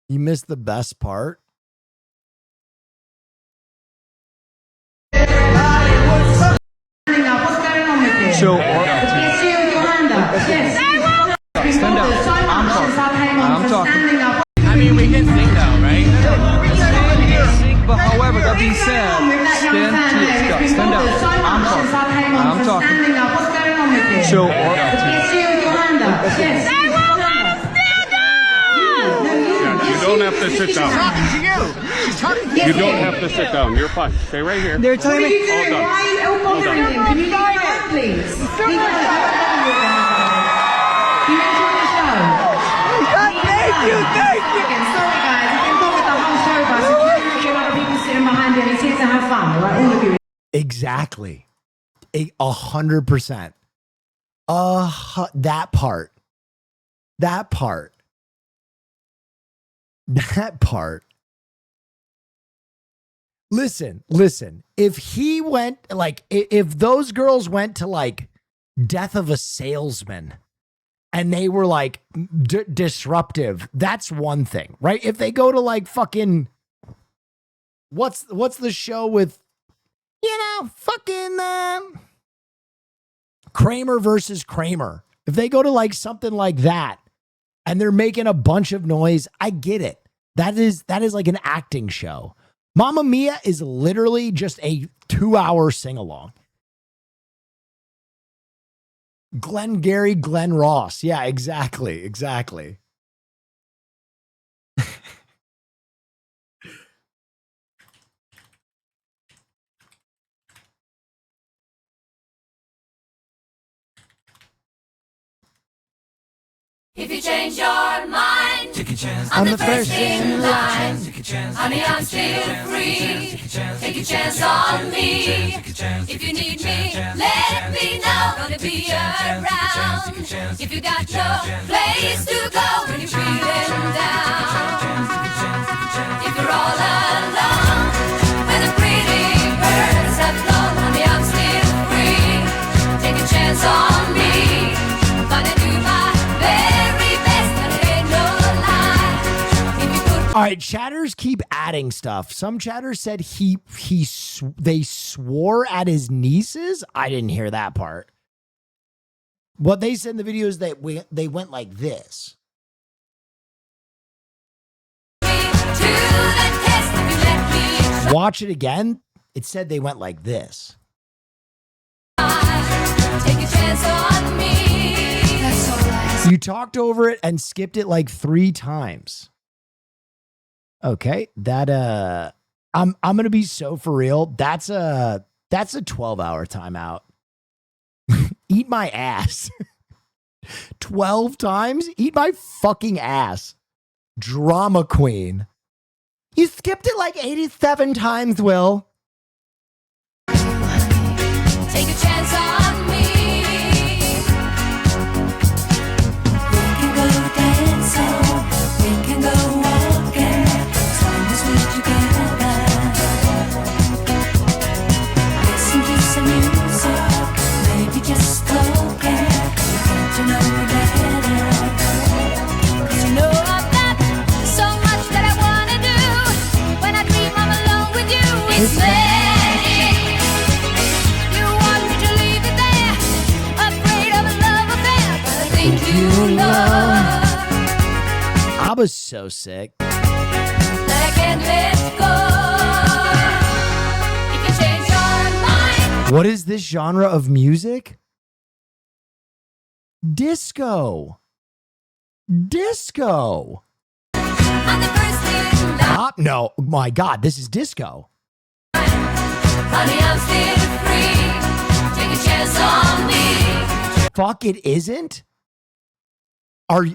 You missed the best part. So, stand up. I'm talking. I mean, we can sing now, right? But however, that being said, stand up. I'm talking. So, you don't have to sit down. You don't have to sit down. You're fine. Stay right here. They're telling me. All done. All done. Can you go back, please? Thank you. Sorry, guys. I've been bothered the whole show, but you other people sitting behind him. He's here to have fun, right? All of you. Exactly. 100%. That part. That part. That part. Listen. If he went, like, if those girls went to, like, Death of a Salesman and they were, like, disruptive, that's one thing, right? If they go to, like, fucking, what's the show with, fucking Kramer versus Kramer. If they go to, like, something like that and they're making a bunch of noise, I get it. That is like an acting show. Mamma Mia is literally just a 2-hour sing-along. Glengarry Glen Ross. Yeah, exactly. If you change your mind, take a chance. I'm the first in line. Honey, I'm still free. Take a chance on me. If you need me, let me know. Gonna be around. If you got no place to go when you're feeling down. If you're all alone, when the pretty birds have flown, honey, I'm still free. Take a chance on me. Gonna do my very best, and it ain't no lie. If you put All right, chatters keep adding stuff. Some chatters said they swore at his nieces. I didn't hear that part. What they said in the video is that they went like this. Watch it again. It said they went like this. take a chance on me. That's all I You talked over it and skipped it like 3 times. Okay, that I'm gonna be so for real. That's a 12-hour timeout. Eat my ass. 12 times? Eat my fucking ass. Drama queen. You skipped it like 87 times, Will. take a chance on me. We can go dancing, we can go walking, as long as we're together. Listen to some music, maybe just talking, get to know you better. 'Cause you know I've got so much that I wanna do. When I dream I'm alone with you, it's magic. You want me to leave it there, afraid of a love affair, but I think you know I was so sick. that I can't let go. If you change your mind, What is this genre of music? Disco. Disco. I'm the first in line. No, my God, this is disco. Honey, I'm still free. Take a chance on me. Fuck, it isn't? Are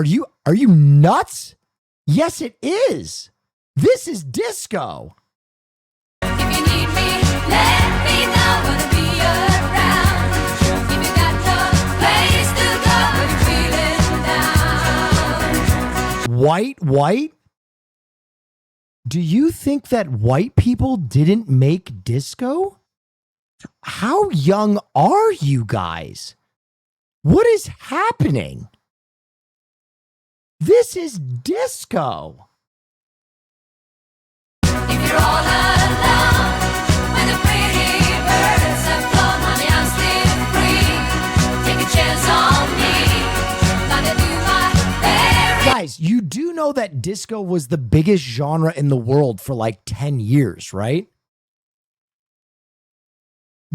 you nuts? Yes, it is. This is disco. If you need me, let me know. Gonna be around. If you got no place to white? Do you think that white people didn't make disco? How young are you guys? What is happening? This is disco. If you're all alone, when the pretty birds have flown, honey, I'm still free. Take a chance on me. Gonna do my very Guys, you do know that disco was the biggest genre in the world for like 10 years, right?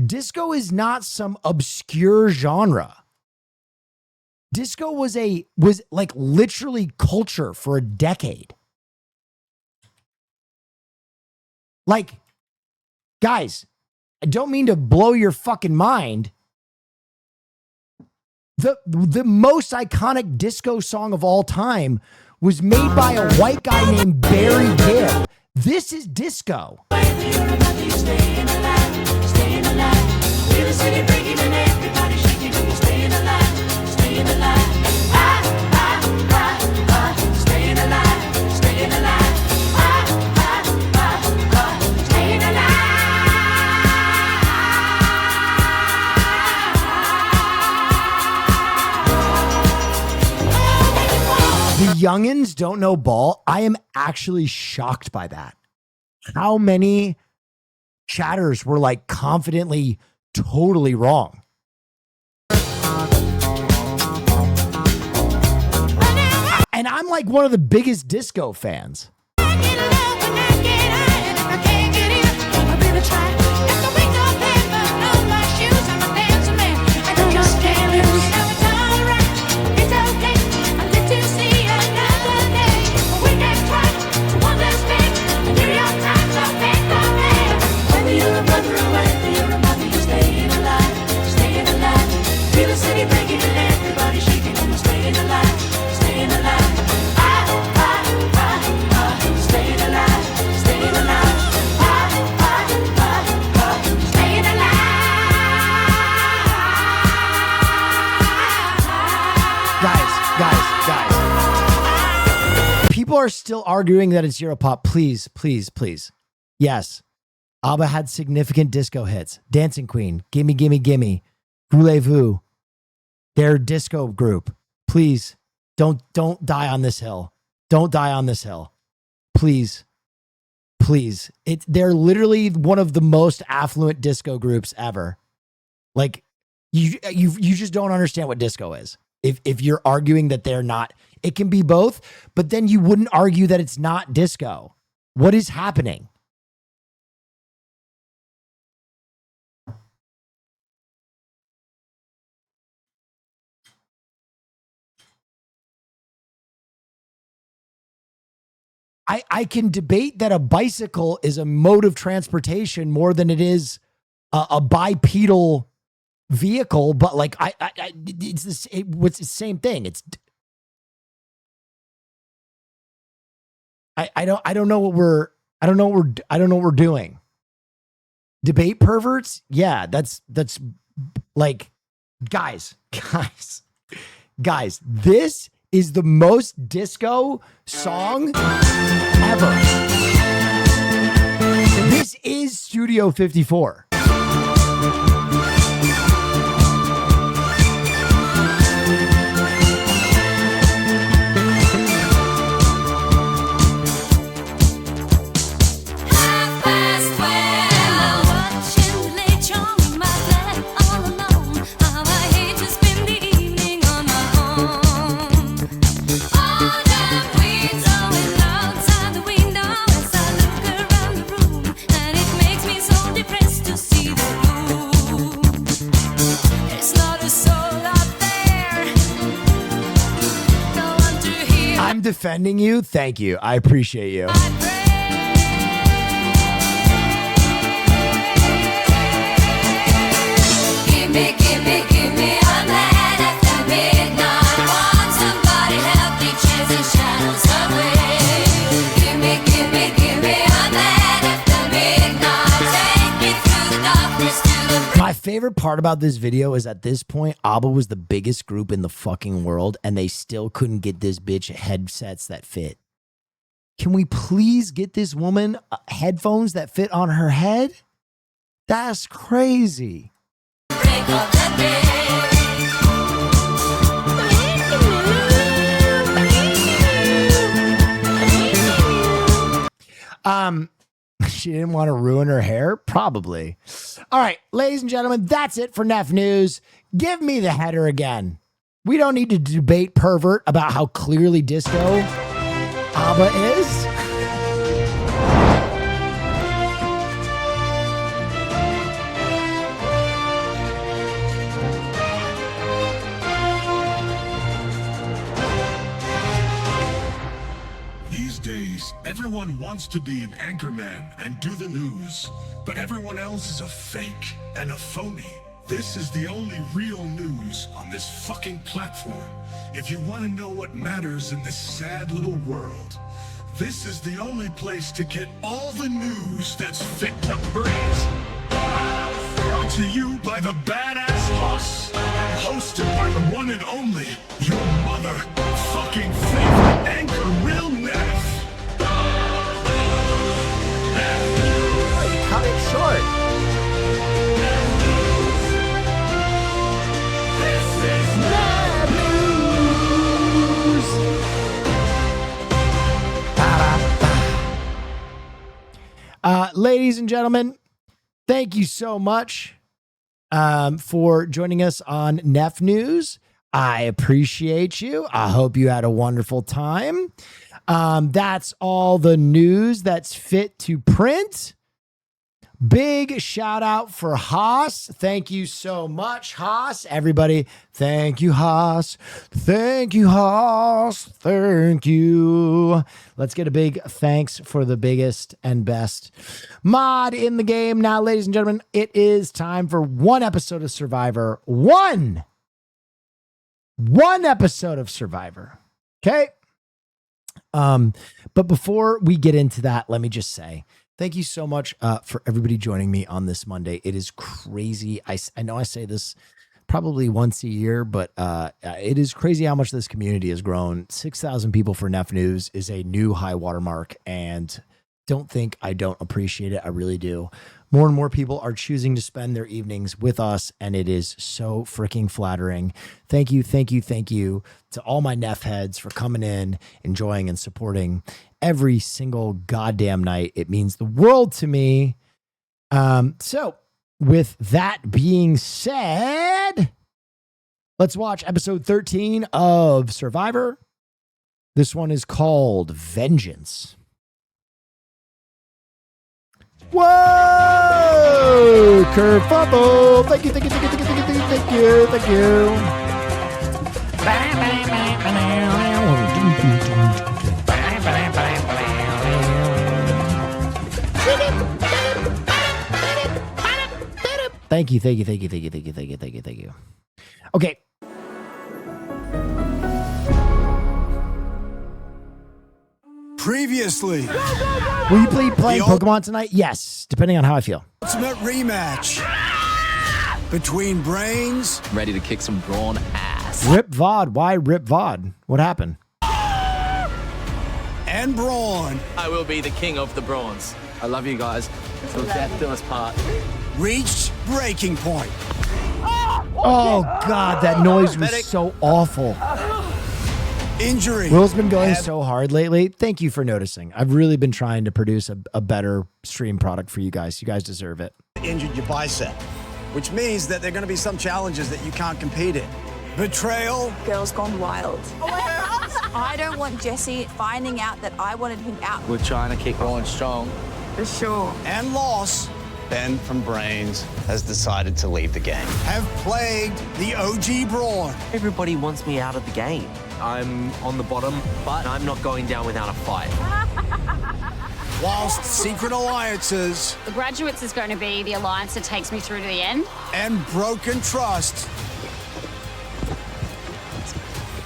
Disco is not some obscure genre. Disco was like literally culture for a decade. Like, guys, I don't mean to blow your fucking mind. The most iconic disco song of all time was made by a white guy named Barry Gibb. This is disco. The youngins don't know ball. I am actually shocked by that. How many chatters were like confidently totally wrong? And I'm like one of the biggest disco fans. People are still arguing that it's Europop. Please, please, please. Yes, ABBA had significant disco hits. Dancing Queen, Gimme, Gimme, Gimme, Voulez-Vous. Their disco group. Please, don't die on this hill. Don't die on this hill. Please, please. They're literally one of the most affluent disco groups ever. Like, you just don't understand what disco is. If you're arguing that they're not, it can be both, but then you wouldn't argue that it's not disco. What is happening? I can debate that a bicycle is a mode of transportation more than it is a bipedal vehicle, but like it's the same thing. I don't know what we're doing. Debate perverts? Yeah, that's like, guys, this is the most disco song ever. This is Studio 54. Defending you, thank you. I appreciate you. Give me a man after midnight. Want somebody help me chase the shadows away. Give me a man after midnight. Take me through the darkness to the favorite part about this video is at this point, ABBA was the biggest group in the fucking world, and they still couldn't get this bitch headsets that fit. Can we please get this woman headphones that fit on her head? That's crazy. She didn't want to ruin her hair? Probably. All right, ladies and gentlemen, that's it for Neff News. Give me the header again. We don't need to debate pervert about how clearly disco ABBA is. Everyone wants to be an anchorman and do the news, but everyone else is a fake and a phony. This is the only real news on this fucking platform. If you want to know what matters in this sad little world, this is the only place to get all the news that's fit to breathe. Brought to you by the Badass Boss, hosted by the one and only, your motherfucking favorite anchor, Will Neff. Cut it short. This is Neff News. Ladies and gentlemen, thank you so much for joining us on Neff News. I appreciate you. I hope you had a wonderful time. That's all the news that's fit to print. Big shout out for Haas. Thank you so much, Haas. Everybody, thank you, Haas. Thank you, Haas. Thank you. Let's get a big thanks for the biggest and best mod in the game. Now, ladies and gentlemen, it is time for one episode of Survivor. One episode of Survivor. Okay? But before we get into that, let me just say, thank you so much for everybody joining me on this Monday. It is crazy. I know I say this probably once a year, but it is crazy how much this community has grown. 6,000 people for Neff News is a new high watermark, and don't think I don't appreciate it. I really do. More and more people are choosing to spend their evenings with us, and it is so freaking flattering. Thank you, thank you, thank you to all my Neff heads for coming in, enjoying, and supporting every single goddamn night. It means the world to me. So with that being said, let's watch episode 13 of Survivor. This one is called Vengeance. Whoa! Kerfuffle! Thank you, thank you, thank you, thank you, thank you, thank you, thank you. Thank you, thank you, thank you, thank you, thank you, thank you, thank you, thank you. Okay. Previously, will you be playing Pokemon tonight? Yes, depending on how I feel. Ultimate rematch between Brains. Ready to kick some Brawn ass. Rip VOD. Why Rip VOD? What happened? And Brawn. I will be the king of the Brawns. I love you guys. Till death do us part. Reached breaking point. Oh God, that noise was so awful. Injury. Will's been going so hard lately. Thank you for noticing. I've really been trying to produce a better stream product for you guys. You guys deserve it. Injured your bicep, which means that there are going to be some challenges that you can't compete in. Betrayal. Girls gone wild. I don't want Jesse finding out that I wanted him out. We're trying to keep Brawn strong. For sure. And loss. Ben from Brains has decided to leave the game. Have plagued the OG Brawn. Everybody wants me out of the game. I'm on the bottom, but I'm not going down without a fight. Whilst secret alliances. The Graduates is going to be the alliance that takes me through to the end. And broken trust.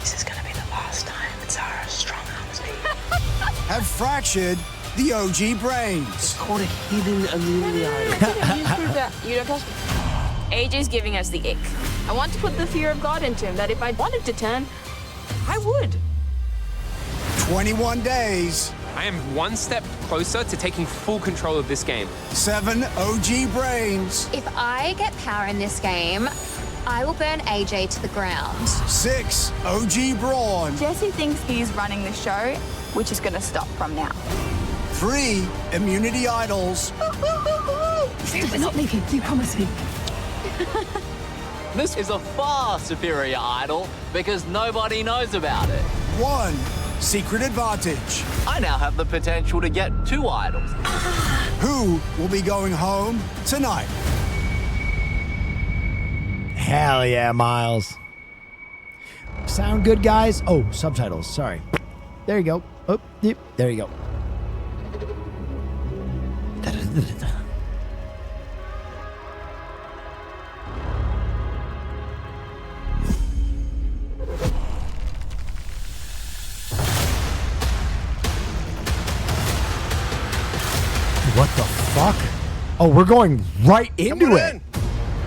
This is going to be the last time Zara's strong arms me. Have fractured the OG Brains. Called a hidden Emilio. You don't trust me. AJ's giving us the ick. I want to put the fear of God into him, that if I wanted to turn, I would. 21 days. I am one step closer to taking full control of this game. 7 OG brains. If I get power in this game, I will burn AJ to the ground. 6 OG brawn. Jesse thinks he's running the show, which is going to stop from now. 3 immunity idols. We're not leaving, you promise me. This is a far superior idol because nobody knows about it. 1 secret advantage. I now have the potential to get 2 idols. Who will be going home tonight? Hell yeah, Miles. Sound good, guys? Oh, subtitles. Sorry. There you go. Oh, yep. There you go. What the fuck? Oh, we're going right into it.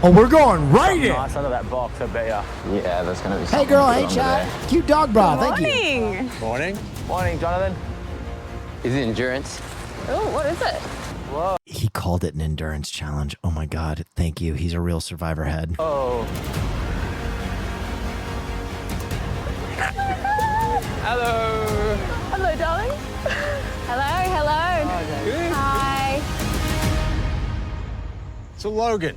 Oh, we're going right in. Nice under that box, I bet ya. Yeah, there's gonna be. Hey girl, hey chat. Cute dog bra, thank you. Morning. Morning, Jonathan. Is it endurance? Oh, what is it? Whoa. He called it an endurance challenge. Oh my god, thank you. He's a real survivor head. Oh. Hello. Hello, darling. Hello. Good. Hi. So Logan,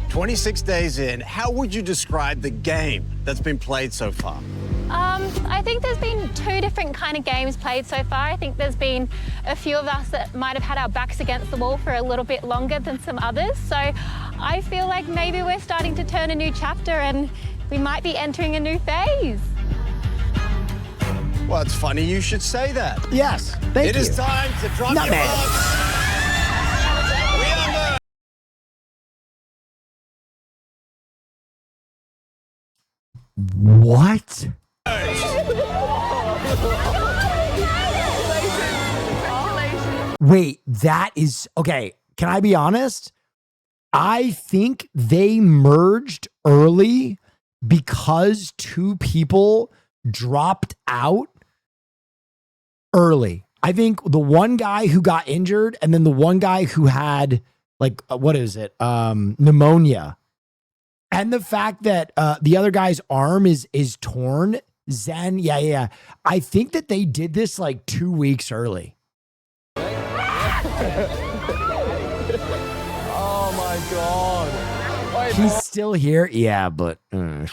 26 days in, how would you describe the game that's been played so far? I think there's been 2 different kind of games played so far. I think there's been a few of us that might have had our backs against the wall for a little bit longer than some others. So I feel like maybe we're starting to turn a new chapter and we might be entering a new phase. Well, it's funny you should say that. Yes, thank you. It is time to drop your box. What? Wait, that is okay. Can I be honest? I think they merged early because 2 people dropped out early. I think the one guy who got injured and then the one guy who had like what is it? Pneumonia. And the fact that the other guy's arm is torn, Zen, yeah. I think that they did this like 2 weeks early. Oh my god. Wait, He's still here? Yeah, but... we made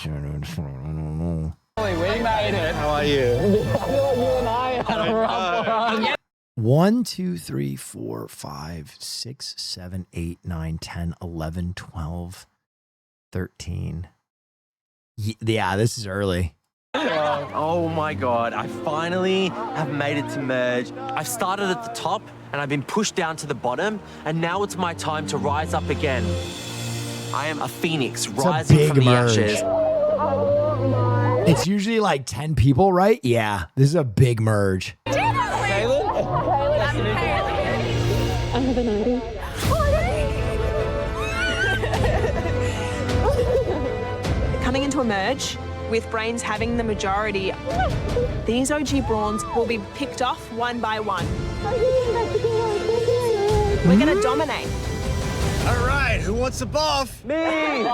it. How are you? I feel like you and I had a rough one. 1, 2, 3, 4, 5, 6, 7, 8, 9, 10, 11, 12, 13. Yeah, this is early. Oh my god, I finally have made it to merge. I've started at the top and I've been pushed down to the bottom, and now it's my time to rise up again. I am a phoenix rising from the ashes. It's usually like 10 people, right? Yeah, this is a big merge. Kaylin, I have an idea. Coming into a merge, with brains having the majority, these OG brawns will be picked off one by one. We're gonna dominate. All right, who wants the buff? Me!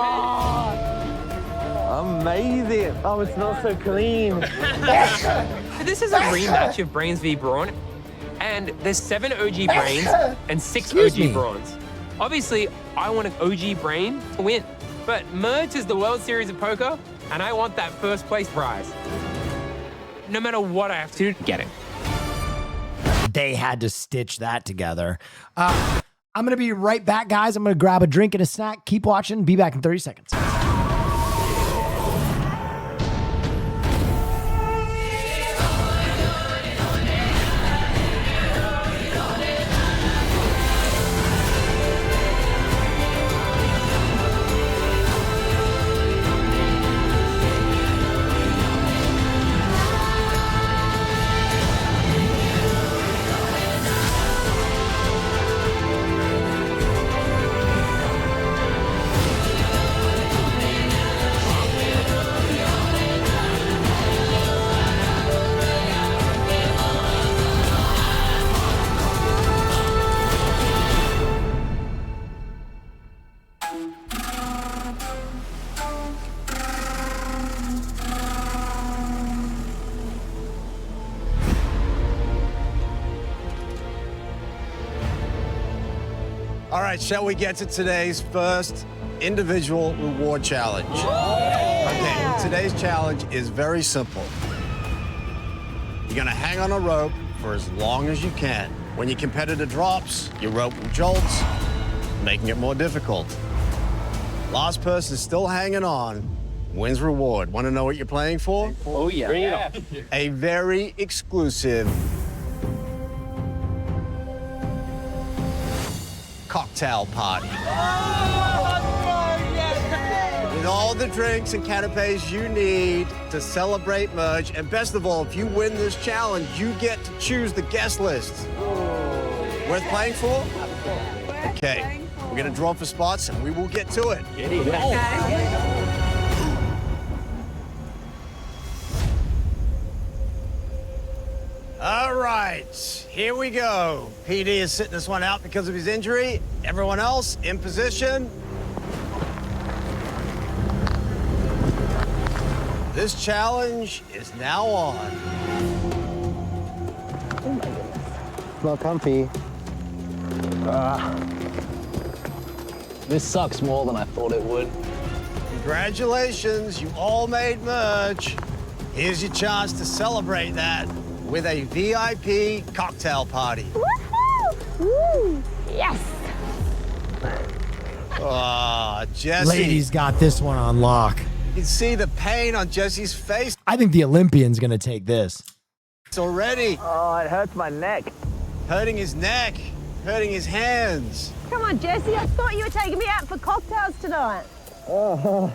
Amazing. Oh, it smells so clean. This is a rematch of Brains v Brawn, and there's 7 OG Brains and 6 OG Brawns. Obviously, I want an OG Brain to win, but Merge is the World Series of Poker, and I want that first place prize. No matter what I have to do to get it. They had to stitch that together. I'm going to be right back, guys. I'm going to grab a drink and a snack. Keep watching. Be back in 30 seconds. All right, shall we get to today's first individual reward challenge? Okay, today's challenge is very simple. You're gonna hang on a rope for as long as you can. When your competitor drops, your rope will jolt, making it more difficult. Last person still hanging on wins reward. Want to know what you're playing for? Oh, yeah. Bring it on. A very exclusive cocktail party. With all the drinks and canapes you need to celebrate Merge. And best of all, if you win this challenge, you get to choose the guest list. Worth playing for? Okay, we're gonna draw for spots and we will get to it. All right, here we go. PD is sitting this one out because of his injury. Everyone else in position. This challenge is now on. Oh my goodness. It's not comfy. This sucks more than I thought it would. Congratulations, you all made Merge. Here's your chance to celebrate that with a VIP cocktail party. Woohoo! Woo! Yes! Oh, Jesse. Ladies got this one on lock. You can see the pain on Jesse's face. I think the Olympian's gonna take this. It's already. Oh, it hurts my neck. Hurting his neck, hurting his hands. Come on, Jesse, I thought you were taking me out for cocktails tonight. Oh.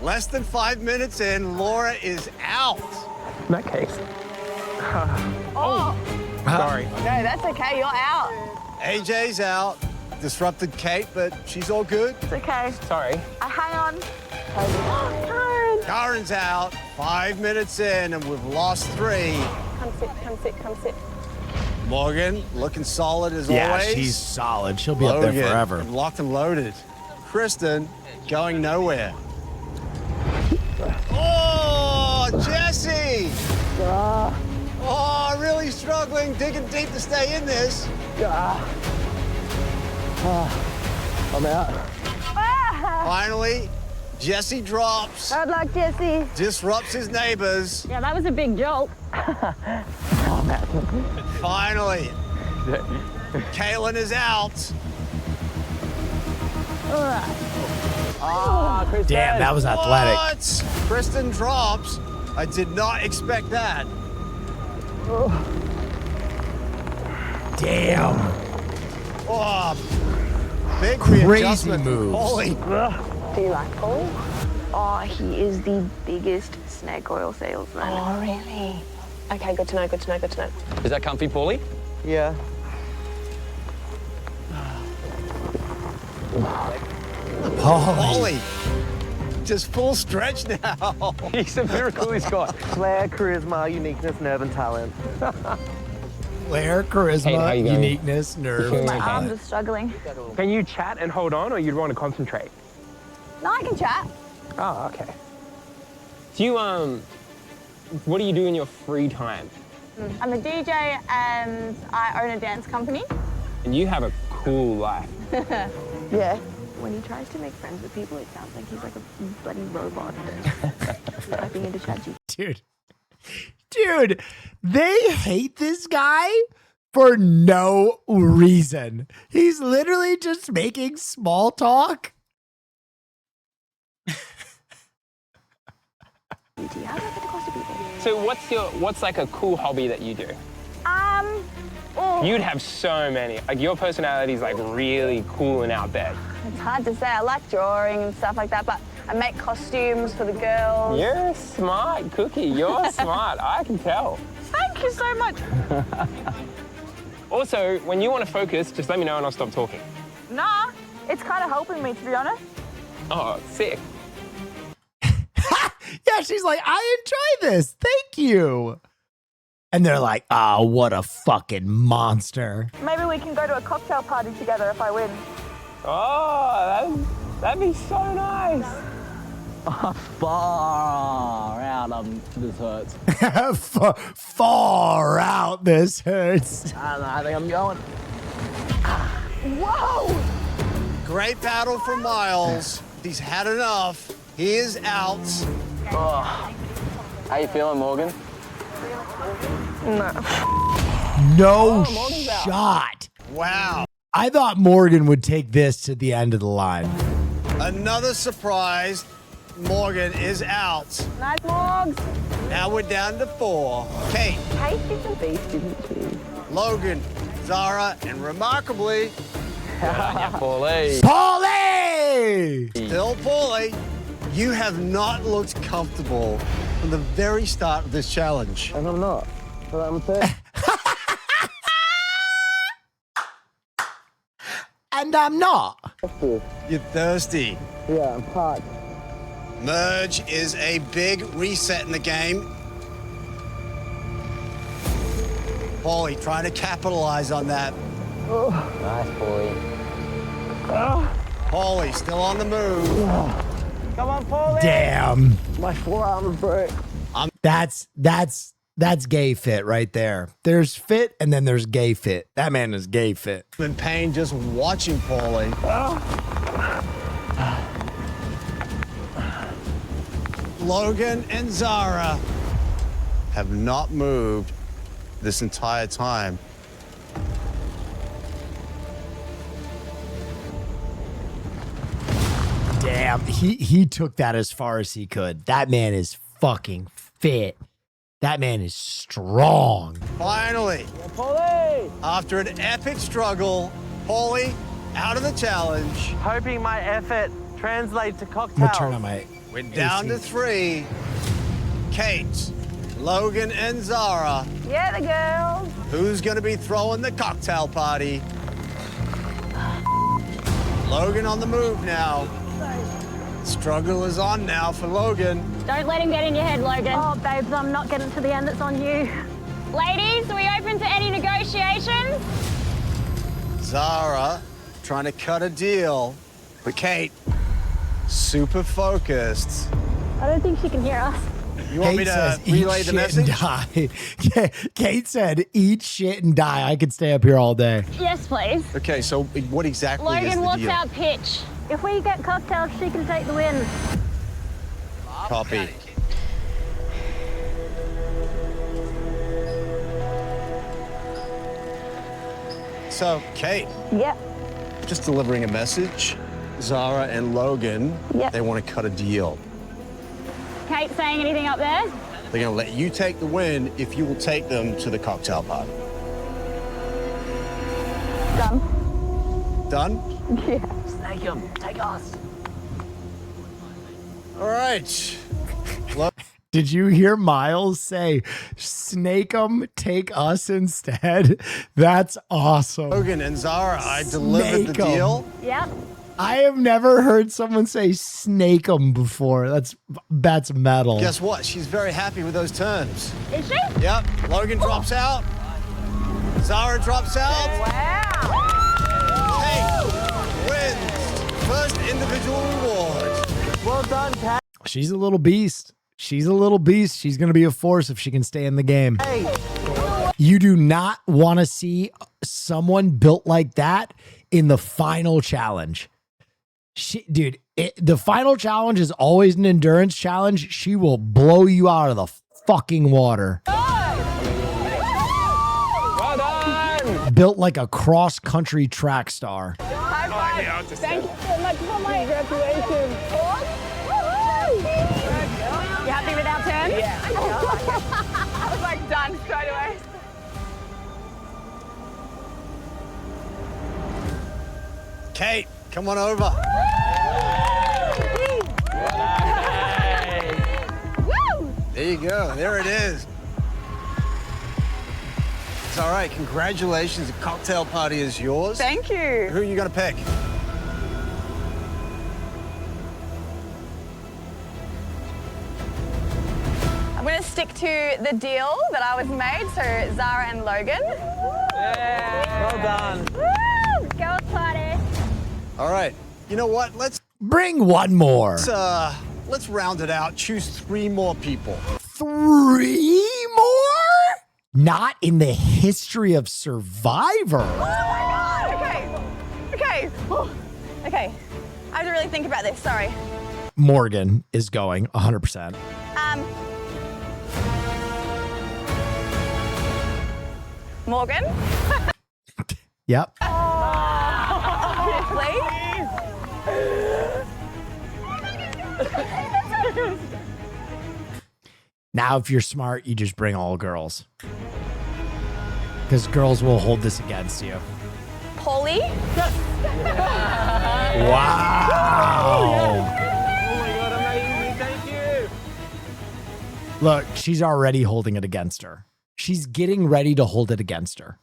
Less than 5 minutes in, Laura is out. In that case. Oh. Sorry. No, that's okay, you're out. AJ's out. Disrupted Kate, but she's all good. It's okay. Sorry. Hang on. Karen. Karen's out. 5 minutes in, and we've lost 3. Come sit, come sit, come sit. Morgan, looking solid as Yeah, always. she's solid. She'll be up there forever. Locked and loaded. Kristen, going nowhere. Oh, Jesse! Oh, really struggling, digging deep to stay in this. I'm out. Finally, Jesse drops. Hard luck, Jesse. Disrupts his neighbors. Yeah, that was a big jolt. Oh, man. Finally, Kaylin is out. Kristen. Damn, that was athletic. What? Kristen drops. I did not expect that. Damn. Oh, big Crazy readjustment. moves. Holy. Do you like Paul? Oh, he is the biggest snake oil salesman. Oh, really? Okay, good to know, good to know, good to know. Is that comfy, Paulie? Yeah. Holy. Just full stretch now. He's a miracle he's got. Flair, charisma, uniqueness, nerve, and talent. Flair, charisma, Hey, how you going? uniqueness, nerve. My arms are struggling. Can you chat and hold on, or you'd want to concentrate? No, I can chat. Oh, okay. Do you, what do you do in your free time? I'm a DJ and I own a dance company. And you have a cool life. Yeah. When he tries to make friends with people, it sounds like he's like a bloody robot. Typing into ChatGPT. Dude, they hate this guy for no reason. He's literally just making small talk. So what's like a cool hobby that you do? You'd have so many. Like your personality's like really cool and out there. It's hard to say. I like drawing and stuff like that, but I make costumes for the girls. You're a smart cookie. You're smart. I can tell. Thank you so much. Also, when you want to focus, just let me know and I'll stop talking. Nah, it's kind of helping me, to be honest. Oh, sick. Yeah, she's like, I enjoy this. Thank you. And they're like, oh, what a fucking monster. Maybe we can go to a cocktail party together if I win. Oh, that'd be so nice. Far out, this hurts. Far out, this hurts. I don't know, I think I'm going. Whoa! Great battle from Miles. He's had enough. He is out. Oh. How you feeling, Morgan? No shot. Wow. I thought Morgan would take this to the end of the line. Another surprise. Morgan is out. Nice, Morgs. Now we're down to 4. Kate. Kate is a beast, isn't she? Logan, Zara, and remarkably, Paulie. Paulie! Still Paulie. You have not looked comfortable from the very start of this challenge. And I'm not. But I'm thirsty. And I'm not. You're thirsty. Yeah, I'm hot. Merge is a big reset in the game. Paulie trying to capitalize on that. Oh. Nice, Paulie. Paulie still on the move. Come on, Paulie. Damn. My forearm broke. That's gay fit right there. There's fit and then there's gay fit. That man is gay fit. I'm in pain just watching Paulie. Logan and Zara have not moved this entire time. Damn, he took that as far as he could. That man is fucking fit. That man is strong. Finally, Paulie! after an epic struggle, Paulie out of the challenge. Hoping my effort translates to I'm cocktails. gonna turn on my We're down to 3. Kate, Logan, and Zara. Yeah, the girls. Who's gonna be throwing the cocktail party? Logan on the move now. Struggle is on now for Logan. Don't let him get in your head, Logan. Oh, babes, I'm not getting to the end. It's on you. Ladies, are we open to any negotiations? Zara trying to cut a deal, but Kate, super focused. I don't think she can hear us. You want me to relay the message? Die. Kate said, eat shit and die. I could stay up here all day. Yes, please. Okay, so what exactly is Logan, the what's deal? our pitch? If we get cocktails, she can take the win. Copy. So, Kate. Yep. Just delivering a message. Zara and Logan, they want to cut a deal. Kate saying anything up there? They're going to let you take the win if you will take them to the cocktail party. Done. Done? Yeah. Snake him. Take us. All right. Did you hear Miles say, snake 'em, take us instead? That's awesome. Logan and Zara, I delivered the Snake 'em. deal. Yep. I have never heard someone say snake 'em before. That's metal. Guess what? She's very happy with those terms. Is she? Yep. Logan drops out. Zara drops out. Wow. Kate wins first individual reward. Well done, Kat. She's a little beast. She's a little beast. She's going to be a force if she can stay in the game. Hey. You do not want to see someone built like that in the final challenge. Dude, the final challenge is always an endurance challenge. She will blow you out of the fucking water. Well done! Built like a cross-country track star. High five. Thank you so much for my Congratulations. You happy with our turn? Yeah. I was like done straight away. Kate, come on over. There you go. There it is. It's all right. Congratulations. The cocktail party is yours. Thank you. Who are you going to pick? I'm going to stick to the deal that I was made, so Zara and Logan. Well done. Woo! Girls party. All right. You know what? Let's Bring one more. let's round it out. Choose 3 more people. 3 more? Not in the history of Survivor. Oh my God! Okay. Oh, okay. I have to really think about this. Sorry. Morgan is going 100%. Morgan? Yep. Obviously. Now, if you're smart, you just bring all girls. Because girls will hold this against you. Paulie? Wow. Oh my God, amazing. Thank you. Look, she's already holding it against her. She's getting ready to hold it against her.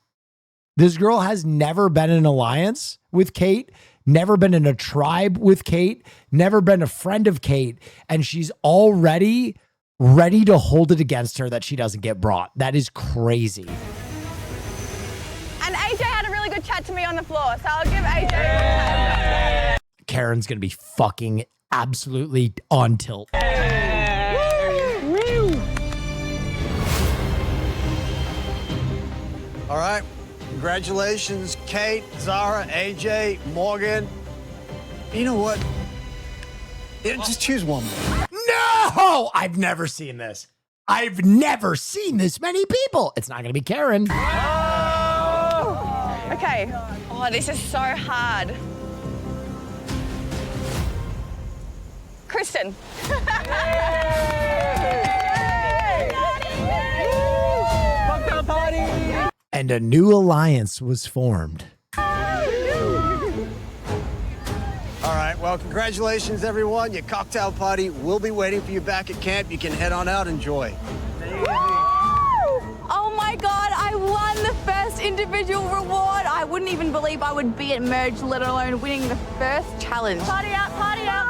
This girl has never been in an alliance with Kate, never been in a tribe with Kate, never been a friend of Kate, and she's already ready to hold it against her that she doesn't get brought. That is crazy. And AJ had a really good chat to me on the floor, so I'll give AJ a chat. Karen's going to be fucking absolutely on tilt. All right. Congratulations, Kate, Zara, AJ, Morgan. You know what? Yeah, just choose one more. No! I've never seen this. I've never seen this many people. It's not going to be Karen. Okay. Oh, this is so hard. Kristen. Cocktail party. And a new alliance was formed. All right, well, congratulations, everyone. Your cocktail party will be waiting for you back at camp. You can head on out, enjoy. Oh my God, I won the first individual reward. I wouldn't even believe I would be at Merge, let alone winning the first challenge. Party out, party out.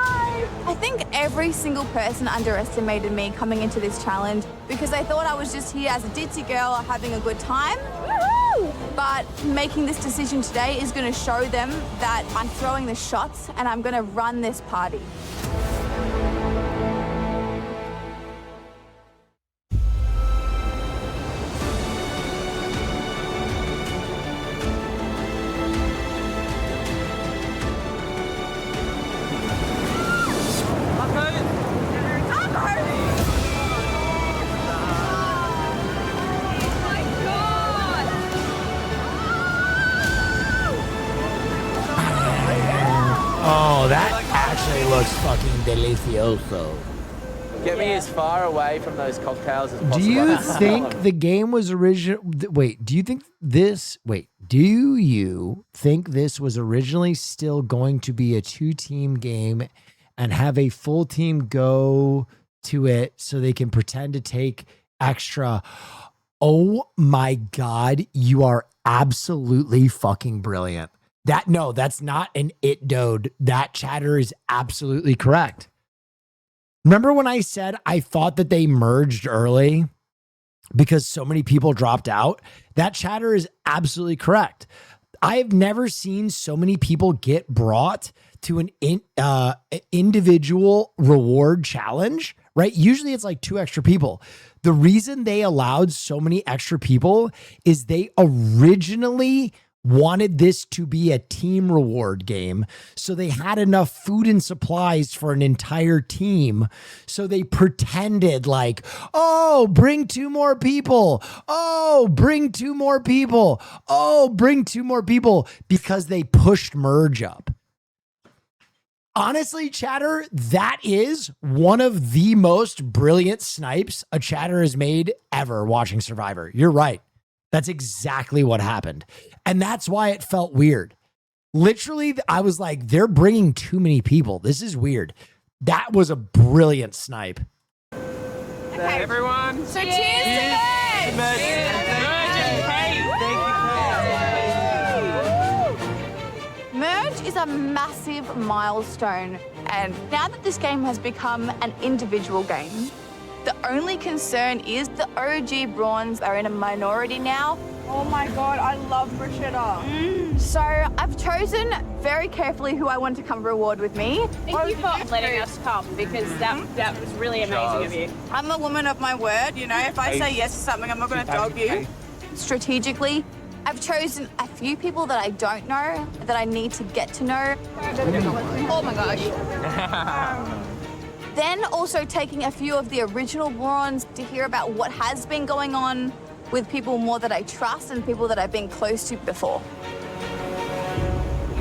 I think every single person underestimated me coming into this challenge because they thought I was just here as a ditzy girl having a good time. But making this decision today is going to show them that I'm throwing the shots and I'm going to run this party. Oh, that actually looks fucking delicioso. Get me as far away from those cocktails as possible. Do you think the game was original? Wait, do you think this? Wait, do you think this was originally still going to be a 2-team game and have a full team go to it so they can pretend to take extra? Oh my God, you are absolutely fucking brilliant. That's not an it dode. That chatter is absolutely correct. Remember when I said I thought that they merged early because so many people dropped out? That chatter is absolutely correct. I have never seen so many people get brought to an individual reward challenge, right? Usually it's like 2 extra people. The reason they allowed so many extra people is they originally wanted this to be a team reward game. So they had enough food and supplies for an entire team. So they pretended like, oh, bring 2 more people. Oh, bring 2 more people. Oh, bring 2 more people, because they pushed merge up. Honestly, chatter, that is one of the most brilliant snipes a chatter has made ever watching Survivor. You're right. That's exactly what happened. And that's why it felt weird. Literally, I was like, they're bringing too many people. This is weird. That was a brilliant snipe. Okay. Everyone. So cheers to Merge is a massive milestone, and now that this game has become an individual game, the only concern is the OG Brawns are in a minority now, Oh my God, I love bruschetta. So I've chosen very carefully who I want to come reward with me. Thank you for letting us come because that was really amazing of you. I'm a woman of my word, you know. If I say yes to something, I'm not going to dog you. Strategically, I've chosen a few people that I don't know, that I need to get to know. Oh my gosh. Then also taking a few of the original bronze to hear about what has been going on with people more that I trust and people that I've been close to before.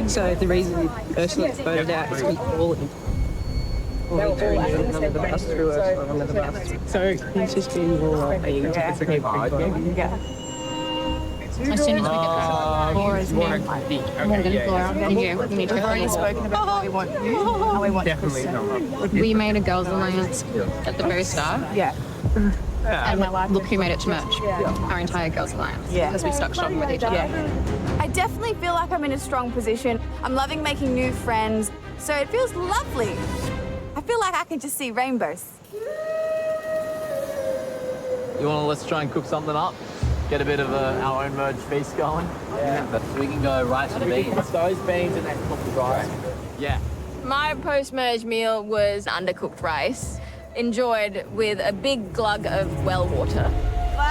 So the reason the person that's voted out is all So he's just been more As soon as we get back, Laura's name. Morgan, Laura, and you. We need to We've already spoken about how we want Definitely not. We made a girls' alliance at the very start. Yeah. And look who made it to merge. Our entire girls' alliance. Yeah. Because we stuck strong with each other. I definitely feel like I'm in a strong position. I'm loving making new friends, so it feels lovely. I feel like I can just see rainbows. Let's try and cook something up? Get a bit of our own merge feast going? Yeah. We can go rice and beans. Those beans and then cook the rice. Yeah. My post-merge meal was undercooked rice, enjoyed with a big glug of well water.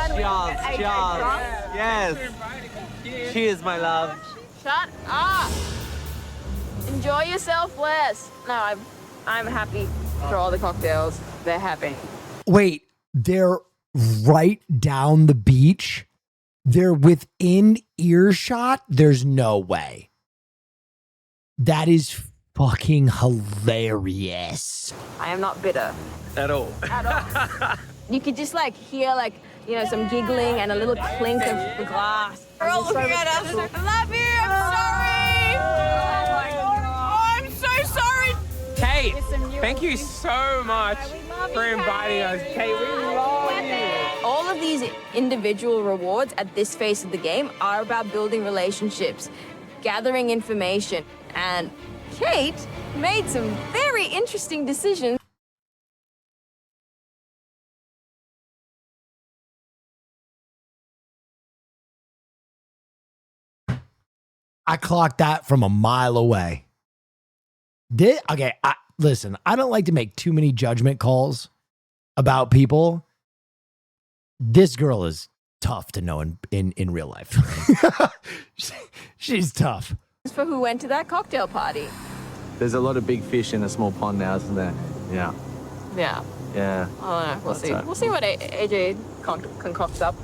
Cheers. Yes. Cheers, my love. Shut up! Enjoy yourself, Wes. No, I'm happy for all the cocktails. They're happy. Wait, they're right down the beach? They're within earshot? There's no way. That is fucking hilarious. I am not bitter. At all. You could just hear some giggling and a little clink of the glass. We're all looking at us. I love you. I'm sorry. Oh, I'm so sorry. Kate, thank you so much for inviting us. Kate, we love you. All of these individual rewards at this phase of the game are about building relationships, gathering information, and Kate made some very interesting decisions. I clocked that from a mile away. Listen, I don't like to make too many judgment calls about people. This girl is tough to know in real life. She's tough. For who went to that cocktail party. There's a lot of big fish in a small pond now, isn't there? Yeah. Yeah. Yeah. I don't know. We'll see. We'll see what AJ concocts up.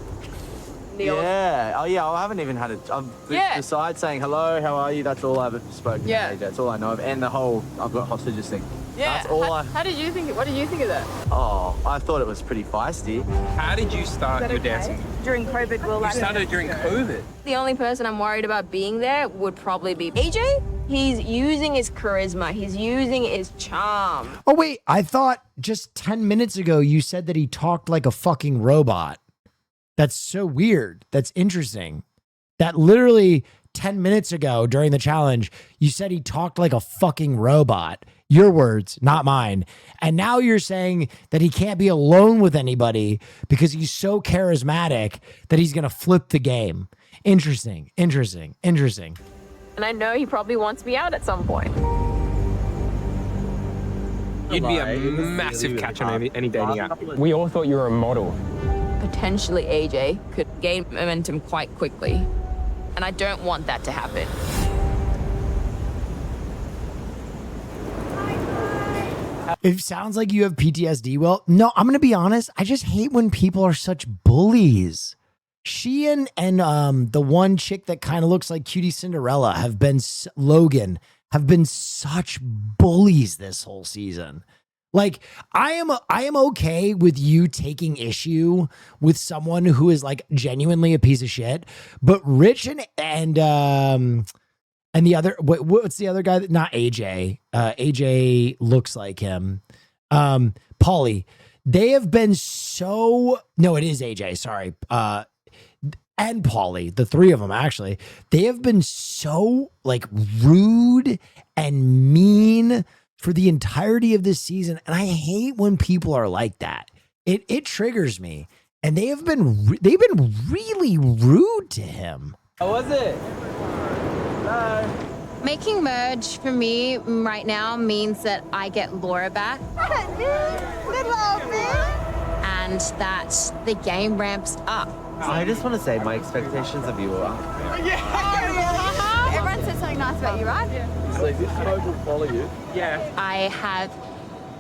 Yeah. Oh, yeah. I haven't even had it. Besides saying hello, how are you? That's all I've spoken to AJ. That's all I know of. And the whole I've got hostages thing. Yeah. That's all How did you think? What did you think of that? Oh, I thought it was pretty feisty. How did you start your dancing? During COVID, You started during COVID. The only person I'm worried about being there would probably be AJ. He's using his charisma. He's using his charm. Oh, wait. I thought just 10 minutes ago you said that he talked like a fucking robot. That's so weird. That's interesting. That literally 10 minutes ago during the challenge, you said he talked like a fucking robot. Your words, not mine. And now you're saying that he can't be alone with anybody because he's so charismatic that he's going to flip the game. Interesting. And I know he probably wants me out at some point. You'd be a massive catch on any dating app. We all thought you were a model. Potentially AJ could gain momentum quite quickly. And I don't want that to happen. It sounds like you have PTSD. Well, no, I'm going to be honest. I just hate when people are such bullies. She and the one chick that kind of looks like Cutie Cinderella Logan have been such bullies this whole season. Like, I am okay with you taking issue with someone who is like genuinely a piece of shit, but Rich and the other, what's the other guy? Not AJ. AJ looks like him. Pauly. They have been so. No, it is AJ. Sorry. And Pauly, the three of them actually. They have been so like rude and mean for the entirety of this season, and I hate when people are like that. It triggers me. and they've been really rude to him. How was it? Making merge for me right now means that I get Laura back. And that the game ramps up. I just want to say my expectations of you are. Everyone said something nice about you, right? So this mode will follow you. Yeah. I have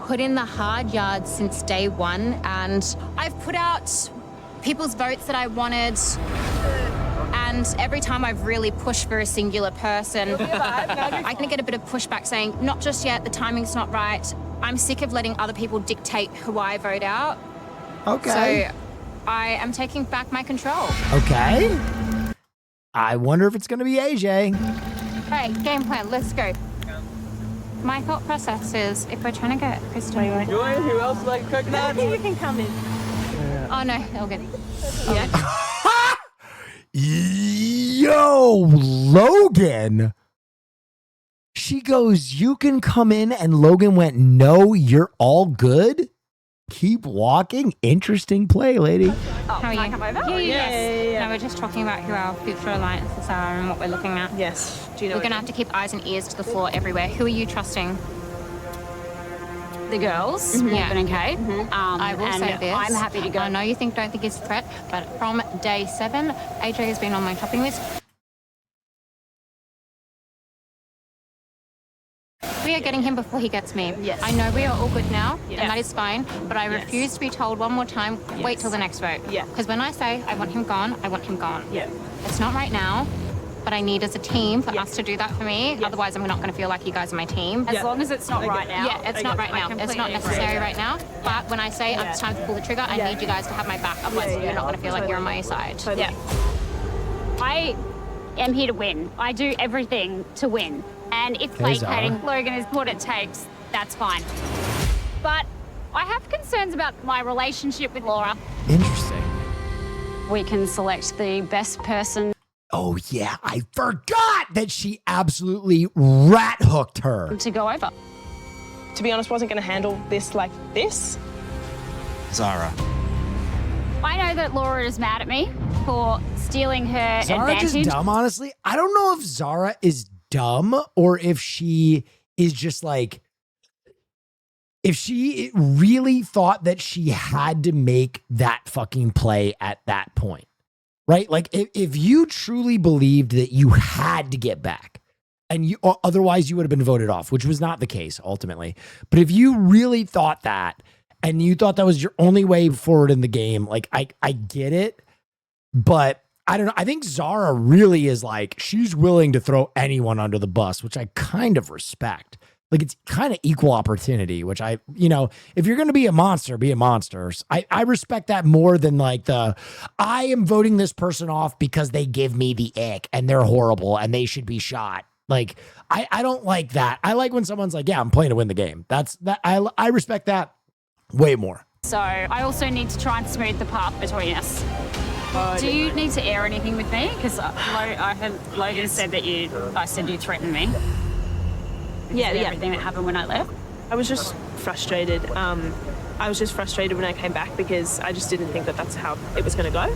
put in the hard yards since day one, and I've put out people's votes that I wanted. And every time I've really pushed for a singular person, I can get a bit of pushback saying, not just yet, the timing's not right. I'm sick of letting other people dictate who I vote out. Okay. So I am taking back my control. Okay. I wonder if it's going to be AJ. Right, game plan, let's go. My thought process is if we're trying to get Crystal... Join, who else like coconut? You can come in. Oh no, all good. Yo, Logan. She goes, you can come in, and Logan went, no, you're all good. Keep walking. Interesting play, lady. How are you? come over? Yeah. No, we're just talking about who our future alliances are and what we're looking at. Yes. Do you know We're going to have to keep eyes and ears to the floor everywhere. Who are you trusting? The girls, Yeah. Ruben and Kate. I will and say this. I'm happy to go. I know you don't think he's a threat, but from day 7, AJ has been on my shopping list. We are getting him before he gets me. Yes. I know we are all good now, Yeah. and that is fine, but I refuse to be told one more time, wait till the next vote. Yeah. Because when I say I want him gone, I want him gone. Yeah. It's not right now, but I need as a team for us to do that for me. Otherwise, I'm not going to feel like you guys are my team. As long as it's not right now. Yeah, it's not right now. It's not necessary right now. But when I say it's time to pull the trigger, I need you guys to have my back. Otherwise, you're not going to feel like you're on my side. Yeah. I am here to win. I do everything to win. And if Hey, Zara. placating Logan is what it takes, that's fine. But I have concerns about my relationship with Laura. Interesting. We can select the best person Oh, yeah. I forgot that she absolutely rat hooked her. to go over. To be honest, wasn't going to handle this like this. Zara. I know that Laura is mad at me for stealing her Zara advantage. just dumb, honestly. I don't know if Zara is dumb or if she is just like, if she really thought that she had to make that fucking play at that point, right? Like if you truly believed that you had to get back and you, or otherwise you would have been voted off, which was not the case ultimately. But if you really thought that and you thought that was your only way forward in the game, like I get it, but I don't know. I think Zara really is like, she's willing to throw anyone under the bus, which I kind of respect. Like it's kind of equal opportunity, which I, you know, if you're going to be a monster, be a monster. I respect that more than like I am voting this person off because they give me the ick and they're horrible and they should be shot. Like, I don't like that. I like when someone's like, yeah, I'm playing to win the game. I respect that way more. So I also need to try and smooth the path between us. Do you need to air anything with me? Because I heard Logan said that I said you threatened me. Yeah. Everything that happened when I left. I was just frustrated. I was just frustrated when I came back because I just didn't think that that's how it was going to go.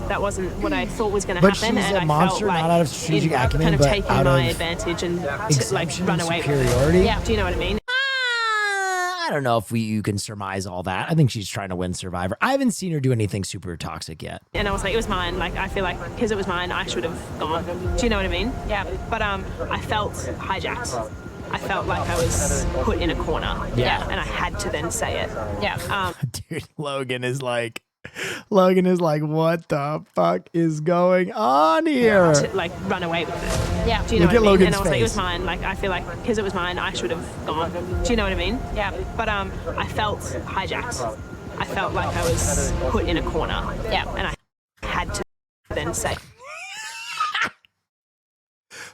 That wasn't what I thought was going to But happen, she's and a I monster, felt like not out of strategic acumen, kind of but taking out my of advantage and like exemption run and away. superiority. Yeah, do you know what I mean? I don't know if you can surmise all that. I think she's trying to win Survivor. I haven't seen her do anything super toxic yet. And I was like, it was mine. Like, I feel like because it was mine, I should have gone. Do you know what I mean? Yeah. But I felt hijacked. I felt like I was put in a corner. Yeah. And I had to then say it. Yeah. Dude, Logan is like, what the fuck is going on here? To like run away with it. Yeah. Do you know Look what at I mean? Logan's And I was like, it was face. mine. Like, I feel like because it was mine, I should have gone. Do you know what I mean? Yeah. But I felt hijacked. I felt like I was put in a corner. Yeah. And I had to then say.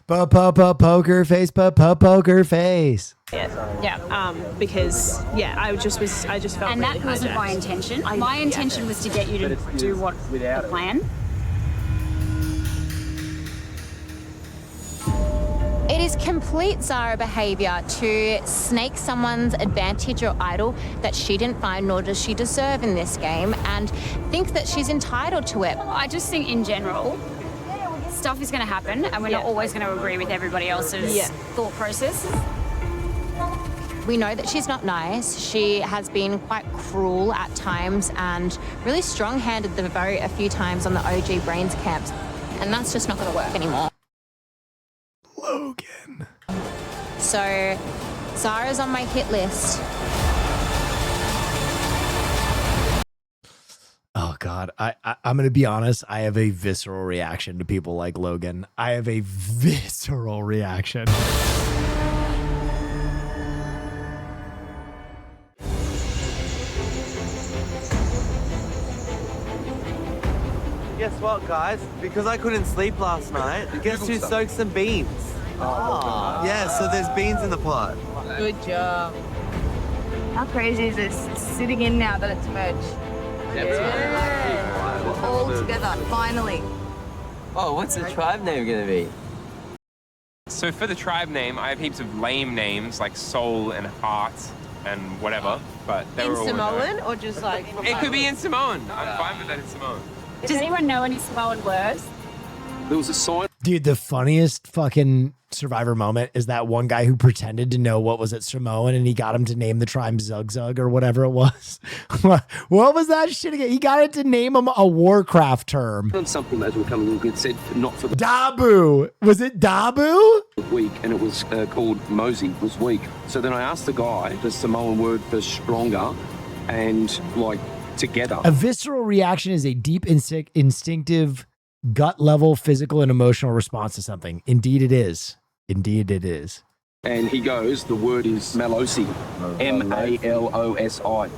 Poker face, poker face. Yeah. Because I just felt And really that wasn't hijacked. my intention. My intention was to get you to do what the plan. It is complete Zara behaviour to snake someone's advantage or idol that she didn't find, nor does she deserve in this game, and think that she's entitled to it. I just think in general, stuff is going to happen, and we're not always going to agree with everybody else's thought process. We know that she's not nice. She has been quite cruel at times and really strong-handed the vote a few times on the OG Brains camps. And that's just not going to work anymore. Logan. So, Zara's on my hit list. Oh, God. I'm going to be honest. I have a visceral reaction to people like Logan. I have a visceral reaction. Guess what, guys? Because I couldn't sleep last night, guess who soaked some beans? Oh, yeah, so there's beans in the pot. Good job. How crazy is this? It's sitting in now that it's merged. Yeah. All together, finally. Oh, what's the tribe name gonna be? So for the tribe name, I have heaps of lame names like Soul and Heart and whatever, but they were all Samoan or just like... It could be in Samoan. I'm fine with that in Samoan. Does anyone know any Samoan words? There was a sign. Dude, the funniest fucking Survivor moment is that one guy who pretended to know what was at Samoan and he got him to name the tribe Zug Zug or whatever it was. What was that shit again? He got it to name him a Warcraft term. Something as we're coming in, it said not for the Dabu. Was it Dabu? week, and it was called Mosey was weak. So then I asked the guy the Samoan word for stronger and like together. A visceral reaction is a deep instinctive gut level physical and emotional response to something. Indeed it is. Indeed it is. And he goes, the word is Malosi. M-A-L-O-S-I.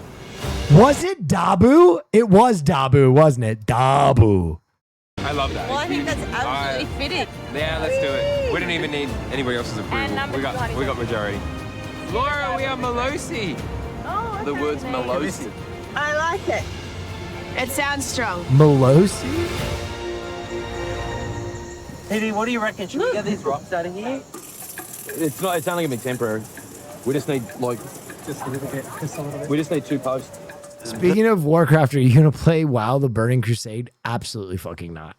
Was it Dabu? It was Dabu, wasn't it? Dabu. I love that. Well, I think that's absolutely fitting. Yeah, let's do it. We don't even need anybody else's approval. We got majority. Laura, we are Malosi. Oh, The word's Malosi. I like it. It sounds strong. Malosi? Hey, what do you reckon? Should we get these rocks out of here? It's only gonna be temporary. We just need we just need 2 posts. Speaking of Warcraft, are you going to play WoW the Burning Crusade? Absolutely fucking not.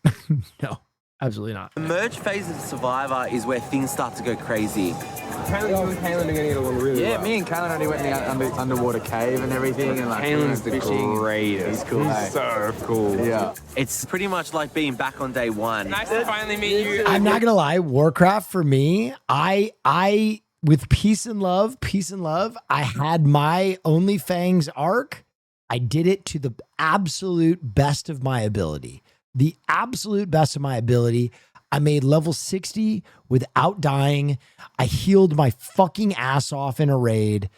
No, absolutely not. The merge phase of Survivor is where things start to go crazy. Apparently you and Kaylin are gonna get along really well. Yeah, me and Kaylin already went in the underwater cave and everything, and like Kaylin's the greatest. He's cool. He's so cool. Yeah. It's pretty much like being back on day one. Nice to finally meet you. I'm not going to lie. Warcraft for me, I with peace and love, I had my OnlyFans arc. I did it to the absolute best of my ability. The absolute best of my ability. I made level 60 without dying. I healed my fucking ass off in a raid.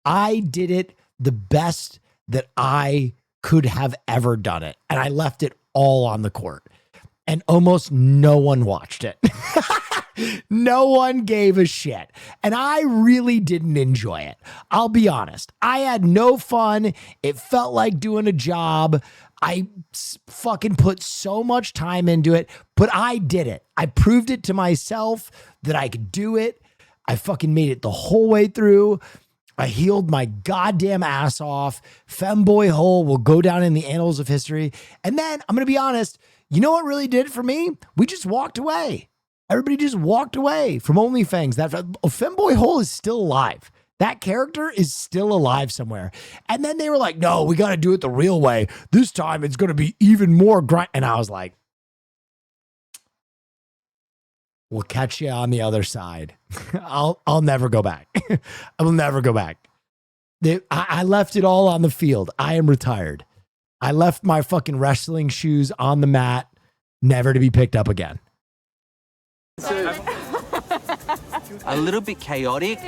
I did it the best that I could have ever done it. And I left it all on the court. And almost no one watched it. No one gave a shit. And I really didn't enjoy it. I'll be honest. I had no fun. It felt like doing a job. I fucking put so much time into it, but I did it. I proved it to myself that I could do it. I fucking made it the whole way through. I healed my goddamn ass off. Femboy Hole will go down in the annals of history. And then, I'm going to be honest, you know what really did it for me? We just walked away. Everybody just walked away from OnlyFans. That Femboy Hole is still alive. That character is still alive somewhere. And then they were like, no, we got to do it the real way. This time it's going to be even more grind. And I was like, we'll catch you on the other side. I'll never go back. I will never go back. I left it all on the field. I am retired. I left my fucking wrestling shoes on the mat, never to be picked up again. A little bit chaotic.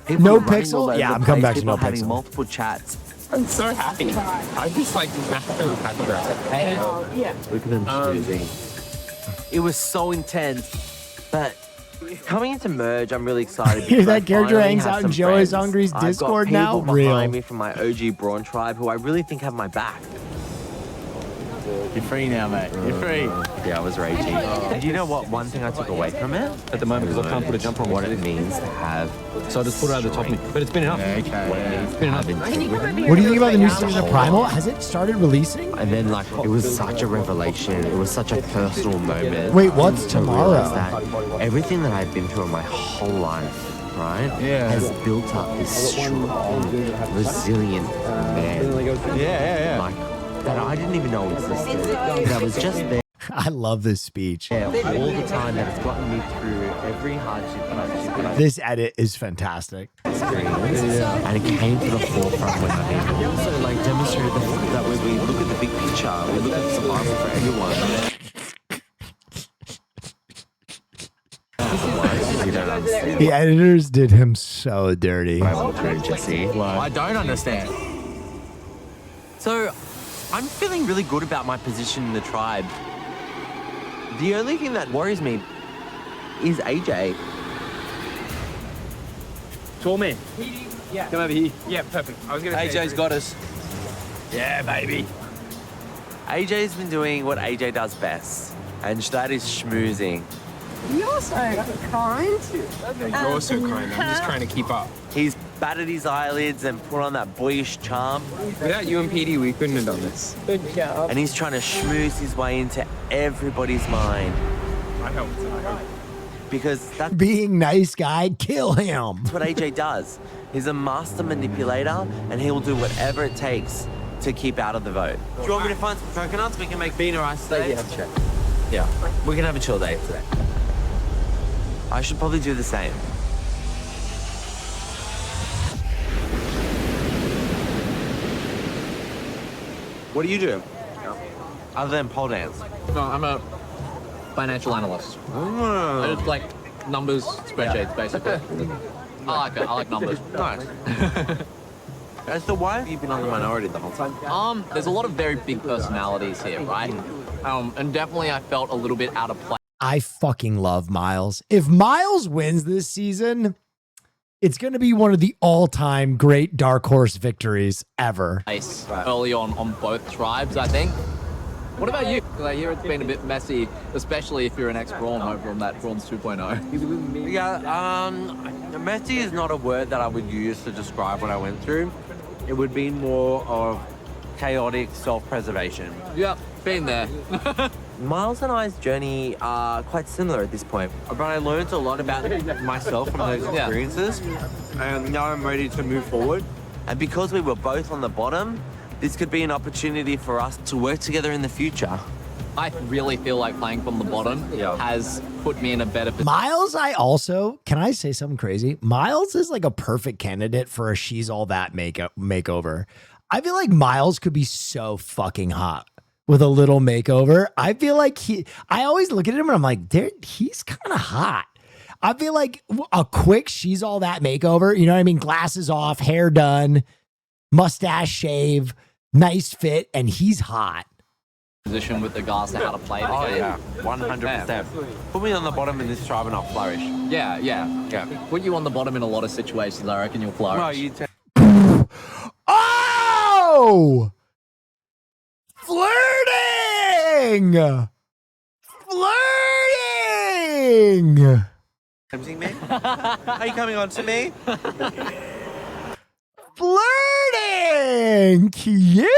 People No Pixel? Yeah, I'm coming back to No having Pixel. multiple chats. I'm so happy. I'm just like massively happy about it. Hey, Yeah. look at them choosing. It was so intense, but coming into Merge, I'm really excited. Hear because I that character finally hangs have out in some Joey friends. Hungry's I've got Discord now? people Real. behind me from my OG Braun tribe who I really think have my back. You're free now, mate. You're free. Yeah, I was raging. And do you know what? One thing I took away from it at the moment, because I can't put a jumper on, what it means to have. So I just put it over the top. But it's been enough. It's been enough. What do you think about the new season of Primal? Has it started releasing? And then, like, it was such a revelation. It was such a personal moment. Wait, what's to realize tomorrow? that everything that I've been through in my whole life, right, has built up this strong, resilient man. Yeah. Like, that I didn't even know existed. That was just there. I love this speech. All the time, that has gotten me through every hardship that I've This edit is fantastic. experienced. And it came to the forefront when I mean, also like demonstrated the fact that when we look at the big picture, we look at survival for everyone. You don't understand. The editors did him so dirty. I don't understand. So, I'm feeling really good about my position in the tribe. The only thing that worries me is AJ. Tall man. Yeah. Come over here. Yeah, perfect. I was gonna say AJ's got us. Yeah, baby. AJ's been doing what AJ does best, and that is schmoozing. You're so kind. You're so kind. I'm just trying to keep up. He's battered his eyelids and put on that boyish charm. Without you and PD, we couldn't have done this. Good job. And he's trying to schmooze his way into everybody's mind. I helped. Because that's Being nice guy, kill him. what AJ does. He's a master manipulator, and he will do whatever it takes to keep out of the vote. Do you want me to find some coconuts? We can make bean or ice today. Yeah, we can have a chill day today. I should probably do the same. What do you do? Other than pole dance? No, I'm a financial analyst. I just like numbers, spreadsheets, basically. I like it. I like numbers. Nice. So why have you been on the minority the whole time? There's a lot of very big personalities here, right? And definitely I felt a little bit out of place. I fucking love Miles. If Miles wins this season, it's going to be one of the all-time great Dark Horse victories ever. Early on both tribes, I think. What about you? Like, here it's been a bit messy, especially if you're an ex-Brawn over on that Brawns 2.0. Yeah, messy is not a word that I would use to describe what I went through. It would be more of chaotic self-preservation. Yeah, been there. Miles and I's journey are quite similar at this point, but I learned a lot about myself from those experiences, and now I'm ready to move forward. And because we were both on the bottom, this could be an opportunity for us to work together in the future. I really feel like playing from the bottom has put me in a better position. Miles, can I say something crazy? Miles is like a perfect candidate for a She's All That makeover. I feel like Miles could be so fucking hot with a little makeover. I feel like I always look at him and I'm like, he's kind of hot. I feel like a quick She's All That makeover, you know what I mean? Glasses off, hair done, mustache shave, nice fit, and he's hot. Position with regards to how to play the game. Oh yeah, 100%. Put me on the bottom in this tribe and I'll flourish. Yeah. Put you on the bottom in a lot of situations, I reckon you'll flourish. No, you Oh! Flirting! Tempting me? Are you coming on to me? Flirting! Cute!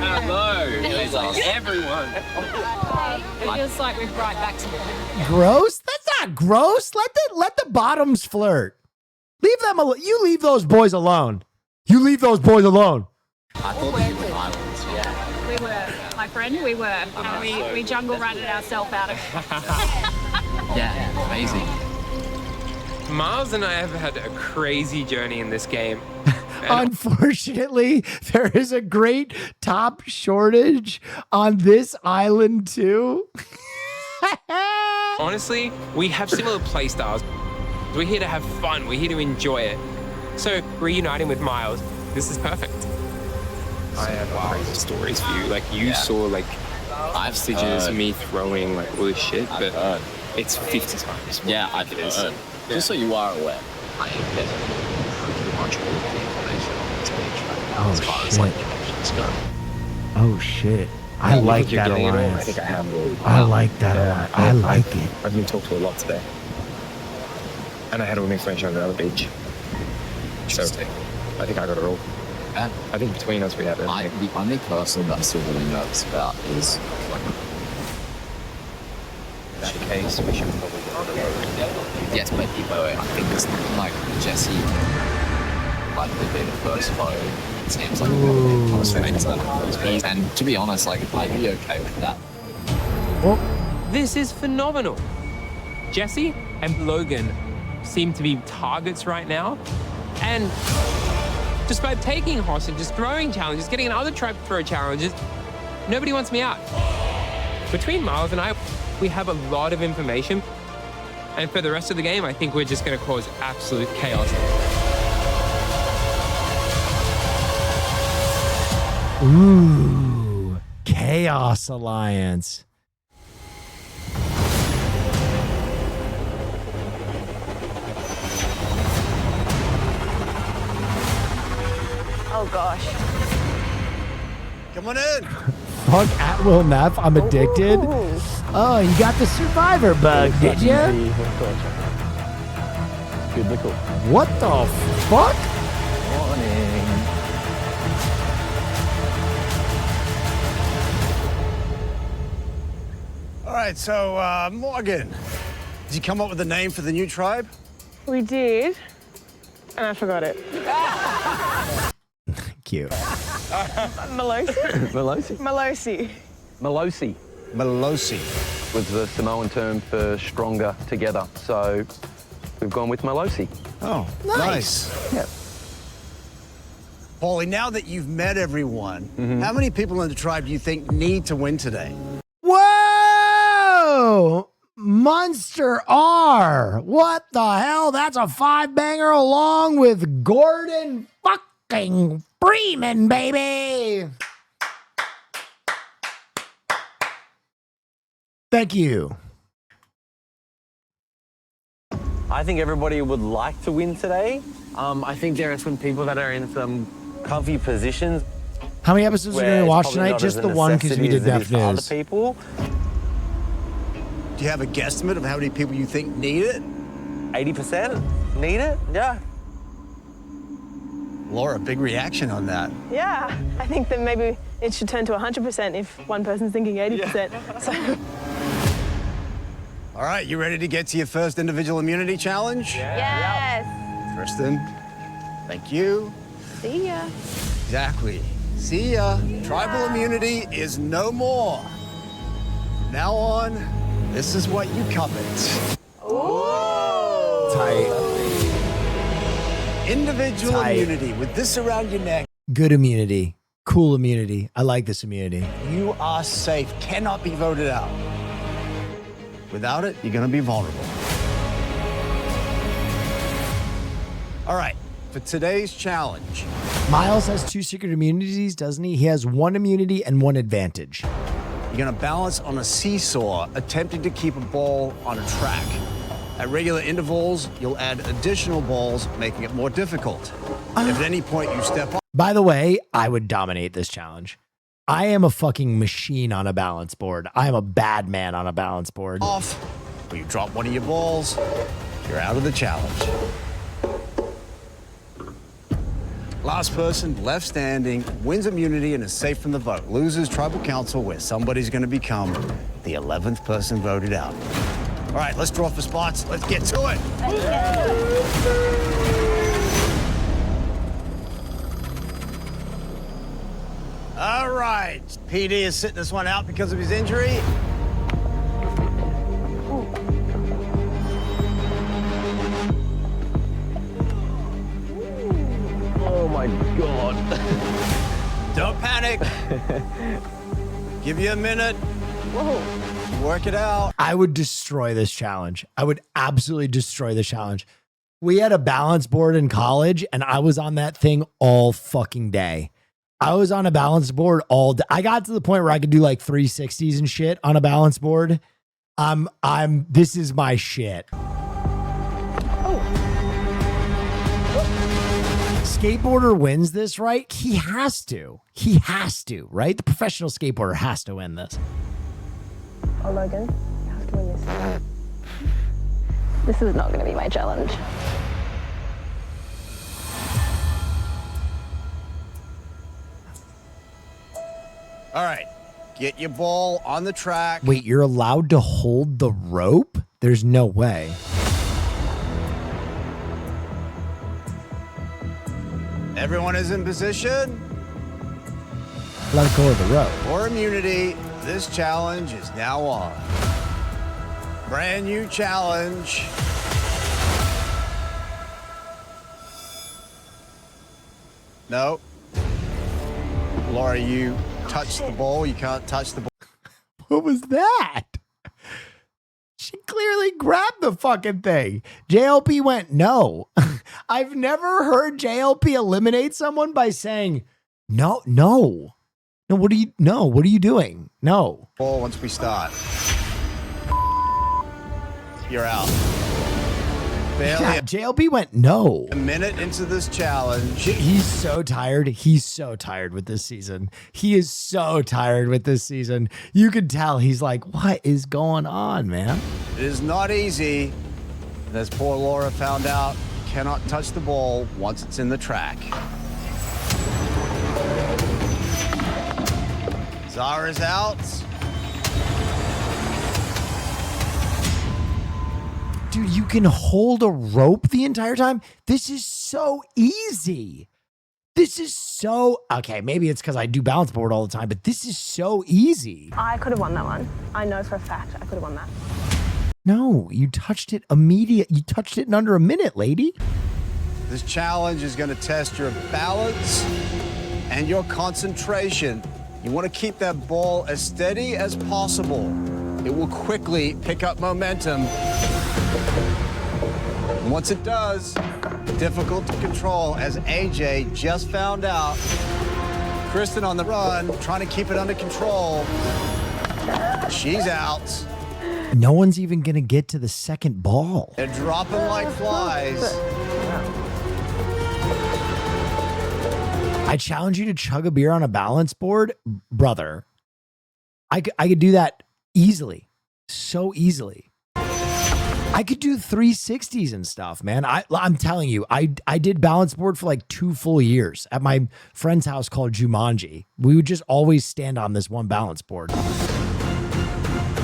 Hello, everyone. It feels like we're right back to Gross? That's not gross. Let the bottoms flirt. Leave them alone. You leave those boys alone. You leave those boys alone. I thought we were islands, We were, my friend, we were. And we jungle ratted ourselves out of it. Yeah, amazing. Miles and I have had a crazy journey in this game. Unfortunately, there is a great top shortage on this island too. Honestly, we have similar play styles. We're here to have fun. We're here to enjoy it. So reuniting with Miles, this is perfect. I have crazy stories for you. Like you saw like 5 stitches, me throwing like all this shit, but it's 50 times. Yeah, I've heard. Just so you are aware, I am getting pretty much all of the information on this page right now Oh, as far as shit. like connections go. Oh shit. I You like think you're that getting it all? I alliance. think I have all. I like that alliance. I like it. I've been talked to a lot today. And I had a women friend on the other beach. So I think I got it all. And I think between us we have everything. the only person that I'm still really nervous about is like, In that case, we should probably go to the road. yes, but I think it's like Jesse likely be the first vote. It seems like I was thinking and to be honest, like I'd be okay with that. This is phenomenal. Jesse and Logan seem to be targets right now. And despite taking hostages, throwing challenges, getting another tribe to throw challenges, nobody wants me out. Between Miles and I, we have a lot of information. And for the rest of the game, I think we're just going to cause absolute chaos. Ooh, Chaos Alliance. Oh gosh. Come on in. Fuck at will meth. I'm addicted. Oh, you got the survivor bug, did you? Good nickel. What the fuck? Morning. All right, so Morgan, did you come up with a name for the new tribe? We did, and I forgot it. Cute. Melosi? Melosi. Melosi. Melosi. Melosi. Was the Samoan term for stronger together. So we've gone with Melosi. Oh, nice. Yeah. Paulie, now that you've met everyone, how many people in the tribe do you think need to win today? Whoa! Monster R. What the hell? That's a 5-banger along with Gordon fucking Freeman, baby. Thank you. I think everybody would like to win today. I think there are some people that are in some comfy positions. How many episodes are you going to watch tonight? Just the one, because we did Death Other News. people. Do you have a guesstimate of how many people you think need it? 80% need it? Yeah. Laura, big reaction on that. Yeah, I think that maybe it should turn to 100% if one person's thinking 80%. So. All right, you ready to get to your first individual immunity challenge? Yes. Kristen, thank you. See ya. Exactly. See ya. Tribal immunity is no more. From now on, this is what you covet. Tight. Individual Tight. immunity with this around your neck. Good immunity. Cool immunity. I like this immunity. You are safe. Cannot be voted out. Without it, you're going to be vulnerable. All right, for today's challenge. Miles has 2 secret immunities, doesn't he? He has 1 immunity and 1 advantage. You're going to balance on a seesaw, attempting to keep a ball on a track. At regular intervals, you'll add additional balls, making it more difficult. If at any point you step off. By the way, I would dominate this challenge. I am a fucking machine on a balance board. I am a bad man on a balance board. Or you drop one of your balls, you're out of the challenge. Last person left standing wins immunity and is safe from the vote. Losers tribal council, where somebody's going to become the 11th person voted out. All right, let's draw for spots. Let's get to it. All right, PD is sitting this one out because of his injury. Oh my God. Don't panic. Give you a minute. Whoa. Work it out. I would destroy this challenge. I would absolutely destroy the challenge. We had a balance board in college and I was on that thing all fucking day. I was on a balance board all day. I got to the point where I could do like 360s and shit on a balance board. This is my shit. skateboarder wins this, right? He has to. He has to, right? The professional skateboarder has to win this. Oh, Logan, you have to win this. This is not going to be my challenge. All right, get your ball on the track. Wait, you're allowed to hold the rope? There's no way. Everyone is in position. Let go of the rope. For immunity, this challenge is now on. Brand new challenge. No. Laura, you touched the ball. You can't touch the ball. What was that? She clearly grabbed the fucking thing. JLP went, no. I've never heard JLP eliminate someone by saying, no. No, what are you doing? No. Ball once we start. You're out. Yeah, JLP went, no. A minute into this challenge. He's so tired. He's so tired with this season. He is so tired with this season. You can tell he's like, what is going on, man? It is not easy. And as poor Laura found out, you cannot touch the ball once it's in the track. Zara's out. Dude, you can hold a rope the entire time? This is so easy. This is so... Okay, maybe it's because I do balance board all the time, but this is so easy. I could have won that one. I know for a fact I could have won that. No, you touched it immediate. You touched it in under a minute, lady. This challenge is going to test your balance and your concentration. You want to keep that ball as steady as possible. It will quickly pick up momentum. And once it does, difficult to control, as AJ just found out. Kristen on the run, trying to keep it under control. She's out. No one's even going to get to the second ball. They're dropping like flies. I challenge you to chug a beer on a balance board, brother. I could do that easily. So easily. I could do 360s and stuff, man. I'm telling you, I did balance board for like 2 full years at my friend's house called Jumanji. We would just always stand on this one balance board.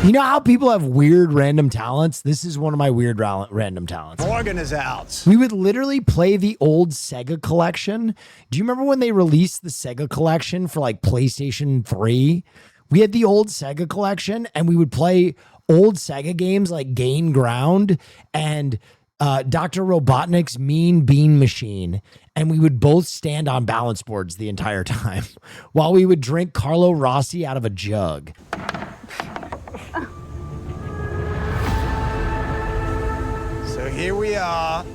You know how people have weird random talents? This is one of my weird random talents. Morgan is out. We would literally play the old Sega collection. Do you remember when they released the Sega collection for like PlayStation 3? We had the old Sega collection and we would play old Sega games like Gain Ground and Dr. Robotnik's Mean Bean Machine. And we would both stand on balance boards the entire time while we would drink Carlo Rossi out of a jug. So here we are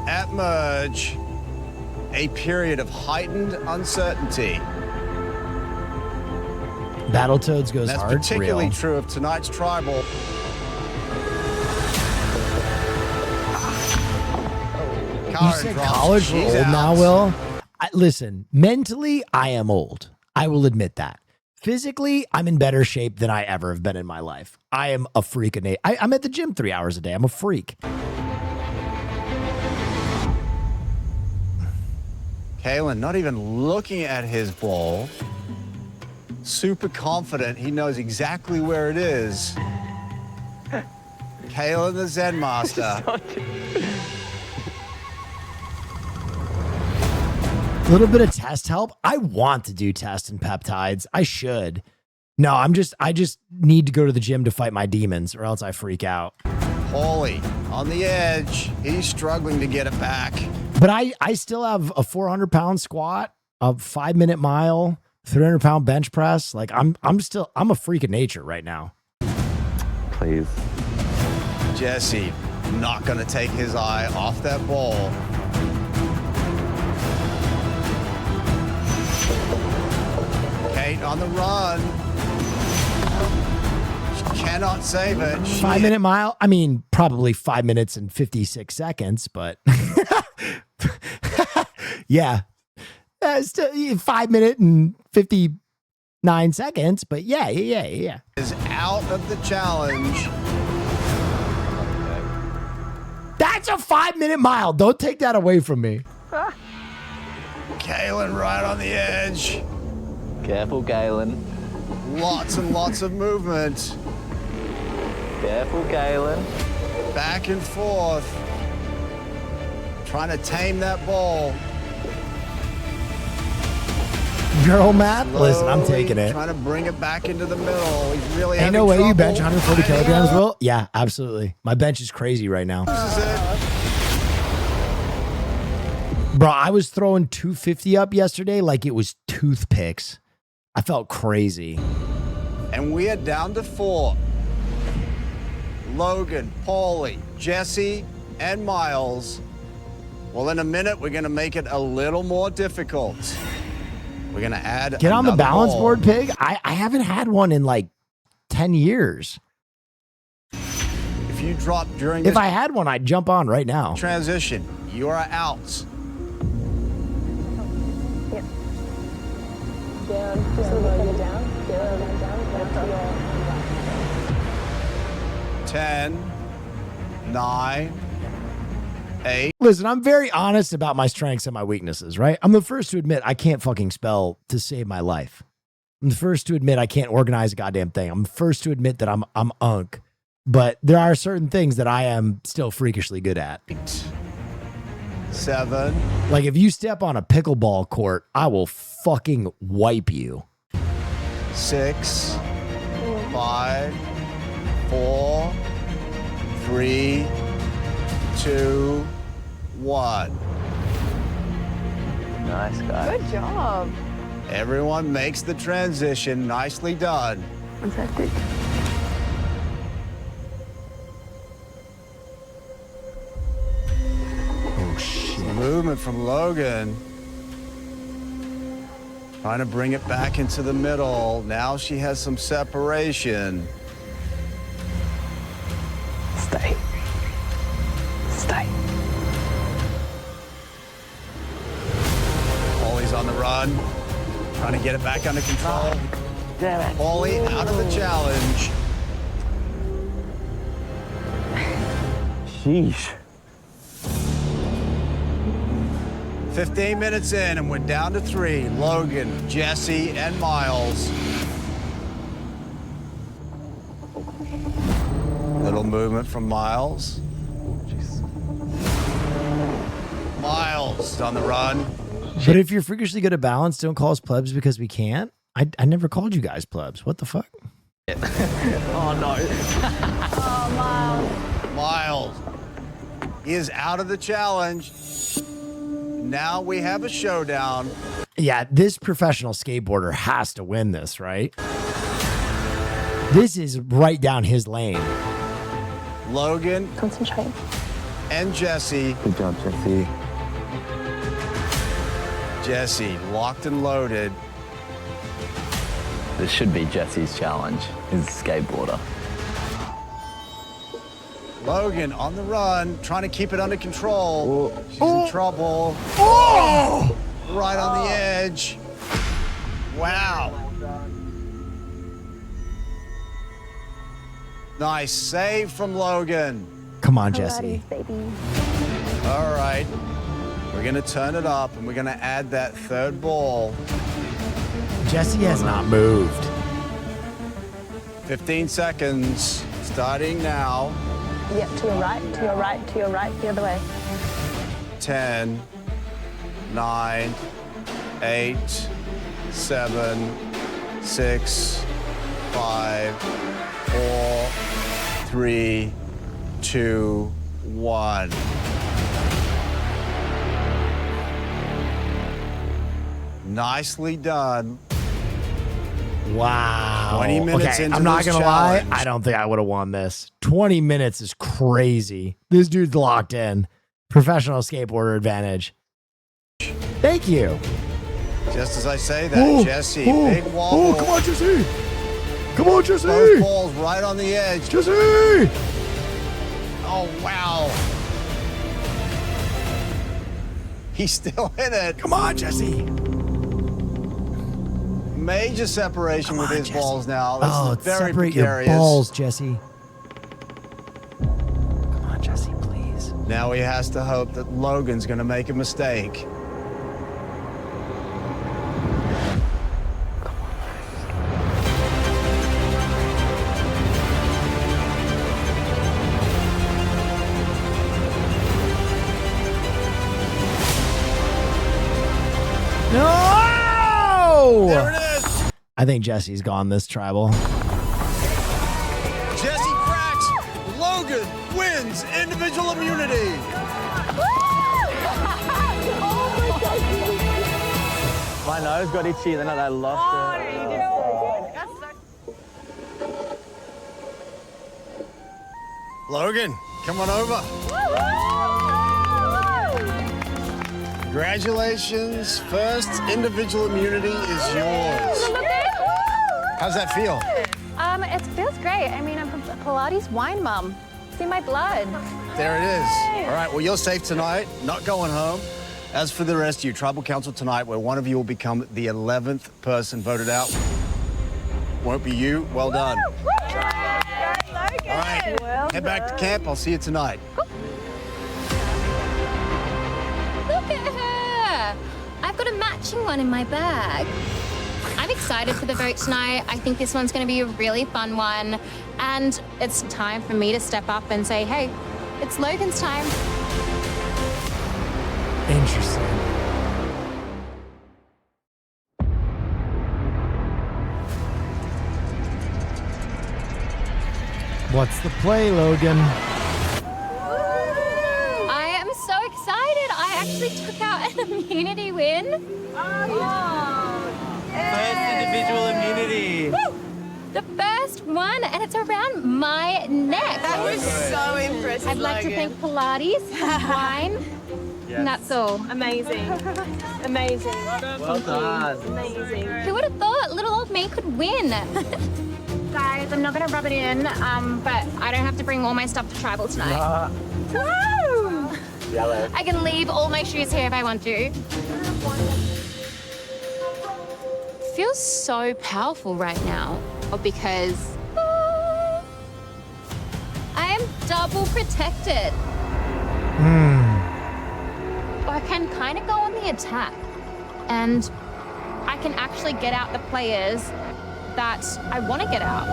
at Merge, a period of heightened uncertainty. Battletoads goes That's hard. particularly true of tonight's Tribal. You said college, we're old now, Will? Listen, mentally, I am old. I will admit that. Physically, I'm in better shape than I ever have been in my life. I am a freak. I'm at the gym 3 hours a day. I'm a freak. Kalen not even looking at his ball. Super confident. He knows exactly where it is. Kalen the Zen Master. A little bit of test help. I want to do test and peptides. I should. No, I just need to go to the gym to fight my demons or else I freak out. Paulie on the edge. He's struggling to get it back. But I still have a 400-pound squat, a 5-minute mile, 300-pound bench press. Like I'm a freak of nature right now. Please. Jesse not going to take his eye off that ball. Kate on the run. She cannot save it. 5-minute mile. I mean, probably 5 minutes and 56 seconds, but Yeah. Still 5 minutes and 59 seconds, but yeah. Is out of the challenge. That's a 5-minute mile. Don't take that away from me. Kaylin right on the edge. Careful, Kaylin. Lots and lots of movement. Careful, Kaylin. Back and forth. Trying to tame that ball. Girl math? Listen, I'm taking it. Trying to bring it back into the middle. He's really Ain't having no way you trouble. bench 140 kilograms, Will? Yeah, absolutely. My bench is crazy right now. This is it. Bro, I was throwing 250 up yesterday like it was toothpicks. I felt crazy. And we are down to 4. Logan, Paulie, Jesse, and Miles. Well, in a minute, we're going to make it a little more difficult. We're going to add Get on the another balance ball. board, Pig. I haven't had one in like 10 years. If you drop during If this I had one, I'd jump on right now. transition, you are out. Down. Just a little bit down. Down. 10, 9, 8. Listen, I'm very honest about my strengths and my weaknesses, right? I'm the first to admit I can't fucking spell to save my life. I'm the first to admit I can't organize a goddamn thing. I'm the first to admit that I'm unk. But there are certain things that I am still freakishly good at. 7. Like if you step on a pickleball court, I will fucking wipe you. 6, 5, 4, 3, 2, 1. Nice, guy. Good job. Everyone makes the transition. Nicely done. Fantastic. Oh shit. Movement from Logan. Trying to bring it back into the middle. Now she has some separation. Stay. Stay. Paulie's on the run. Trying to get it back under control. Damn it. Paulie out of the challenge. Sheesh. 15 minutes in, and we're down to 3. Logan, Jesse, and Miles. Little movement from Miles. Miles on the run. But if you're freakishly good at balance, don't call us plebs because we can't. I never called you guys plebs. What the fuck? Oh, no. Miles. He is out of the challenge. Now we have a showdown. Yeah, this professional skateboarder has to win this, right? This is right down his lane. Logan. Concentrate. And Jesse. Good job, Jesse. Jesse, locked and loaded. This should be Jesse's challenge. He's a skateboarder. Logan on the run, trying to keep it under control. She's in trouble. Oh! Right on the edge. Wow. Nice save from Logan. Come on, Jesse. All right. We're going to turn it up, and we're going to add that third ball. Jesse has not moved. 15 seconds, starting now. Yep, to your right, to your right, to your right, the other way. 10, 9, 8, 7, 6, 5, 4, 3, 2, 1. Nicely done. Wow. 20 minutes okay, into I'm not this going to lie. challenge. I don't think I would have won this. 20 minutes is crazy. This dude's locked in. Professional skateboarder advantage. Thank you. Just as I say that, Oh, Jesse, oh, big wobble. oh, come on, Jesse. Come on, Jesse. Both balls right on the edge. Jesse. Oh, wow. He's still in it. Come on, Jesse. Major separation with his balls now. This Oh, is very separate your precarious. balls, Jesse. Come on, Jesse, please. Now he has to hope that Logan's going to make a mistake. No! There it is. I think Jesse's gone this tribal. Jesse cracks. Logan wins individual immunity. My nose got itchy, then I lost it. Logan, come on over. Congratulations. First individual immunity is yours. How's that feel? It feels great. I mean, I'm a Pilates wine mum. See my blood. There it is. All right, well, you're safe tonight, not going home. As for the rest of you, Tribal Council tonight, where one of you will become the 11th person voted out. Won't be you. Well done. All right, head back to camp. I'll see you tonight. Look at her. I've got a matching one in my bag. I'm excited for the vote tonight. I think this one's going to be a really fun one. And it's time for me to step up and say, hey, it's Logan's time. Interesting. What's the play, Logan? I am so excited. I actually took out an immunity win. First individual immunity. Woo! The first one, and it's around my neck. That was so impressive. I'd like to thank Pilates, wine, and that's all. Amazing. Amazing. Well done. Amazing. Who would have thought little old me could win? Guys, I'm not gonna rub it in, but I don't have to bring all my stuff to tribal tonight. Woo! Yellow. I can leave all my shoes here if I want to. Feels so powerful right now because I am double protected. I can kind of go on the attack and I can actually get out the players that I want to get out.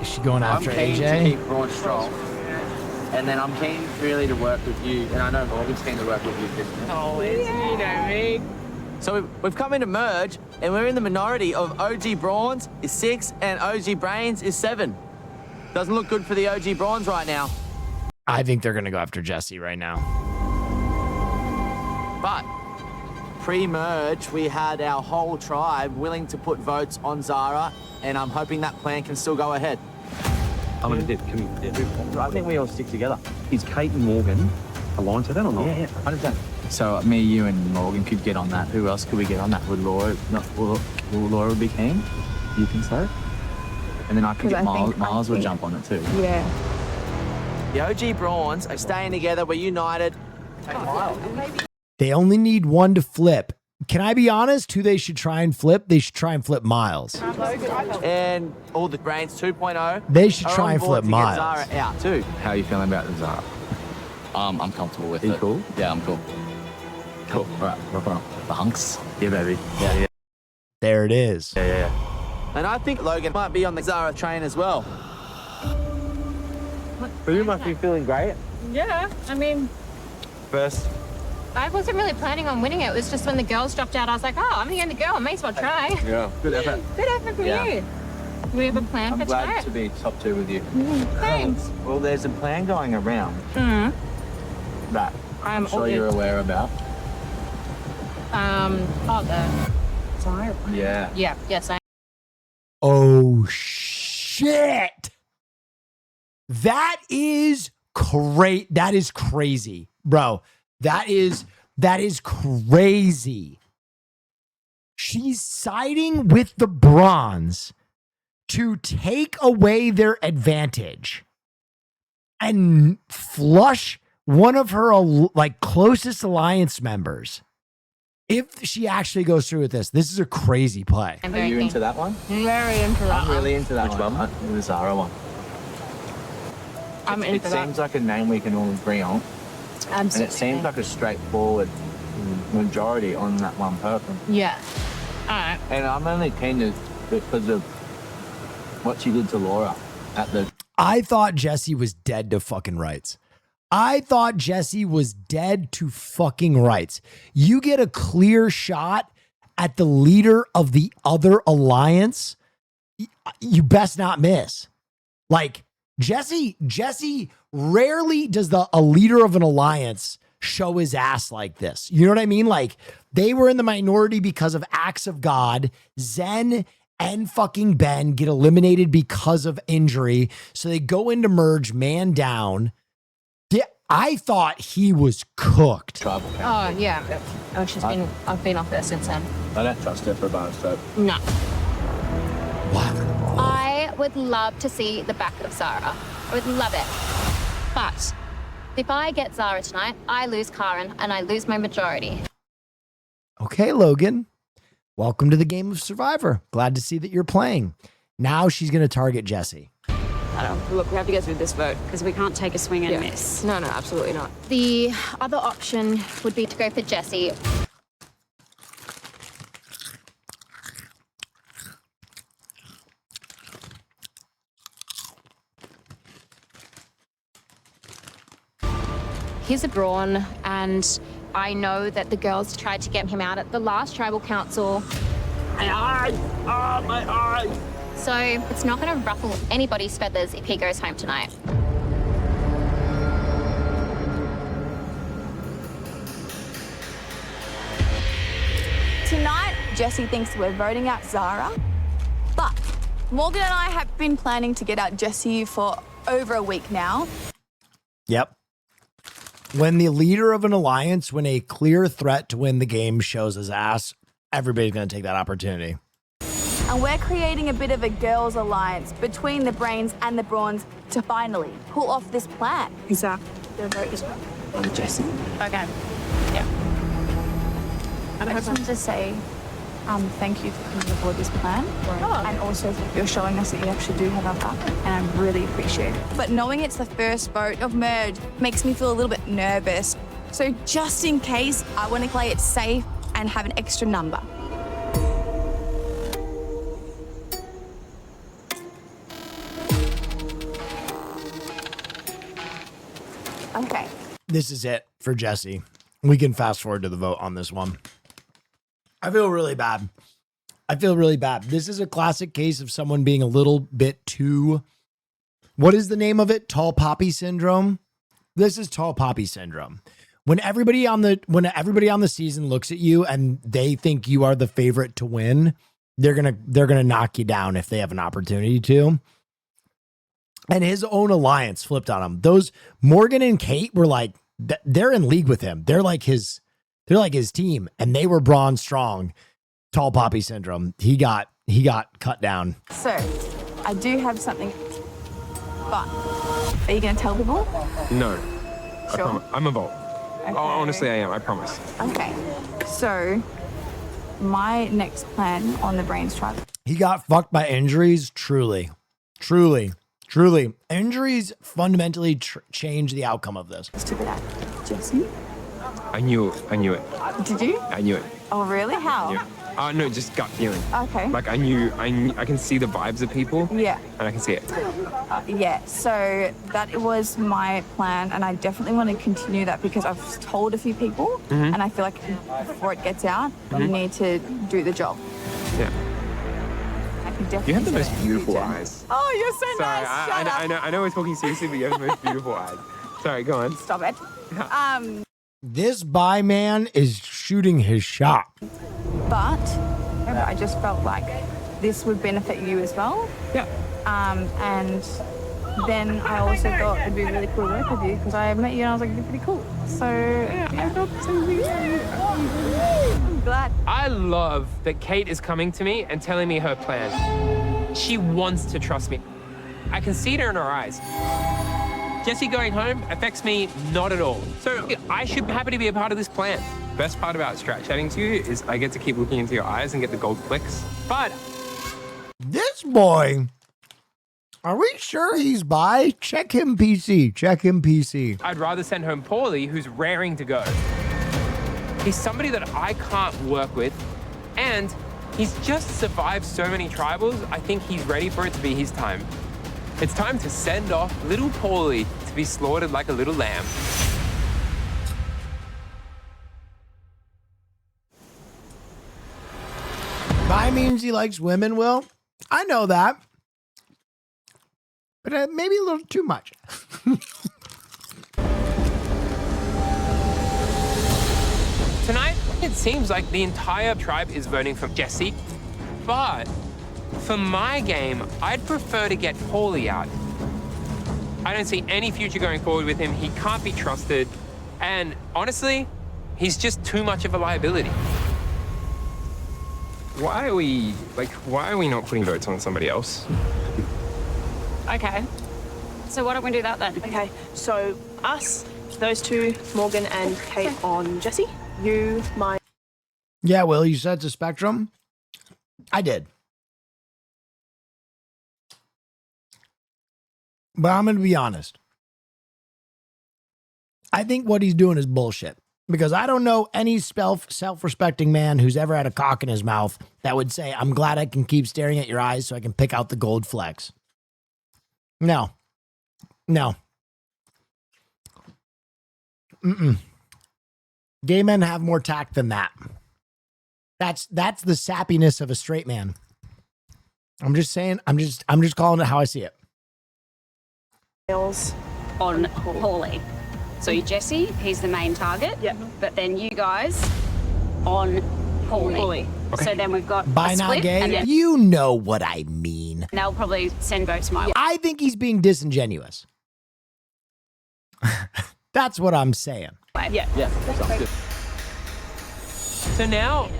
Is she going after I'm keen AJ? to keep Braun strong. And then I'm keen really to work with you. And I know Morgan's keen to work with you. Always, you know me. So we've come into merge, and we're in the minority of OG Brawns is 6 and OG Brains is 7. Doesn't look good for the OG Brawns right now. I think they're going to go after Jesse right now. But pre-merge, we had our whole tribe willing to put votes on Zara, and I'm hoping that plan can still go ahead. I'm gonna dip. Can we dip? I think we all stick together. Is Kate and Morgan aligned to that or not? Yeah, 100%. So me, you, and Morgan could get on that. Who else could we get on that? Would Laura? Will Laura be keen? You think so? And then I could get Miles would jump on it too. Yeah. The OG Brawns are staying together. We're united. They only need one to flip. Can I be honest? Who they should try and flip? They should try and flip Miles. And all the Brains 2.0. They should are try on and board flip to get Miles. Zara out too. How are you feeling about the Zara? I'm comfortable with it. You cool? Yeah, I'm cool. Cool. All right, rock on. The hunks. Yeah, baby. Yeah. There it is. Yeah. And I think Logan might be on the Zara train as well. But you must be feeling great. Yeah, I mean, First. I wasn't really planning on winning it. It was just when the girls dropped out, I was like, oh, I'm the only girl. I may as well try. Yeah. Good effort. Good effort from Yeah. you. Do we have a plan I'm for glad tonight? to be top 2 with you. Thanks. Well, there's a plan going around that I'm sure you're aware about. Sorry. Yeah. Yeah, yes, I Oh, shit. That is great. That is crazy, bro. That is crazy. She's siding with the Bronze to take away their advantage and flush one of her like closest alliance members. If she actually goes through with this is a crazy play. Are you into that one? Very into that I'm really into that one. The Zara one. I'm into It that. seems like a name we can all agree on. Absolutely. And it seems like a straightforward majority on that one person. Yeah. All right. And I'm only keen to because of what she did to Laura at the. I thought Jesse was dead to fucking rights. I thought Jesse was dead to fucking rights. You get a clear shot at the leader of the other alliance, you best not miss. Like Jesse rarely does a leader of an alliance show his ass like this. You know what I mean? Like they were in the minority because of acts of God. Zen and fucking Ben get eliminated because of injury. So they go into merge man down. I thought he was cooked. Oh, yeah. I've been off there since then. I don't trust her for a bar soap. No. I would love to see the back of Zara. I would love it. But if I get Zara tonight, I lose Karen and I lose my majority. Okay, Logan. Welcome to the game of Survivor. Glad to see that you're playing. Now she's going to target Jesse. I don't know. Look, we have to get through this vote because we can't take a swing and miss. No, absolutely not. The other option would be to go for Jesse. He's a brawn, and I know that the girls tried to get him out at the last tribal council. My eyes! Oh, my eyes! So it's not going to ruffle anybody's feathers if he goes home tonight. Tonight, Jesse thinks we're voting out Zara, but Morgan and I have been planning to get out Jesse for over a week now. Yep. When the leader of an alliance, when a clear threat to win the game shows his ass, everybody's going to take that opportunity. And we're creating a bit of a girls' alliance between the brains and the brawns to finally pull off this plan. Exactly. The vote is Jesse. okay. Yeah. I just wanted to say thank you for coming aboard this plan. And also you're showing us that you actually do have our back, and I really appreciate it. But knowing it's the first vote of merge makes me feel a little bit nervous. So just in case, I want to play it safe and have an extra number. Okay. This is it for Jesse. We can fast forward to the vote on this one. I feel really bad. This is a classic case of someone being a little bit too, what is the name of it? Tall poppy syndrome. This is tall poppy syndrome. When everybody on the season looks at you and they think you are the favorite to win, they're going to knock you down if they have an opportunity to. And his own alliance flipped on him. Those Morgan and Kate were like, they're in league with him. They're like his team, and they were brawn strong. Tall poppy syndrome. He got cut down. So, I do have something, but are you going to tell people? No. Sure. I'm a vote. Okay. Oh, honestly, I am. I promise. Okay. So, my next plan on the Brains Tribe. He got fucked by injuries. Truly. Injuries fundamentally change the outcome of this. Let's do that. Jesse? I knew it. Did you? I knew it. Oh, really? How? Yeah. No, just gut feeling. Okay. Like I can see the vibes of people. Yeah. And I can see it. Yeah, so that was my plan, and I definitely want to continue that because I've told a few people, and I feel like before it gets out, you need to do the job. Yeah. I could definitely You have the do most it. beautiful eyes. Oh, you're so Sorry, nice. Shut up. I know we're talking seriously, but you have the most beautiful eyes. Sorry, go on. Stop it. This buy man is shooting his shot. But I just felt like this would benefit you as well. Yeah. And then I also thought it'd be really cool to work with you because I met you and I was like, you're pretty cool. So yeah, I felt the same thing. I'm glad. I love that Kate is coming to me and telling me her plan. she wants to trust me. I can see it in her eyes. Jessie going home affects me not at all. So I should be happy to be a part of this plan. Best part about strat chatting to you is I get to keep looking into your eyes and get the gold clicks. But This boy, are we sure he's bi? Check him PC. Check him PC. I'd rather send home Paulie, who's raring to go. He's somebody that I can't work with, and he's just survived so many tribals. I think he's ready for it to be his time. It's time to send off little Paulie to be slaughtered like a little lamb. Bi means he likes women, Will. I know that. But maybe a little too much. Tonight, it seems like the entire tribe is voting for Jessie, but for my game, I'd prefer to get Paulie out. I don't see any future going forward with him. He can't be trusted. And honestly, he's just too much of a liability. Why are we not putting votes on somebody else? Okay. So why don't we do that then? Okay, so us, those two, Morgan and Kate on Jessie. You, my... Yeah, Will, you said it's a spectrum? I did. But I'm going to be honest. I think what he's doing is bullshit. Because I don't know any self-respecting man who's ever had a cock in his mouth that would say, I'm glad I can keep staring at your eyes so I can pick out the gold flecks. No. No. Mm-mm. Gay men have more tact than that. That's the sappiness of a straight man. I'm just saying, I'm just calling it how I see it. On Paulie. So Jessie, he's the main target. Yep. But then you guys on Paulie. Okay. So then we've got Bi a not split, gay? and then You know what I mean. they'll probably send votes my way. I think he's being disingenuous. That's what I'm saying. Yeah. Sounds good. So now,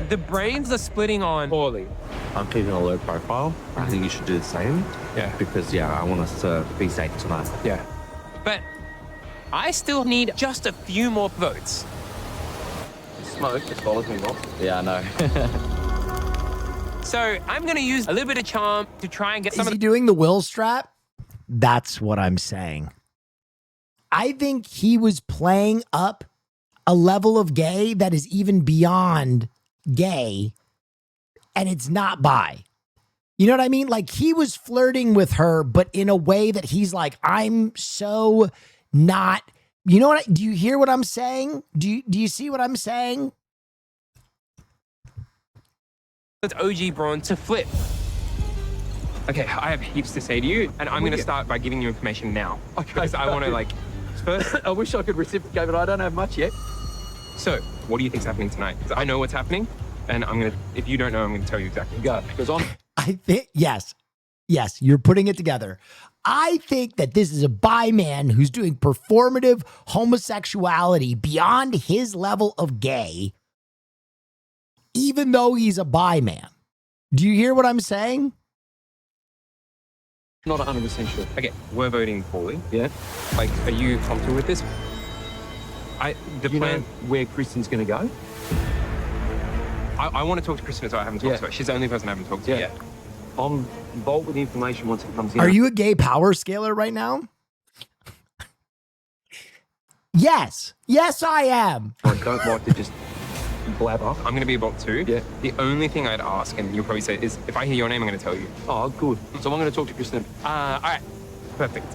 the brains are splitting on Paulie. I'm keeping a low profile. I think you should do the same. Yeah. Because, I want us to be safe tonight. Yeah. But I still need just a few more votes. Smoke as well as me, boss. Yeah, I know. So I'm going to use a little bit of charm to try and get some Is of he doing the Will strap? That's what I'm saying. I think he was playing up a level of gay that is even beyond gay, and it's not bi. You know what I mean? Like, he was flirting with her, but in a way that he's like, I'm so not. You know what? Do you hear what I'm saying? Do you see what I'm saying? It's OG Braun to flip. Okay, I have heaps to say to you, and I'm going to start by giving you information now. Because I want to, first... I wish I could reciprocate, but I don't have much yet. So, what do you think's happening tonight? 'Cause I know what's happening, and I'm going to... If you don't know, I'm going to tell you exactly. Go. Because I think, yes, you're putting it together. I think that this is a bi man who's doing performative homosexuality beyond his level of gay, even though he's a bi man. Do you hear what I'm saying? Not 100% sure. Okay, we're voting Paulie. Yeah. Are you comfortable with this? The plan... where Kristen's going to go? I want to talk to Kristen, so I haven't talked to her. She's the only person I haven't talked to yet. I'm involved with the information once it comes in. Are you a gay power scaler right now? Yes. Yes, I am. I don't like to just blabber. I'm going to be about to. Yeah. The only thing I'd ask, and you'll probably say, is if I hear your name, I'm going to tell you. Oh, good. So I'm going to talk to Kristen. All right. Perfect.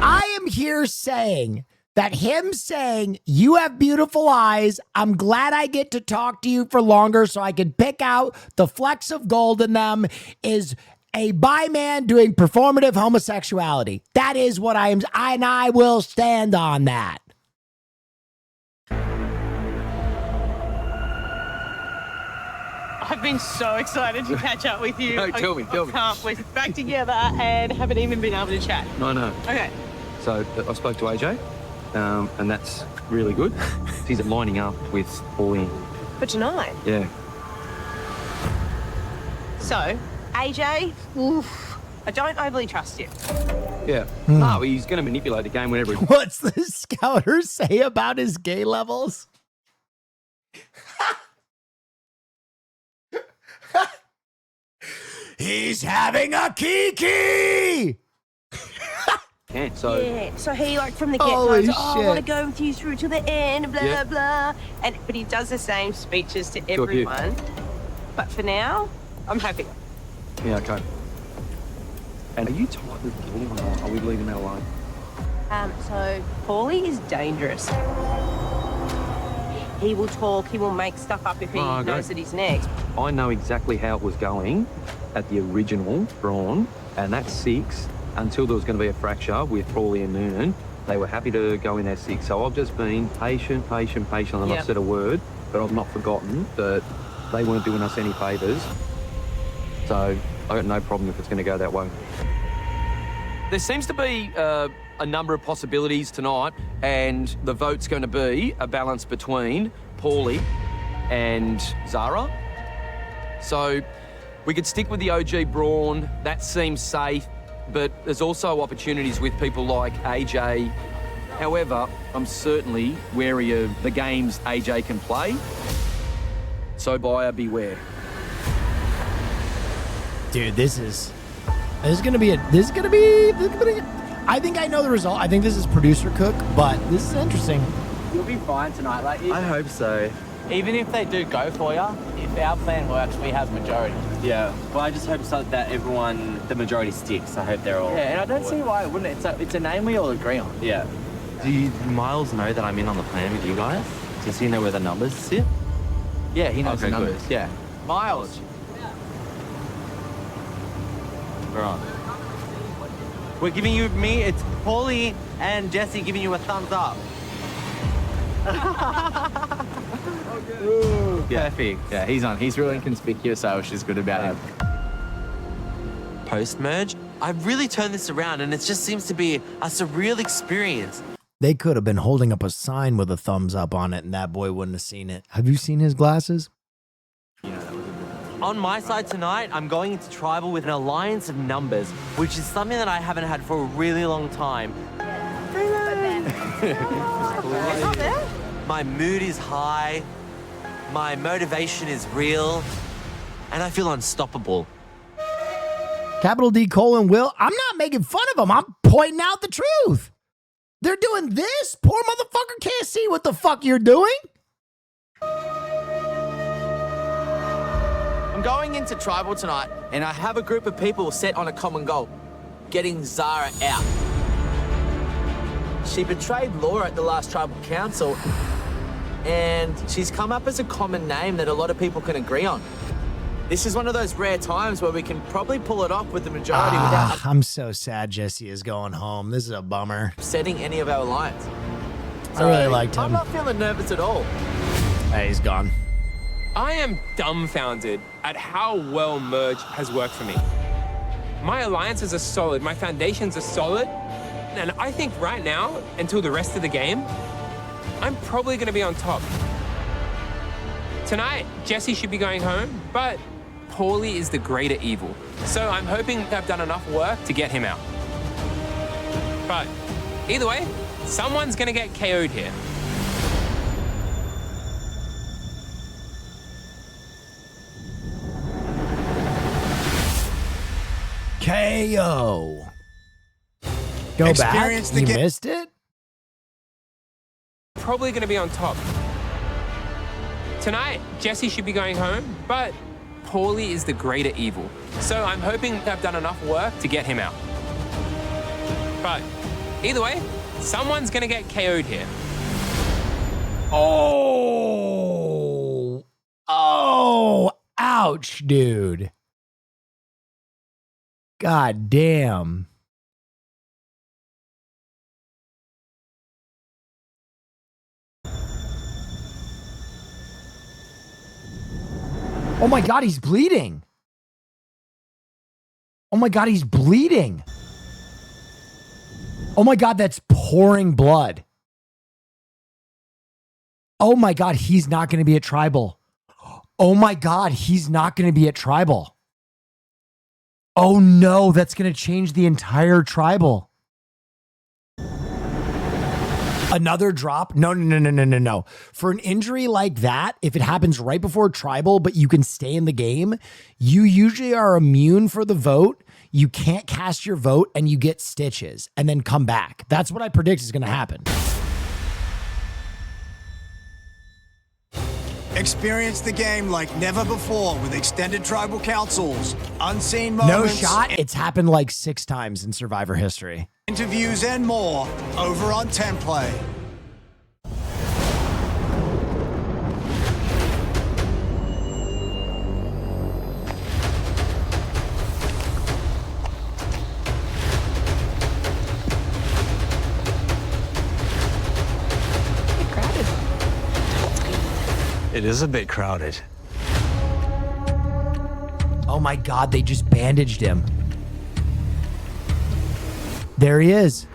I am here saying that him saying, you have beautiful eyes, I'm glad I get to talk to you for longer so I can pick out the flecks of gold in them, is a bi man doing performative homosexuality. That is what I am, and I will stand on that. I've been so excited to catch up with you. No, tell me. We're back together and haven't even been able to chat. No. Okay. So I spoke to AJ, and that's really good. He's lining up with Paulie. For tonight? Yeah. So, AJ, I don't overly trust you. Yeah. No, he's going to manipulate the game whenever he... What's the scouter say about his gay levels? He's having a kiki! So he, like, from the get-go, Holy goes, I want to shit. go with you through to the end, blah, Yeah. blah. But he does the same speeches to everyone. But for now, I'm happy. Yeah, okay. And are you tight with Paulie or not? Are we leaving that alone? So Paulie is dangerous. He will talk, he will make stuff up if he Oh, okay. knows that he's next. I know exactly how it was going at the original Braun, and that's 6 until there was going to be a fracture with Prawley and Noonan. They were happy to go in there 6. So I've just been patient. I've not said a word, but I've not forgotten that they weren't doing us any favours. So I got no problem if it's going to go that way. There seems to be a number of possibilities tonight, and the vote's going to be a balance between Paulie and Zara. So we could stick with the OG Braun. That seems safe, but there's also opportunities with people like AJ. However, I'm certainly wary of the games AJ can play. So buyer beware. Dude, this is gonna be. I think I know the result. I think this is producer cook, but this is interesting. You'll be fine tonight. Like, I hope so. even if they do go for you, if our plan works, we have majority. Yeah, well, I just hope so that the majority sticks. I hope they're all... Yeah, and I don't see why it wouldn't. It's a name we all agree on. Yeah. Do Miles know that I'm in on the plan with you guys? Does he know where the numbers sit? Yeah, he knows the Okay, good. numbers. Yeah. Miles. Right. We're giving you it's Paulie and Jesse giving you a thumbs up. Perfect. Yeah, he's on. He's really inconspicuous, which is good about him. Post-merge, I've really turned this around and it just seems to be a surreal experience. They could have been holding up a sign with a thumbs up on it and that boy wouldn't have seen it. Have you seen his glasses? On my side tonight, I'm going into tribal with an alliance of numbers, which is something that I haven't had for a really long time. My mood is high, my motivation is real, and I feel unstoppable. Capital D colon Will. I'm not making fun of them. I'm pointing out the truth. They're doing this. Poor motherfucker can't see what the fuck you're doing. I'm going into tribal tonight, and I have a group of people set on a common goal: getting Zara out. She betrayed Laura at the last tribal council, and she's come up as a common name that a lot of people can agree on. This is one of those rare times where we can probably pull it off with the majority without I'm so sad Jesse is going home. This is a bummer. upsetting any of our alliance. I really liked him. I'm not feeling nervous at all. Hey, he's gone. I am dumbfounded at how well Merge has worked for me. My alliances are solid, my foundations are solid, and I think right now, until the rest of the game, I'm probably gonna be on top. Tonight, Jesse should be going home, but Paulie is the greater evil. So I'm hoping I've done enough work to get him out. But either way, someone's gonna get KO'd here. KO. Go Experience back. the You game. missed it? Probably gonna be on top. Tonight, Jesse should be going home, but Paulie is the greater evil. So I'm hoping I've done enough work to get him out. But either way, someone's gonna get KO'd here. Oh. Oh. Ouch, dude. God damn. Oh my God, he's bleeding. Oh my God, he's bleeding. Oh my God, that's pouring blood. Oh my God, he's not going to be at tribal. Oh my God, he's not going to be at tribal. Oh no, that's going to change the entire tribal. Another drop? No. For an injury like that, if it happens right before tribal, but you can stay in the game, you usually are immune for the vote. You can't cast your vote and you get stitches and then come back. That's what I predict is going to happen. Experience the game like never before with extended tribal councils, unseen moments, No shot. It's happened like 6 times in Survivor history. interviews, and more over on Template. It is a bit crowded. Oh my God, they just bandaged him. There he is.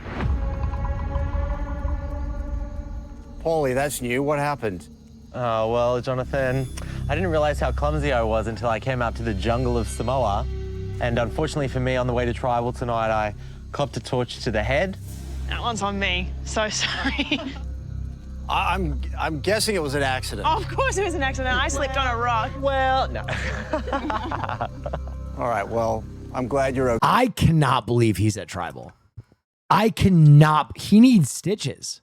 Paulie, that's new. What happened? Oh, well, Jonathan, I didn't realize how clumsy I was until I came out to the jungle of Samoa. And unfortunately for me, on the way to tribal tonight, I copped a torch to the head. That one's on me. So sorry. I'm guessing it was an accident. Of course it was an accident. I slipped on a rock. Well, no. All right, well, I'm glad you're okay. I cannot believe he's at tribal. I cannot. He needs stitches.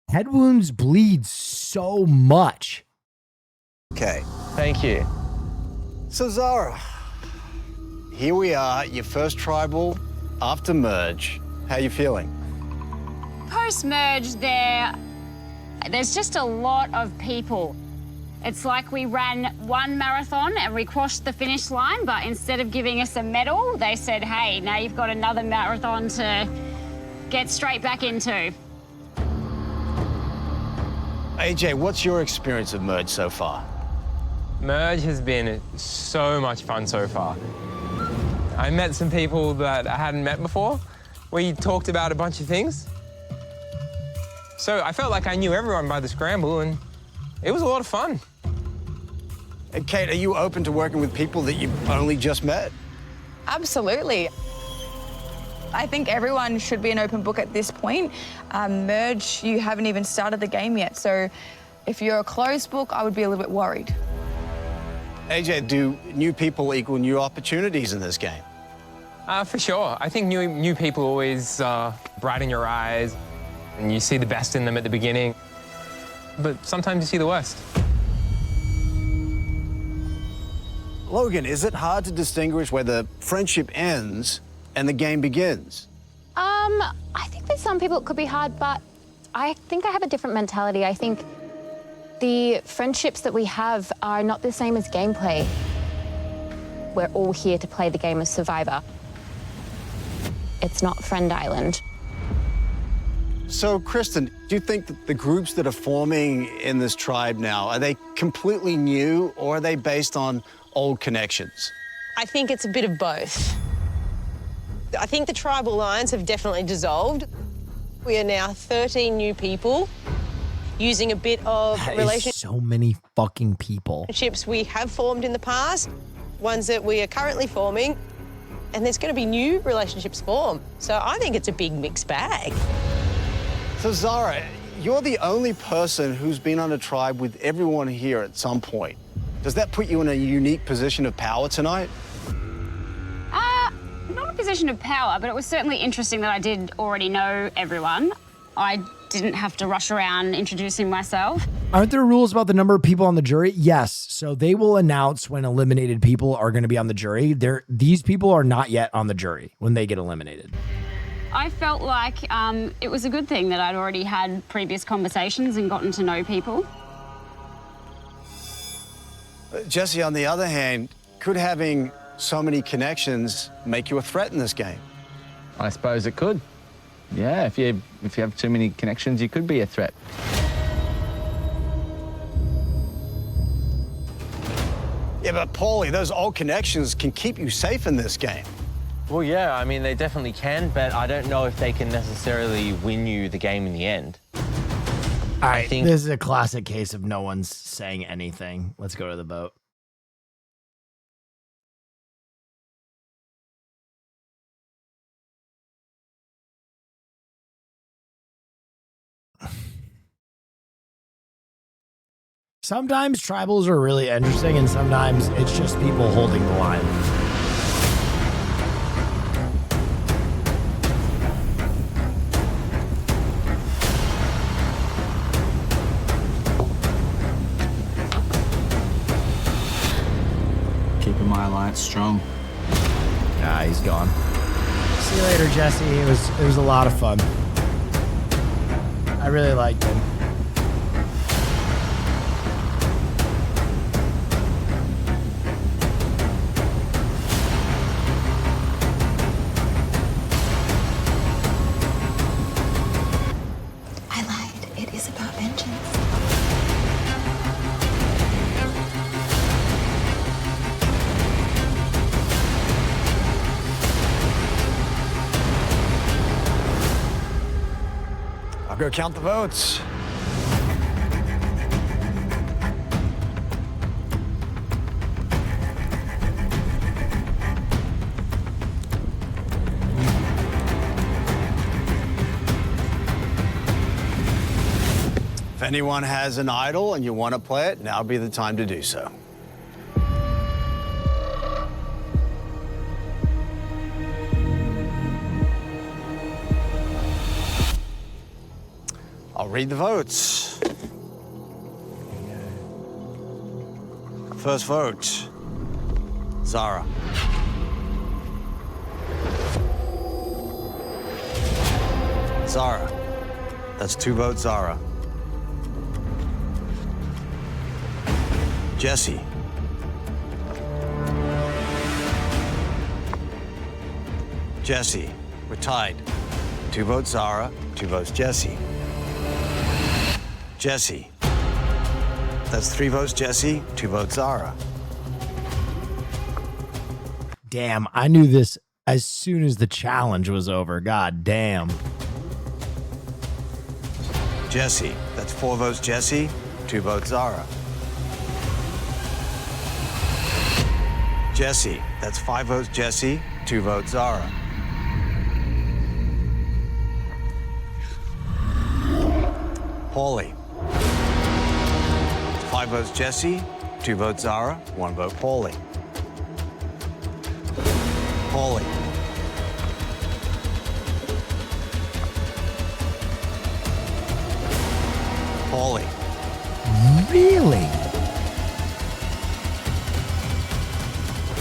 Head wounds bleed so much. Okay. Thank you. So, Zara, here we are, your first tribal after merge. How you feeling? Post-merge, there's just a lot of people. It's like we ran one marathon and we crossed the finish line, but instead of giving us a medal, they said, hey, now you've got another marathon to get straight back into. AJ, what's your experience of merge so far? Merge has been so much fun so far. I met some people that I hadn't met before. We talked about a bunch of things. So I felt like I knew everyone by the scramble, and it was a lot of fun. And Kate, are you open to working with people that you've only just met? Absolutely. I think everyone should be an open book at this point. Merge, you haven't even started the game yet, so if you're a closed book, I would be a little bit worried. AJ, do new people equal new opportunities in this game? For sure. I think new people always brighten your eyes, and you see the best in them at the beginning, but sometimes you see the worst. Logan, is it hard to distinguish where the friendship ends and the game begins? I think for some people it could be hard, but I think I have a different mentality. I think the friendships that we have are not the same as gameplay. We're all here to play the game of Survivor. It's not Friend Island. So, Kristen, do you think that the groups that are forming in this tribe now, are they completely new or are they based on old connections? I think it's a bit of both. I think the tribal lines have definitely dissolved. We are now 13 new people using a bit of So many fucking people. relationships we have formed in the past, ones that we are currently forming, and there's going to be new relationships formed. So I think it's a big mixed bag. So, Zara, you're the only person who's been on a tribe with everyone here at some point. Does that put you in a unique position of power tonight? Not a position of power, but it was certainly interesting that I did already know everyone. I didn't have to rush around introducing myself. Aren't there rules about the number of people on the jury? Yes. So they will announce when eliminated people are going to be on the jury. These people are not yet on the jury when they get eliminated. I felt like it was a good thing that I'd already had previous conversations and gotten to know people. Jesse, on the other hand, could having so many connections make you a threat in this game? I suppose it could. Yeah, if you have too many connections, you could be a threat. Yeah, but Paulie, those old connections can keep you safe in this game. Well, yeah, I mean, they definitely can, but I don't know if they can necessarily win you the game in the end. All right, this is a classic case of no one's saying anything. Let's go to the boat. Sometimes tribals are really interesting, and sometimes it's just people holding the line. Keeping my alliance strong. Nah, he's gone. See you later, Jesse. It was a lot of fun. I really liked him. I lied. It is about vengeance. I'll go count the votes. If anyone has an idol and you want to play it, now would be the time to do so. I'll read the votes. First vote, Zara. Zara. That's 2 votes, Zara. Jesse. Jesse. We're tied. 2 votes, Zara. 2 votes, Jesse. Jesse. That's 3 votes, Jesse. 2 votes, Zara. Damn, I knew this as soon as the challenge was over. God damn. Jesse. That's 4 votes, Jesse. 2 votes, Zara. Jesse. That's 5 votes, Jesse. 2 votes, Zara. Paulie. 5 votes, Jesse. 2 votes, Zara. 1 vote, Paulie. Paulie. Paulie. Really?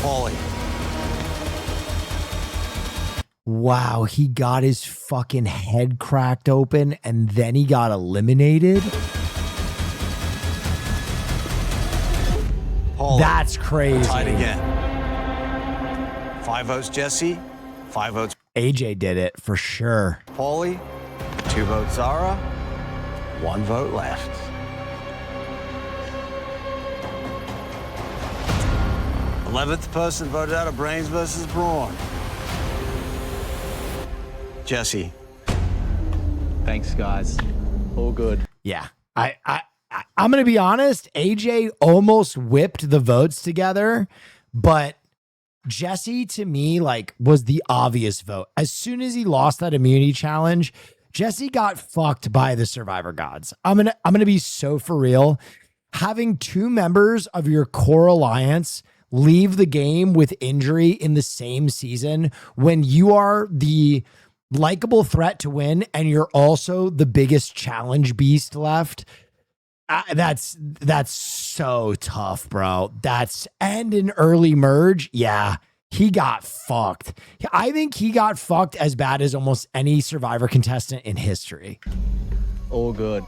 Paulie. Wow, he got his fucking head cracked open and then he got eliminated? Paulie. That's crazy. Tied again. 5 votes, Jesse. 5 votes. AJ did it for sure. Paulie. 2 votes, Zara. 1 vote left. The 11th person voted out of Brains versus Brawn. Jesse. Thanks, guys. All good. Yeah. I'm going to be honest, AJ almost whipped the votes together, but Jesse to me like was the obvious vote. As soon as he lost that immunity challenge, Jesse got fucked by the Survivor gods. I'm going to be so for real. Having 2 members of your core alliance leave the game with injury in the same season when you are the likable threat to win and you're also the biggest challenge beast left. That's so tough, bro. And an early merge. Yeah, he got fucked. I think he got fucked as bad as almost any Survivor contestant in history. All good.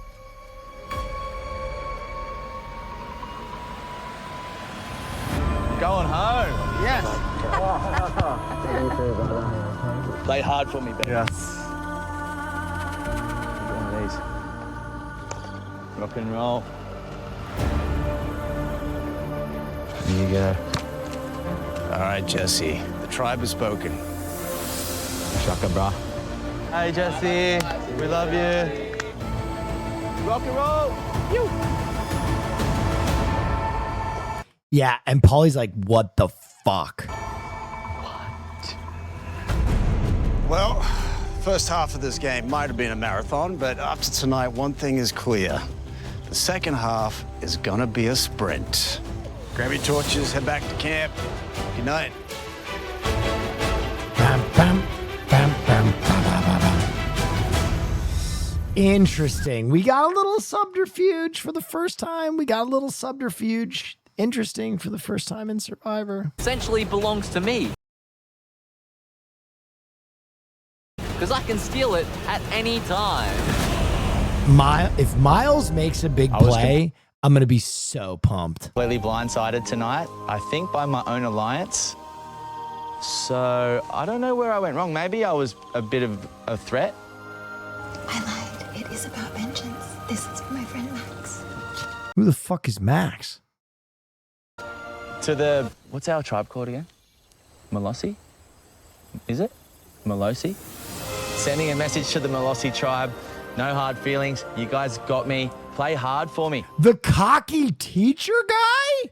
Going home. Yes. Play hard for me, baby. Yes. One of these. Rock and roll. Here you go. All right, Jesse. The tribe has spoken. Shaka, brah. Hey, Jesse. We love you. Rock and roll. You. Yeah, and Paulie's like, what the fuck? Well, first half of this game might have been a marathon, but up to tonight, one thing is clear. The second half is gonna be a sprint. Grab your torches, head back to camp. Good night. Bam, bam, bam, bam, bam, bam, bam, bam. Interesting. We got a little subterfuge for the first time. We got a little subterfuge. Interesting for the first time in Survivor. Essentially belongs to me. Because I can steal it at any time. If Miles makes a big play, I'm going to be so pumped. Completely blindsided tonight, I think by my own alliance. So I don't know where I went wrong. Maybe I was a bit of a threat. I lied. It is about vengeance. This is for my friend Max. Who the fuck is Max? To the, what's our tribe called again? Molossi? Is it? Molossi? Sending a message to the Molossi tribe. No hard feelings. You guys got me. Play hard for me. The cocky teacher guy?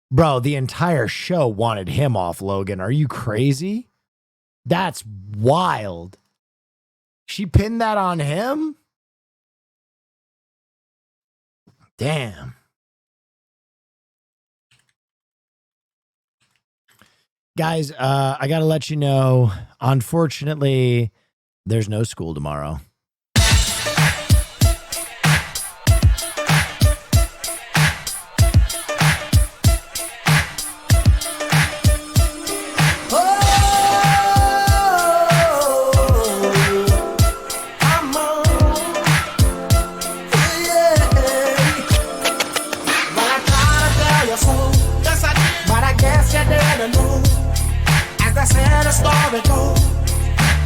Bro, the entire show wanted him off, Logan. Are you crazy? That's wild. She pinned that on him? Damn. Guys, I got to let you know, unfortunately, there's no school tomorrow.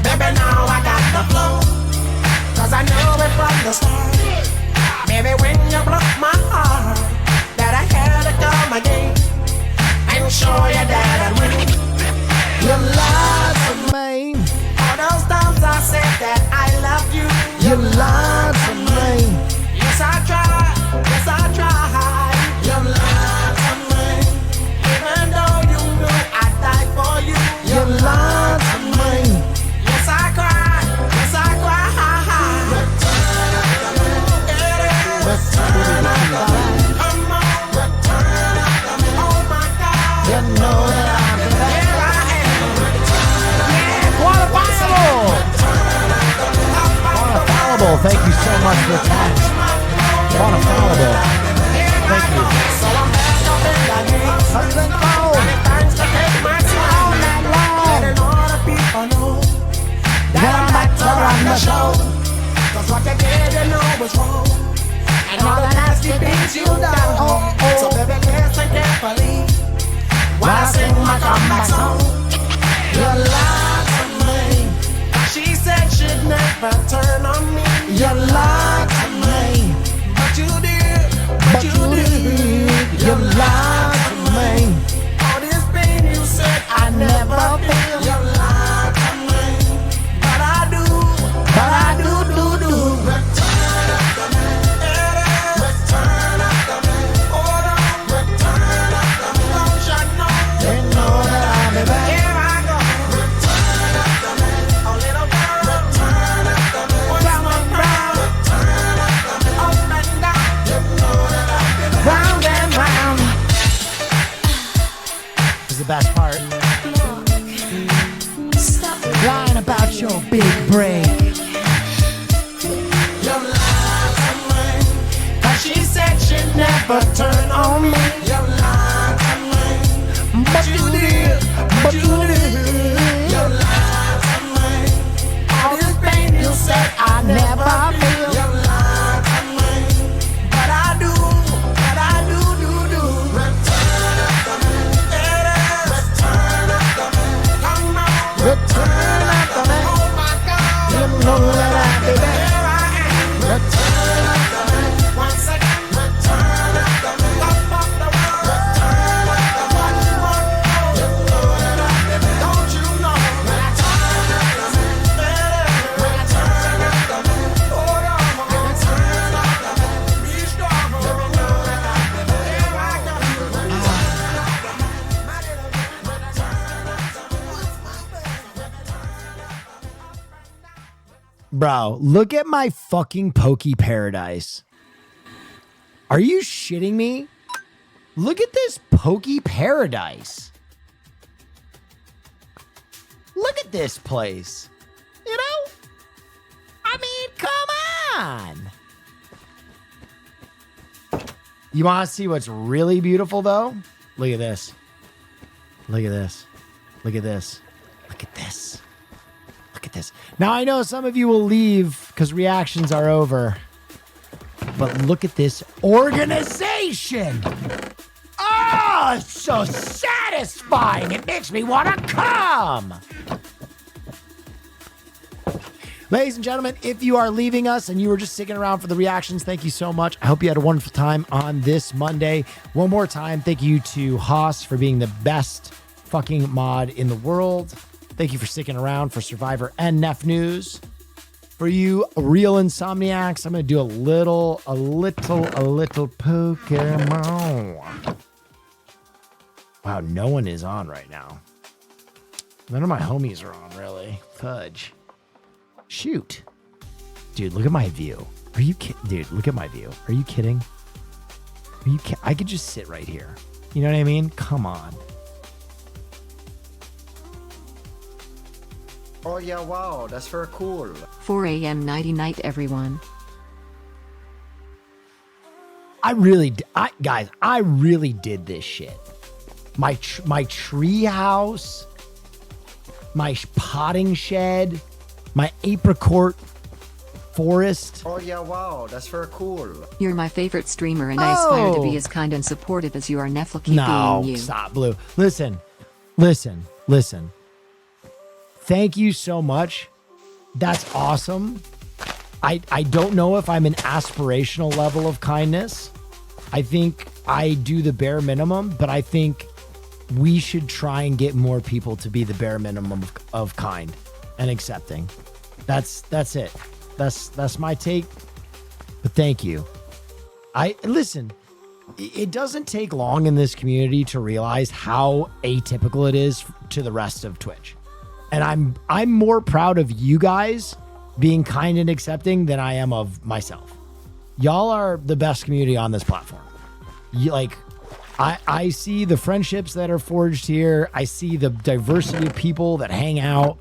Baby, now I got the flow, 'cause I knew it from the start. Baby, when you broke my heart, that I had to come again and show you that I win. You lied to me. All those times I said that I love you. You lied to me. Yes, I tried. Yes, I tried. You lied to me. Even though you knew I'd die for you. You lied to me. Yes, I cried. Yes, I cried. Return of the man. Come on, return of the man. Oh my God. You know that I'm the best. Here I am. Quantifiable. Quantifiable. Thank you so much for the text. Quantifiable. Thank you. So I'm back up in the game. Something cold. And thanks to take my time. All night long. Letting all the people know that I'm back to run the show. 'Cause what you did, you know was wrong. And all the nasty things you done. So baby, listen carefully while I sing my comeback song. You lied to me. She said she'd never turn on me. You lied to me. But you did. But you did. You lied to me. All this pain you said I never feel. You lied to me. But I do. But I do. Return of the man. Return of the man. Hold on. Return of the man. Don't you know? They know that I'll be back. Here I go. Return of the man. A little girl. Return of the man. Come on, brown. Return of the man. Up and down. You know that I'll be back. Round and round. This is the best part. Lying about your big break. You lied to me. 'Cause she said she'd never turn on me. You lied to me. But you did. But you did. You lied to me. All this pain you said I never feel. You lied to me. But I do. But I do. Return of the man. Return of the man. Come on. Return of the man. Oh my God. You know that I'll be back. Here I am. Return of the man. Once again. Return of the man. Up of the world. Return of the one more. You know that I'll be back. Don't you know? Return of the man. Return of the man. Hold on. Return of the man. Be strong. You know that I'll be back. Here I go. Return of the man. My little man. Return of the Bro, look at my fucking Pokey Paradise. Are you shitting me? Look at this Pokey Paradise. Look at this place. You know? I mean, come on. You want to see what's really beautiful, though? Look at this. Look at this. Look at this. Look at this. Look at this. Now, I know some of you will leave because reactions are over. But look at this organization. Oh, it's so satisfying. It makes me want to come. Ladies and gentlemen, if you are leaving us and you were just sticking around for the reactions, thank you so much. I hope you had a wonderful time on this Monday. One more time, thank you to Haas for being the best fucking mod in the world. Thank you for sticking around for Survivor and Neff News. For you real insomniacs, I'm going to do a little Pokemon. Wow, no one is on right now. None of my homies are on, really. Fudge. Shoot. Dude, look at my view. Are you kidding? Dude, look at my view. Are you kidding? Are you I could just sit right here. You know what I mean? Come on. Oh yeah, wow, that's very cool. 4 a.m. nighty night, everyone. I really did this shit. My tree house, my potting shed, my apricot forest. Oh yeah, wow, that's very cool. You're my favorite streamer, and I aspire to be as kind and supportive as you are. Netflix No, being you. stop, Blue. Listen. Thank you so much. That's awesome. I don't know if I'm an aspirational level of kindness. I think I do the bare minimum, but I think we should try and get more people to be the bare minimum of kind and accepting. That's it. That's my take. But thank you. Listen, it doesn't take long in this community to realize how atypical it is to the rest of Twitch. And I'm more proud of you guys being kind and accepting than I am of myself. Y'all are the best community on this platform. I see the friendships that are forged here. I see the diversity of people that hang out.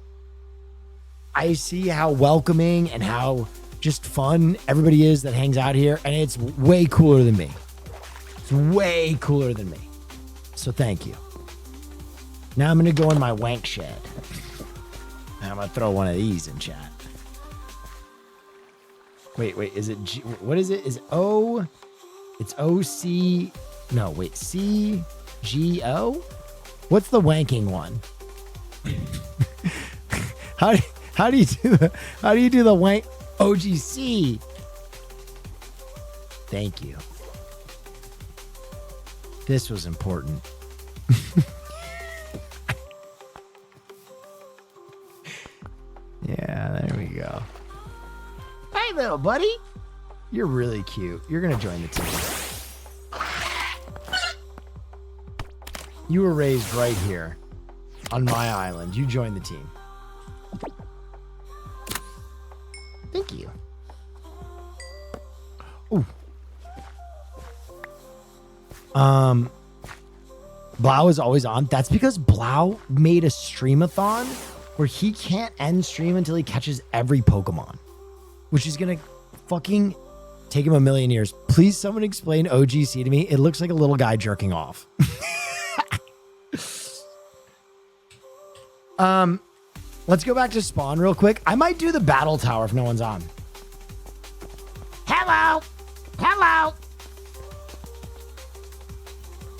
I see how welcoming and how just fun everybody is that hangs out here. And it's way cooler than me. It's way cooler than me. So thank you. Now I'm going to go in my wank shed. And I'm going to throw one of these in chat. Wait, is it G? What is it? Is O? It's OC. No, wait, CGO? What's the wanking one? How do you do the wank? OGC. Thank you. This was important. Yeah, there we go. Hey, little buddy. You're really cute. You're going to join the team. You were raised right here on my island. You joined the team. Thank you. Ooh. Blau is always on. That's because Blau made a streamathon where he can't end stream until he catches every Pokemon, which is gonna fucking take him a million years. Please, someone explain OGC to me. It looks like a little guy jerking off. Let's go back to spawn real quick. I might do the battle tower if no one's on. Hello.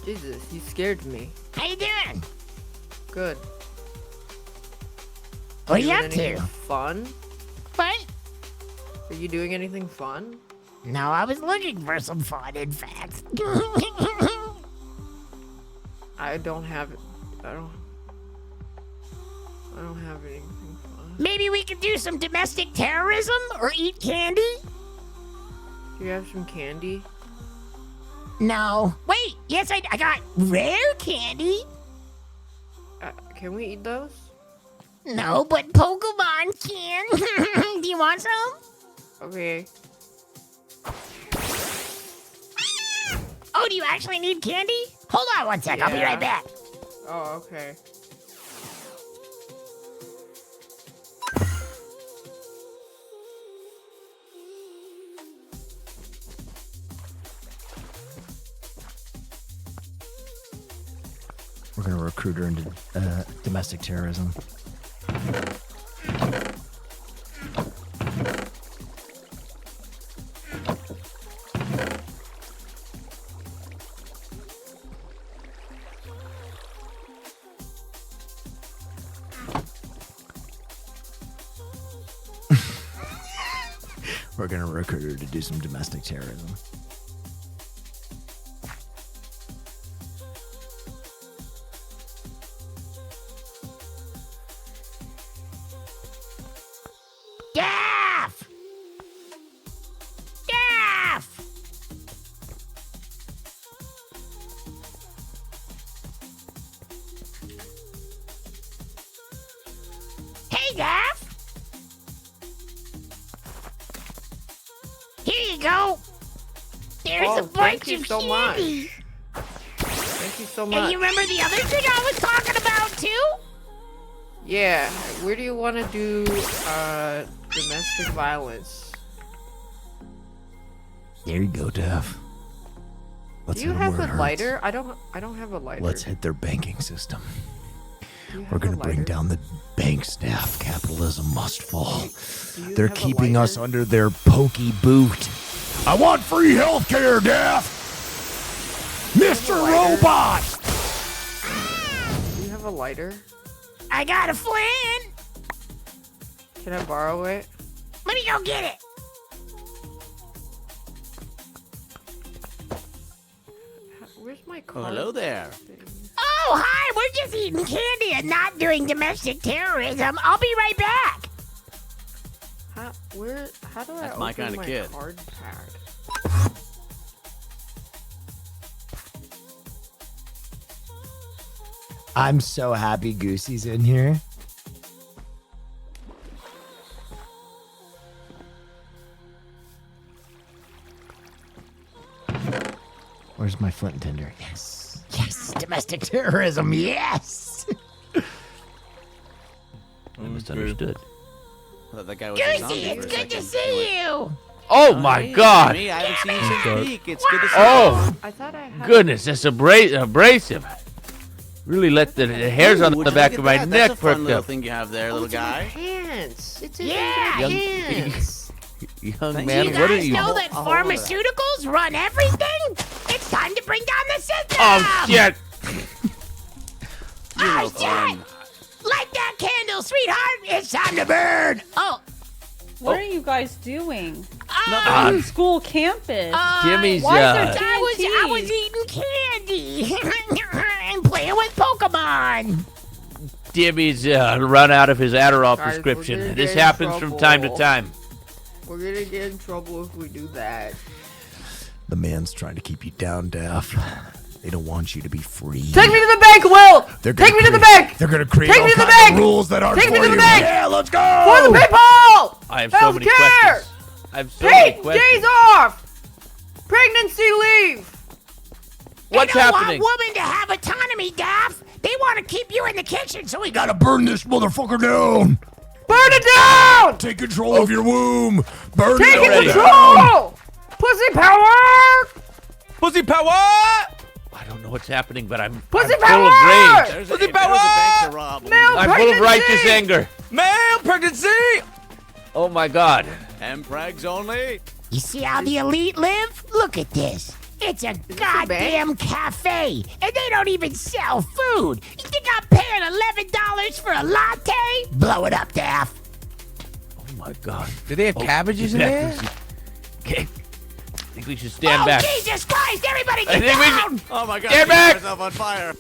Jesus, you scared me. How you doing? Good. What are you doing up anything to? Fun? What? Are you doing anything fun? No, I was looking for some fun, in fact. I don't have anything fun. Maybe we could do some domestic terrorism or eat candy? Do you have some candy? No. Wait, yes, I got rare candy. Can we eat those? No, but Pokemon can. Do you want some? Okay. Oh, do you actually need candy? Hold on one sec. I'll be right back. Oh, okay. We're gonna recruit her into domestic terrorism. We're gonna recruit her to do some domestic terrorism. Gaff! Gaff! Hey, Gaff! Here you go. There's a bunch of candy. Thank you so much. And you remember the other thing I was talking about too? Yeah, where do you want to do domestic violence? There you go, Dev. Let's Do you hit 'em have where it a hurts. lighter? I don't have a lighter. Let's hit their banking system. Do you We're have a gonna bring lighter? down the bank staff. Capitalism must fall. Do you They're have a keeping us lighter? under their pokey boot. I want free healthcare, Death! Mr. Robot! Do you have a lighter? I got a Flint. Can I borrow it? Let me go get it. Where's my card? Hello there. Oh, hi. We're just eating candy and not doing domestic terrorism. I'll be right back. How do I That's my open kinda my kid. card pack? I'm so happy Goosey's in here. Where's my Flint and Tinder? Yes. Yes. Domestic terrorism. Yes. I misunderstood. I thought that guy was a Goosey, zombie for it's a good to second. see you. Oh my Hey, God! Jimmy, I haven't seen you since peak. It's good to see Oh, I thought I had goodness, that's abrasive. Really let the hairs on Ooh, the would you back look of at my that? neck That's a fun perk little up. thing you have there, little guy. pants. It's in Yeah. Young, pants. young Thank man, You what are guys you? know that I'll hold that. pharmaceuticals run everything? It's time to bring down the system. Oh shit! You're no Oh, fun. shit. Light that candle, sweetheart. It's time to burn. Oh. What are you guys doing? Nothing. School campus. Jimmy's, Why is there I was TNT? eating candy and playing with Pokemon. Jimmy's run out of his Adderall Guys, we're prescription. gonna This get in happens from time to trouble. time. We're gonna get in trouble if we do that. The man's trying to keep you down, Death. They don't want you to be free. Take me to the bank, Will! They're gonna Take me to the create- bank! They're gonna create Take all me to the kinds of bank! rules that aren't Take me for to the you. bank! Yeah, let's go! For the people! I have so many questions. I have so many questions. Days off! Pregnancy leave! What's They don't happening? want women to have autonomy, Daff. They want to keep you in the kitchen, so we got Gotta burn this motherfucker down! Burn it down! Take control of your womb! Burn it Taking Already. control! Pussy power! Pussy power! I don't know what's happening, but I'm Pussy full of power! rage. There's Pussy a bank power! to rob. Male I'm full of righteous pregnancy! anger. Male pregnancy! Oh my God. And prags only. You see how the elite live? Look at this. It's a goddamn cafe, and they don't even sell food. You think I'm paying $11 for a latte? Blow it up, Daff. Oh my God. Do they have cabbages in there? Okay. I think we should stand Oh, back. Jesus Christ! Everybody I get think we down! should. Oh my God! Get Get back! yourself on fire.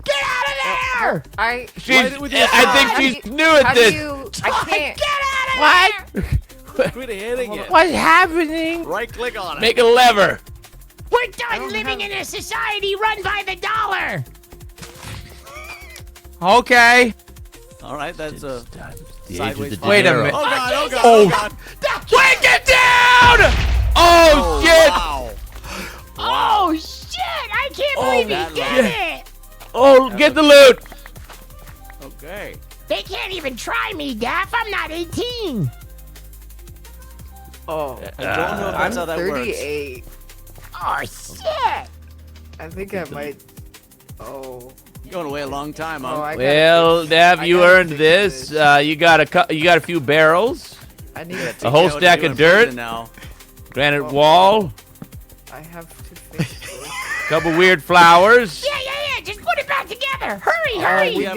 Get out of there! I She's, with your I phone? think she's new at how this. do you... I can't. Get out of there! Quit hitting it. What's happening? Right click on it. Make a lever. We're done living in a society run by the dollar. Okay. All right, that's a The age of sideways. the fire. Wait a degenerate. minute. Oh God! Oh God! Oh. Oh God! Break it down! Oh, shit! Wow! can't believe he did it. Oh, get the loot. Okay. They can't even try me, Daff. I'm not 18. Oh, I don't know if that's how that works. 38. Oh, shit. I think I might. Oh. You're going away a long time, huh? Oh, I Well, Dav, you earned this. You got a few barrels, I need a whole stack of dirt, now. granite wall, I have to fix this. couple weird flowers. Yeah. Just put it back together. Hurry. We have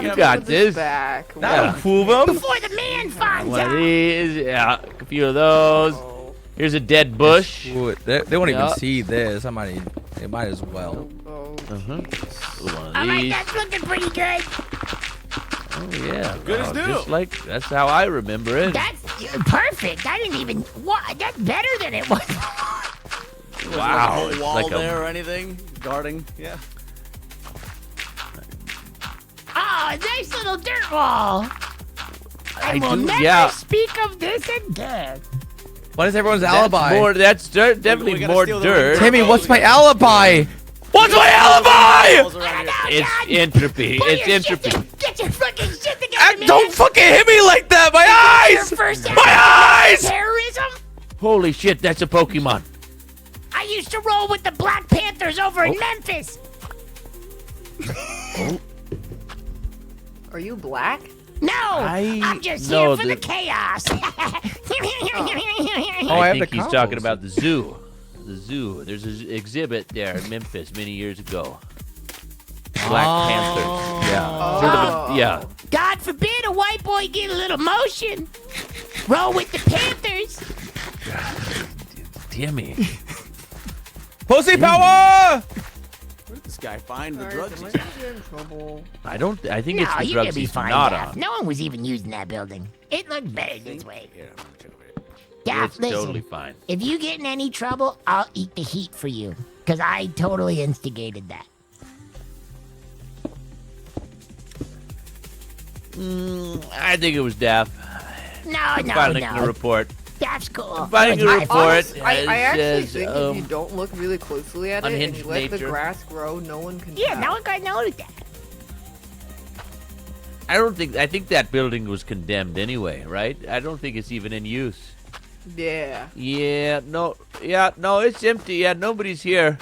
You to got put this this. back. That'll fool them. Before the man finds One of out. these, yeah, a few of those. Here's a dead bush. Ooh, they won't Yeah. even see this. They might as well. One of All right, these. that's looking pretty good. Oh yeah, Good as new. just like that's how I remember it. That's perfect. I didn't even. What? That's better than it was. Wow, Whole it's wall like there or anything? Guarding? Yeah. Oh, a nice little dirt wall. I will do, never yeah. speak of this again. What is everyone's alibi? That's dirt, definitely We gotta more steal the dirt. Timmy, what's my alibi? What's my alibi? Walls around here. It's entropy. Put It's your shit entropy. Get your fucking shit together, man. Don't fucking hit me like that. My eyes. Your first My eyes. terrorism. Holy shit, that's a Pokemon. I used to roll with the Black Panthers over in Memphis. Are you black? No, I'm just here for the chaos. Oh, I have think the he's combos. talking about the zoo. The zoo. There's an exhibit there in Memphis many years ago. Black Panthers. Yeah. Sort of a- yeah. God forbid a white boy get a little motion. Roll with the Panthers. Timmy. Pussy power. Where did this guy find the Alright, drugs? am I he's gonna get in trouble? I don't. I think it's No, the you're drugs gonna be he's fine, not Daff. on. No one was even using that building. It looked better this way. Yeah, I'm gonna check over here. Daff, It's listen. totally fine. If you get in any trouble, I'll eat the heat for you. Because I totally instigated that. I think it was Daff. No, no, Filing no. the report. That's cool. Filing a report. I actually says, think if you don't look really closely at it and unhinged you let the nature. grass grow, no one can Yeah, tell. no one got noticed that. I don't think. I think that building was condemned anyway, right? I don't think it's even in use. Yeah. Yeah. No. Yeah. No. It's empty. Yeah. Nobody's here.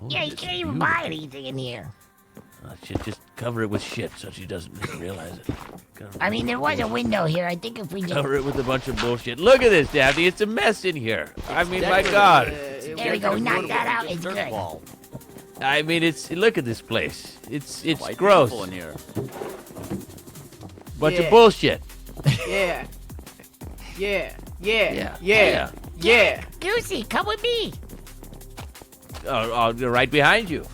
Yeah, you can't even buy anything in here. Should just cover it with shit so she doesn't realize it. I mean, there was a window here. I think if we just... Cover it with a bunch of bullshit. Look at this, Daphne. It's a mess in here. I mean, my God. There we go. We knocked that out. It's good. I mean, it's look at this place. It's White gross. people in here. Bunch Yeah. of bullshit. Yeah. Yeah. Yeah. Yeah. Yeah. Yeah. Goosey, come with me. Oh, right behind you.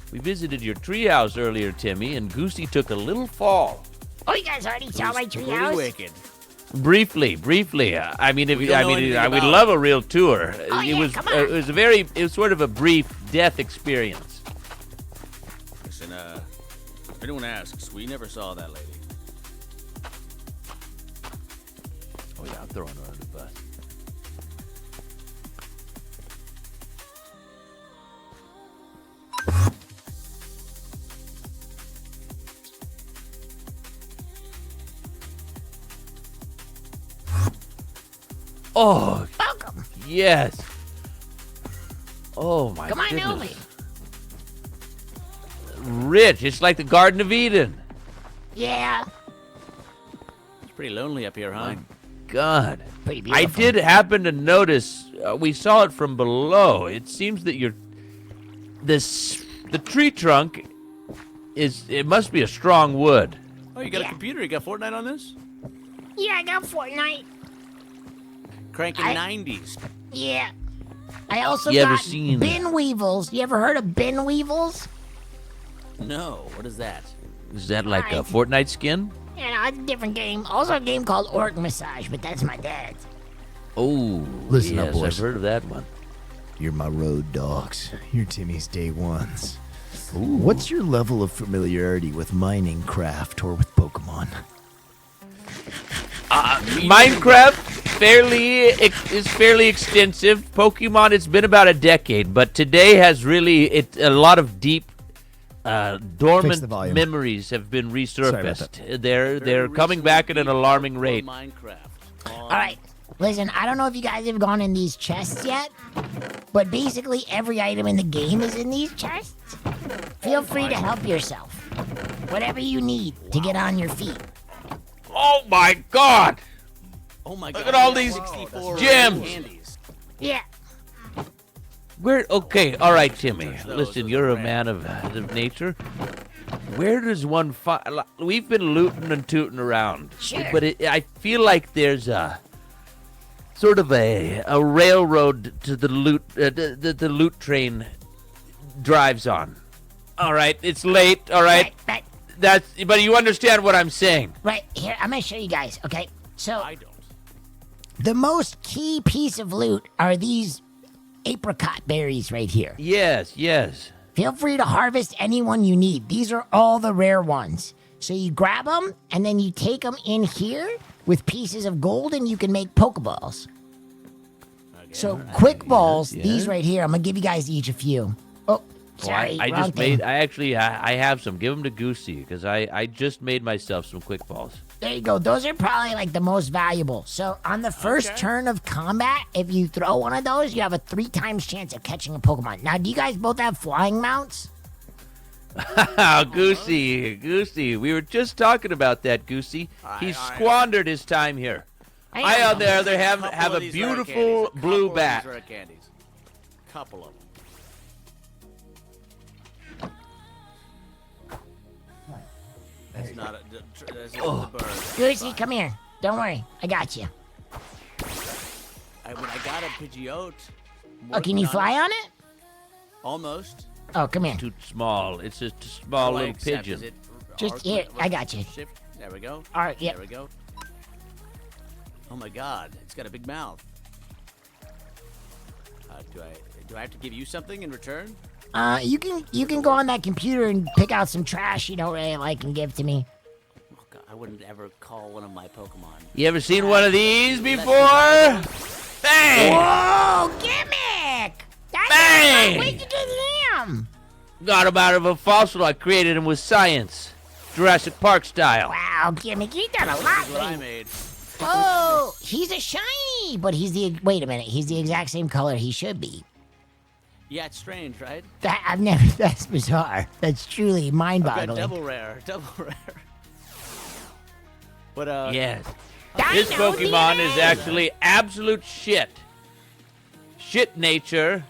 We visited your treehouse earlier, Timmy, and Goosey took a little fall. Oh, you guys already saw my Pretty treehouse? wicked. Briefly. I mean, We don't know anything I would about love a real tour. Oh, yeah, come on. It was sort of a brief death experience. Listen, if anyone asks, we never saw that lady. Oh yeah, I'm throwing her under the bus. Oh, Welcome. yes. Oh my Come on goodness. over. Rich, it's like the Garden of Eden. Yeah. It's pretty lonely up here, huh? God. Pretty I beautiful. did happen to notice, we saw it from below. It seems that the tree trunk it must be a strong wood. Oh, you got Yeah. a computer? You got Fortnite on this? Yeah, I got Fortnite. Cranking I- 90s. Yeah. I also You ever got seen- bin weevils. You ever heard of bin weevils? No, what is that? Is that like a Right. Fortnite skin? You know, it's a different game. Also a game called Orc Massage, but that's my dad's. Oh, Listen up, yes, boys. I've heard of that one. You're my road dogs. You're Timmy's day ones. What's your level of familiarity with Minecraft or with Pokemon? Minecraft? fairly extensive. Pokemon, it's been about a decade, but today has really a lot of deep, dormant memories have been resurfaced. They're coming back at an alarming rate. All right, listen, I don't know if you guys have gone in these chests yet, but basically every item in the game is in these chests. Feel free to help yourself. Whatever you need to get on your feet. Oh my God! Oh my God! Look at all these gems. Candies. Yeah. Okay, all right, Timmy. Listen, you're a man of nature. Where does one find? We've been looting and tooting around, but I feel like there's a sort of a railroad to the loot the loot train drives on. All right, it's late. All right, but you understand what I'm saying. Right here, I'm gonna show you guys. Okay, so the most key piece of loot are these apricot berries right here. Yes. Feel free to harvest any one you need. These are all the rare ones. So you grab them, and then you take them in here with pieces of gold, and you can make Pokeballs. So quick balls, these right here, I'm going to give you guys each a few. Oh, sorry, I wrong just thing. I have some. Give them to Goosey, because I just made myself some quick balls. There you go. Those are probably like the most valuable. So on the first turn of combat, if you throw one of those, you have a 3 times chance of catching a Pokemon. Now, do you guys both have flying mounts? Goosey, we were just talking about that, Goosey. He squandered his time here. I, on the other hand, have a beautiful blue bat. Couple of them. That's not a bird. Goosey, come here. Don't worry. I got you. When I got a Pidgeot. Oh, can you fly on it? Almost. Oh, come here. Too small. It's just a small little pigeon. Just here. I got you. Shift. There we go. All right, There we go. Oh my God, it's got a big mouth. Do I have to give you something in return? You can go on that computer and pick out some trash you don't really like and give to me. Oh God, I wouldn't ever call one of my Pokemon. You ever seen one of these before? Bang! Whoa, gimmick! Bang! Where'd you get him? Got him out of a fossil. I created him with science. Jurassic Park style. Wow, gimmick, you done a lot. That's what I made. Oh, he's a shiny, but wait a minute, he's the exact same color he should be. Yeah, it's strange, right? That's bizarre. That's truly mind-boggling. Double rare. But yes. This Pokemon is actually absolute shit. Shit nature.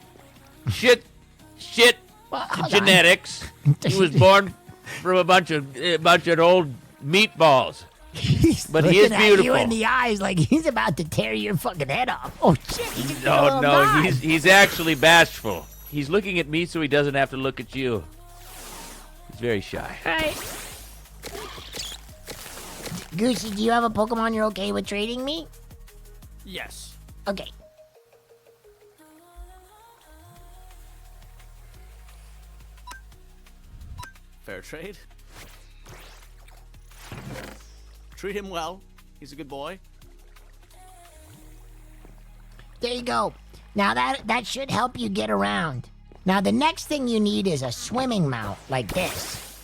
Shit genetics. He was born from a bunch of old meatballs. But he is beautiful. At you in the eyes like he's about to tear your fucking head off. Oh shit! He's No, he's actually bashful. He's looking at me so he doesn't have to look at you. He's very shy. Right. Goosey, do you have a Pokemon you're okay with trading me? Yes. Okay. Fair trade. Treat him well. He's a good boy. There you go. Now that should help you get around. Now the next thing you need is a swimming mount like this.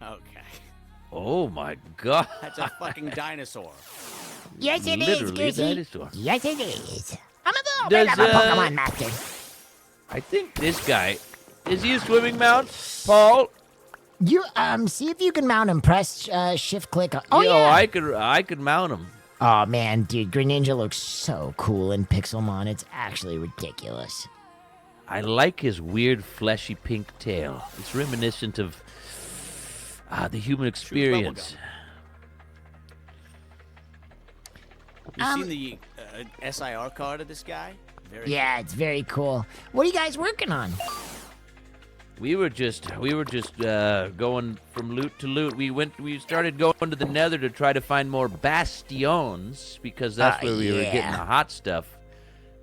Okay. Oh my God. That's a fucking dinosaur. Yes, it is, Literally a Goosey. dinosaur. Yes, it is. I'm a little bit of a Pokemon master. I think this guy, is he a swimming mount, Paul? You see if you can mount him. Press shift click. Oh Yo, yeah. I could mount him. Oh man, dude, Greninja looks so cool in Pixelmon. It's actually ridiculous. I like his weird fleshy pink tail. It's reminiscent of the human experience. You seen the SIR card of this guy? Yeah, it's very cool. What are you guys working on? We were just going from loot to loot. We started going to the Nether to try to find more bastions because that's where we were getting the hot stuff.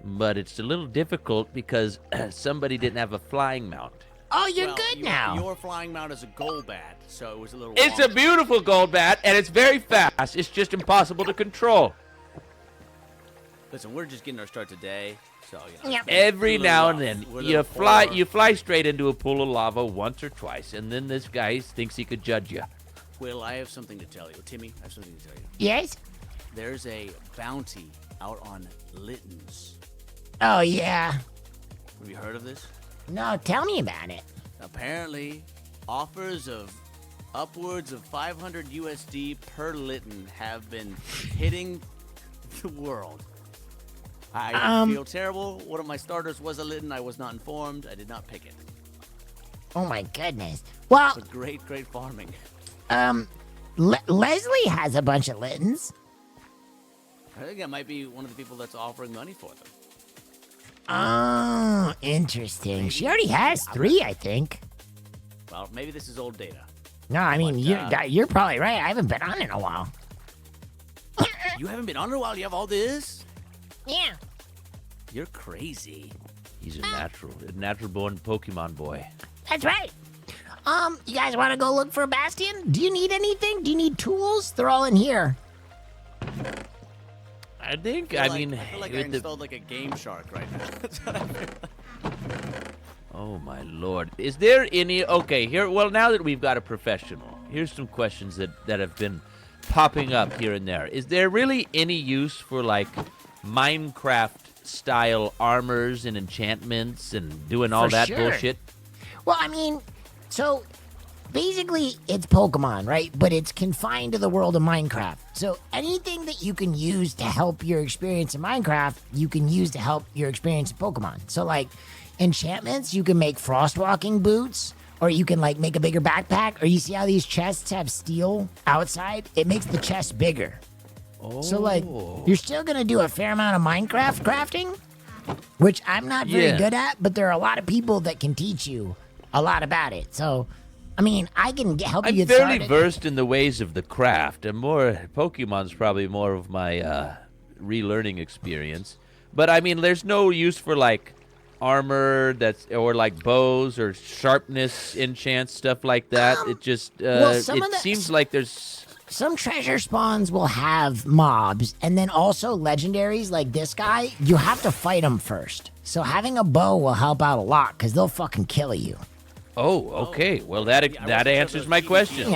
But it's a little difficult because somebody didn't have a flying mount. Oh, you're good now. Your flying mount is a Golbat, so it was a little. It's a beautiful Golbat and it's very fast. It's just impossible to control. Listen, we're just getting our start today, so you know. Yep. Every now and then, We're a you little fly poor. you fly straight into a pool of lava once or twice, and then this guy thinks he could judge you. Will, I have something to tell you. Timmy, I have something to tell you. Yes? There's a bounty out on Littens. Oh, yeah. Have you heard of this? No, tell me about it. Apparently, offers of upwards of 500 USD per Litten have been hitting the world. I feel terrible. One of my starters was a Litten. I was not informed. I did not pick it. Oh, my goodness. Well, But great farming. Leslie has a bunch of Littens. I think that might be one of the people that's offering money for them. Oh, interesting. She already has 3, I think. Well, maybe this is old data. No, I mean, But, you're probably right. I haven't been on in a while. You haven't been on in a while. You have all this? Yeah. You're crazy. He's a natural born Pokemon boy. That's right. You guys want to go look for a bastion? Do you need anything? Do you need tools? They're all in here. I think, I I feel mean, like I with installed like a game shark right now. That's what I feel. Oh my lord. Is there any okay, here well now that we've got a professional, here's some questions that have been popping up here and there. Is there really any use for like Minecraft style armors and enchantments and doing all For that sure. bullshit? Well, I mean, so basically it's Pokemon, right? But it's confined to the world of Minecraft. So anything that you can use to help your experience in Minecraft, you can use to help your experience in Pokemon. So like enchantments, you can make frostwalking boots, or you can like make a bigger backpack, or you see how these chests have steel outside? It makes the chest bigger. So like you're still gonna do a fair amount of Minecraft crafting, which I'm not very Yeah. good at, but there are a lot of people that can teach you a lot about it. So I mean, I can help you I'm get fairly started. versed in the ways of the craft. And Pokemon's probably more of my relearning experience. But I mean, there's no use for like armor or like bows or sharpness enchants, stuff like that. It just well, some of it the- seems like there's Some treasure spawns will have mobs, and then also legendaries like this guy, you have to fight them first. So having a bow will help out a lot, because they'll fucking kill you. Oh, okay. Well, that answers my question.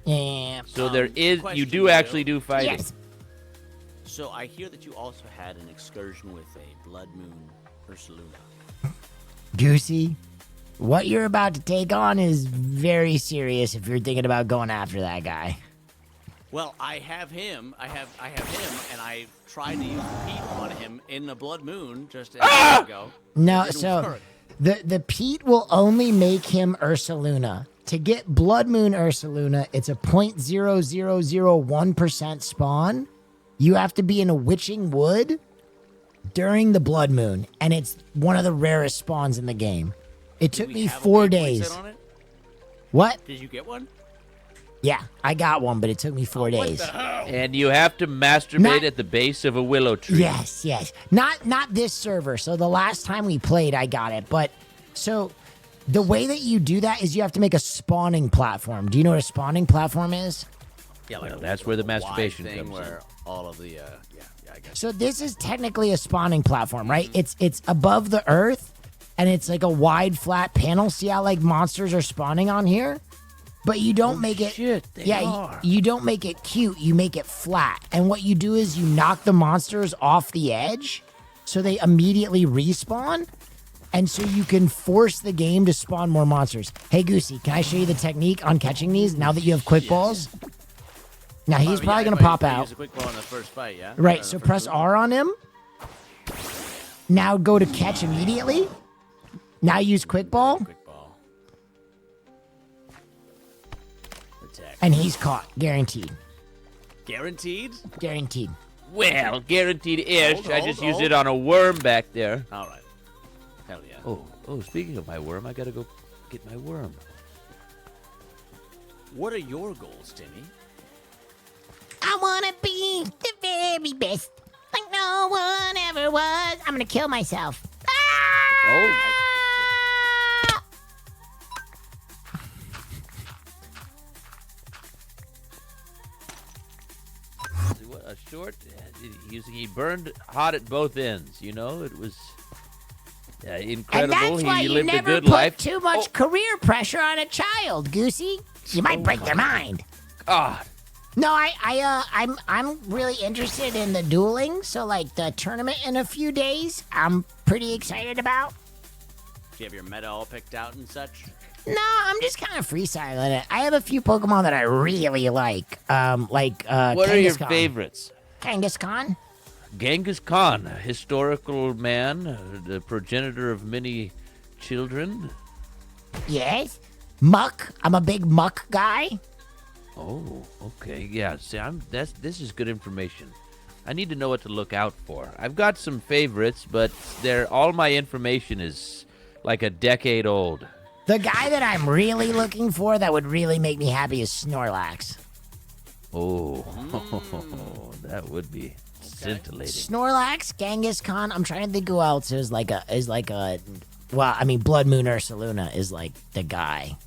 Yeah. So there is, you question, do Will. actually do fighting. Yes. So I hear that you also had an excursion with a Blood Moon Ursaluna. Goosey, what you're about to take on is very serious if you're thinking about going after that guy. Well, I have him. I have him, and I tried to use Pete on him in the Blood Moon just a minute ago. No, It didn't so work. the Pete will only make him Ursaluna. To get Blood Moon Ursaluna, it's a 0.0001% spawn. You have to be in a witching wood during the Blood Moon, and it's one of the rarest spawns in the game. It took me 4 days. On it? What? Did you get one? Yeah, I got one, but it took me 4 days. And you have to masturbate Not- at the base of a willow tree. Yes. Not this server. So the last time we played, I got it. But so the way that you do that is you have to make a spawning platform. Do you know what a spawning platform is? Yeah, like Well, that's where the wide masturbation thing comes in. where all of the yeah, I guess. So this is technically a spawning platform, right? It's above the earth, and it's like a wide flat panel. See how like monsters are spawning on here? But you don't make it. They yeah, are. you don't make it cute. You make it flat. And what you do is you knock the monsters off the edge, so they immediately respawn. And so you can force the game to spawn more monsters. Hey Goosey, can I show you the technique on catching these now that you have quick balls? Now he's probably gonna pop out. Use a quick ball in the first fight, yeah. Right, so press R on him. Now go to catch immediately. Now use quick ball. Attack. And he's caught, guaranteed. Guaranteed. Guaranteed. Well, guaranteed ish. Hold, I just hold, used it on a worm back there. All right. Hell yeah. Oh, speaking of my worm, I gotta go get my worm. What are your goals, Timmy? I wanna be the very best, like no one ever was. I'm gonna kill myself. Oh. What a short he burned hot at both ends. You know, it was And incredible. that's why He you lived a never good put life. too much career pressure on a child, Goosey. You might break their mind. God. No, I'm really interested in the dueling. So like the tournament in a few days, I'm pretty excited about. Do you have your meta all picked out and such? No, I'm just kind of freestyling it. I have a few Pokemon that I really like. What are your Kangaskhan. favorites? Kangaskhan. Genghis Khan, a historical man, the progenitor of many children. Yes. Muck. I'm a big Muck guy. Oh, okay. Yeah, see, this is good information. I need to know what to look out for. I've got some favorites, but all my information is like a decade old. The guy that I'm really looking for that would really make me happy is Snorlax. Oh, that would be scintillating. Snorlax, Kangaskhan. I'm trying to think who else is like a. Well, I mean, Blood Moon Ursaluna is like the guy.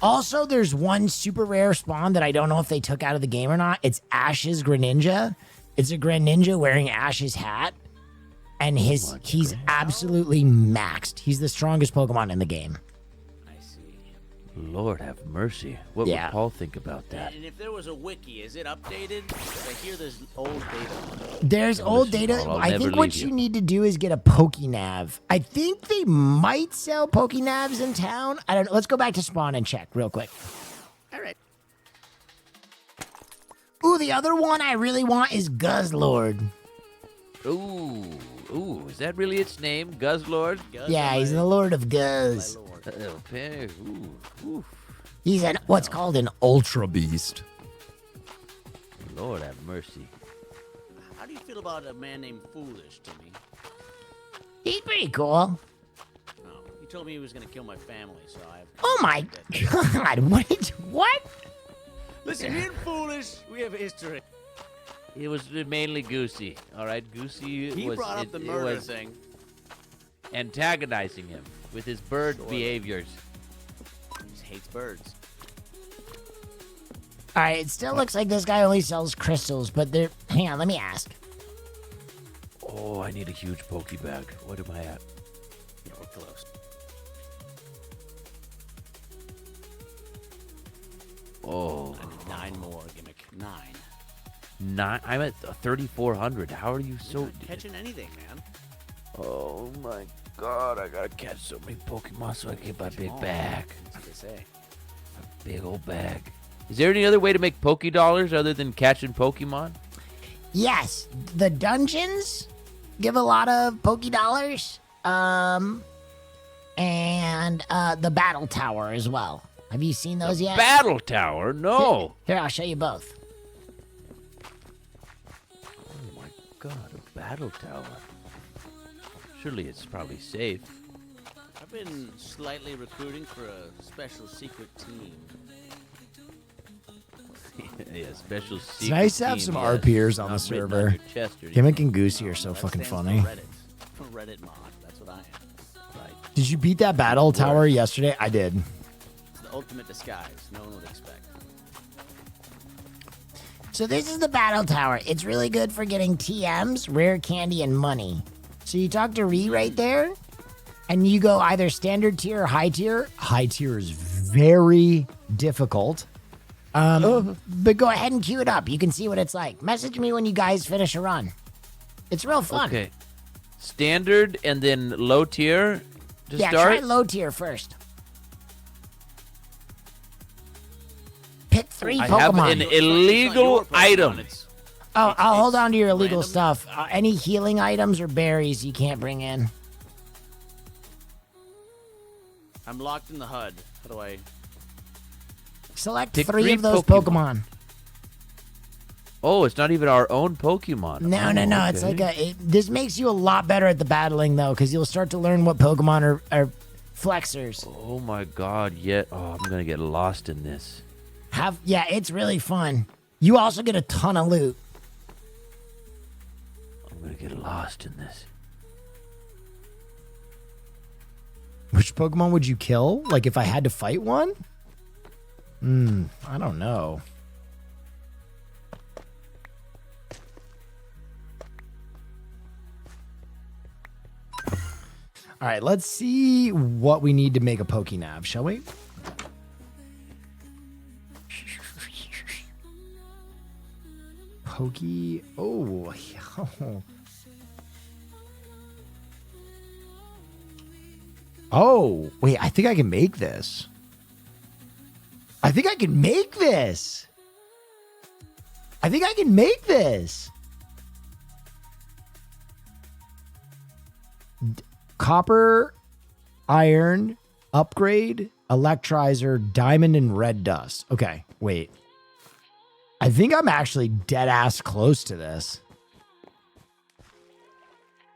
Also, there's one super rare spawn that I don't know if they took out of the game or not. It's Ash's Greninja. It's a Greninja wearing Ash's hat. And he's absolutely maxed. He's the strongest Pokemon in the game. Lord have mercy. What would Paul think about that? And if there was a wiki, is it updated? I hear there's old data. There's old data. Paul, I'll I never think what leave you you. need to do is get a Pokénav. I think they might sell Pokénavs in town. I don't know. Let's go back to spawn and check real quick. All right. Ooh, the other one I really want is Guzzlord. Ooh, is that really its name? Guzzlord? Yeah, he's the Lord of Guzz. Okay, ooh. He's what's called an Ultra Beast. Lord have mercy. How do you feel about a man named Foolish, Timmy? He's pretty cool. Oh, he told me he was going to kill my family, so I have... Oh my God! What? Listen, me and Foolish, we have history. It was mainly Goosey. All right, Goosey He was brought up the murder was thing. antagonizing him with his bird behaviors. He just hates birds. All right, it still looks like this guy only sells crystals, but they're... Hang on, let me ask. Oh, I need a huge Pokebag. What am I at? Yeah, we're close. Oh. I need 9 more, Gimmick. 9. I'm at 3,400. How are you so... You're not catching anything, man. Oh my God, I gotta catch so many Pokemon so I can get my big bag. That's what they say. A big old bag. Is there any other way to make Poké-Dollars other than catching Pokemon? Yes, the dungeons give a lot of Poké-Dollars. And the Battle Tower as well. Have you seen those yet? Battle Tower? No. Here, I'll show you both. Oh my God, a Battle Tower. Surely it's probably safe. I've been slightly recruiting for a special secret team. Yeah, special secret It's nice to have team, some yes. RPers on the Not written on server. your chest or Gimmick and Goosey are so fucking funny. Reddit mod, that's what I am. Right. Did you beat that battle tower yesterday? I did. It's the ultimate disguise, no one would expect. So this is the Battle Tower. It's really good for getting TMs, rare candy, and money. So you talk to Ree right there, and you go either standard tier or high tier. High tier is very difficult. But go ahead and queue it up. You can see what it's like. Message me when you guys finish a run. It's real fun. Okay. Standard and then low tier to Yeah, start? try low tier first. Pick 3 I Pokemon. have an illegal item. Oh, I'll hold on to your illegal stuff. Any healing items or berries you can't bring in. I'm locked in the HUD. How do I... Select Pick 3 3 of those Pokemon. Pokemon. Oh, it's not even our own Pokemon. No, Oh, no, no. It's okay. like this makes you a lot better at the battling though, because you'll start to learn what Pokemon are flexers. Oh my God! Yet, I'm gonna get lost in this. Yeah, it's really fun. You also get a ton of loot. I'm gonna get lost in this. Which Pokemon would you kill? Like if I had to fight one? I don't know. All right, let's see what we need to make a Pokénav, shall we? Pokey. Oh. Oh, wait, I think I can make this. I think I can make this. I think I can make this. Copper, iron, upgrade, electrizer, diamond, and red dust. Okay, wait. I think I'm actually dead ass close to this.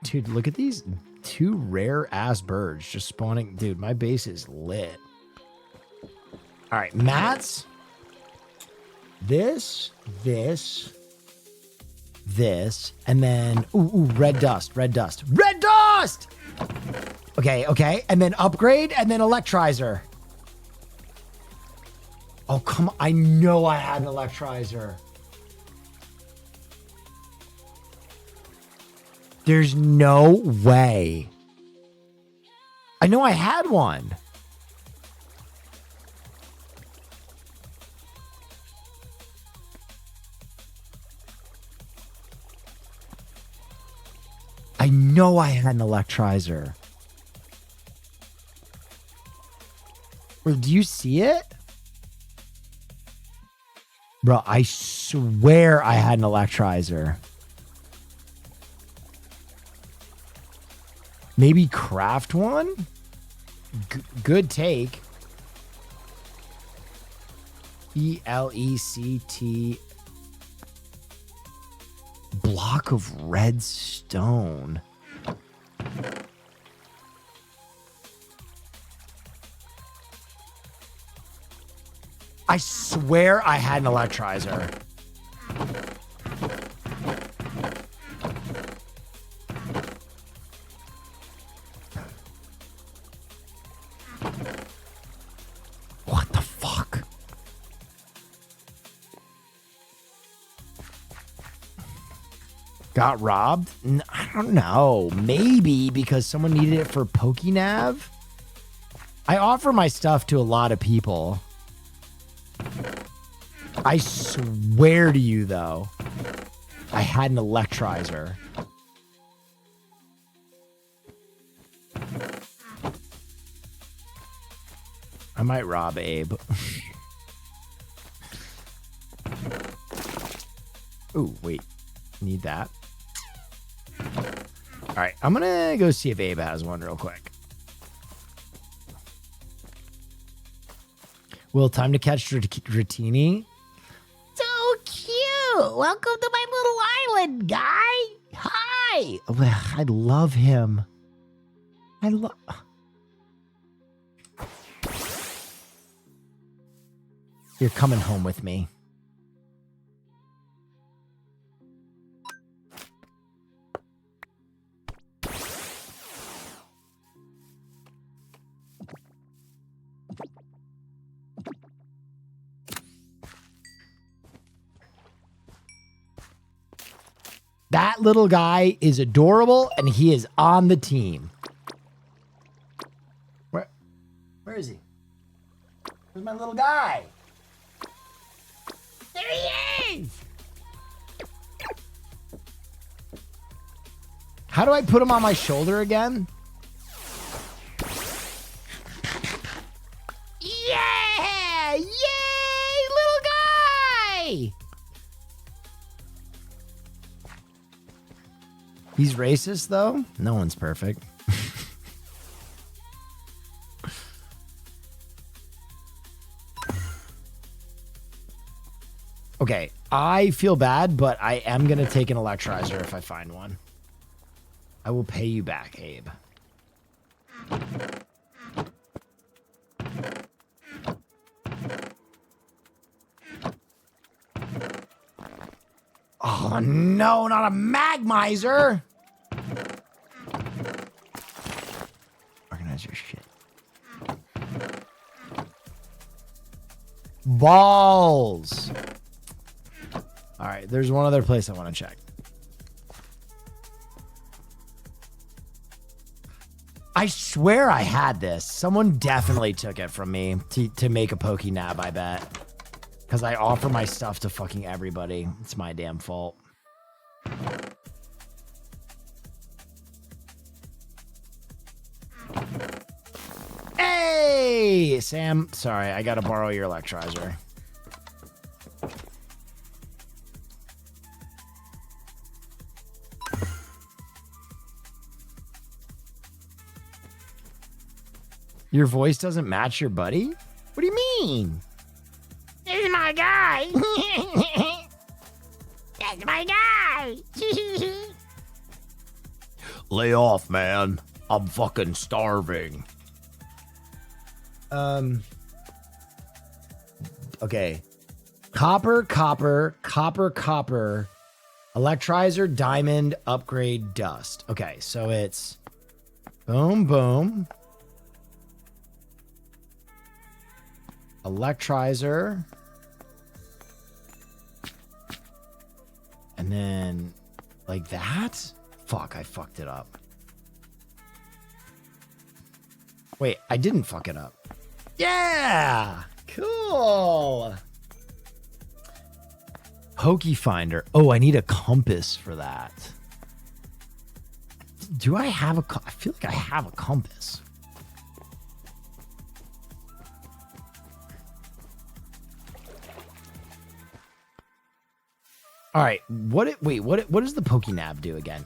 Dude, look at these 2 rare ass birds just spawning. Dude, my base is lit. All right, mats. This, and then, ooh, red dust. Red dust! Okay, and then upgrade, and then electrizer. Oh, come on. I know I had an electrizer. There's no way. I know I had one. I know I had an electrizer. Bro, do you see it? Bro, I swear I had an electrizer. Maybe craft one? Good take. ELECT. Block of red stone. I swear I had an electrizer. What the fuck? Got robbed? I don't know. Maybe because someone needed it for Pokénav. I offer my stuff to a lot of people. I swear to you, though, I had an electrizer. I might rob Abe. Ooh, wait. Need that. All right, I'm going to go see if Abe has one real quick. Will, time to catch Dratini. So cute. Welcome to my little island, guy. Hi. I love him. You're coming home with me. That little guy is adorable, and he is on the team. Where is he? Where's my little guy? There he is. How do I put him on my shoulder again? Yeah! Yay, little guy! He's racist, though? No one's perfect. Okay, I feel bad, but I am going to take an electrizer if I find one. I will pay you back, Abe. Oh, no, not a Magmizer! Organize your shit. Balls! All right, there's one other place I want to check. I swear I had this. Someone definitely took it from me to make a Pokénab, I bet. Because I offer my stuff to fucking everybody. It's my damn fault. Hey, Sam. Sorry, I gotta borrow your electrizer. Your voice doesn't match your buddy? What do you mean? This is my guy. That's my guy. Lay off, man. I'm fucking starving. Okay. Copper. Electrizer, diamond, upgrade, dust. Okay, so it's boom. Electrizer. And then like that? Fuck, I fucked it up. Wait, I didn't fuck it up. Yeah! Cool! Pokefinder. Oh, I need a compass for that. Do I have a... I feel like I have a compass. All right, what does the Pokénab do again?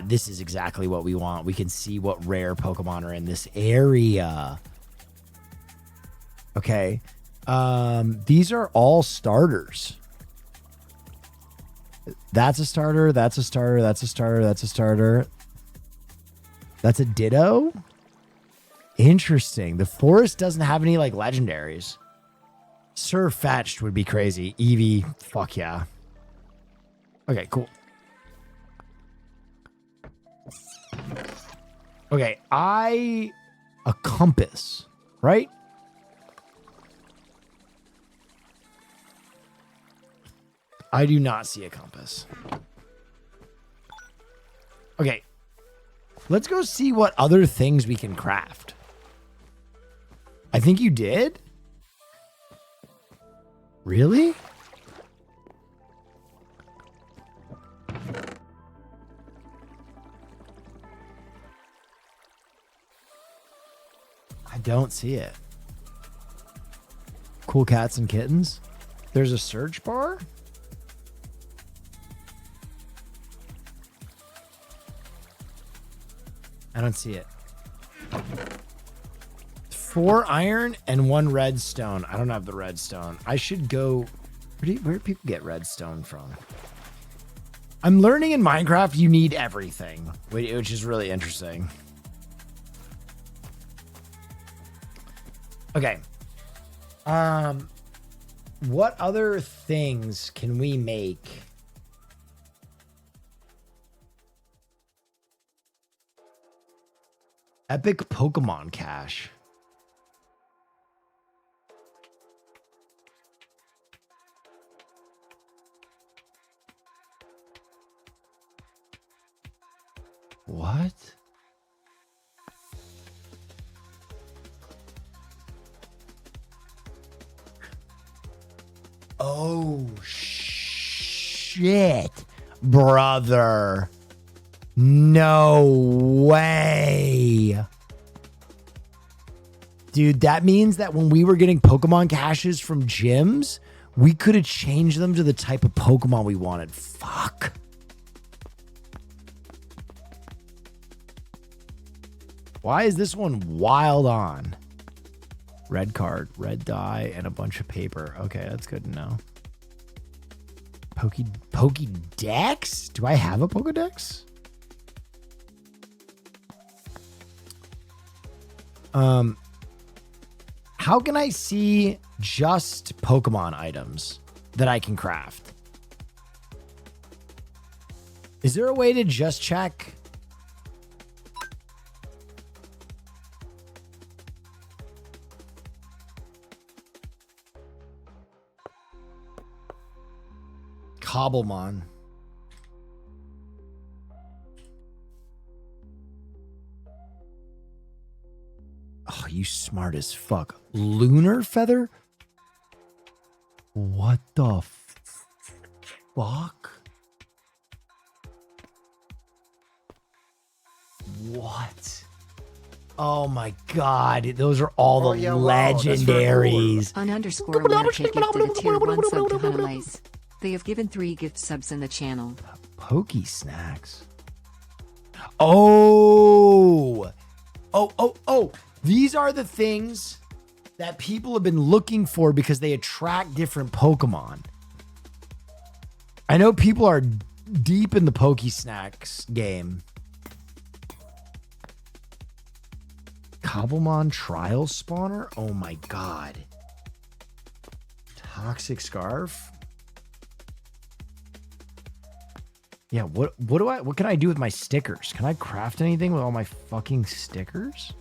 This is exactly what we want. We can see what rare Pokemon are in this area. Okay. These are all starters. That's a starter, that's a starter, that's a starter, that's a starter. That's a Ditto? Interesting. The forest doesn't have any like legendaries. Surfetched would be crazy. Eevee, fuck yeah. Okay, cool. Okay, a compass, right? I do not see a compass. Okay. Let's go see what other things we can craft. I think you did? Really? I don't see it. Cool cats and kittens. There's a search bar? I don't see it. 4 iron and 1 redstone. I don't have the redstone. I should go... Where do people get redstone from? I'm learning in Minecraft you need everything, which is really interesting. Okay. What other things can we make? Epic Pokemon Cache. What? Oh, shit, brother. No way. Dude, that means that when we were getting Pokemon caches from gyms, we could have changed them to the type of Pokemon we wanted. Fuck. Why is this one wild on? Red card, red dye, and a bunch of paper. Okay, that's good to know. Pokédex? Do I have a Pokédex? How can I see just Pokemon items that I can craft? Is there a way to just check? Cobblemon. Oh, you smart as fuck. Lunar feather? What the fuck? What? Oh my god, those are all the legendaries. On underscore Lunatic gifted a tier 1 sub to Hunalace. They have given 3 gift subs in the channel. Pokey snacks. Oh. These are the things that people have been looking for because they attract different Pokemon. I know people are deep in the Pokey snacks game. Cobblemon trial spawner? Oh my god. Toxic scarf? Yeah, what can I do with my stickers? Can I craft anything with all my fucking stickers?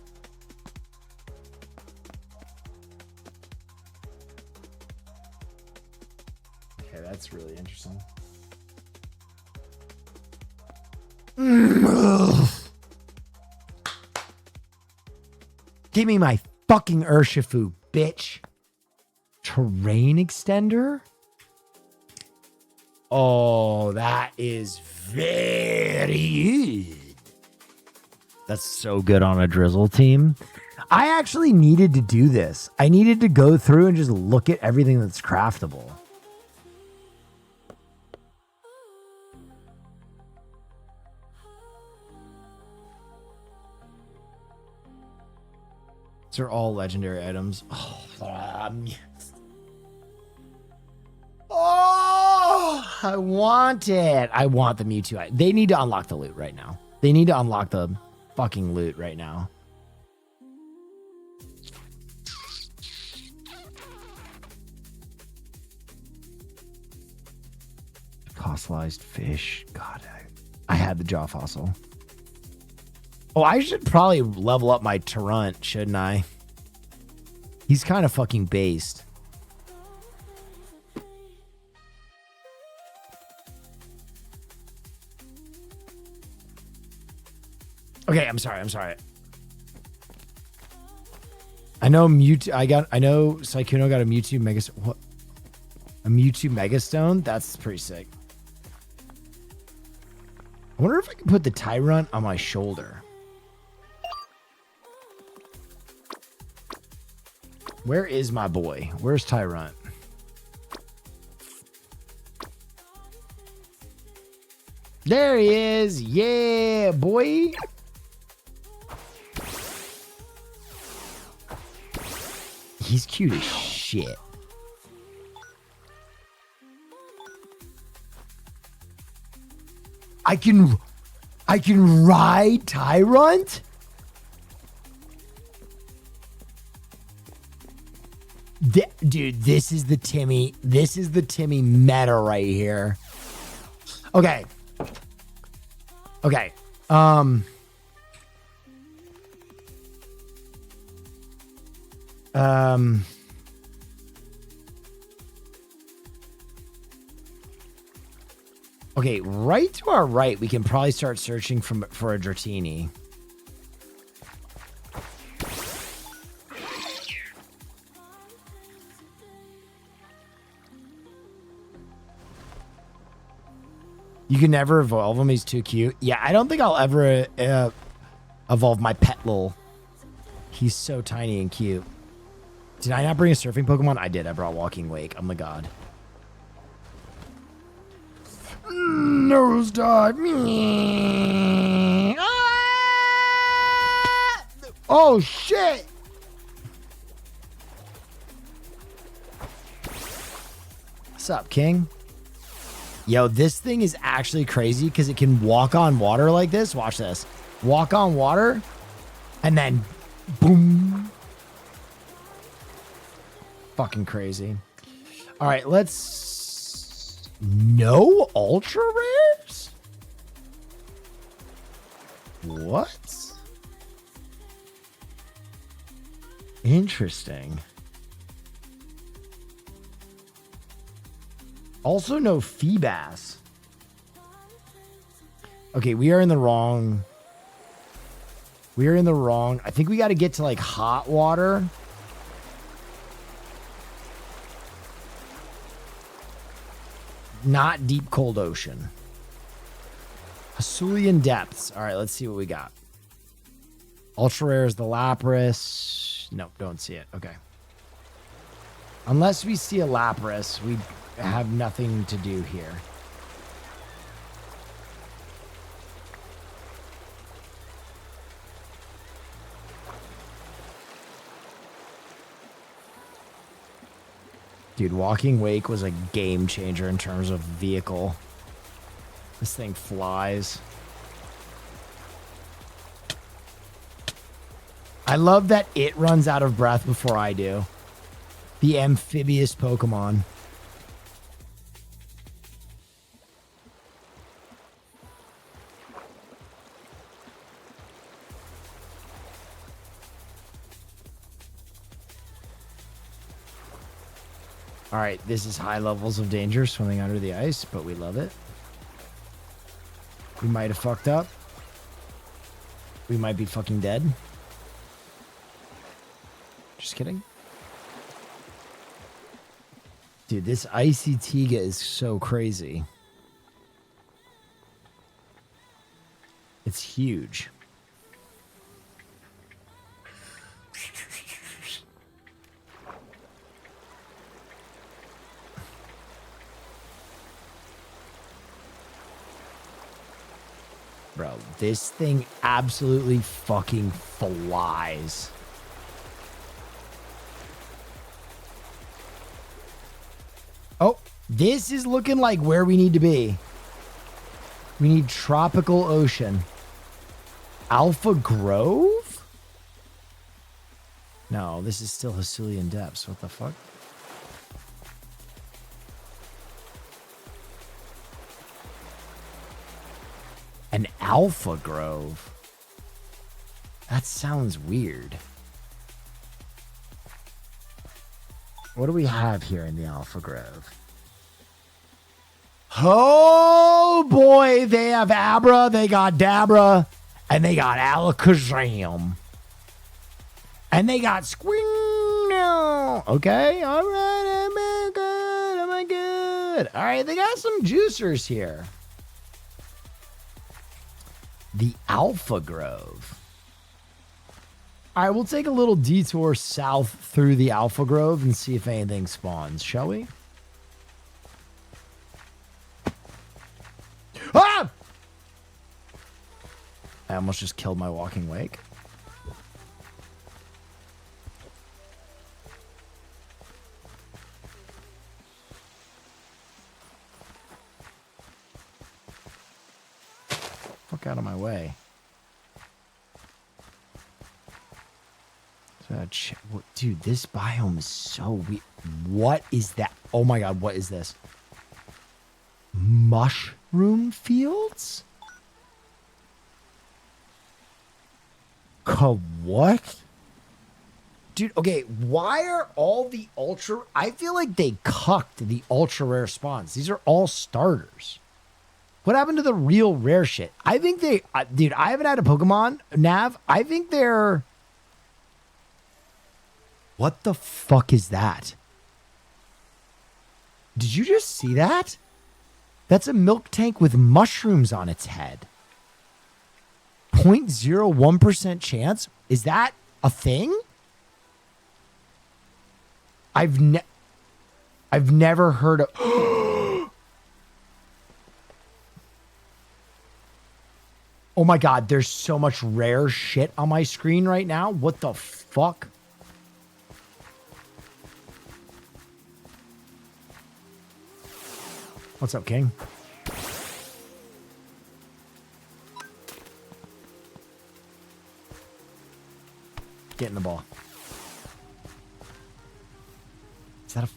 Okay, that's really interesting. Give me my fucking Urshifu, bitch. Terrain extender? Oh, that is very good. That's so good on a Drizzle team. I actually needed to do this. I needed to go through and just look at everything that's craftable. These are all legendary items. Oh, I want it. I want the Mewtwo. They need to unlock the loot right now. They need to unlock the fucking loot right now. Fossilized fish. God, I had the jaw fossil. Oh, I should probably level up my Tarunt, shouldn't I? He's kind of fucking based. Okay, I'm sorry. I know Mewtwo. I know Sykkuno got a Mewtwo Mega. What? A Mewtwo Mega Stone? That's pretty sick. I wonder if I can put the Tyrunt on my shoulder. Where is my boy? Where's Tyrunt? There he is. Yeah, boy. He's cute as shit. I can ride Tyrunt? Dude, this is the Timmy. This is the Timmy meta right here. Okay. Okay, right to our right, we can probably start searching for a Dratini. You can never evolve him. He's too cute. Yeah, I don't think I'll ever evolve my Petlil. He's so tiny and cute. Did I not bring a surfing Pokemon? I did. I brought Walking Wake. I'm the god. Nosedive. Oh, shit. What's up, King? Yo, this thing is actually crazy because it can walk on water like this. Watch this. Walk on water and then boom. Fucking crazy. All right, let's... No ultra rares? What? Interesting. Also no Feebas. Okay, we are in the wrong We're in the wrong. I think we got to get to like hot water. Not deep cold ocean. Hasulian depths. All right, let's see what we got. Ultra rare is the Lapras. Nope, don't see it. Okay. Unless we see a Lapras, we have nothing to do here. Dude, Walking Wake was a game changer in terms of vehicle. This thing flies. I love that it runs out of breath before I do. The amphibious Pokemon. All right, this is high levels of danger swimming under the ice, but we love it. We might have fucked up. We might be fucking dead. Just kidding. Dude, this Icy Tiga is so crazy. It's huge. Bro, this thing absolutely fucking flies. Oh, this is looking like where we need to be. We need tropical ocean. Alpha Grove? No, this is still Hasulian Depths. What the fuck? An Alpha Grove? That sounds weird. What do we have here in the Alpha Grove? Oh boy, they have Abra, they got Dabra, and they got Alakazam. And they got Squirtle. Okay, all right, am I good? Am I good? All right, they got some juicers here. The Alpha Grove. All right, we'll take a little detour south through the Alpha Grove and see if anything spawns, shall we? Ah! I almost just killed my Walking Wake. Fuck out of my way. Dude, this biome is so weird. What is that? Oh my god, what is this? Mushroom fields? What? Dude, okay, why are all the ultra... I feel like they cucked the ultra rare spawns. These are all starters. What happened to the real rare shit? I think they... dude, I haven't had a Pokemon, Nav. I think they're... What the fuck is that? Did you just see that? That's a milk tank with mushrooms on its head. 0.01% chance? Is that a thing? I've never heard of... Oh my god, there's so much rare shit on my screen right now. What the fuck? What's up, King? Get in the ball. Is that a...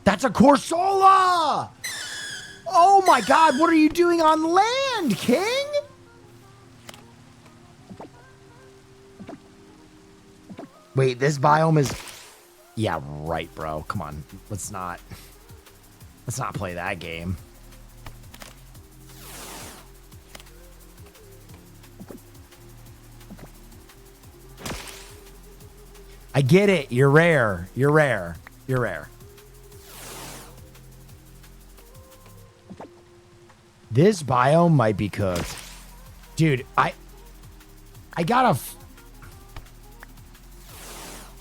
That's a Corsola! Oh my god, what are you doing on land, King? Wait, this biome is... Yeah, right, bro. Come on. Let's not play that game. I get it. You're rare. You're rare. You're rare. This biome might be cooked. Dude, I gotta...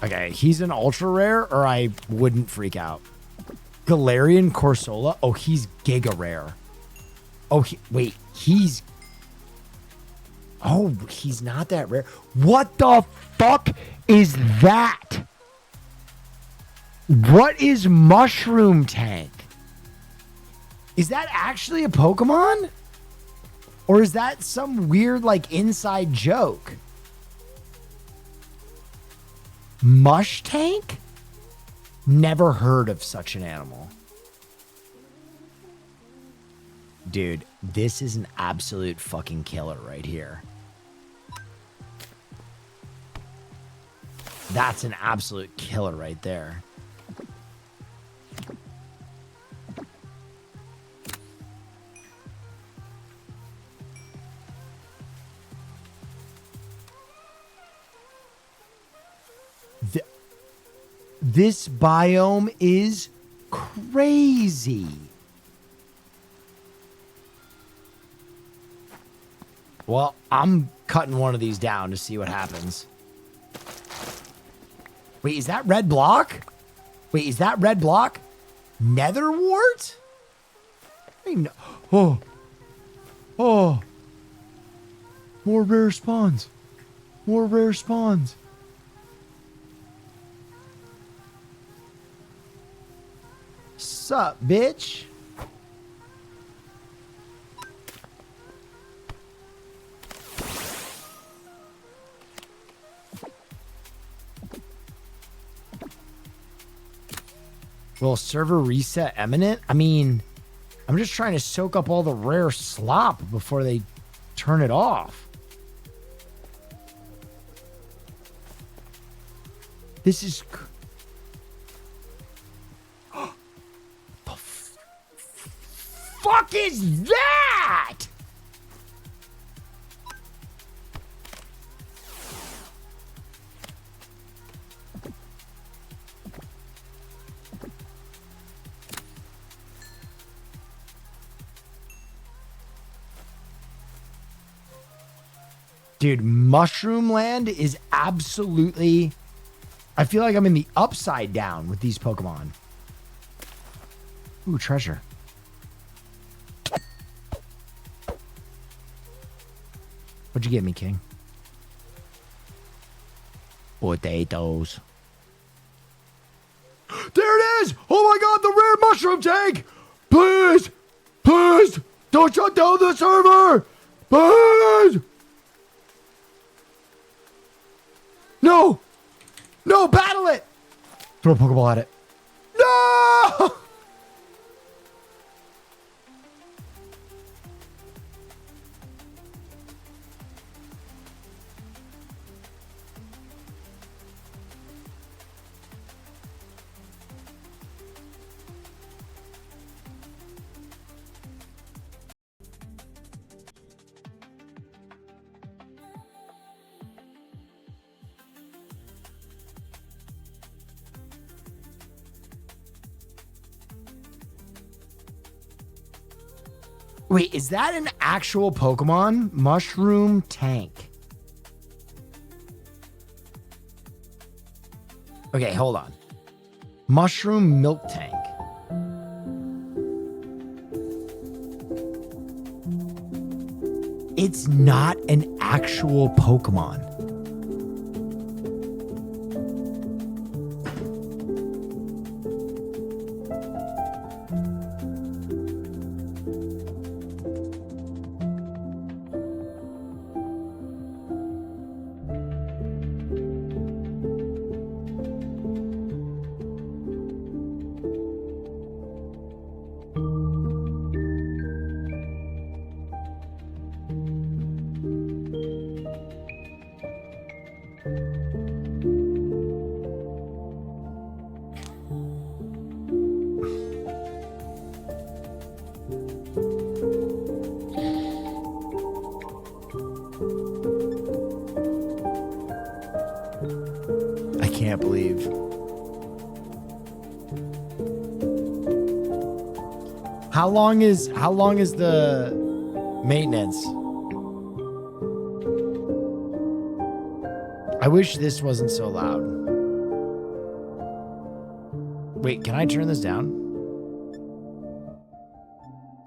Okay, he's an ultra rare or I wouldn't freak out. Galarian Corsola? Oh, he's giga rare. Oh, wait, he's... Oh, he's not that rare. What the fuck is that? What is Mushroom Tank? Is that actually a Pokemon? Or is that some weird, like, inside joke? Mush Tank? Never heard of such an animal. Dude, this is an absolute fucking killer right here. That's an absolute killer right there. This biome is crazy. Well, I'm cutting one of these down to see what happens. Wait, is that red block? Wait, is that red block? Netherwart? Oh. Oh. More rare spawns. More rare spawns. Sup, bitch? Will server reset imminent? I mean, I'm just trying to soak up all the rare slop before they turn it off. This is... fuck is that? Dude, Mushroom Land is absolutely... I feel like I'm in the upside down with these Pokemon. Ooh, treasure. What'd you get me, King? Potatoes. There it is! Oh my god, the rare mushroom tank! Please! Please! Don't shut down the server! Please! No! No, battle it! Throw a Pokeball at it. No! Wait, is that an actual Pokemon? Mushroom Tank. Okay, hold on. Mushroom Milk Tank. It's not an actual Pokemon. can't believe. How long is the maintenance? I wish this wasn't so loud. Wait, can I turn this down?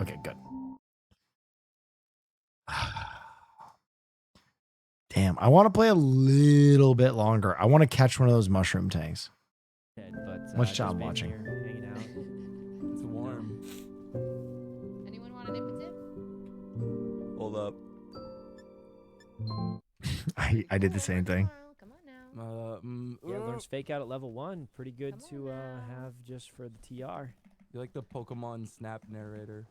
Okay, good. Damn, I want to play a little bit longer. I want to catch one of those mushroom tanks. But, Much just job been watching. here hanging out. It's warm. Anyone want an impotent? Hold up. I did the same thing. Yeah, learns fake out at level 1. Pretty good to have just for the TR. You like the Pokemon Snap narrator?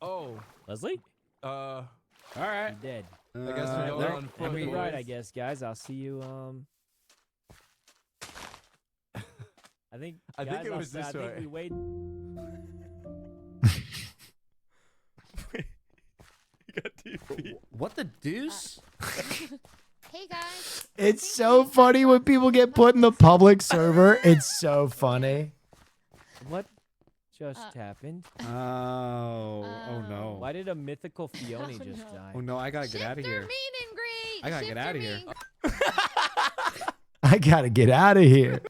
Oh, Leslie? All right. You're dead. I guess we're going on foot, Pretty right, boys. I guess, guys. I'll see you. I think. I think guys, it I'll was say- this I think way. we wait. What the deuce? Hey guys. It's so funny when people get put in the public server. It's so funny. What just happened? Oh no. Why did a mythical Fiona just die? Oh no, I gotta get out of here. Meet and greet. I gotta get out of here. I gotta get out of here.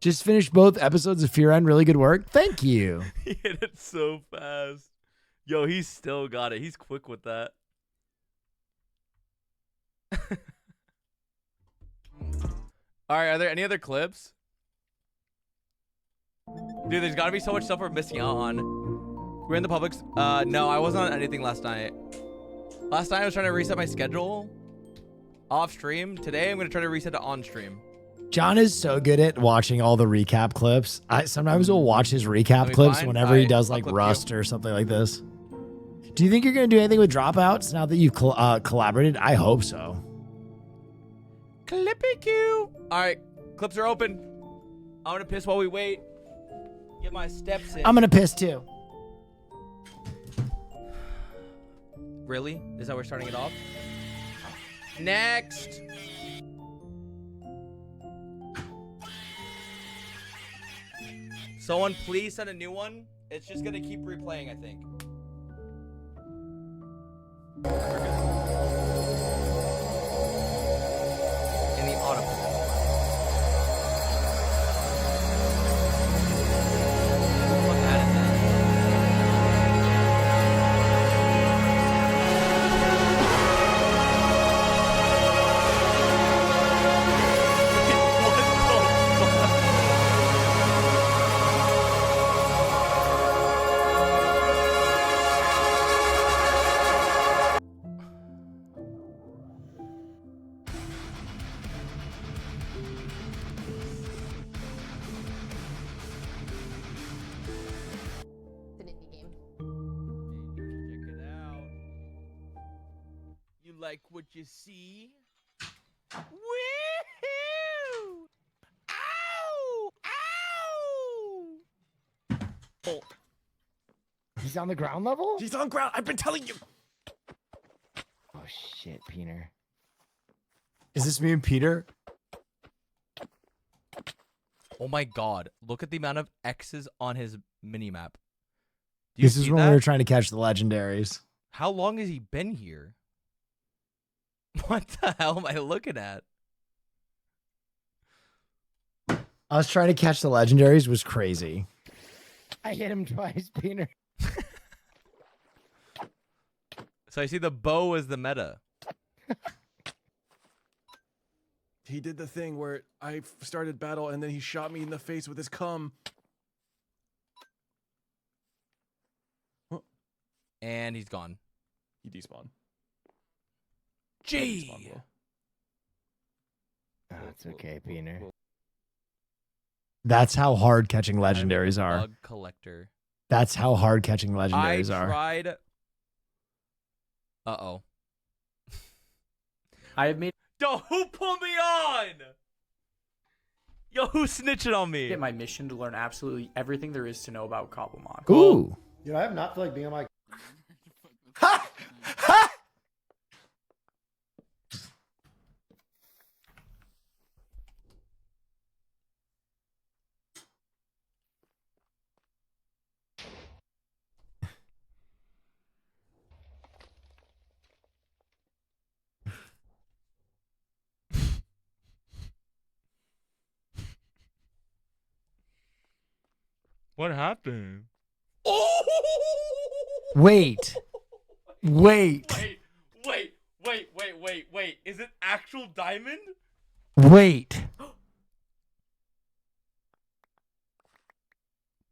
Just finished both episodes of Fear End. Really good work. Thank you. He hit it so fast. Yo, he's still got it. He's quick with that. All right, are there any other clips? Dude, there's got to be so much stuff we're missing out on. We're in the Publix. No, I wasn't on anything last night. Last night I was trying to reset my schedule off stream. Today I'm going to try to reset to on stream. John is so good at watching all the recap clips. I sometimes will watch his recap That'd be clips fine. whenever he Alright, does I'll like clip Rust or something like this. Do you think you're going to do anything with Dropouts now that you've collaborated? I hope so. Clippy Q. All right, clips are open. I'm going to piss while we wait. Get my steps in. I'm going to piss too. Really? Is that how we're starting it off? Next. Someone please send a new one. It's just gonna keep replaying, I think. In the auto. You like what you see? Woohoo! Ow! Ow! Oh. He's on the ground level? He's on ground. I've been telling you. Oh shit, Peter. Is this me and Peter? Oh my god. Look at the amount of X's on his minimap. This is when we were trying to catch the legendaries. How long has he been here? What the hell am I looking at? Us trying to catch the legendaries was crazy. I hit him twice, Peter. So I see the bow is the meta. He did the thing where I started battle and then he shot me in the face with his cum. And he's gone. He despawned. Gee. Oh, it's okay, Peter. That's how hard catching legendaries are. Bug collector. That's how hard catching legendaries I are. tried. Uh-oh. I have made. Yo, who put me on? Yo, who snitching on me? It my mission to learn absolutely everything there is to know about Cobblemon. Ooh. You know, I have not feel like being on my. What happened? Wait. Wait. Wait. Is it actual diamond? Wait.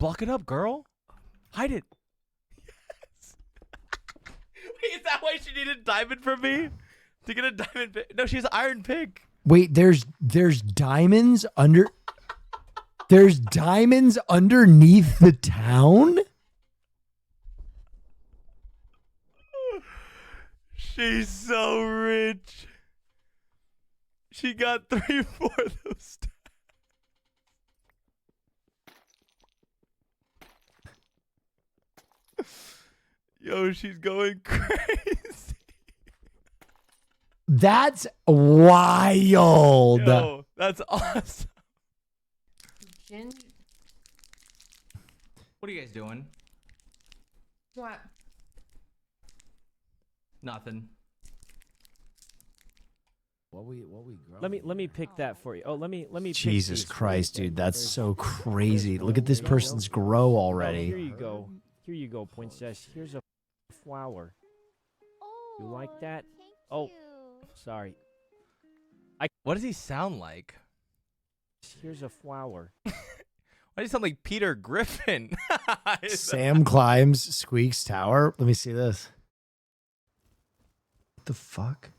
Block it up, girl. Hide it. Yes. Wait, is that why she needed diamond from me? To get a diamond pick? No, she has iron pick. Wait, there's diamonds under There's diamonds underneath the town? She's so rich. She got 3/4 of those. Yo, she's going crazy. That's wild. Yo, that's awesome. What are you guys doing? What? Nothing. What we Let me pick that for you. Oh, let me pick Jesus these for you. Christ, dude, that's so crazy. Look at this person's grow Oh, already. here you go. Here you go, princess. Here's a flower. You like that? Oh, sorry. What does he sound like? Here's a flower. Why does he sound like Peter Griffin? Sam climbs Squeak's tower. Let me see this. What the fuck?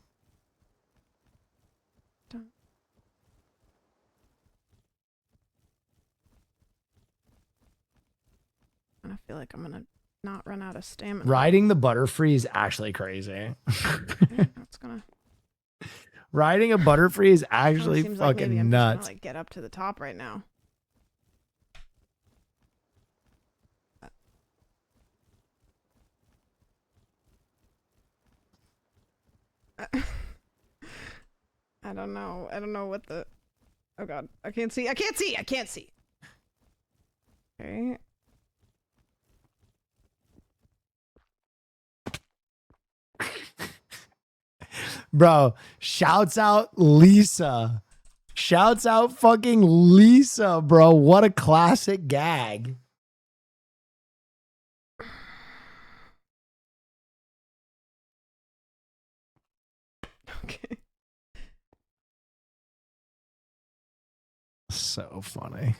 I feel like I'm gonna not run out of stamina. Riding the Butterfree is actually crazy. That's gonna. Riding a Butterfree is actually Seems like maybe fucking I'm nuts. Just gonna, like, get up to the top right now. I don't know. I don't know what the. Oh god, I can't see. I can't see. I can't see. Okay. Bro, shouts out Lisa. Shouts out fucking Lisa, bro. What a classic gag. Okay. So funny.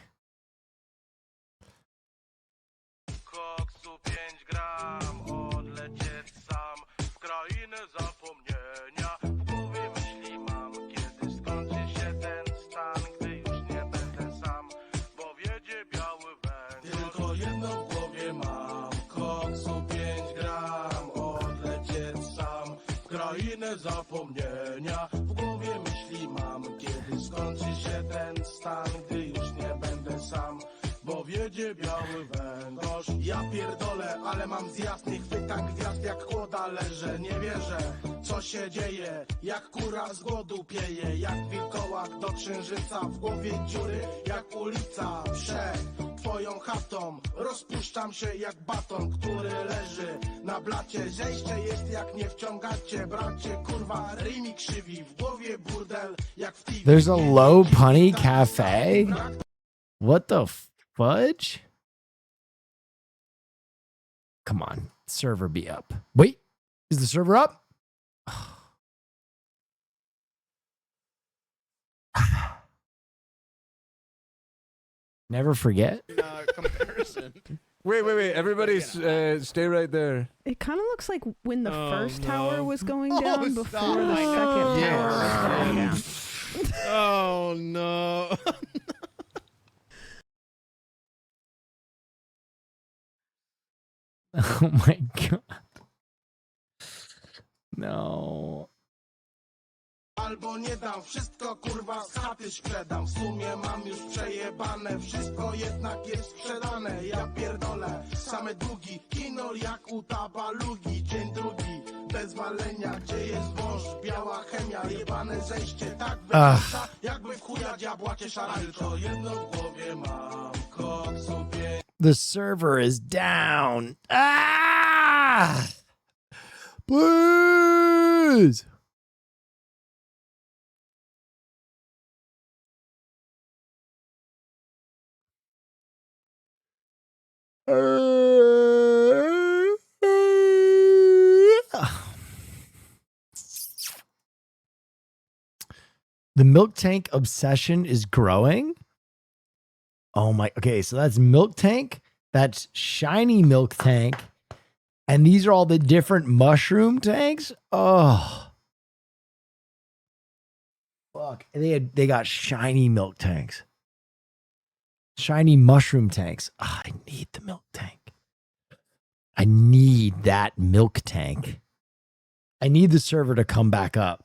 Koksu 5 gram, odlecieć sam w krainę zapomnienia. W głowie myśli mam, kiedy skończy się ten stan, gdy już nie będę sam, bo wiedzie biały węgiel. Tylko jedno w głowie mam, koksu 5 gram, odlecieć sam w krainę zapomnienia. W głowie myśli mam, kiedy skończy się ten stan, gdy już nie będę sam, bo wiedzie biały węgorz. Ja pierdolę, ale mam zjazd, nie chwytam gwiazd jak kłoda leżę. Nie wierzę, co się dzieje, jak kura z głodu pieje, jak wilkołak do księżyca, w głowie dziury jak ulica. Przed twoją chatą rozpuszczam się jak baton, który leży na blacie. Zejście jest jak nie wciągacie, bracie, kurwa, rymi krzywi, w głowie burdel jak w TV. There's a low punny cafe? What the fudge? Come on, server be up. Wait, is the server up? Never forget. Comparison. Wait. Everybody stay right there. It kind of looks like when the Oh, first no. tower was going down before stop. the second Yes. tower was going down. Oh no. Oh my god. No. Albo nie dam, wszystko kurwa z chaty sprzedam. W sumie mam już przejebane, wszystko jednak jest sprzedane. Ja pierdolę, same długi, kino jak u tabalugi. Dzień drugi, bez walenia, gdzie jest wąż, biała chemia, jebane zejście. Tak wygląda, jakby w chuja diabła cię szarali. To jedno w głowie mam, koksu pięć. The server is down. Ah! Please. The milk tank obsession is growing. Oh my. Okay, so that's milk tank. That's shiny milk tank. And these are all the different mushroom tanks. Oh. Fuck. They got shiny milk tanks. Shiny mushroom tanks. Oh, I need the milk tank. I need that milk tank. I need the server to come back up.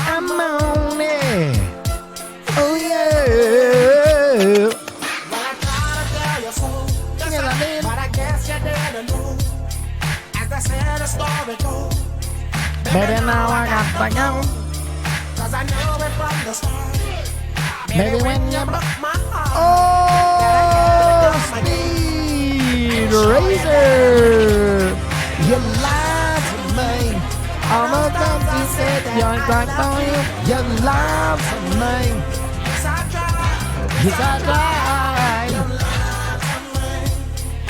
I'm on it. Oh yeah. Well, I tried to tell you so. Yes, I did. But I guess you didn't know. As I said, the story goes. Baby, now I got to go. Cause I knew it from the start. Baby, when you broke my heart. Oh, Speed Razor. You lied to me. All the times you said you're right for you. You lied to me. Yes, I tried. Yes, I tried. You lied to me.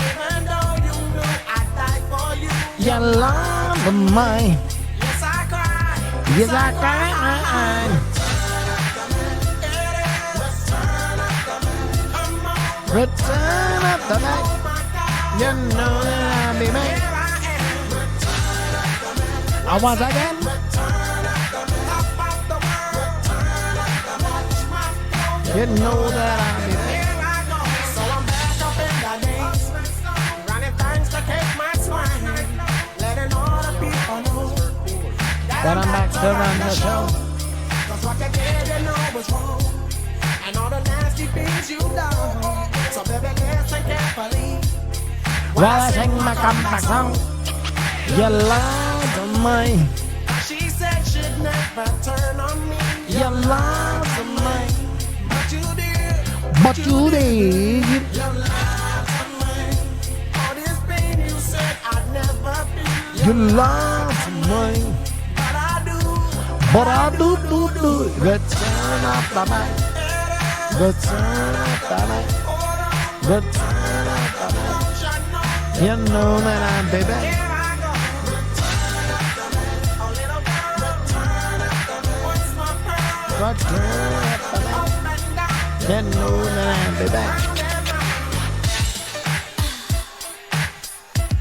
Even though you knew I'd die for you. You lied to me. Yes, I cried. Yes, I cried. Return of the night. You know that I'll be made. Once again. You know that I'll be made. So I'm back up in the days. Running things to take my swing. Letting all the people know That I'm back to run the show. Cause what you did, you know was wrong. And all the nasty things you done. So baby, listen carefully. While I sing my comeback song. You lied to me. She said she'd never turn on me. You lied to me. But you did. But you did. You lied to me. All this pain you said I'd never feel. You lied to me. But I do. But I do. Return of the night. Return of the night. Return of the night. You know that I'm baby. Return of the night. You know that I'm baby.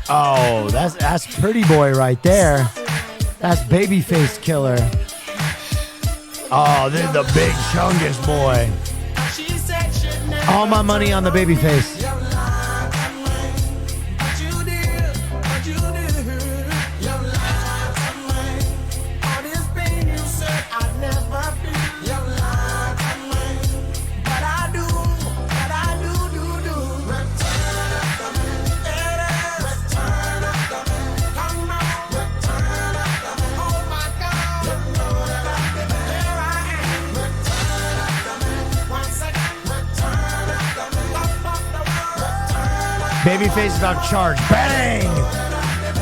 Oh, that's Pretty Boy right there. That's Babyface Killer. Oh, this is the big Chungus boy. All my money on the Babyface. Babyface about charge. Bang!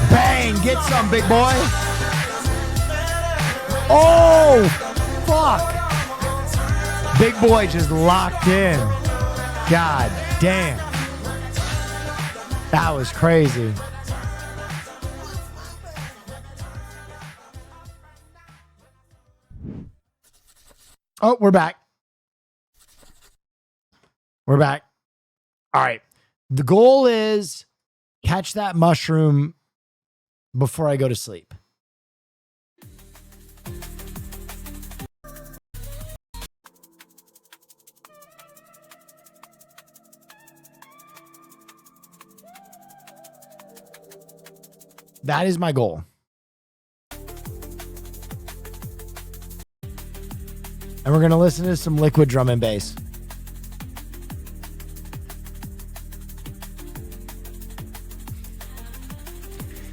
Bang! Get some, big boy. Oh! Fuck! Big boy just locked in. God damn. That was crazy. Oh, we're back. We're back. All right. The goal is catch that mushroom before I go to sleep. That is my goal. And we're going to listen to some liquid drum and bass.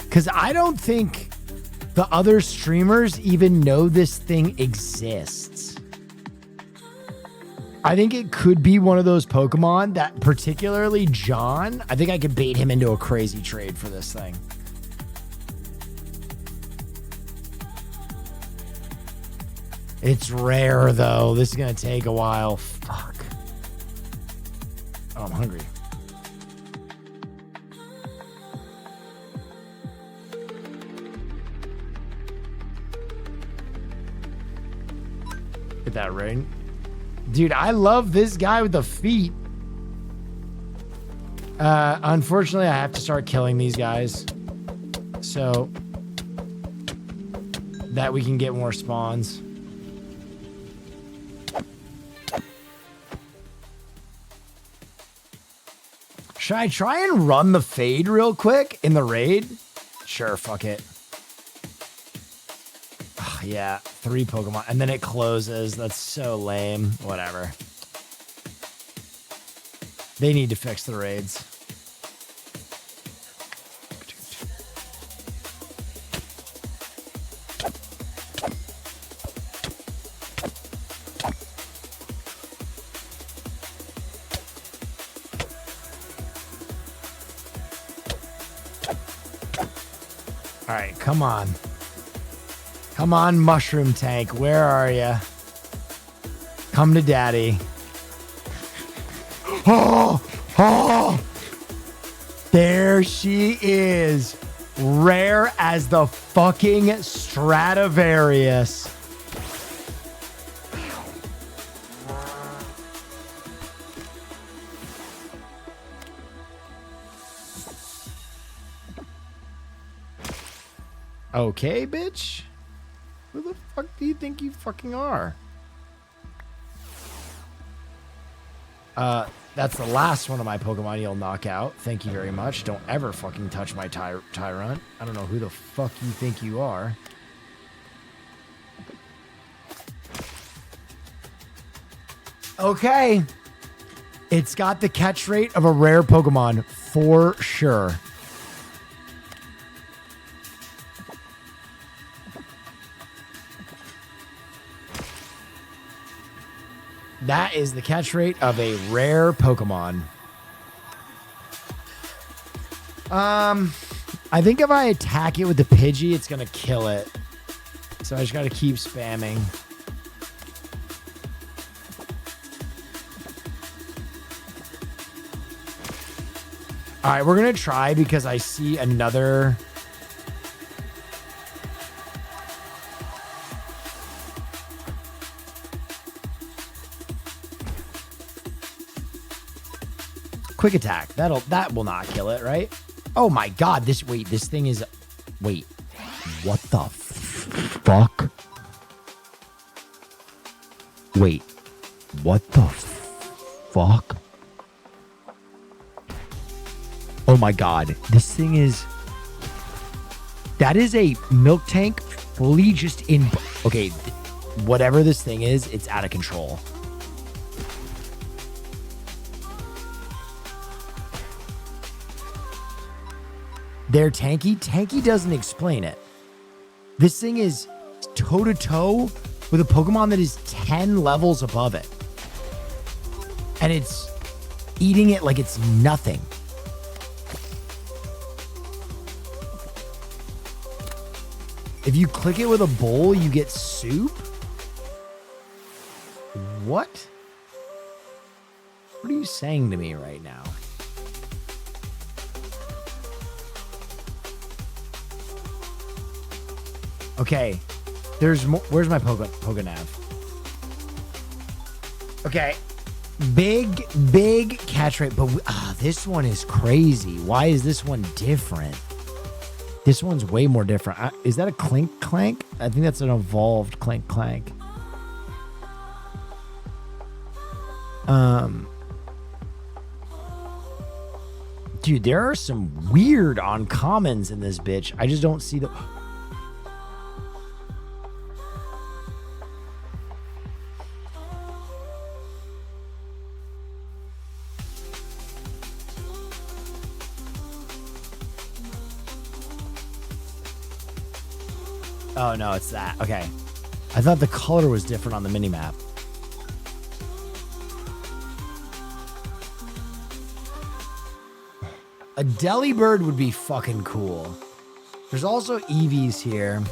Because I don't think the other streamers even know this thing exists. I think it could be one of those Pokemon that, particularly John, I think I could bait him into a crazy trade for this thing. It's rare, though. This is going to take a while. Fuck. Oh, I'm hungry. Get that ring. Dude, I love this guy with the feet. Unfortunately, I have to start killing these guys. So that we can get more spawns. Should I try and run the fade real quick in the raid? Sure, fuck it. Oh, yeah, 3 Pokemon. And then it closes. That's so lame. Whatever. They need to fix the raids. All right, come on. Come on, Mushroom Tank. Where are you? Come to daddy. Oh, oh, there she is. Rare as the fucking Stradivarius. Okay, bitch. Who the fuck do you think you fucking are? That's the last one of my Pokemon you'll knock out. Thank you very much. Don't ever fucking touch my Tyrunt. I don't know who the fuck you think you are. Okay. It's got the catch rate of a rare Pokemon for sure. That is the catch rate of a rare Pokemon. I think if I attack it with the Pidgey, it's going to kill it. So I just got to keep spamming. All right, we're going to try because I see another... Quick attack. That will not kill it, right? Oh my god, this thing is... Wait. What the fuck? Wait. What the fuck? Oh my god. This thing is... That is a milk tank fully just in... Okay, whatever this thing is, it's out of control. They're tanky. Tanky doesn't explain it. This thing is toe-to-toe with a Pokemon that is 10 levels above it. And it's eating it like it's nothing. If you click it with a bowl, you get soup? What? What are you saying to me right now? Okay, there's more. Where's my Pokenav? Okay, big catch rate, but this one is crazy. Why is this one different? This one's way more different. Is that a Clink Clank? I think that's an evolved Clink Clank. Dude, there are some weird uncommons in this bitch. I just don't see the... Oh, no, it's that. Okay. I thought the color was different on the minimap. A Delibird would be fucking cool. There's also Eevees here.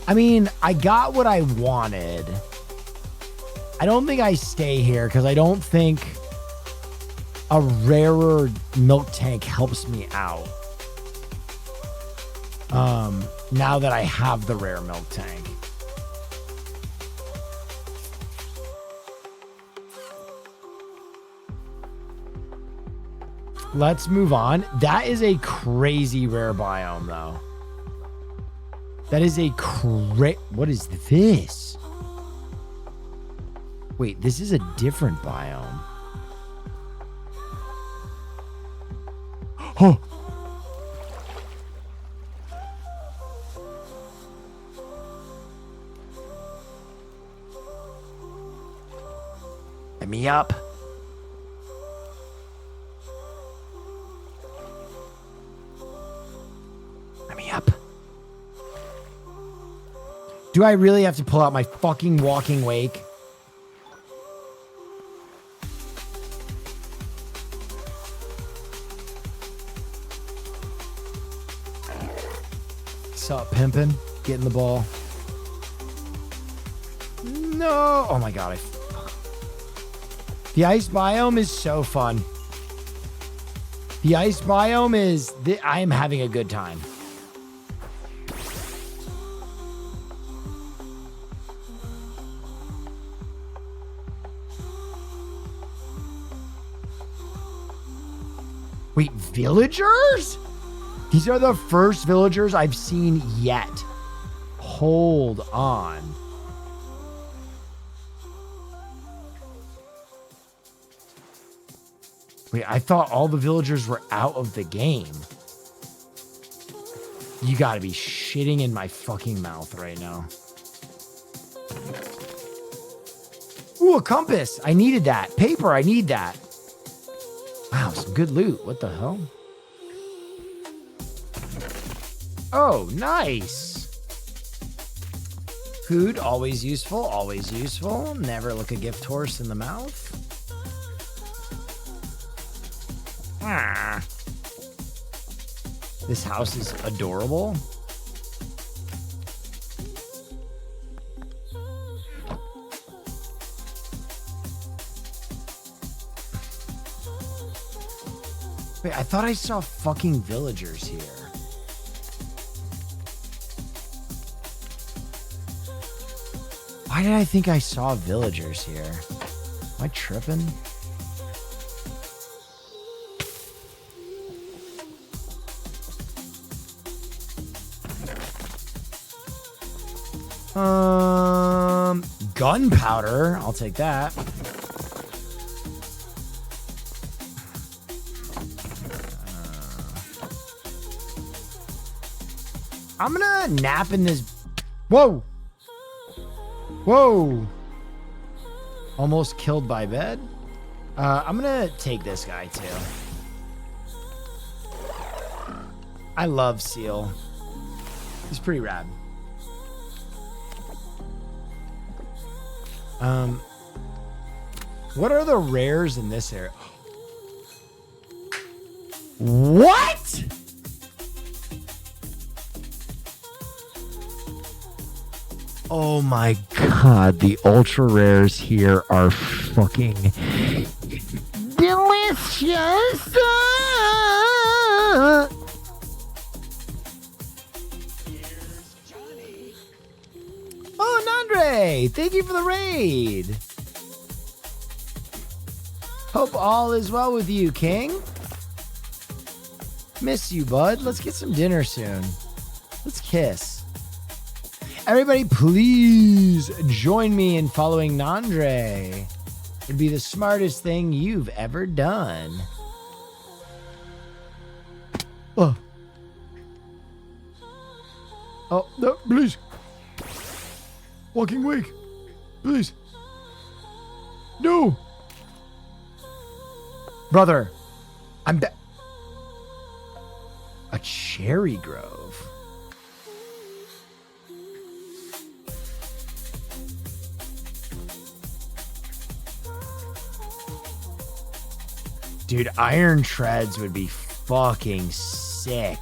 I mean, I got what I wanted. I don't think I stay here because I don't think a rarer milk tank helps me out. Now that I have the rare milk tank. Let's move on. That is a crazy rare biome, though. That is a what is this? Wait, this is a different biome. Oh. Let me up. Let me up. Do I really have to pull out my fucking walking wake? What's up, pimpin'? Getting the ball. No. Oh my god. The ice biome is so fun. The ice biome is... I am having a good time. Wait, villagers? These are the first villagers I've seen yet. Hold on. Wait, I thought all the villagers were out of the game. You gotta be shitting in my fucking mouth right now. Ooh, a compass. I needed that. Paper, I need that. Wow, some good loot. What the hell? Oh, nice. Food, always useful, always useful. Never look a gift horse in the mouth. Ah. This house is adorable. Wait, I thought I saw fucking villagers here. Why did I think I saw villagers here? Am I tripping? Gunpowder. I'll take that. I'm gonna nap in this. Whoa. Whoa. Almost killed by bed. I'm gonna take this guy too. I love Seal. He's pretty rad. What are the rares in this area? What? Oh my god, the ultra rares here are fucking delicious. Oh, Nandre, thank you for the raid. Hope all is well with you, King. Miss you, bud. Let's get some dinner soon. Let's kiss. Everybody, please join me in following Nandre. It'd be the smartest thing you've ever done. Oh. Oh, no, please. Walking wake. Please. No. Brother, I'm back. A cherry grove. Dude, iron treads would be fucking sick.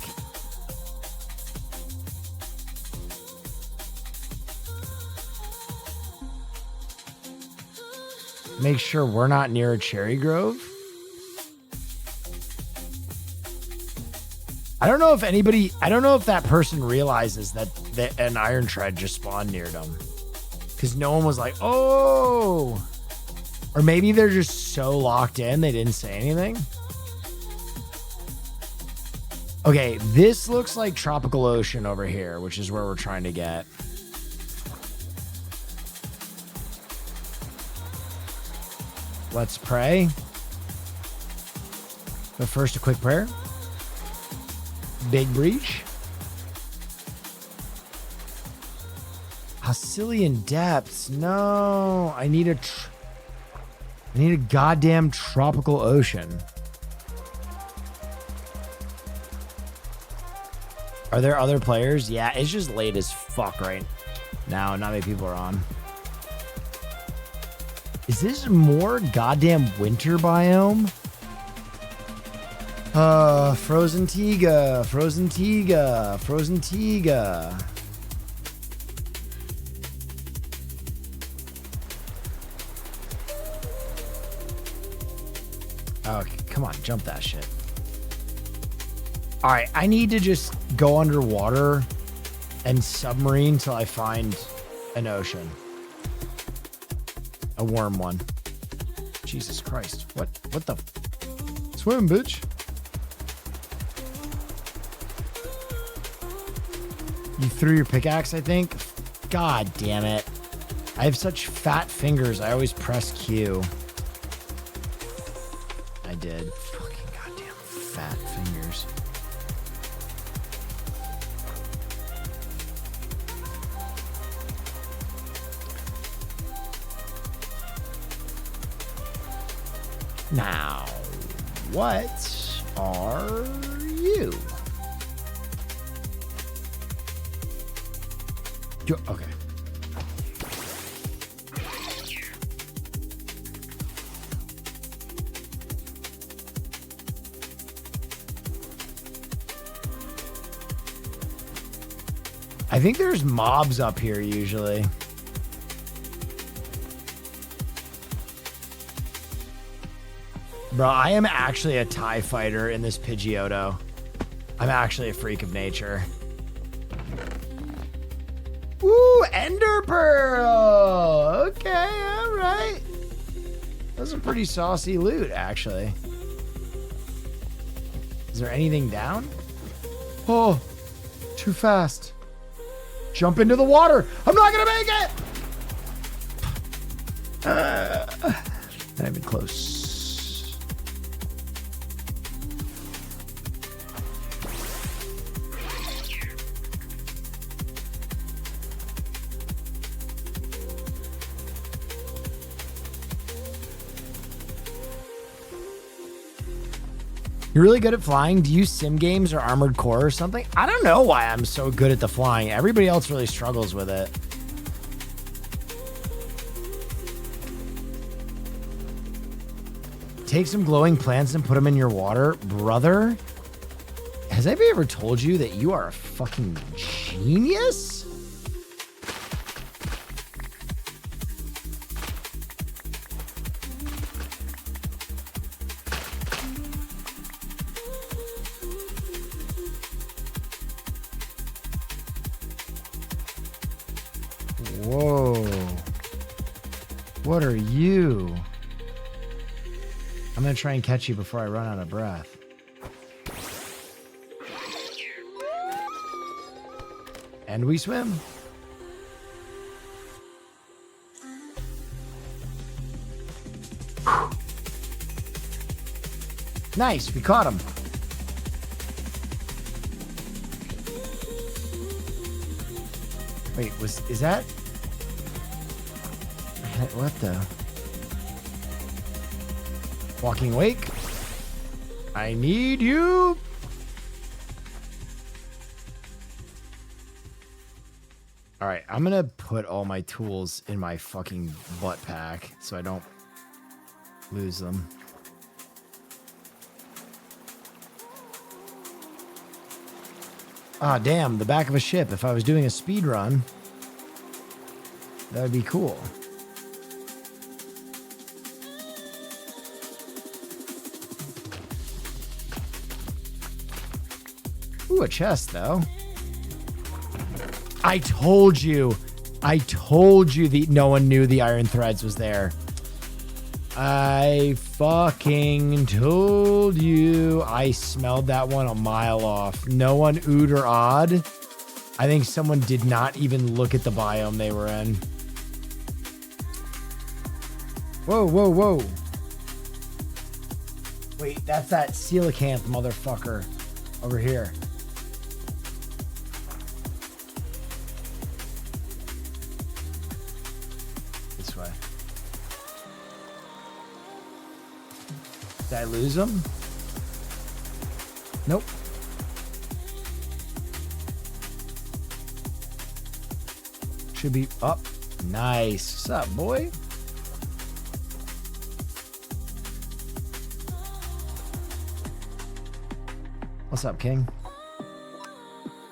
make sure we're not near a cherry grove. I don't know if that person realizes that an iron tread just spawned near them. Because no one was like, oh. Or maybe they're just so locked in they didn't say anything. Okay, this looks like Tropical Ocean over here, which is where we're trying to get. Let's pray. But first, a quick prayer. Big breach. Hycilian depths. No, I need a goddamn tropical ocean. Are there other players? Yeah, it's just late as fuck right now. Not many people are on. Is this more goddamn winter biome? Frozen Tiga, Frozen Tiga, Frozen Tiga. Okay, come on, jump that shit. All right, I need to just go underwater and submarine till I find an ocean. A warm one. Jesus Christ. What the? Swim, bitch. You threw your pickaxe, I think? God damn it. I have such fat fingers. I always press Q. I did. Fucking goddamn fat fingers. Now, what are you? Okay. I think there's mobs up here usually. Bro, I am actually a TIE fighter in this Pidgeotto. I'm actually a freak of nature. Woo, Ender Pearl. Okay, all right. That's a pretty saucy loot, actually. Is there anything down? Oh, too fast. Jump into the water. I'm not gonna make it. Not even close. You're really good at flying. Do you sim games or Armored Core or something? I don't know why I'm so good at the flying. Everybody else really struggles with it. Take some glowing plants and put them in your water. Brother, has anybody ever told you that you are a fucking genius? Whoa. What are you? I'm gonna try and catch you before I run out of breath. And we swim. Nice, we caught him. Wait, is that? What the? Walking Wake? I need you. All right, I'm gonna put all my tools in my fucking butt pack so I don't lose them. Ah, damn, the back of a ship. If I was doing a speed run, that would be cool. Ooh, a chest though. I told you no one knew the iron threads was there. I fucking told you. I smelled that one a mile off. No one oohed or awed. I think someone did not even look at the biome they were in. Whoa, whoa, whoa. Wait, that's that coelacanth motherfucker over here. This way. Did I lose him? Nope. Should be up. Nice. What's up, boy? What's up, King?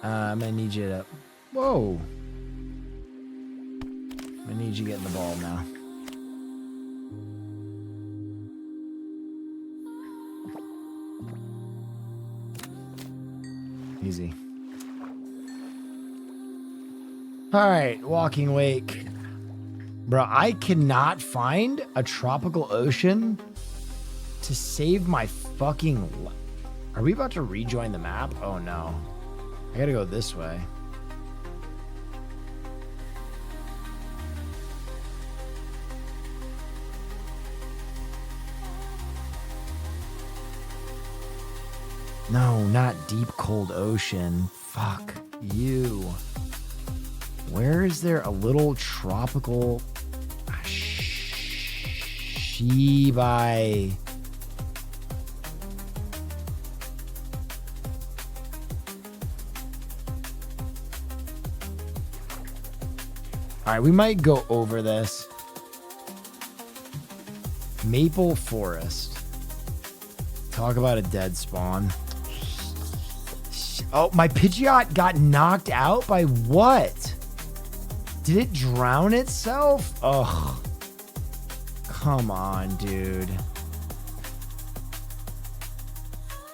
I'm gonna need you to... Whoa. I'm gonna need you to get in the ball now. Easy. All right, walking wake. Bro, I cannot find a tropical ocean to save my fucking life. Are we about to rejoin the map? Oh no. I gotta go this way. No, not deep cold ocean. Fuck you. Where is there a little tropical Shibai? All right, we might go over this. Maple Forest. Talk about a dead spawn. Oh, my Pidgeot got knocked out by what? Did it drown itself? Ugh. Come on, dude.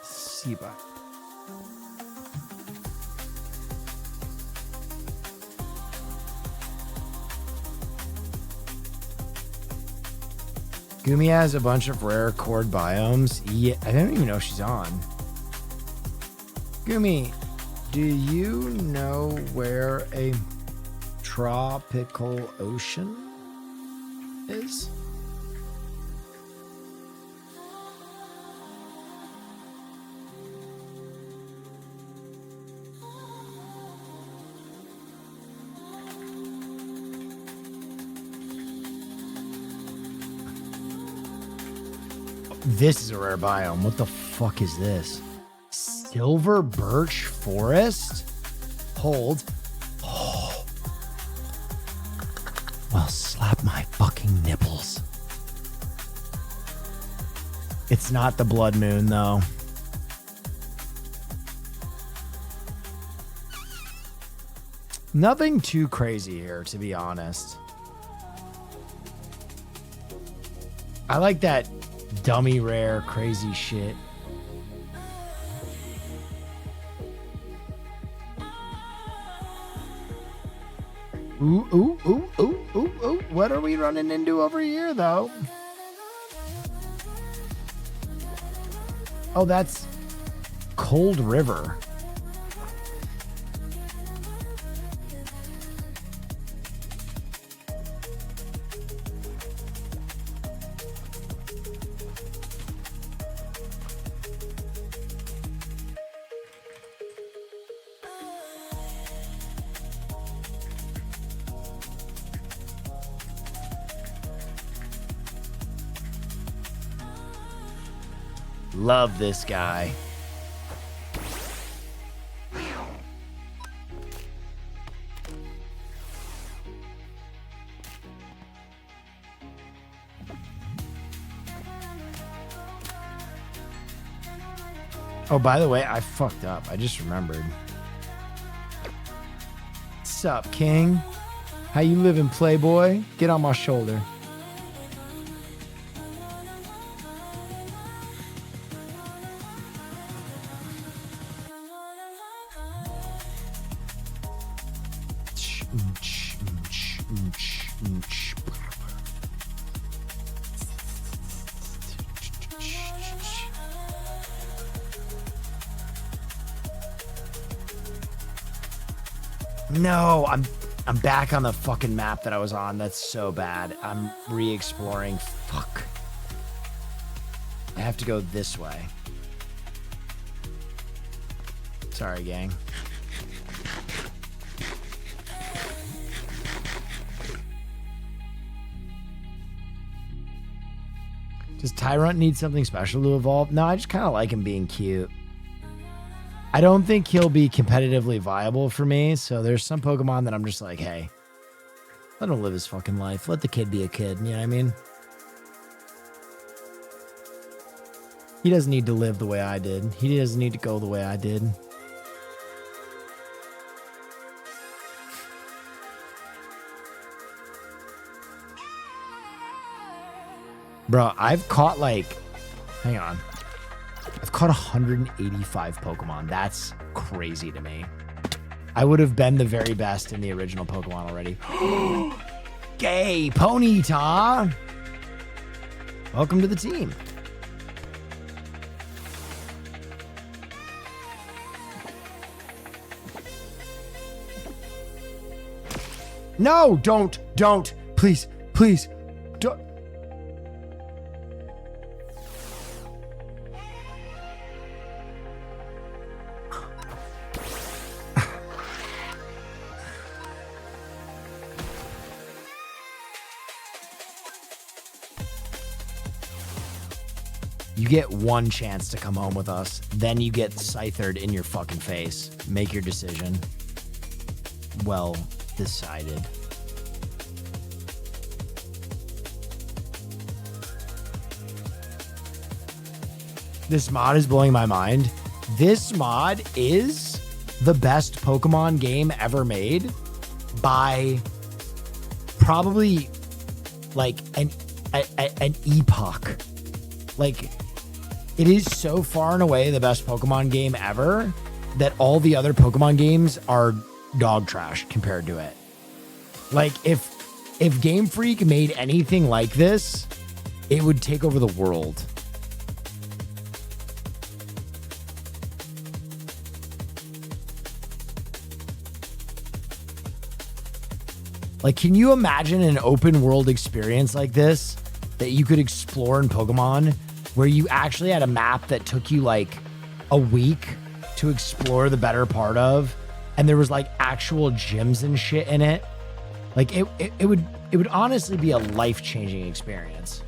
Shiba. Gumi has a bunch of rare chord biomes. Yeah, I don't even know if she's on. Gumi, do you know where a tropical ocean is? This is a rare biome. What the fuck is this? Silver birch forest? Hold. Oh. Well, slap my fucking nipples. It's not the blood moon, though. Nothing too crazy here, to be honest. I like that dummy rare crazy shit. Ooh, ooh, ooh, ooh, ooh, ooh. What are we running into over here, though? Oh, that's Cold River. Love this guy. Oh, by the way, I fucked up. I just remembered. What's up, King? How you living, Playboy? Get on my shoulder. No, I'm back on the fucking map that I was on. That's so bad. I'm re-exploring. Fuck. I have to go this way. Sorry, gang. Does Tyrant need something special to evolve? No, I just kind of like him being cute. I don't think he'll be competitively viable for me, so there's some Pokemon that I'm just like, hey, let him live his fucking life. Let the kid be a kid, you know what I mean? He doesn't need to live the way I did. He doesn't need to go the way I did. Bro, I've caught like, hang on. I've caught 185 Pokemon. That's crazy to me. I would have been the very best in the original Pokemon already. Gay Ponyta. Welcome to the team. No, don't, please, don't. You get one chance to come home with us, then you get Scythered in your fucking face. Make your decision. Well decided. This mod is blowing my mind. This mod is the best Pokemon game ever made by probably like an epoch. Like, it is so far and away the best Pokemon game ever that all the other Pokemon games are dog trash compared to it. Like, if Game Freak made anything like this, it would take over the world. Like, can you imagine an open world experience like this that you could explore in Pokemon, where you actually had a map that took you like a week to explore the better part of, and there was like actual gyms and shit in it? Like, it would honestly be a life-changing experience.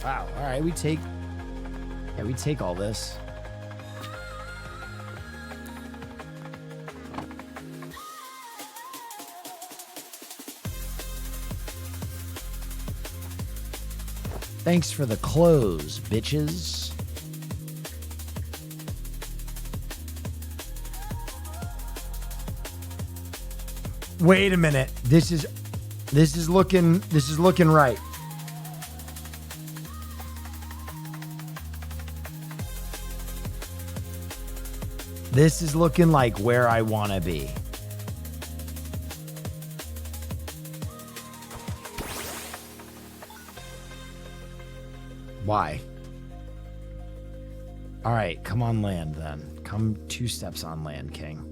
Wow. All right, we take all this. Thanks for the clothes, bitches. Wait a minute. This is looking right. This is looking like where I want to be. Why? All right, come on land then. Come 2 steps on land, King.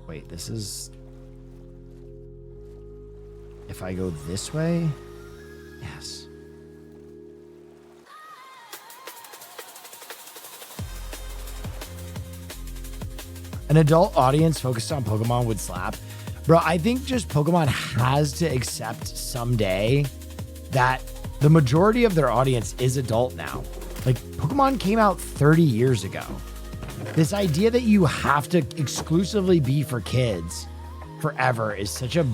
Wait, this is... If I go this way? Yes. An adult audience focused on Pokemon would slap. Bro, I think just Pokemon has to accept someday that the majority of their audience is adult now. Like, Pokemon came out 30 years ago. This idea that you have to exclusively be for kids forever is such a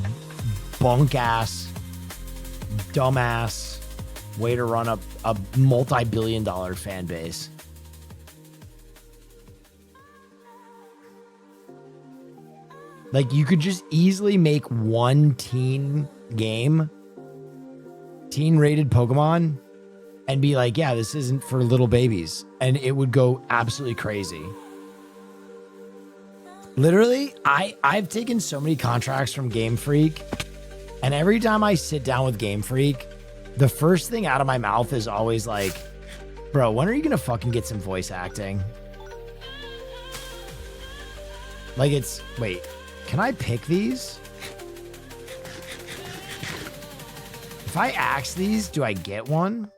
bunk-ass, dumbass way to run a multi-billion-dollar fan base. Like, you could just easily make one teen game, teen-rated Pokemon, and be like, yeah, this isn't for little babies. And it would go absolutely crazy. Literally, I've taken so many contracts from Game Freak, and every time I sit down with Game Freak, the first thing out of my mouth is always like, bro, when are you gonna fucking get some voice acting? Like wait, can I pick these? If I axe these, do I get one?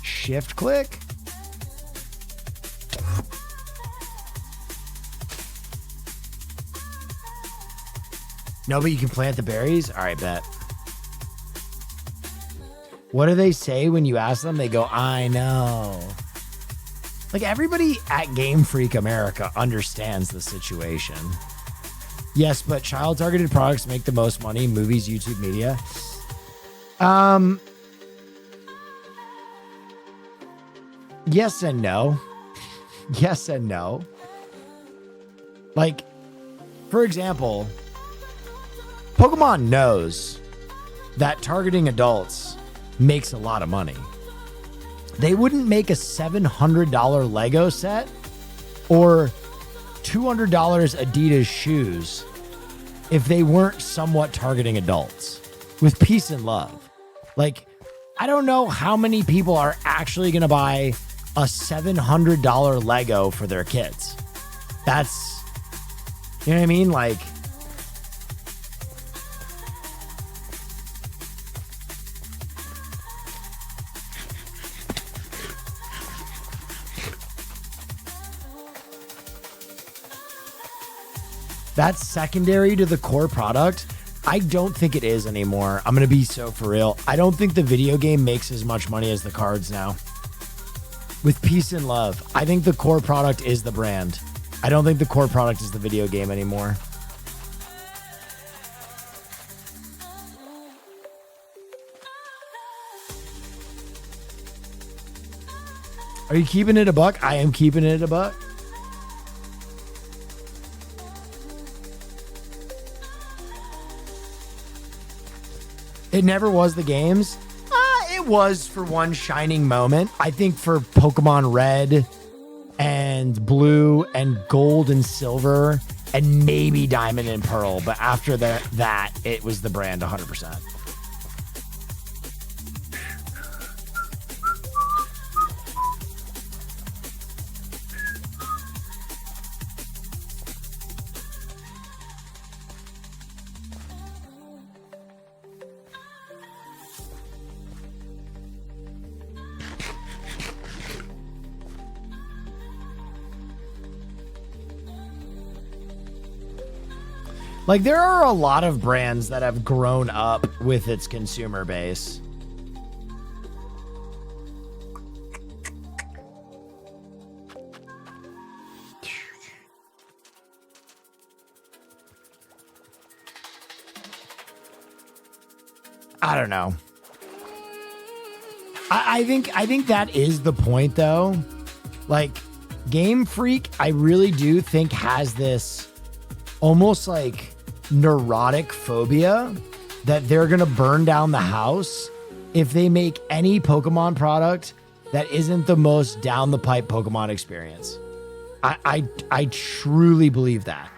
Shift click? No, but you can plant the berries? All right, bet. What do they say when you ask them? They go, I know. Like, everybody at Game Freak America understands the situation. Yes, but child-targeted products make the most money, movies, YouTube, media. Yes and no. Yes and no. Like, for example, Pokemon knows that targeting adults makes a lot of money. They wouldn't make a $700 Lego set or $200 Adidas shoes if they weren't somewhat targeting adults with peace and love. Like, I don't know how many people are actually going to buy a $700 Lego for their kids. That's, you know what I mean? Like, that's secondary to the core product. I don't think it is anymore. I'm going to be so for real. I don't think the video game makes as much money as the cards now. With peace and love, I think the core product is the brand. I don't think the core product is the video game anymore. Are you keeping it a buck? I am keeping it a buck. It never was the games. It was for one shining moment. I think for Pokemon Red and Blue and Gold and Silver and maybe Diamond and Pearl. But after that, it was the brand 100%. Like, there are a lot of brands that have grown up with its consumer base. I don't know. I think that is the point, though. Like, Game Freak, I really do think has this almost like neurotic phobia that they're gonna burn down the house if they make any Pokemon product that isn't the most down the pipe Pokemon experience. I truly believe that.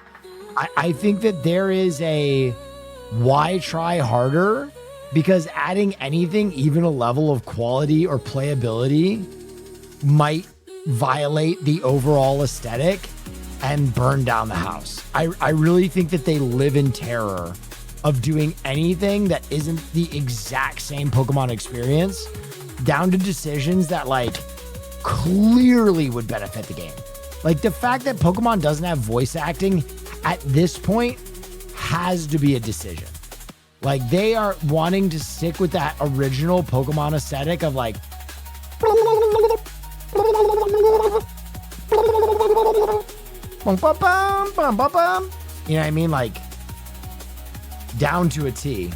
I think that there is a why try harder, because adding anything, even a level of quality or playability, might violate the overall aesthetic and burn down the house. I really think that they live in terror of doing anything that isn't the exact same Pokemon experience, down to decisions that like clearly would benefit the game. Like, the fact that Pokemon doesn't have voice acting at this point has to be a decision. Like, they are wanting to stick with that original Pokemon aesthetic of like bum, bum, bum, bum, bum, bum. You know what I mean? Like, down to a T.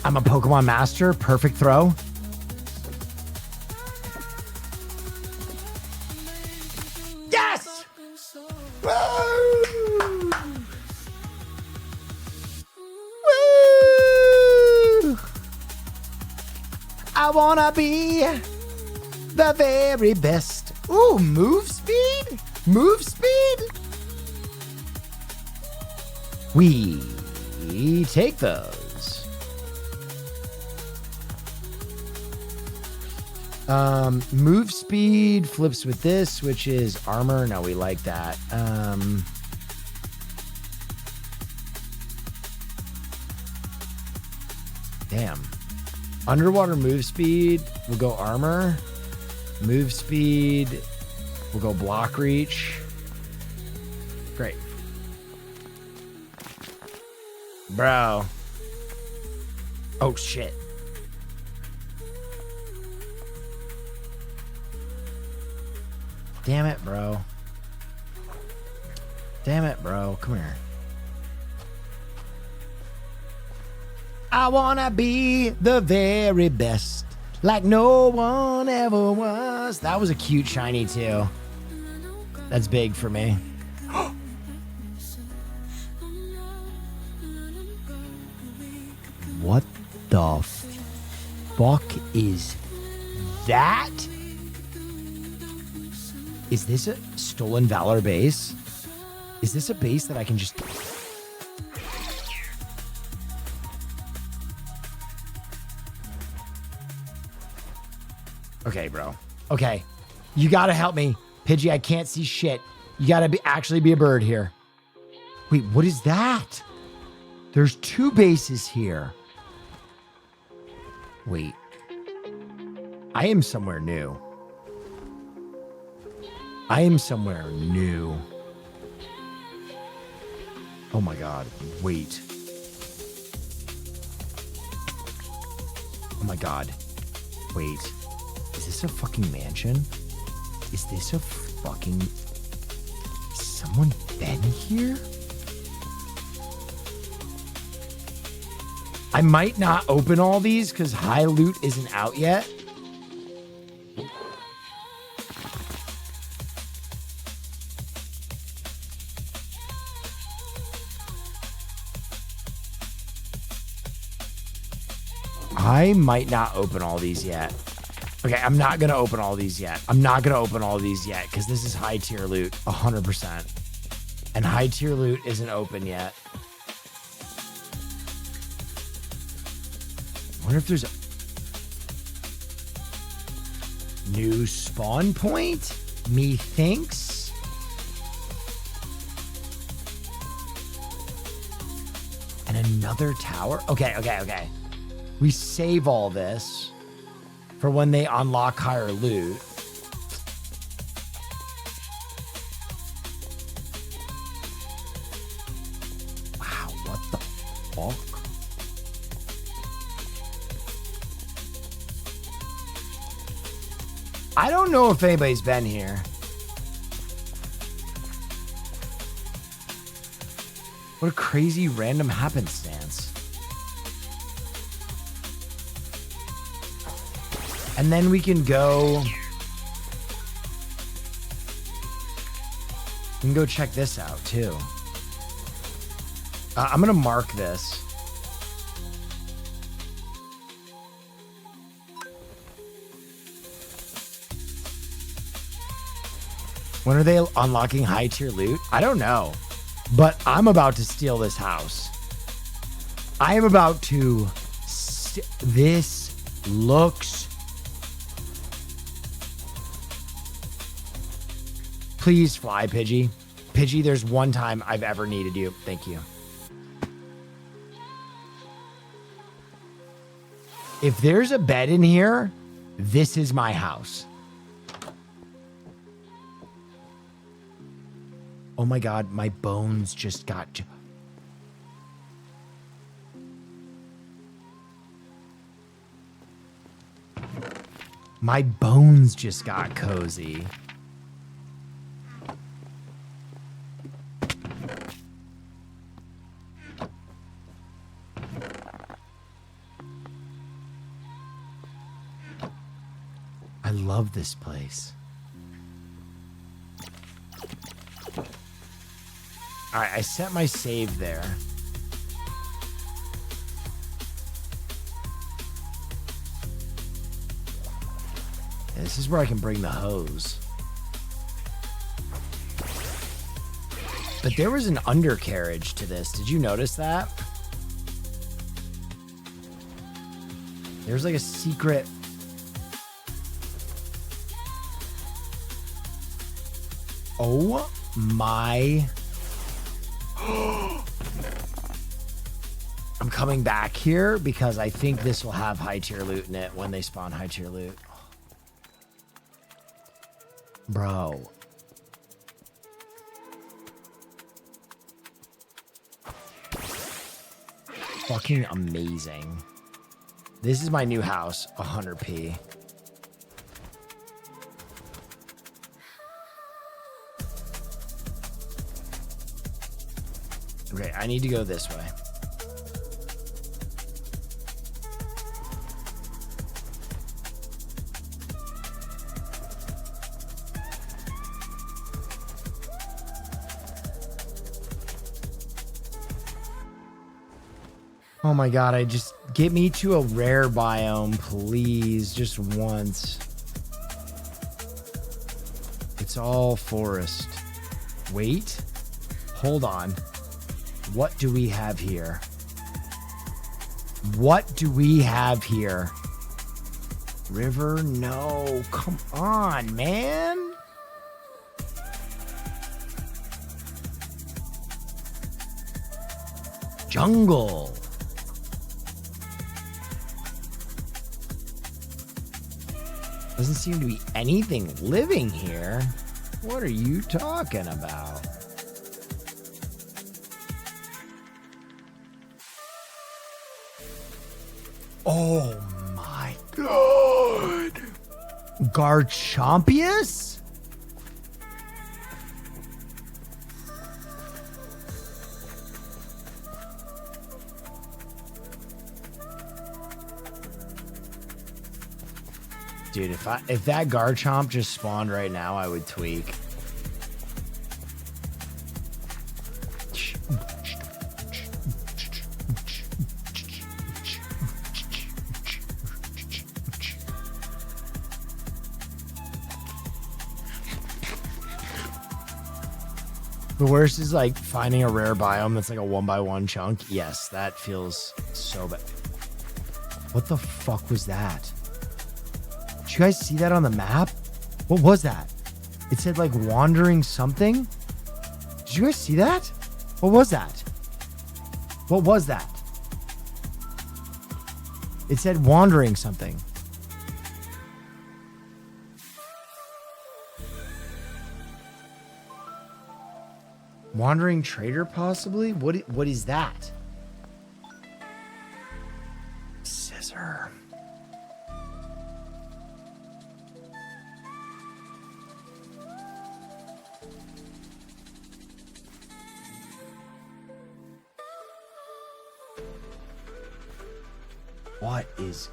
I'm a Pokemon master. Perfect throw. Yes! Woo! Woo! I wanna be the very best. Ooh, move speed? Move speed? We take those. Move speed flips with this, which is armor. No, we like that. Damn. Underwater move speed will go armor. Move speed will go block reach. Great. Bro. Oh, shit. Damn it, bro. Damn it, bro. Come here. I wanna be the very best, like no one ever was. That was a cute shiny, too. That's big for me. What the fuck is that? Is this a Stolen Valor base? Is this a base that I can just... Okay, bro. Okay. You gotta help me. Pidgey, I can't see shit. You gotta actually be a bird here. Wait, what is that? There's two bases here. Wait. I am somewhere new. I am somewhere new. Oh my god. Wait. Oh my god. Wait. Is this a fucking mansion? Is this a fucking... Someone been here? I might not open all these because high loot isn't out yet. I might not open all these yet. Okay, I'm not going to open all these yet. I'm not going to open all these yet because this is high tier loot, 100%. And high tier loot isn't open yet. I wonder if there's a new spawn point? Methinks. And another tower? Okay. We save all this for when they unlock higher loot. Wow, what the fuck? I don't know if anybody's been here. What a crazy random happenstance. And then we can go... We can go check this out, too. I'm going to mark this. When are they unlocking high tier loot? I don't know. But I'm about to steal this house. I am about to... This looks... Please fly, Pidgey. Pidgey, there's one time I've ever needed you. Thank you. If there's a bed in here, this is my house. Oh my god, my bones just got... My bones just got cozy. love this place. All right, I set my save there. And this is where I can bring the hose. But there was an undercarriage to this. Did you notice that? There's like a secret. Oh my. I'm coming back here because I think this will have high tier loot in it when they spawn high tier loot. Bro. Fucking amazing. This is my new house, 100p. Okay, I need to go this way. Oh my god, I just get me to a rare biome, please, just once. It's all forest. Wait, hold on. What do we have here? What do we have here? River? No, come on, man. Jungle. Doesn't seem to be anything living here. What are you talking about? Oh my god! Garchompius? Dude, if that Garchomp just spawned right now, I would tweak. The worst is like finding a rare biome that's like a 1x1 chunk. Yes, that feels so bad. What the fuck was that? Did you guys see that on the map? What was that? It said like wandering something. Did you guys see that? What was that? What was that? It said wandering something. Wandering trader, possibly? What is that? Scissor. What is...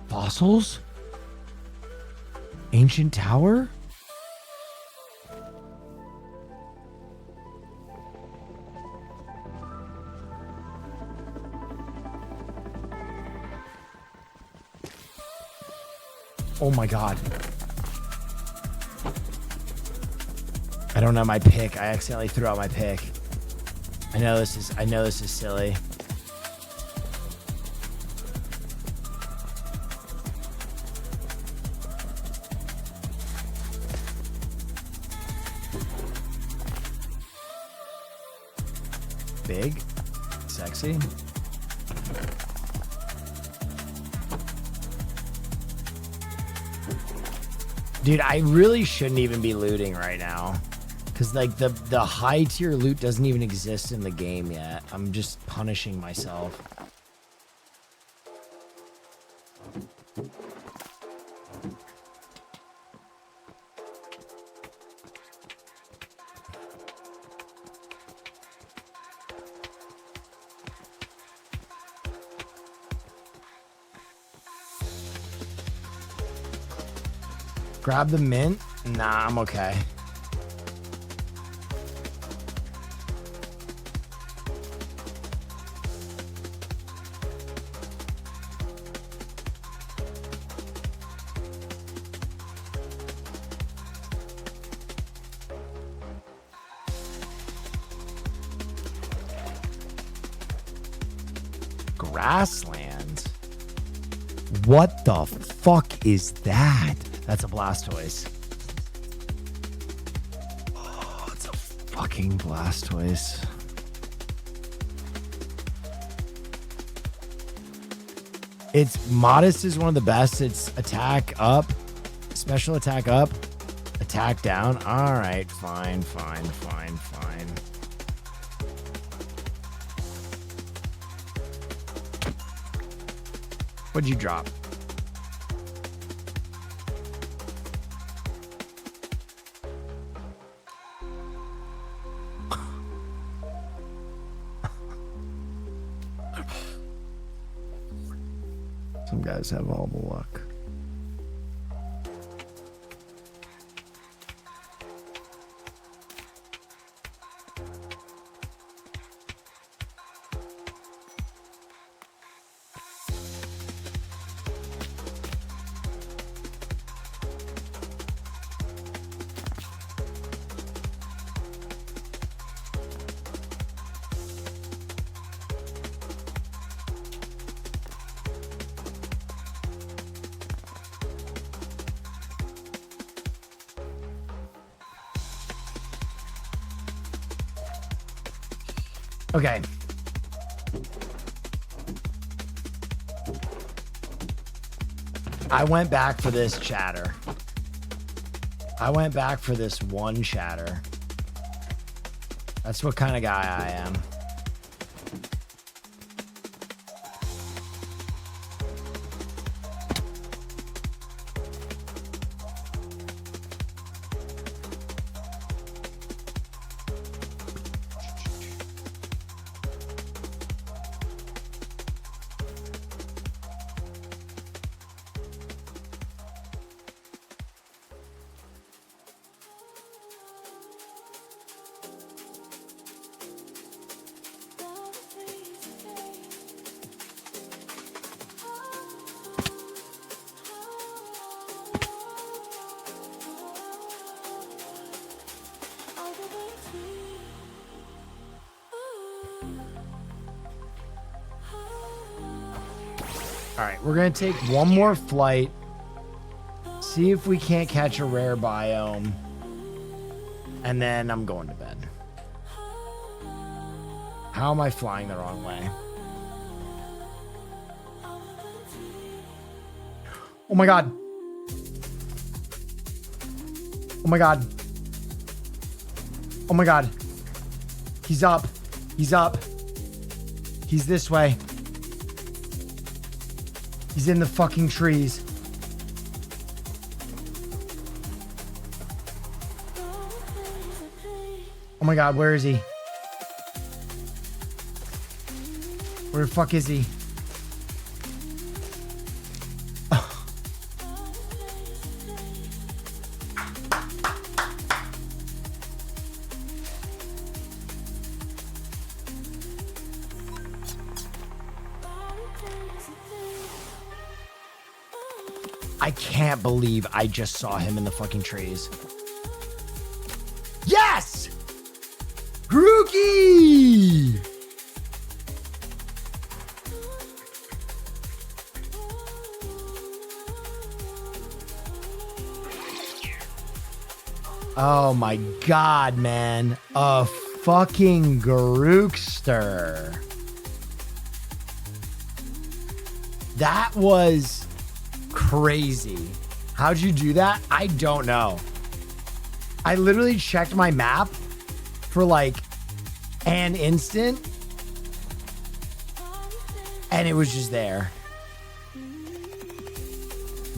Fossils? Ancient tower? Oh my god. I don't know my pick. I accidentally threw out my pick. I know this is silly. Big, sexy. Dude, I really shouldn't even be looting right now. Because, like, the high tier loot doesn't even exist in the game yet. I'm just punishing myself. Grab the mint. Nah, I'm okay. Grassland. What the fuck is that? That's a Blastoise. Oh, it's a fucking Blastoise. It's Modest is one of the best. It's attack up, special attack up, attack down. All right, fine. What'd you drop? Some guys have all the luck. Okay. I went back for this chatter. I went back for this one chatter. That's what kind of guy I am. All right, we're going to take one more flight. See if we can't catch a rare biome. And then I'm going to bed. How am I flying the wrong way? Oh my God. Oh my God. Oh my God. He's up. He's up. He's this way. He's in the fucking trees. Oh my God, where is he? Where the fuck is he? I can't believe I just saw him in the fucking trees. Yes! Grookey! Oh my God, man. A fucking Grookster. That was crazy. How'd you do that? I don't know. I literally checked my map for like an instant and it was just there.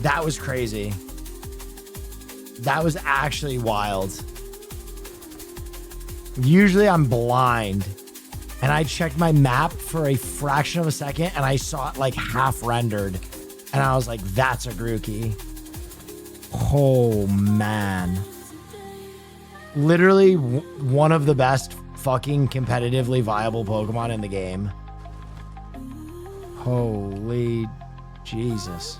That was crazy. That was actually wild. Usually I'm blind and I checked my map for a fraction of a second and I saw it like half rendered and I was like, that's a Grookey. Oh, man. Literally one of the best fucking competitively viable Pokemon in the game. Holy Jesus.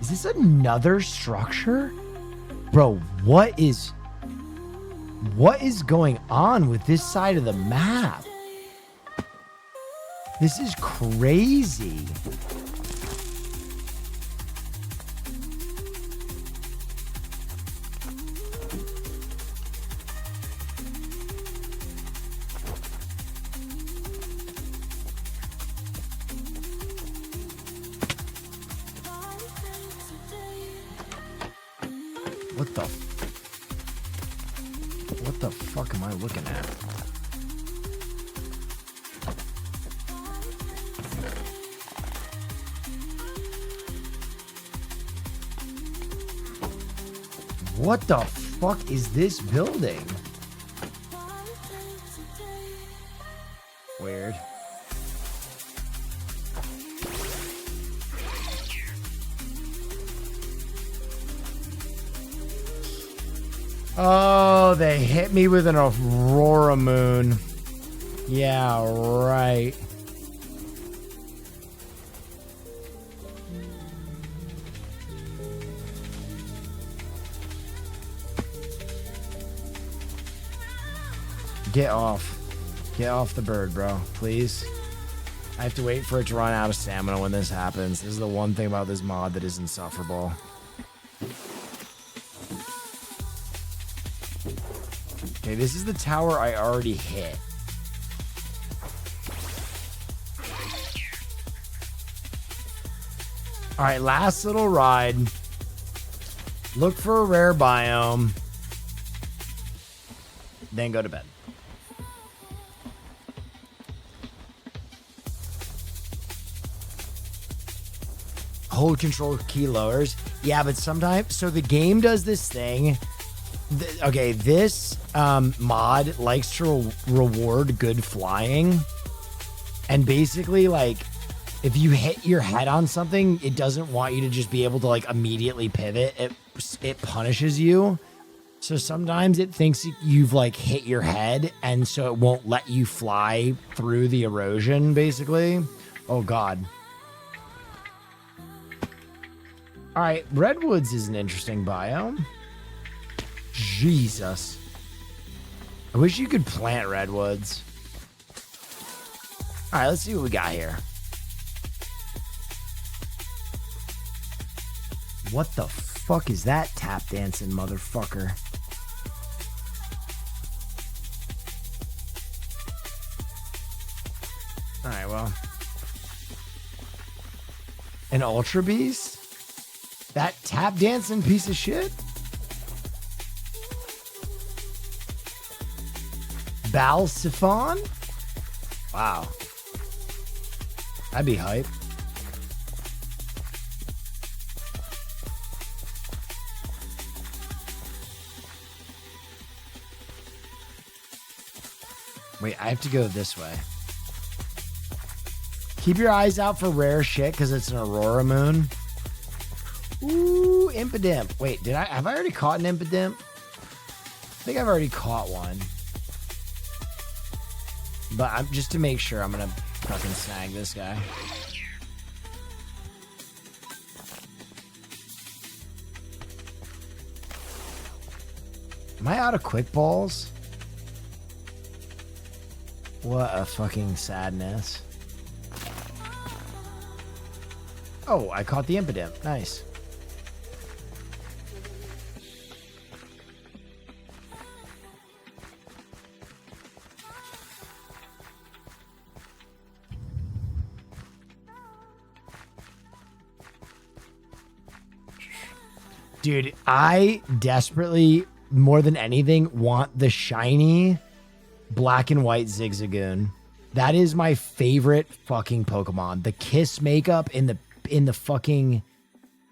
Is this another structure? Bro, what is going on with this side of the map? This is crazy. What the fuck am I looking at? What the fuck is this building? Weird. Oh, they hit me with an Aurora Moon. Yeah, right. Get off. Get off the bird, bro. Please. I have to wait for it to run out of stamina when this happens. This is the one thing about this mod that is insufferable. Okay, this is the tower I already hit. All right, last little ride. Look for a rare biome. Then go to bed. Hold control key lowers. Yeah, but sometimes... So the game does this thing... Okay, this mod likes to reward good flying. And basically, like, if you hit your head on something, it doesn't want you to just be able to, like, immediately pivot. It punishes you. So sometimes it thinks you've, like, hit your head, and so it won't let you fly through the erosion, basically. Oh, God. All right, Redwoods is an interesting biome. Jesus. I wish you could plant redwoods. All right, let's see what we got here. What the fuck is that tap dancing motherfucker? All right, well. An Ultra Beast? That tap dancing piece of shit? Balsiphon? Wow. That'd be hype. Wait, I have to go this way. Keep your eyes out for rare shit because it's an Aurora Moon. Ooh, Impidimp. Wait, have I already caught an Impidimp? I think I've already caught one. But just to make sure, I'm gonna fucking snag this guy. Am I out of quick balls? What a fucking sadness. Oh, I caught the Impidimp. Nice. Dude, I desperately, more than anything, want the shiny black and white Zigzagoon. That is my favorite fucking Pokemon. The Kiss makeup in the fucking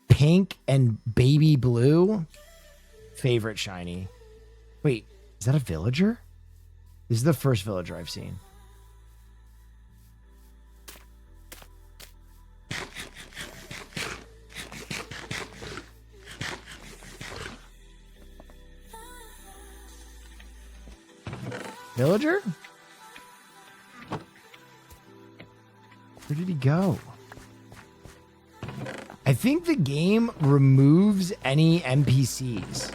pink and baby blue. Favorite shiny. Wait, is that a villager? This is the first villager I've seen. Villager? Where did he go? I think the game removes any NPCs.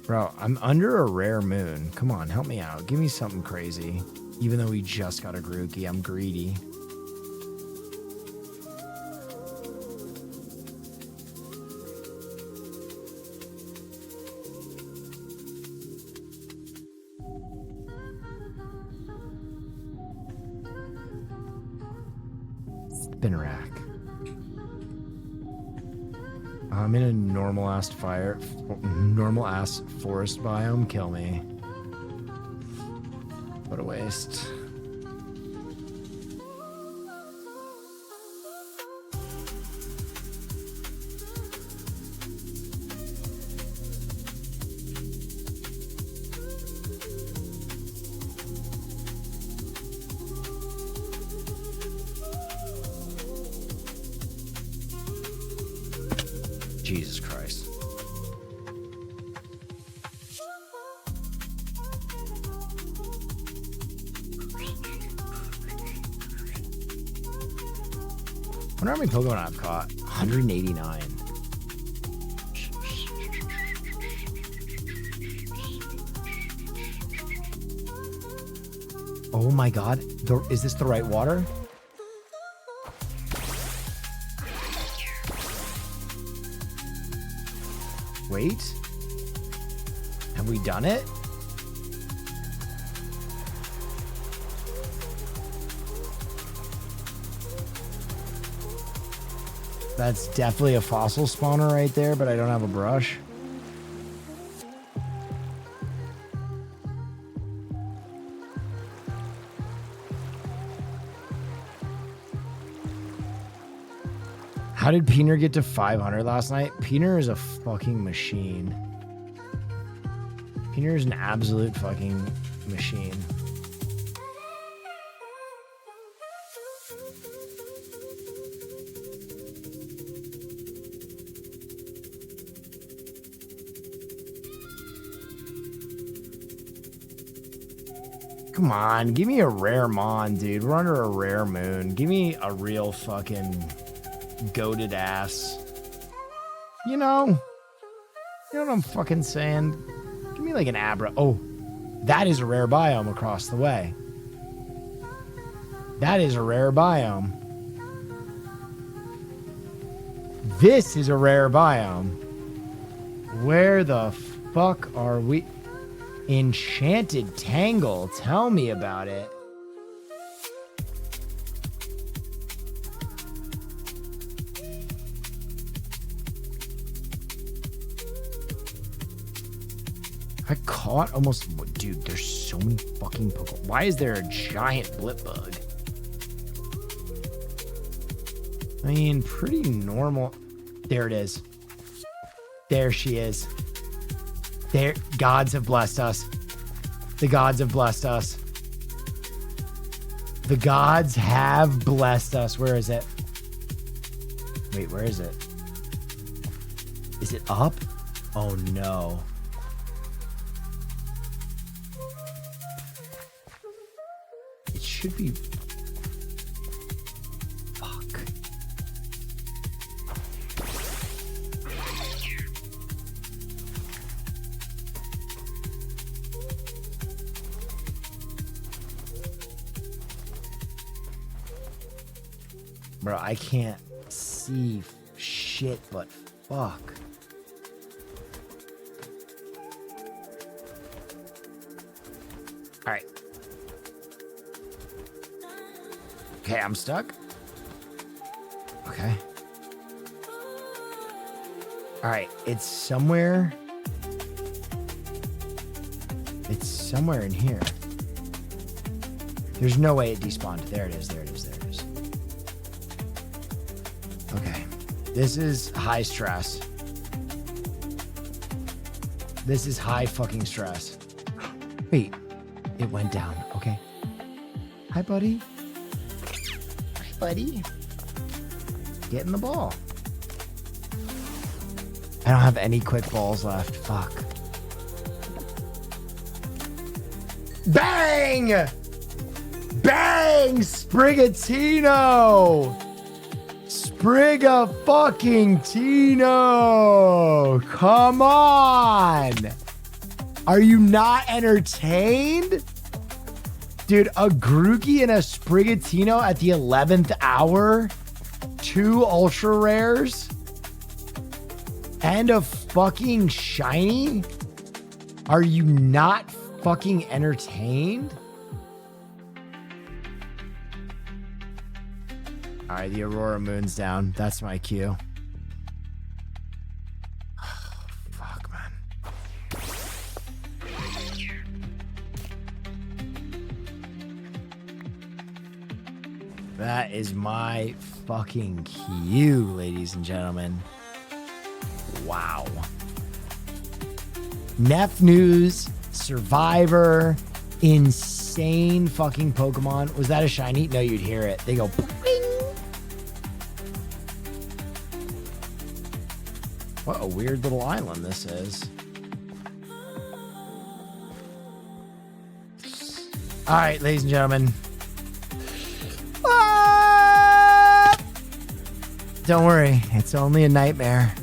Bro, I'm under a rare moon. Come on, help me out. Give me something crazy. Even though we just got a Grookey, I'm greedy. Spinarak. I'm in a normal ass forest biome. Kill me. What a waste. Jesus Christ. Wonder how many Pokemon I've caught. 189. Oh my god. Is this the right water? Wait. Have we done it? That's definitely a fossil spawner right there, but I don't have a brush. How did Peener get to 500 last night? Peener is a fucking machine. Peener is an absolute fucking machine. Come on, give me a rare Mon, dude. We're under a rare moon. Give me a real fucking goated ass. You know what I'm fucking saying? Give me like an Abra. Oh, that is a rare biome across the way. That is a rare biome. This is a rare biome. Where the fuck are we? Enchanted Tangle. Tell me about it. I caught almost... Dude, there's so many fucking Pokemon. Why is there a giant Blipbug? I mean, pretty normal. There it is. There she is. There, gods have blessed us. The gods have blessed us. The gods have blessed us. Where is it? Wait, where is it? Is it up? Oh no. It should be. Fuck. Bro, I can't see shit but fuck. All right. Okay, I'm stuck. Okay. All right, it's somewhere. It's somewhere in here. There's no way it despawned. There it is. There it is. There it is. Okay. This is high stress. This is high fucking stress. Wait. It went down. Okay. Hi, buddy. Hi, buddy. Get in the ball. I don't have any quick balls left. Fuck. Bang! Bang! Sprigatino! Spriga fucking Tino! Come on! Are you not entertained? Dude, a Grookey and a Sprigatino at the 11th hour? 2 ultra rares? And a fucking shiny? Are you not fucking entertained? All right, the Aurora Moon's down. That's my cue. Fuck, man. That is my fucking cue, ladies and gentlemen. Wow. Neff News, Survivor, insane fucking Pokemon. Was that a shiny? No, you'd hear it. They go bing. What a weird little island this is. All right, ladies and gentlemen. Ah! Don't worry, it's only a nightmare.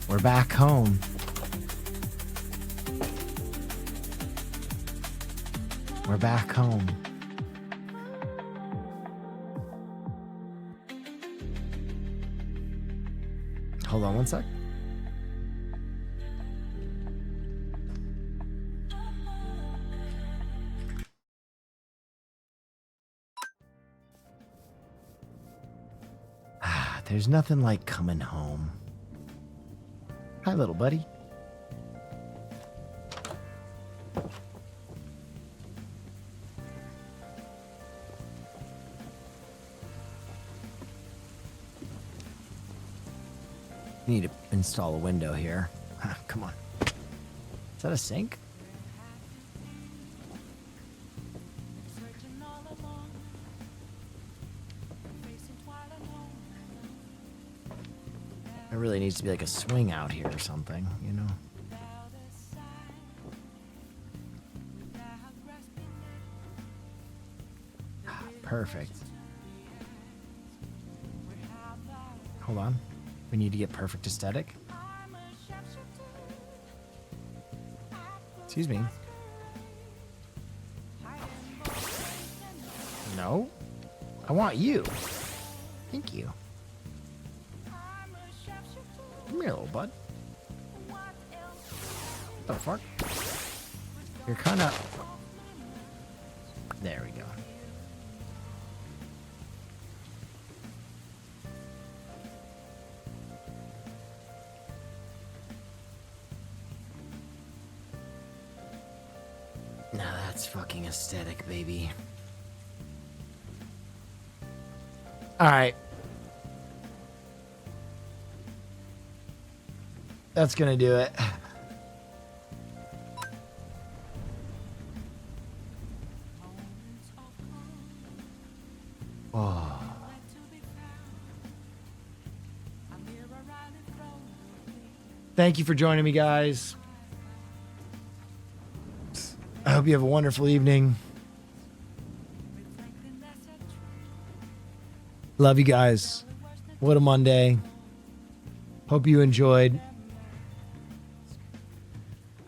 We're back home. We're back home. Hold on one sec. There's nothing like coming home. Hi, little buddy. Need to install a window here. Come on. Is that a sink? There really needs to be like a swing out here or something, you know? Perfect. Hold on. We need to get perfect aesthetic. Excuse me. No. I want you. Thank you. Come here, little bud. What the fuck? You're kind of... There we go. Now that's fucking aesthetic, baby. All right. That's gonna do it. Oh. Thank you for joining me, guys. I hope you have a wonderful evening. Love you guys. What a Monday. Hope you enjoyed.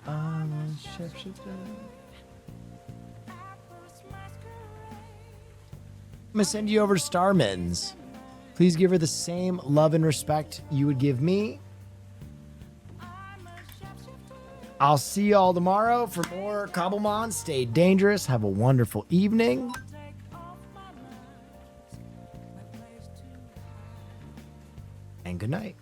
I'm gonna send you over to Star Mittens. Please give her the same love and respect you would give me. I'll see you all tomorrow for more Cobblemon. Stay dangerous. Have a wonderful evening. And good night.